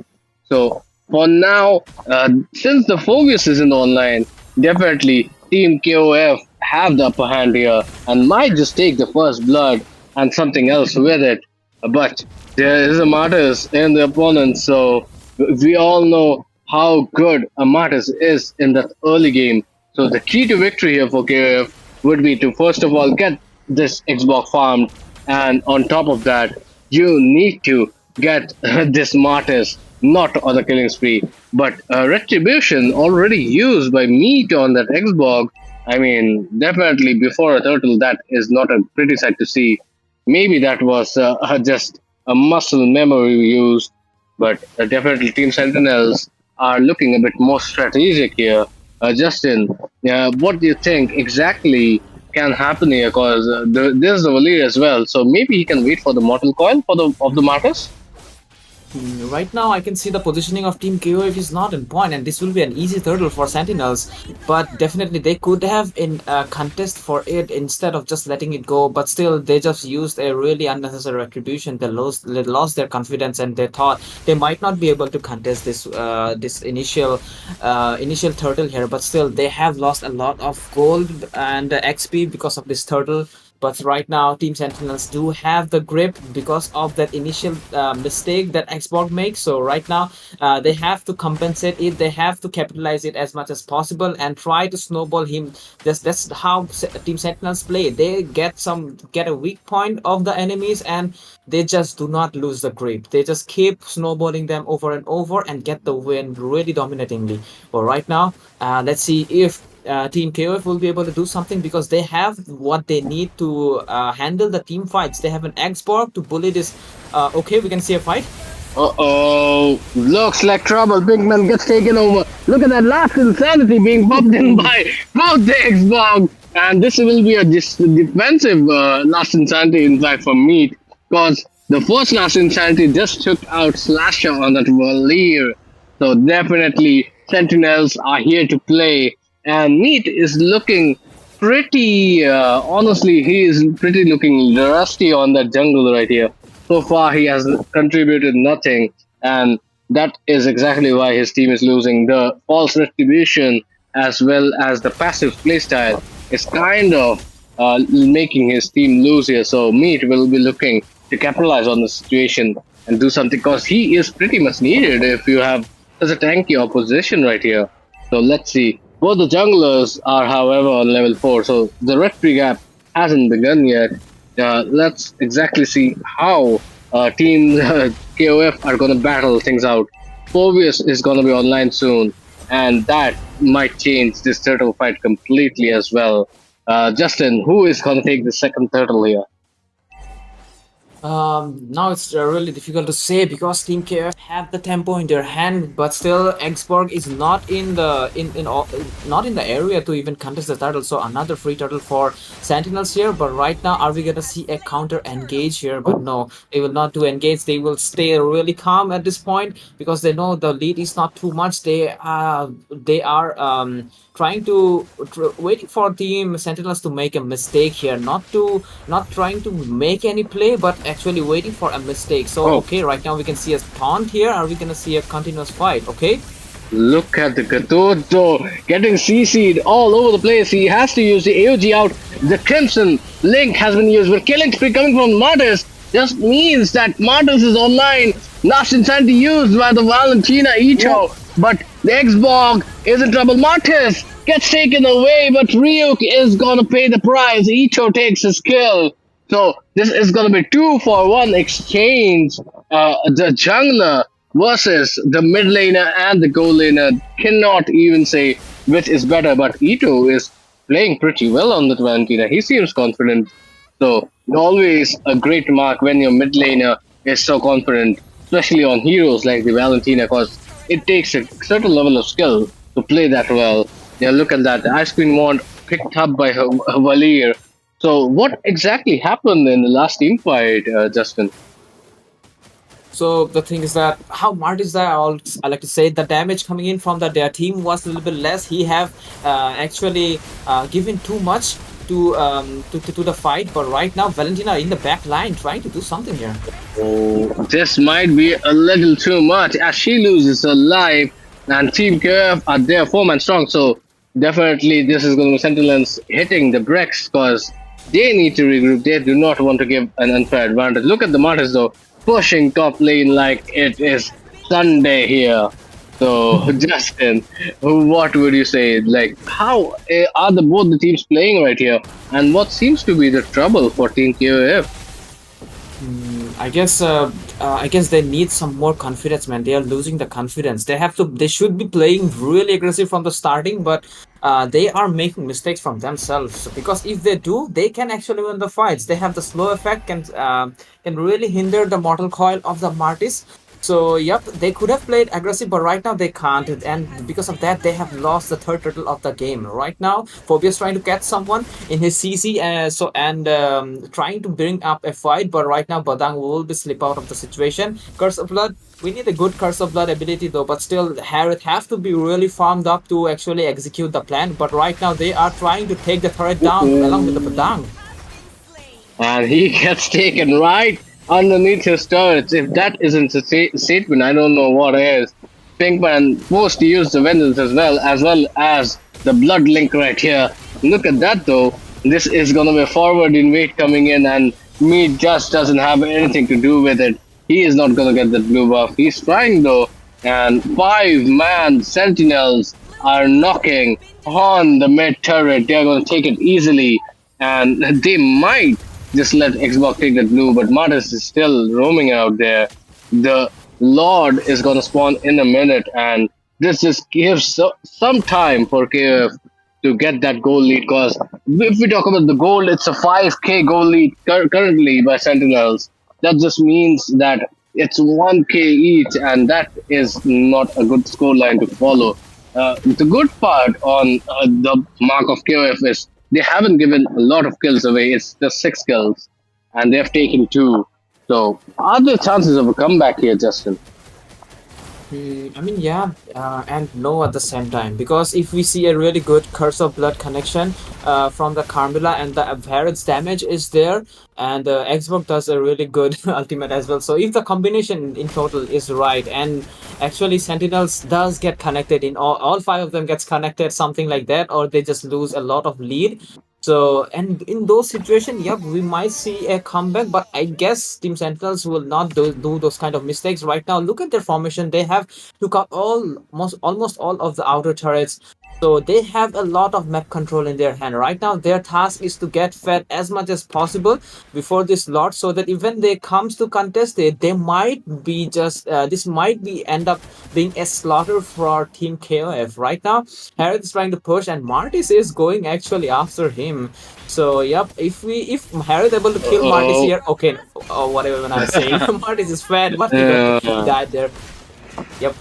So for now, since the focus isn't online, definitely Team KOF have the upper hand here and might just take the first blood and something else with it. But there is a Martyrs in the opponent, so we all know how good a Martyrs is in that early game. So the key to victory here for KOF would be to first of all get this Xbox farmed, and on top of that, you need to get this Martyrs not on the killing spree, but retribution already used by meat on that Xbox. I mean, definitely before a turtle, that is not a pretty sight to see. Maybe that was just a muscle memory used, but definitely Team Sentinels are looking a bit more strategic here. Justin, what do you think exactly can happen here? Because there's the Valir as well, so maybe he can wait for the Mortal Coil for the of the Martyrs. Right now, I can see the positioning of Team KOF is not in point, and this will be an easy turtle for Sentinels. But definitely, they could have in a contest for it instead of just letting it go. But still, they just used a really unnecessary retribution. They lost their confidence, and they thought they might not be able to contest this initial turtle here. But still, they have lost a lot of gold and XP because of this turtle. But right now, Team Sentinels do have the grip because of that initial mistake that Xbox makes. So right now, they have to compensate it. They have to capitalize it as much as possible and try to snowball him. That's how Team Sentinels play. They get a weak point of the enemies, and they just do not lose the grip. They just keep snowballing them over and over and get the win really dominatingly. But right now, let's see if Team KOF will be able to do something because they have what they need to handle the team fights. They have an Xborg to bully this. Okay, we can see a fight. Uh-oh, looks like trouble. Big man gets taken over. Look at that last insanity being popped in by both the Xbox. And this will be a defensive last insanity, in fact, for Meat. Because the first last insanity just took out Slasher on that Valir. So definitely, Sentinels are here to play. And Meat is looking pretty, honestly, he is pretty looking rusty on that jungle right here. So far, he has contributed nothing, and that is exactly why his team is losing. The false retribution, as well as the passive playstyle, is kind of making his team lose here. So Meat will be looking to capitalize on the situation and do something, because he is pretty much needed if you have such a tanky opposition right here. So let's see. Both the junglers are, however, on level 4, so the retry gap hasn't begun yet. Let's exactly see how Team KOF are going to battle things out. Phobius is going to be online soon, and that might change this turtle fight completely as well. Justin, who is going to take the second turtle here? Now it's really difficult to say because Team KF have the tempo in their hand, but still Xborg is not in the not in the area to even contest the turtle. So another free turtle for Sentinels here. But right now, are we gonna see a counter engage here? But no, they will not do engage. They will stay really calm at this point because they know the lead is not too much. They are trying to waiting for Team Sentinels to make a mistake here, not trying to make any play, but actually waiting for a mistake. So okay, right now we can see a taunt here. Are we gonna see a continuous fight? Okay. Look at the Gatoto getting CC'd all over the place. He has to use the AOG out. The Crimson Link has been used, but killing spree coming from Martyrs just means that Martyrs is online. Last insanity used by the Valentina Icho, but the Xborg is in trouble. Martyrs gets taken away, but Ryuk is gonna pay the price. Icho takes his kill. So this is gonna be 2-for-1 exchange. The jungler versus the mid laner and the gold laner. Cannot even say which is better, but Ito is playing pretty well on the Valentina. He seems confident. So always a great mark when your mid laner is so confident, especially on heroes like the Valentina, because it takes a certain level of skill to play that well. Yeah, look at that. The ice cream wand picked up by Valir. So what exactly happened in the last team fight, Justin? So the thing is that how Martis there, I like to say the damage coming in from their team was a little bit less. He have actually given too much to the fight, but right now Valentina in the back line trying to do something here. Oh, this might be a little too much as she loses her life, and Team KOF are there 4-man strong. So definitely this is going to be Sentinels hitting the bricks because they need to regroup. They do not want to give an unfair advantage. Look at the Martyrs though, pushing top lane like it is Sunday here. So Justin, what would you say? Like, how are both the teams playing right here, and what seems to be the trouble for Team KOF? I guess they need some more confidence, man. They are losing the confidence. They should be playing really aggressive from the starting, but they are making mistakes from themselves. Because if they do, they can actually win the fights. They have the slow effect can really hinder the mortal coil of the Martis. So yep, they could have played aggressive, but right now they can't, and because of that, they have lost the third turtle of the game. Right now, Phobia's trying to catch someone in his CC, trying to bring up a fight, but right now Badang will be slip out of the situation. Curse of Blood, we need a good Curse of Blood ability though, but still Harith have to be really farmed up to actually execute the plan. But right now they are trying to take the turret down along with the Badang. And he gets taken right underneath his turrets. If that isn't a statement, I don't know what is. Pinkman forced to use the vengeance as well as the blood link right here. Look at that though. This is gonna be forward in weight coming in, and Meat just doesn't have anything to do with it. He is not gonna get the blue buff. He's trying though, and 5-man Sentinels are knocking on the mid turret. They're gonna take it easily, and they might just let Xbox take the blue, but Martis is still roaming out there. The Lord is gonna spawn in a minute, and this just gives some time for KOF to get that goal lead. Because if we talk about the goal, it's a 5k goal lead currently by Sentinels. That just means that it's 1k each, and that is not a good scoreline to follow. The good part on the mark of KOF is they haven't given a lot of kills away. It's just 6 kills, and they have taken 2. So, are there chances of a comeback here, Justin? I mean, yeah, and no at the same time. Because if we see a really good Curse of Blood connection from the Carmilla, and the Varyd's damage is there, and Xbox does a really good ultimate as well. So if the combination in total is right, and actually Sentinels does get connected in all 5 of them gets connected, something like that, or they just lose a lot of lead. So, and in those situations, yep, we might see a comeback, but I guess Team Sentinels will not do those kind of mistakes right now. Look at their formation. They have took out almost all of the outer turrets. So they have a lot of map control in their hand. Right now, their task is to get fed as much as possible before this lot, so that even they comes to contest it, they might be just this might be end up being a slaughter for Team KOF. Right now, Harith is trying to push, and Martis is going actually after him. So yep, if Harith able to kill Martis here, okay, whatever when I'm saying Martis is fed, but he died there. Yep.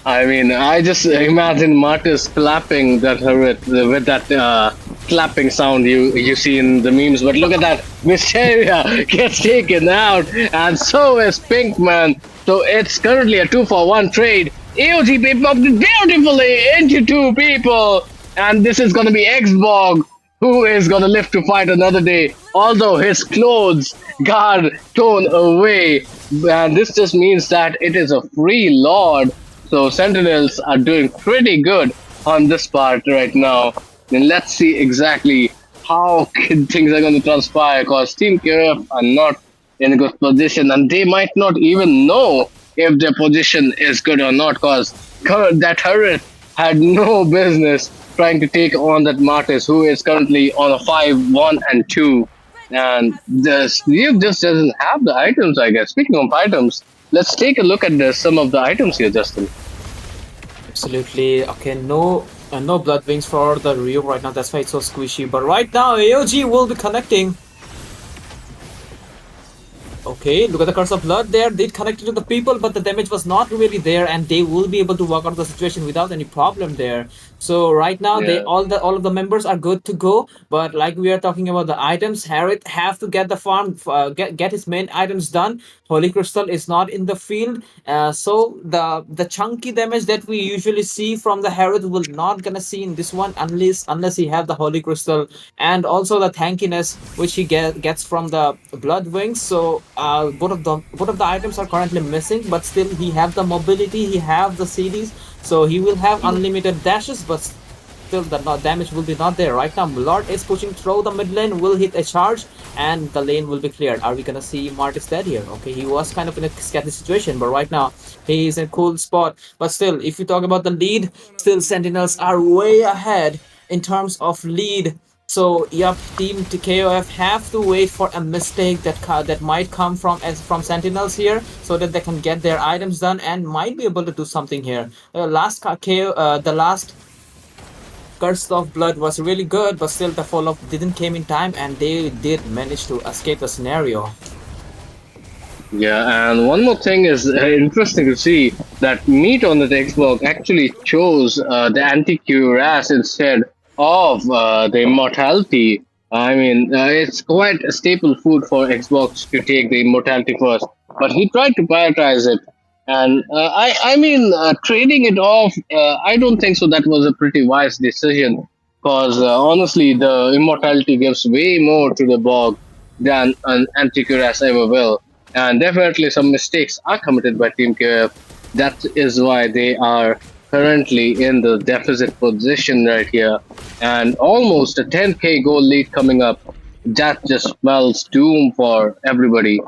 I mean, I just imagine Martis clapping that with that clapping sound you see in the memes. But look at that, Mysteria gets taken out, and so is Pinkman. So it's currently a 2-for-1 trade. EOG picked up beautifully into 2 people, and this is gonna be Xbog, who is gonna live to fight another day. Although his clothes got torn away, and this just means that it is a free Lord. So Sentinels are doing pretty good on this part right now. And let's see exactly how things are going to transpire, because Team KOF are not in a good position, and they might not even know if their position is good or not, because that turret had no business trying to take on that Martis, who is currently on a 5-1-2. And this Leaf just doesn't have the items, I guess. Speaking of items, let's take a look at some of the items here, Justin. Absolutely. Okay, no blood wings for the Ryu right now. That's why it's so squishy. But right now, AOG will be connecting. Okay, look at the curse of blood there. They connected to the people, but the damage was not really there, and they will be able to work out the situation without any problem there. So right now, they Yeah. all of the members are good to go. But like we are talking about the items, Harriet have to get the farm, get his main items done. Holy Crystal is not in the field, so the chunky damage that we usually see from the Harriet will not gonna see in this one unless he have the Holy Crystal and also the tankiness which he gets from the blood wings. So both of the items are currently missing, but still he have the mobility, he have the CDs, so he will have unlimited dashes, but still the damage will be not there. Right now Lord is pushing through the mid lane, will hit a charge, and the lane will be cleared. Are we gonna see Martis dead here? Okay, he was kind of in a sketchy situation, but right now he is in a cool spot. But still, if you talk about the lead, still Sentinels are way ahead in terms of lead. So yep, Team KOF have to wait for a mistake that might come from Sentinels here, so that they can get their items done and might be able to do something here. The last Curse of Blood was really good, but still the follow-up didn't came in time, and they did manage to escape the scenario. Yeah, and one more thing is interesting to see that Meat on the Xbox actually chose the anti-cuirass instead of the immortality. I mean, it's quite a staple food for Xbox to take the immortality first, but he tried to prioritize it. And I mean, trading it off, I don't think so. That was a pretty wise decision because honestly, the immortality gives way more to the bog than an anti-cuirass ever will, and definitely some mistakes are committed by Team KF. That is why they are currently in the deficit position right here, and almost a 10k goal lead coming up. That just spells doom for everybody.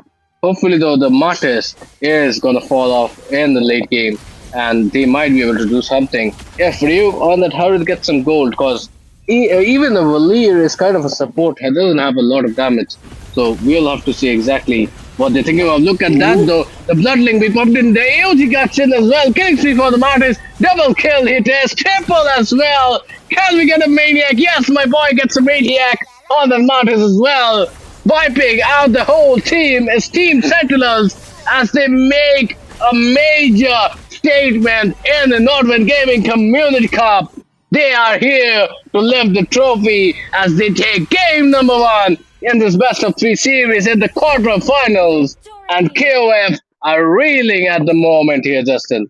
Hopefully, though, the Martis is gonna fall off in the late game, and they might be able to do something. If Ryu on that Harid gets some gold, because even the Valir is kind of a support, he doesn't have a lot of damage. So we'll have to see exactly what they're thinking of. Look at that though. The Bloodling we popped in. The AOG got in as well. Killing spree for the Martyrs. Double kill hit is. Triple as well. Can we get a Maniac? Yes, my boy gets a Maniac on the Martyrs as well. Wiping out the whole team is Team Sentinels as they make a major statement in the Nodwin Gaming Community Cup. They are here to lift the trophy as they take game number 1 in this best of 3 series in the quarterfinals. And KOF are reeling at the moment here, Justin.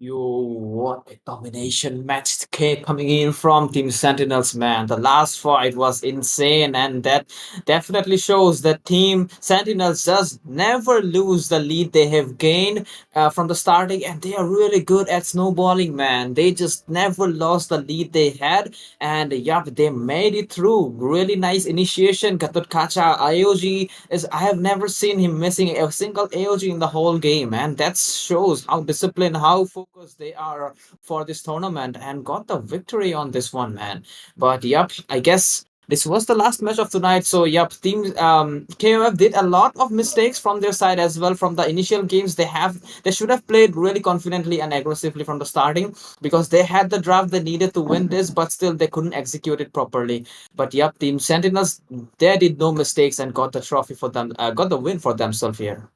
Yo, what a domination match coming in from Team Sentinels, man. The last fight was insane, and that definitely shows that Team Sentinels just never lose the lead they have gained from the starting, and they are really good at snowballing, man. They just never lost the lead they had, and yup, they made it through. Really nice initiation. Gatot Kacha AOG is, I have never seen him missing a single AOG in the whole game, and that shows how disciplined, how focused they are for this tournament, and got the victory on this one, man. But yep, I guess this was the last match of tonight. So yep, team KOF did a lot of mistakes from their side as well. From the initial games, they should have played really confidently and aggressively from the starting, because they had the draft they needed to win this, but still they couldn't execute it properly. But yep, Team Sentinels, they did no mistakes and got the trophy for them, got the win for themselves here.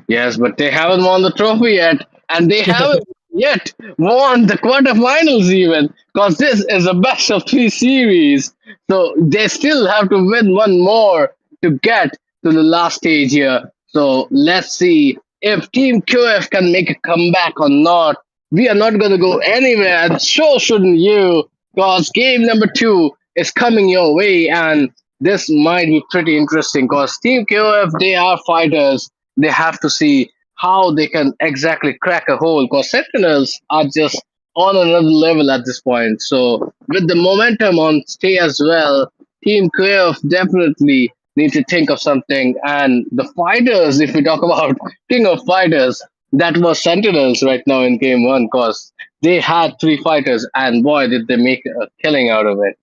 Yes, but they haven't won the trophy yet, and they haven't yet won the quarterfinals even, because this is a best of 3 series. So they still have to win one more to get to the last stage here. So let's see if Team QF can make a comeback or not. We are not going to go anywhere, and so shouldn't you, because game number 2 is coming your way, and this might be pretty interesting, because Team QF, they are fighters. They have to see how they can exactly crack a hole, because Sentinels are just on another level at this point. So with the momentum on stay as well, Team KOF definitely need to think of something. And the fighters, if we talk about king of fighters, that was Sentinels right now in game 1, because they had 3 fighters, and boy did they make a killing out of it.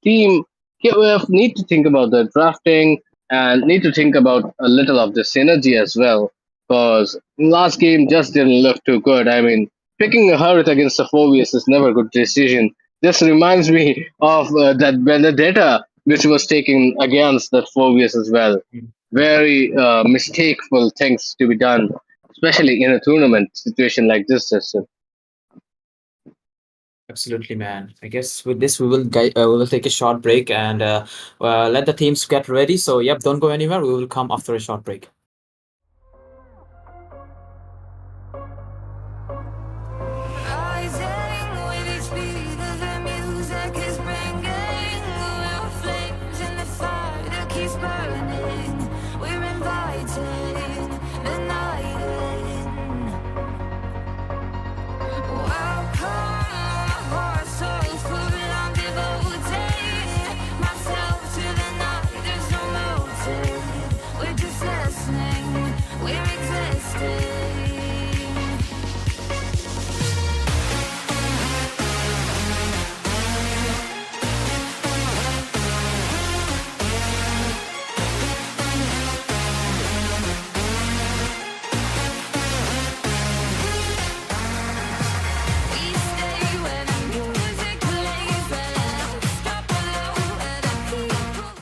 Team KOF need to think about the drafting. and need to think about a little of the synergy as well. Because last game just didn't look too good. I mean, picking a Hurrit against a Phobius is never a good decision. This reminds me of that Benedetta which was taken against that Phobius as well. Very mistakeful things to be done, especially in a tournament situation like this, Justin. Absolutely, man. I guess with this we will take a short break and let the teams get ready. So yep, don't go anywhere. We will come after a short break. Rising with each beat of the music is bringing little flames in the fire that keeps burning. We're inviting the night in. Welcome, my heart so full. I'm devoting myself to the night. There's no motive. We're just listening. We're existing. We stay where the music plays. Let's drop below where the people.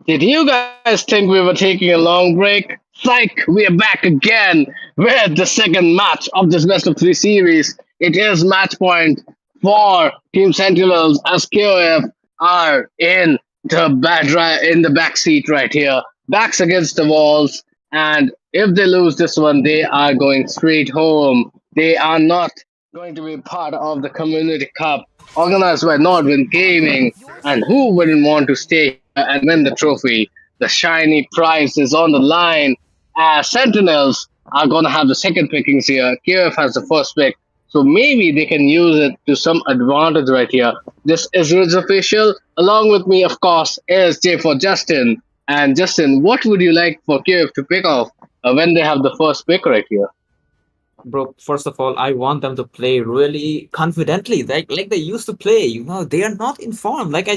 Did you guys think we were taking a long break? Psych, we are back again with the second match of this best of three series. It is match point for Team Sentinels as KOF are in in the back seat right here, backs against the walls. And if they lose this one, they are going straight home. They are not going to be part of the Community Cup organized by Nodwin Gaming. And who wouldn't want to stay here and win the trophy? The shiny prize is on the line. As Sentinels are going to have the second pickings here. KF has the first pick. So maybe they can use it to some advantage right here. This is official. Along with me, of course, is J for Justin. And Justin, what would you like for KF to pick off when they have the first pick right here? Bro, first of all, I want them to play really confidently, like they used to play. You know, they are not in form. Like I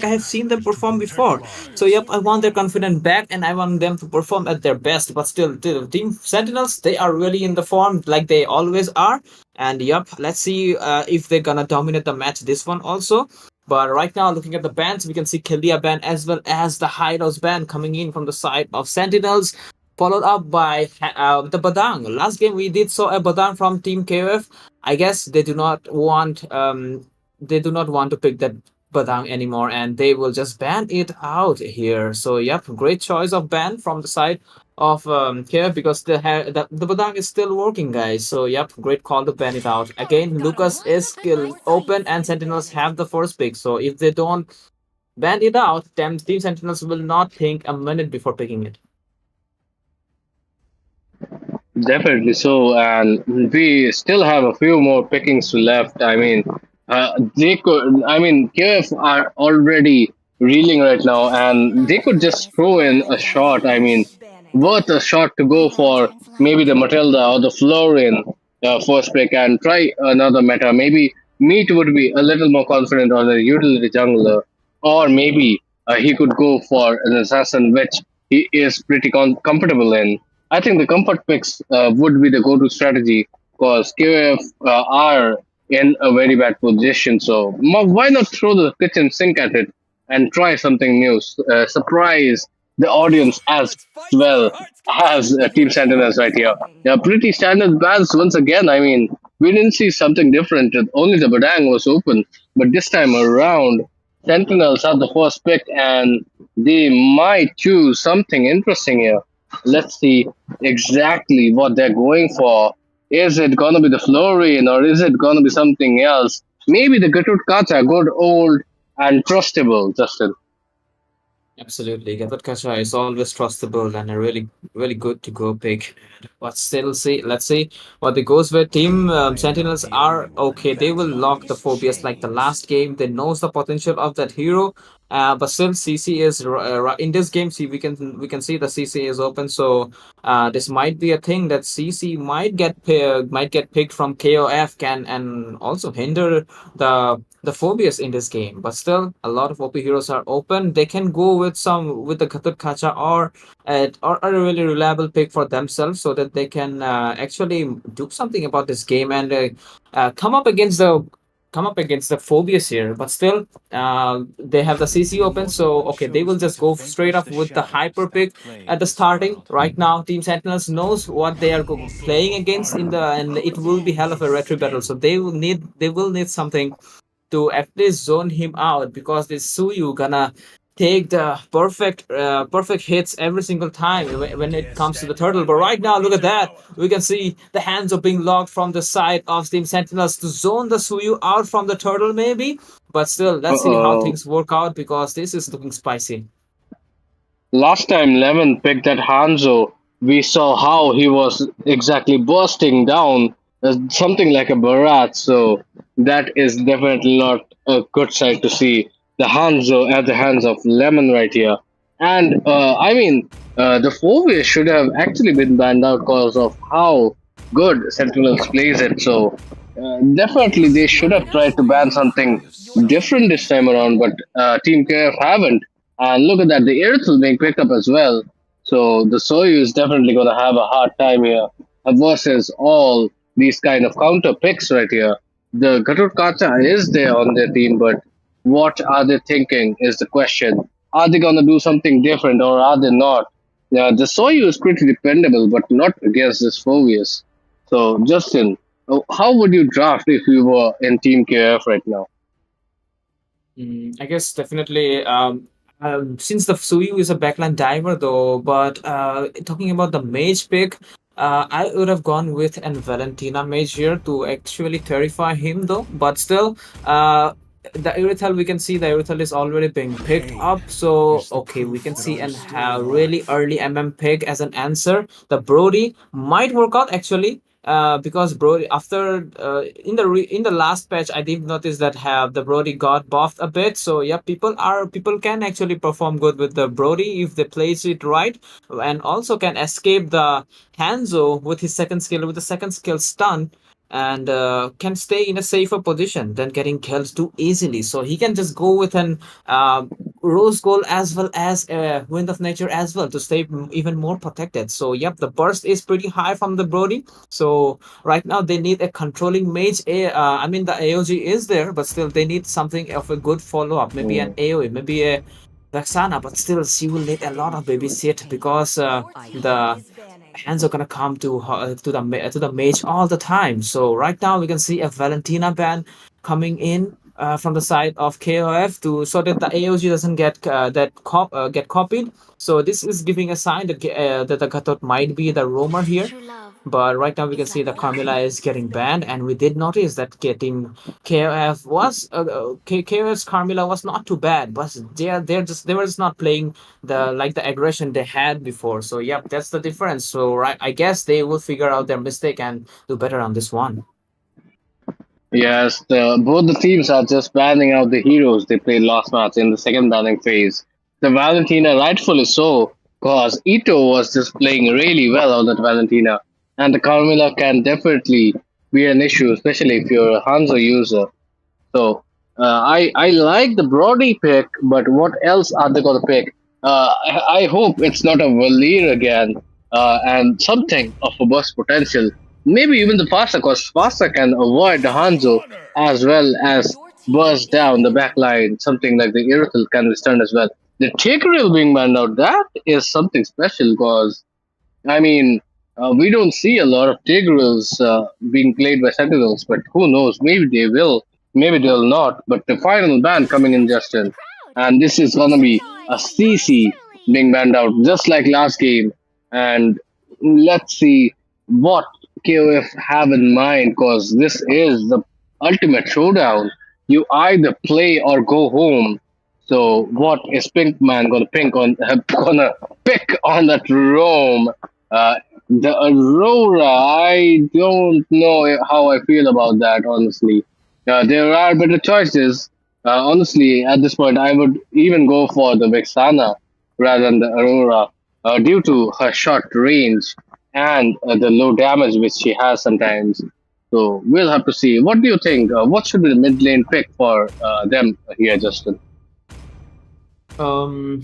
have seen them perform before. So yep, I want their confidence back, and I want them to perform at their best. But still, the Team Sentinels, they are really in the form like they always are. And yep, let's see if they're gonna dominate the match this one also. But right now, looking at the bands, we can see Kelia band as well as the Hideouts band coming in from the side of Sentinels, followed up by the Badang. Last game we did saw a Badang from Team KOF. I guess they do not want to pick that Badang anymore, and they will just ban it out here. So yep, great choice of ban from the side of KOF because the Badang is still working, guys. So yep, great call to ban it out. Again, Lucas is still open, and Sentinels have the first pick. So if they don't ban it out, then Team Sentinels will not think a minute before picking it. Definitely so, and we still have a few more pickings left. I mean, they could. I mean, KF are already reeling right now, and they could just throw in a shot. I mean, worth a shot to go for maybe the Matilda or the Florian first pick and try another meta. Maybe Meat would be a little more confident on a utility jungler, or maybe he could go for an assassin, which he is pretty comfortable in. I think the comfort picks would be the go-to strategy because KOF are in a very bad position. So why not throw the kitchen sink at it and try something new? Surprise the audience as well as Team Sentinels right here. They're pretty standard bans once again. I mean, we didn't see something different. Only the Badang was open, but this time around, Sentinels have the first pick and they might choose something interesting here. Let's see exactly what they're going for. Is it gonna be the Florian or is it gonna be something else? Maybe the Gertrude Kata, good old and trustable, Justin. Absolutely, Gatot Kacha is always trustable and a really good to go pick. But still, let's see what the goes with. Team Sentinels are okay. They will lock the Phobias like the last game. They knows the potential of that hero, But still, CC is in this game. See, we can see the CC is open, so this might be a thing that CC might get picked from KOF can and also hinder the phobias in this game. But still, a lot of OP heroes are open. They can go with the Ghatur Kacha or a really reliable pick for themselves so that they can actually do something about this game and come up against the phobias here. But still, they have the CC open, so okay, they will just go straight up with the hyper pick at the starting. Right now, Team Sentinels knows what they are playing against and it will be hell of a retro battle. So they will need something to at least zone him out because this Suyu gonna take the perfect hits every single time when it comes to the turtle. But right now, look at that. We can see the hands are being locked from the side of Team Sentinels to zone the Suyu out from the turtle, maybe. But still, let's see how Uh-oh. things work out because this is looking spicy. Last time Lemon picked at Hanzo, we saw how he was exactly bursting down something like a Barat. So that is definitely not a good sight to see. The Hanzo at the hands of Lemon right here. And the 4-way should have actually been banned out because of how good Sentinels plays it. So definitely they should have tried to ban something different this time around, but Team KF haven't. And look at that, the Airtel being picked up as well. So the Soyu is definitely going to have a hard time here versus all these kind of counter picks right here. The Gatur Kata is there on their team, but what are they thinking is the question. Are they going to do something different or are they not? Yeah, the Soyu is pretty dependable, but not against this Phobius. So, Justin, how would you draft if you were in Team KF right now? I guess definitely. Since the Suyu is a backline diver, though, but talking about the mage pick, I would have gone with an Valentina mage here to actually terrify him, though. But still, the Irithel, we can see the Irithel is already being picked up. So, okay, we can see and have really early pick as an answer. The Brody might work out actually because Brody after in the last patch I did notice that have the Brody got buffed a bit. So yeah, people can actually perform good with the Brody if they place it right, and also can escape the Hanzo with his second skill stun, and can stay in a safer position than getting killed too easily. So he can just go with an rose gold as well as wind of nature as well to stay even more protected. So yep, the burst is pretty high from the Brody. So right now they need a controlling mage. I mean the AOG is there, but still they need something of a good follow up. Maybe an AOE, maybe a Vexana, but still she will need a lot of babysit because the hands are gonna come to the mage all the time. So right now we can see a Valentina ban coming in from the side of KOF to so that the AOG doesn't get copied. So this is giving a sign that the Gatot might be the roamer here. But right now we can see that Carmilla is getting banned, and we did notice that getting KOF was KOF's Carmilla was not too bad, but they were just not playing the aggression they had before. So yep, that's the difference. So right, I guess they will figure out their mistake and do better on this one. Yes, both the teams are just banning out the heroes they played last match in the second banning phase. The Valentina, rightfully so, because Ito was just playing really well on that Valentina, and the Carmilla can definitely be an issue, especially if you're a Hanzo user. So I like the Brody pick, but what else are they gonna pick? I hope it's not a Valir again, and something of a burst potential. Maybe even the Fasta, because Fasta can avoid the Hanzo as well as burst down the back line. Something like the Irithel can withstand as well. The Tigreal being banned out, that is something special because we don't see a lot of Tigreals being played by Sentinels, but who knows? Maybe they will, maybe they'll not. But the final ban coming in, Justin, and this is gonna be a CC being banned out, just like last game. And let's see what KOF have in mind, because this is the ultimate showdown. You either play or go home. So what is Pink Man gonna gonna pick on that Rome? The Aurora, I don't know how I feel about that, honestly. There are better choices, Honestly, at this point, I would even go for the Vexana rather than the Aurora, due to her short range and the low damage which she has sometimes. So we'll have to see. What do you think? What should be the mid lane pick for them here, Justin? Um,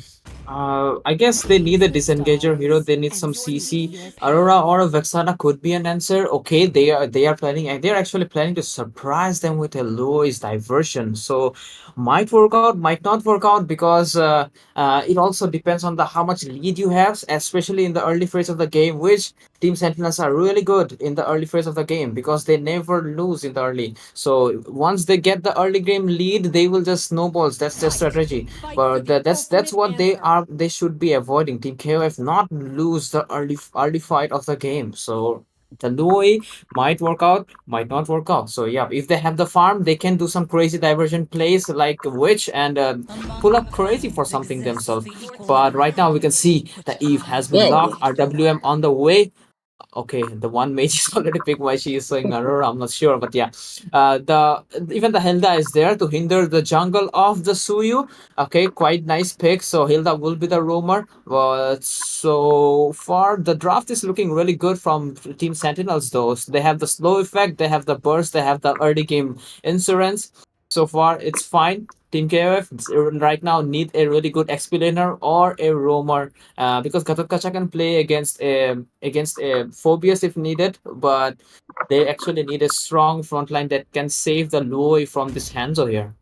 I guess they need a disengager hero. They need some CC. Aurora or a Vexana could be an answer. Okay, they are planning and they're actually planning to surprise them with a Lois diversion. So might work out, might not work out because it also depends on the how much lead you have, especially in the early phase of the game, which Team Sentinels are really good in the early phase of the game because they never lose in the early. So once they get the early game lead, they will just snowballs. That's their strategy. But that's what they should be avoiding. Team KOF not lose the early fight of the game. So the Lui might work out, might not work out. So yeah, if they have the farm, they can do some crazy diversion plays like Witch and pull up crazy for something themselves. But right now we can see that Eve has been Well, locked. RWM on the way. Okay, the one mage is already picked. Why she is saying Aurora, I'm not sure, but yeah, the even the Hilda is there to hinder the jungle of the Suyu. Okay, quite nice pick. So Hilda will be the roamer. But so far, the draft is looking really good from Team Sentinels. Though so they have the slow effect, they have the burst, they have the early game insurance. So far, it's fine. Team KOF right now need a really good explainer or a roamer because Gatotkacha can play against a Phobius if needed, but they actually need a strong front line that can save the Lui from this Hanzo here.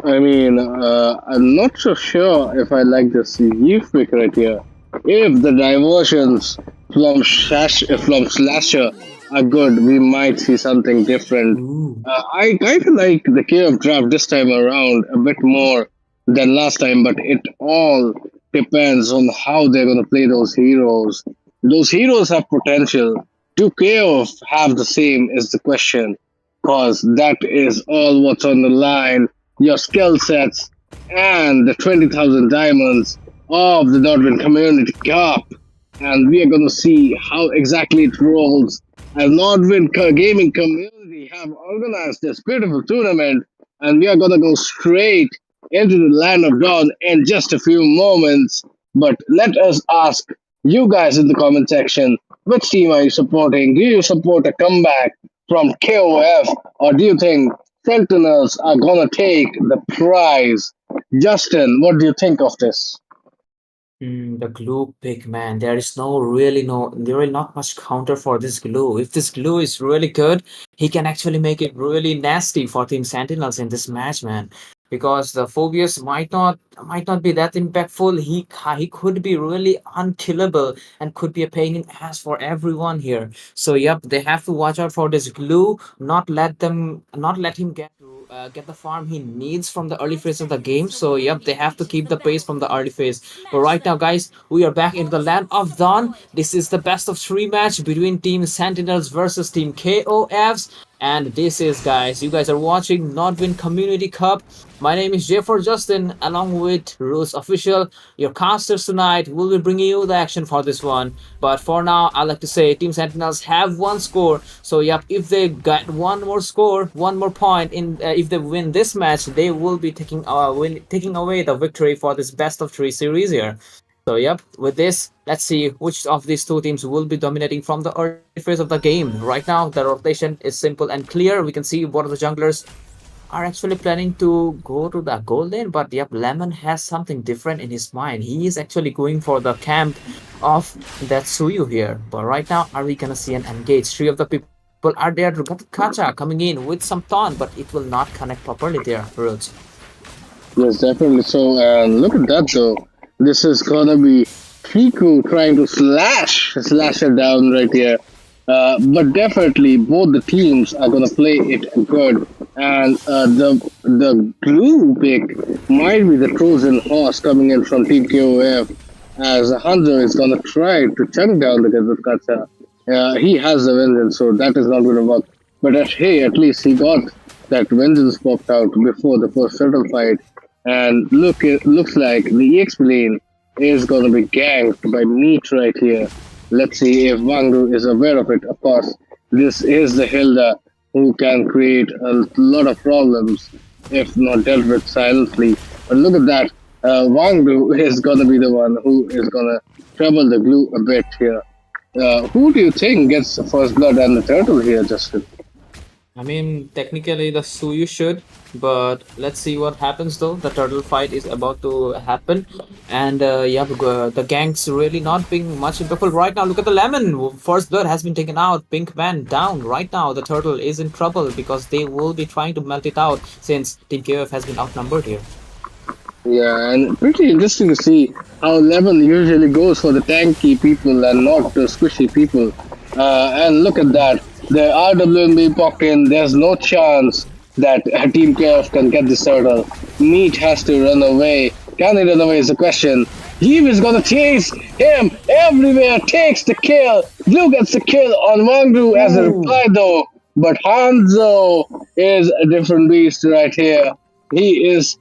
I mean, I'm not so sure if I like this youth pick right here. If the diversions from Slasher are good, we might see something different. Ooh. I kind of like the KF draft this time around a bit more than last time, but it all depends on how they're going to play those heroes. Those heroes have potential. Do KF have the same is the question, because that is all what's on the line, your skill sets, and the 20,000 diamonds of the Nodwin Community Cup. And we are going to see how exactly it rolls. As Nodwin Gaming Community have organized this beautiful tournament, and we are going to go straight into the land of Dawn in just a few moments. But let us ask you guys in the comment section, which team are you supporting? Do you support a comeback from KOF, or do you think Sentinels are gonna take the prize? Justin, what do you think of this? The glue pick, man. There is there is not much counter for this glue. If this glue is really good, he can actually make it really nasty for Team Sentinels in this match, man. Because the Phobius might not be that impactful. He could be really unkillable and could be a pain in ass for everyone here. So yep, they have to watch out for this glue. Not let him get the farm he needs from the early phase of the game. So yep, they have to keep the pace from the early phase. But right now, guys, we are back into the land of Dawn. This is the best of three match between Team Sentinels versus Team KOFs. And this is, guys, you guys are watching Nodwin Community Cup. My name is J4 Justin, along with Rules Official. Your casters tonight will be bringing you the action for this one. But for now, I like to say Team Sentinels have one score. So yep, if they get one more score, one more point if they win this match, they will be taking away the victory for this best of three series here. So yep, with this, let's see which of these two teams will be dominating from the early phase of the game. Right now, the rotation is simple and clear. We can see one of the junglers are actually planning to go to the gold lane, but yep, Lemon has something different in his mind. He is actually going for the camp of that Suyu here. But right now, are we gonna see an engage? Three of the people are there to get Kacha coming in with some taunt, but it will not connect properly there, Roots. Yes, definitely so. And look at that though. This is gonna be Kiku trying to slash her down right here. But definitely both the teams are gonna play it good. And the glue pick might be the Trojan horse coming in from Team KOF, as Hanzo is gonna try to chunk down the Kazukacha. He has the vengeance, so that is not gonna work. But hey, at least he got that vengeance popped out before the first turtle fight. And look, it looks like the EX lane is gonna be ganked by Meat right here. Let's see if Wangu is aware of it. Of course, this is the Hilda who can create a lot of problems if not dealt with silently. But look at that. Wang Du is gonna be the one who is gonna trouble the glue a bit here. Who do you think gets the first blood and the turtle here, Justin? I mean, technically the Suyu should, but let's see what happens though. The turtle fight is about to happen, and the gang's really not being much impactful right now. Look at the lemon. First blood has been taken out. Pink man down right now. The turtle is in trouble because they will be trying to melt it out since Team KOF has been outnumbered here. Yeah, and pretty interesting to see how Lemon usually goes for the tanky people and not the squishy people. And look at that. The RWM being popped in, there's no chance that Team KF can get this turtle. Meat has to run away. Can he run away is the question. Heave is gonna chase him everywhere, takes the kill. Blue gets the kill on Wangru as a reply though. But Hanzo is a different beast right here. He is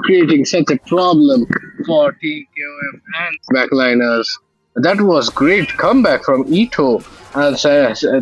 creating such a problem for Team KOF and backliners. That was great comeback from Ito, and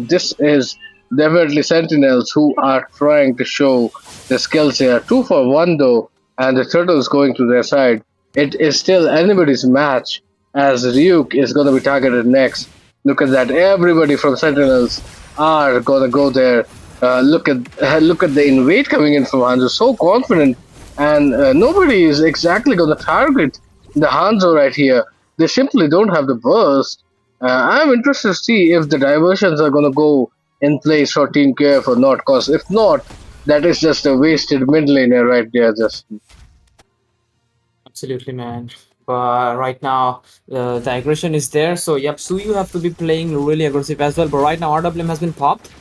this is definitely Sentinels who are trying to show the skills here. 2 for 1 though, and the Turtles going to their side. It is still anybody's match as Ryuk is going to be targeted next. Look at that, everybody from Sentinels are going to go there. Look at the invade coming in from Hanzo, so confident. And nobody is exactly going to target the Hanzo right here. They simply don't have the burst. I'm interested to see if the diversions are going to go in place for Team KF or not. Because if not, that is just a wasted mid laner right there. Just Absolutely, man. But right now, the aggression is there. So, yep, Suyu have to be playing really aggressive as well. But right now, RWM has been popped.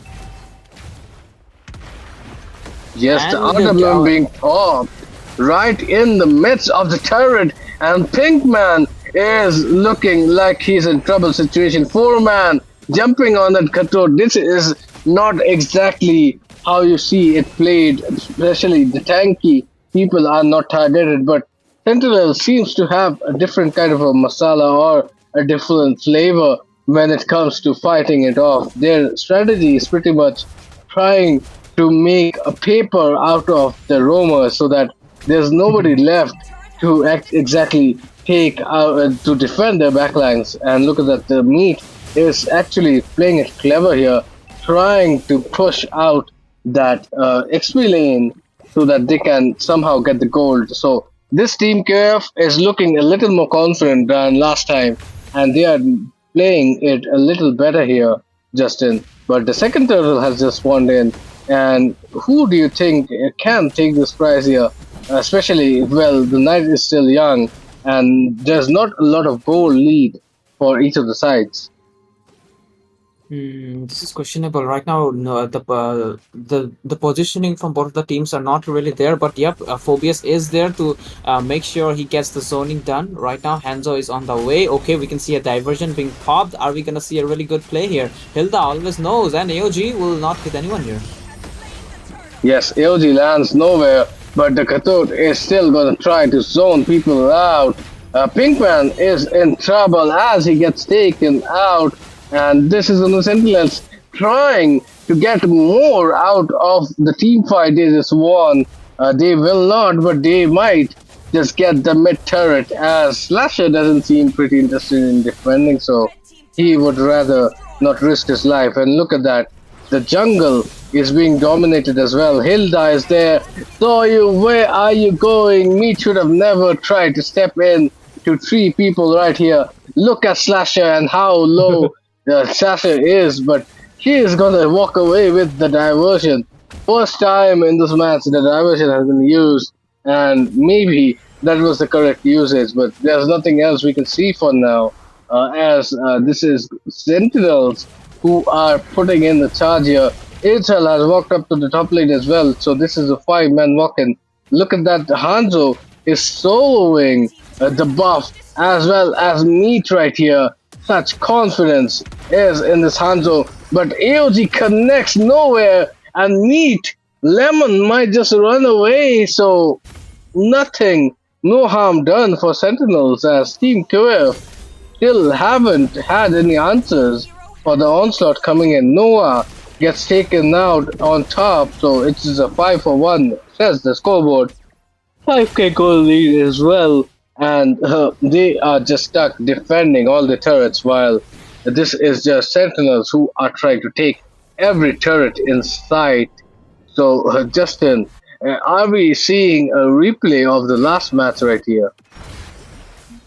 yes, the RWM being popped right in the midst of the turret, and Pinkman is looking like he's in trouble situation. 4-man jumping on that Kato. This is not exactly how you see it played, especially the tanky people are not targeted, but Sentinel seems to have a different kind of a masala or a different flavor when it comes to fighting it off. Their strategy is pretty much trying to make a paper out of the roamers so that there's nobody left to exactly take out to defend their backlines. And look at that, the meat is actually playing it clever here, trying to push out that XP lane so that they can somehow get the gold. So this Team KF is looking a little more confident than last time, and they are playing it a little better here, Justin. But the second turtle has just spawned in, and who do you think can take this prize here? Especially, well, the night is still young, and there's not a lot of goal lead for each of the sides. This is questionable right now. No, the positioning from both of the teams are not really there. But yep, Phobius is there to make sure he gets the zoning done. Right now, Hanzo is on the way. Okay, we can see a diversion being popped. Are we gonna see a really good play here? Hilda always knows, and AOG will not hit anyone here. Yes, AOG lands nowhere, but the Katot is still gonna try to zone people out. Pinkman is in trouble as he gets taken out. And this is on the Sentinels trying to get more out of the team fight they just won. They will not, but they might just get the mid turret, as Slasher doesn't seem pretty interested in defending, so he would rather not risk his life. And look at that, the jungle is being dominated as well. Hilda is there. Saw you, where are you going? Meat should have never tried to step in to 3 people right here. Look at Slasher and how low Sasha is, but she is gonna walk away with the diversion. First time in this match the diversion has been used, and maybe that was the correct usage, but there's nothing else we can see for now, as this is Sentinels who are putting in the charge here. Ichal has walked up to the top lane as well, so this is a 5-man walk-in. Look at that, Hanzo is soloing the buff as well as Meat right here. Such confidence is in this Hanzo, but AOG connects nowhere, and Meat, Lemon might just run away, so nothing, no harm done for Sentinels, as Team KOF still haven't had any answers for the onslaught coming in. Noah gets taken out on top, so it is a 5-for-1, says the scoreboard. 5k goal lead as well, and they are just stuck defending all the turrets while this is just Sentinels who are trying to take every turret in sight. So, Justin, are we seeing a replay of the last match right here?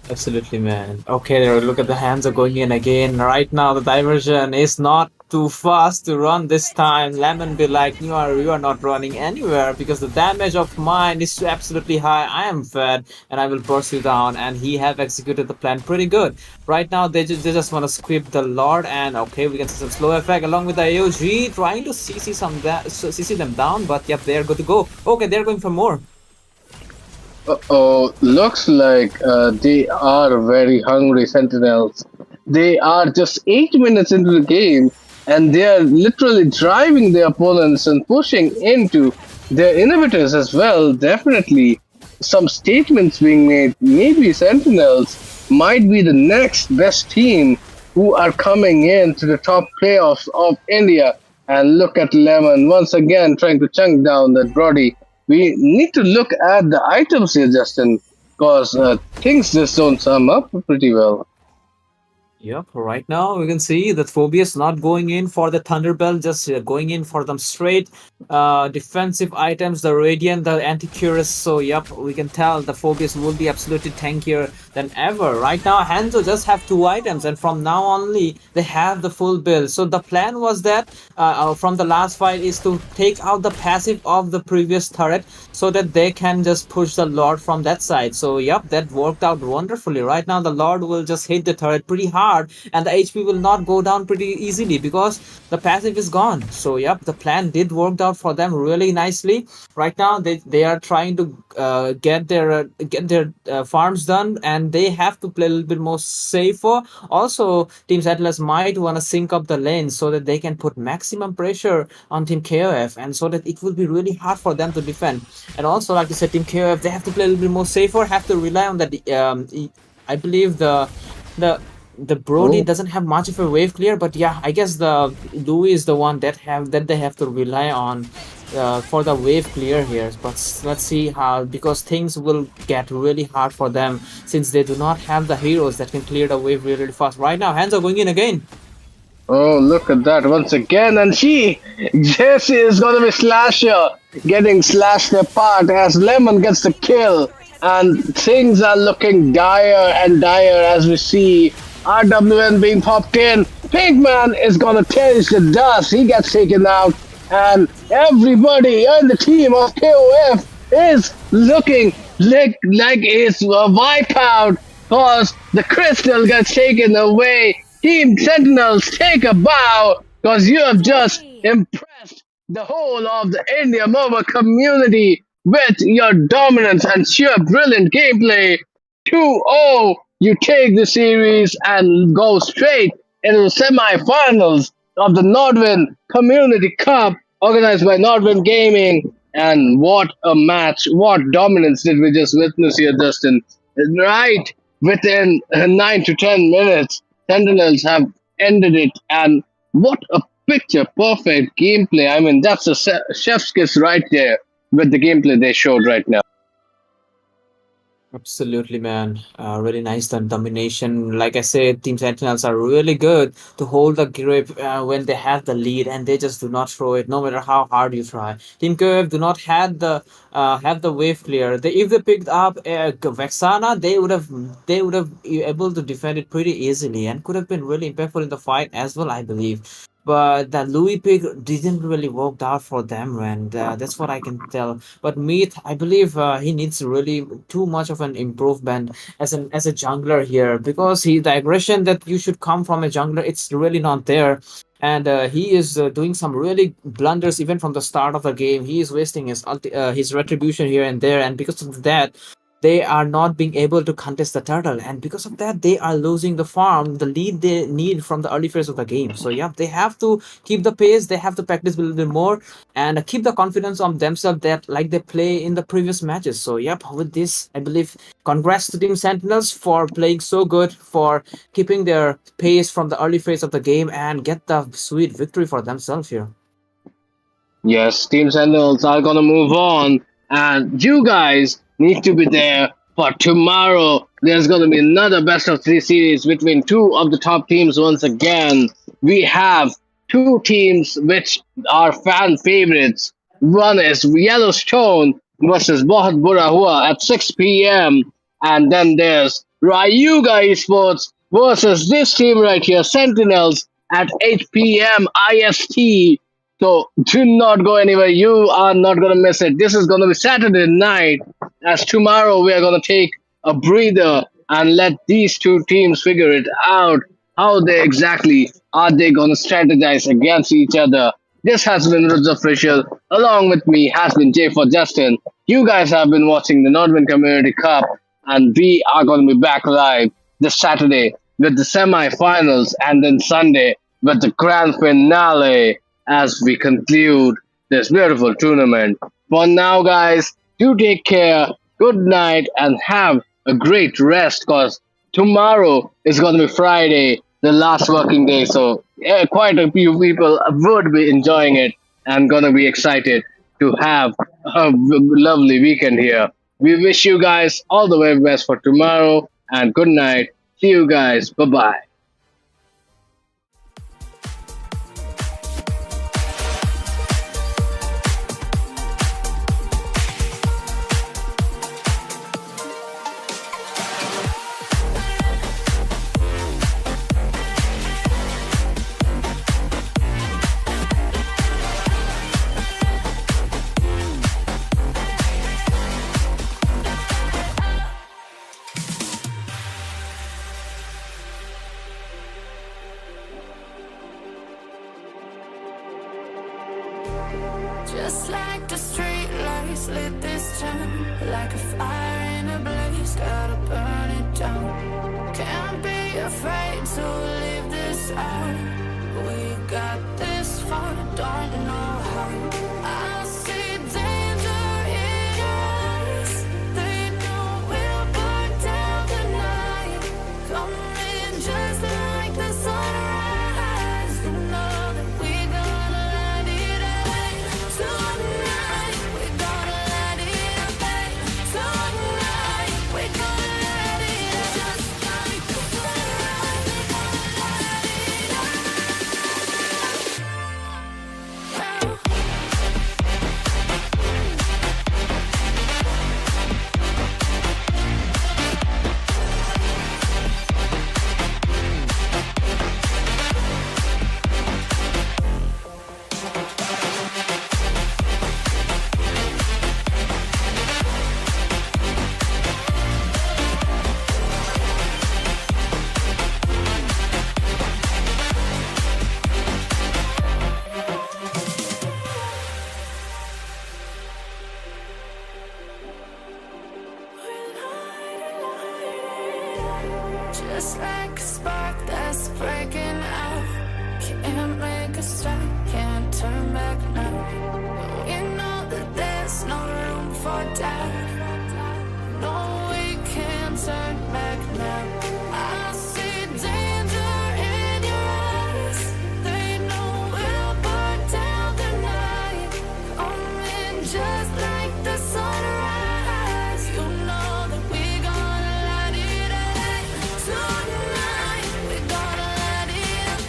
Absolutely, man. Okay, there. Look at the hands are going in again. Right now, the diversion is not too fast to run this time. Lemon be like, you are not running anywhere because the damage of mine is absolutely high. I am fed and I will burst you down. And he have executed the plan pretty good. Right now, they just want to script the Lord, and okay, we can see some slow effect along with the AOG trying to CC them down. But yep, they are good to go. Okay, they're going for more. Uh-oh, looks like they are very hungry Sentinels. They are just 8 minutes into the game and they are literally driving their opponents and pushing into their inhibitors as well. Definitely some statements being made. Maybe Sentinels might be the next best team who are coming in to the top playoffs of India. And look at Lemon once again trying to chunk down that Brody. We need to look at the items here, Justin, because things just don't sum up pretty well. Yep, right now we can see that Phobius not going in for the Thunderbell, just going in for them straight defensive items, the Radiant, the Anti-Curus. So, yep, we can tell the Phobius will be absolutely tankier than ever. Right now, Hanzo just have 2 items, and from now only, they have the full build. So, the plan was that from the last fight is to take out the passive of the previous turret so that they can just push the Lord from that side. So, yep, that worked out wonderfully. Right now, the Lord will just hit the turret pretty hard and the HP will not go down pretty easily because the passive is gone. So yep, the plan did work out for them really nicely. Right now they are trying to get their farms done, and they have to play a little bit more safer. Also, Team Atlas might want to sync up the lanes so that they can put maximum pressure on Team KOF, and so that it will be really hard for them to defend. And also, like I said, Team KOF, they have to play a little bit more safer, have to rely on that. I believe the the Brody Oh, doesn't have much of a wave clear, but yeah, I guess the Louis is the one that they have to rely on for the wave clear here. But let's see how, because things will get really hard for them since they do not have the heroes that can clear the wave really, really fast. Right now, hands are going in again. oh, look at that once again. And Jessie is going to be Slasher, getting slashed apart as Lemon gets the kill. And things are looking dire and dire as we see RWN being popped in. Pinkman is going to taste the dust. He gets taken out. And everybody on the team of KOF is looking like it's wipe out because the crystal gets taken away. Team Sentinels, take a bow because you have just impressed the whole of the India MOBA community with your dominance and sheer brilliant gameplay. 2-0, you take the series and go straight into the semi-finals of the Nodwin Community Cup organized by Nodwin Gaming. And what a match, what dominance did we just witness here, Justin? Right within 9 to 10 minutes, Sentinels have ended it, and what a picture perfect gameplay. I mean, that's a chef's kiss right there with the gameplay they showed right now. Absolutely, man. Really nice domination. Like I said, Team Sentinels are really good to hold the grip when they have the lead, and they just do not throw it, no matter how hard you try. Team KOF do not have the wave clear. If they picked up Vexana, they would have been able to defend it pretty easily and could have been really impactful in the fight as well, I believe. But the Louis pick didn't really work out for them, and that's what I can tell. But Meath, I believe he needs really too much of an improvement as a jungler here, because the aggression that you should come from a jungler, it's really not there. And he is doing some really blunders even from the start of the game. He is wasting his retribution here and there, and because of that, they are not being able to contest the turtle, and because of that they are losing the lead they need from the early phase of the game. So yeah, they have to keep the pace, they have to practice a little bit more, and keep the confidence on themselves that like they play in the previous matches. So yep, with this I believe congrats to Team Sentinels for playing so good, for keeping their pace from the early phase of the game and get the sweet victory for themselves here. Yes, Team Sentinels are gonna move on, and you guys need to be there for tomorrow. There's gonna be another best of three series between two of the top teams once again. We have two teams which are fan favorites. One is Yellowstone versus Bohut Bura Huwa at 6 p.m. And then there's Rayuga Esports versus this team right here, Sentinels, at 8 p.m. IST. So do not go anywhere. You are not gonna miss it. This is gonna be Saturday night, as tomorrow we are gonna take a breather and let these two teams figure it out. How they exactly are they gonna strategize against each other? This has been Rudz Official. Along with me has been J for Justin. You guys have been watching the Nodwin Community Cup, and we are gonna be back live this Saturday with the semi-finals, and then Sunday with the grand finale as we conclude this beautiful tournament. For now, guys, do take care, good night, and have a great rest because tomorrow is going to be Friday, the last working day. So, quite a few people would be enjoying it and going to be excited to have a lovely weekend here. We wish you guys all the very best for tomorrow and good night. See you guys. Bye bye. Just like the street lights lit this town, like a fire in a blaze, gotta burn it down. Can't be afraid to leave this out. We got this far, don't know how. I see danger in your eyes. They know we'll burn down the night. Coming just like the sunrise. You know that we gonna light it up tonight. We gonna light it up tonight. We gonna light it up just like the sunrise. We gonna light it up now. Just like a spark that's breaking out. Can't make a stop, can't turn back now. We know that there's no room for doubt. No, we can't turn back now. I see danger in your eyes. They know we'll burn down the night. Coming just like the sunrise. You know that we gonna light it up tonight. We gonna light it up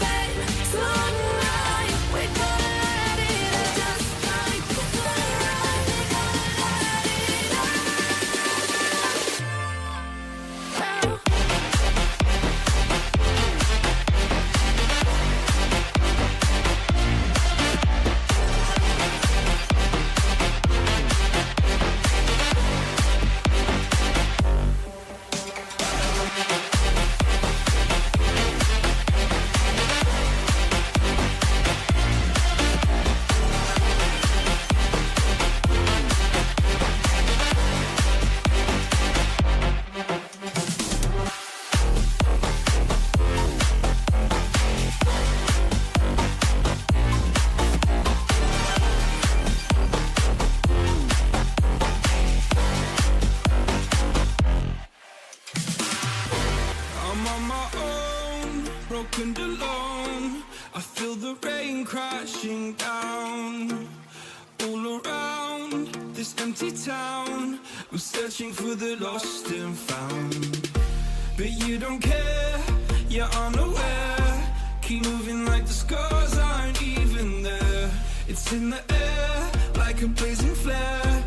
tonight. We gonna light it up just like this empty town. I'm searching for the lost and found. But you don't care, you're unaware. Keep moving like the scars aren't even there. It's in the air, like a blazing flare.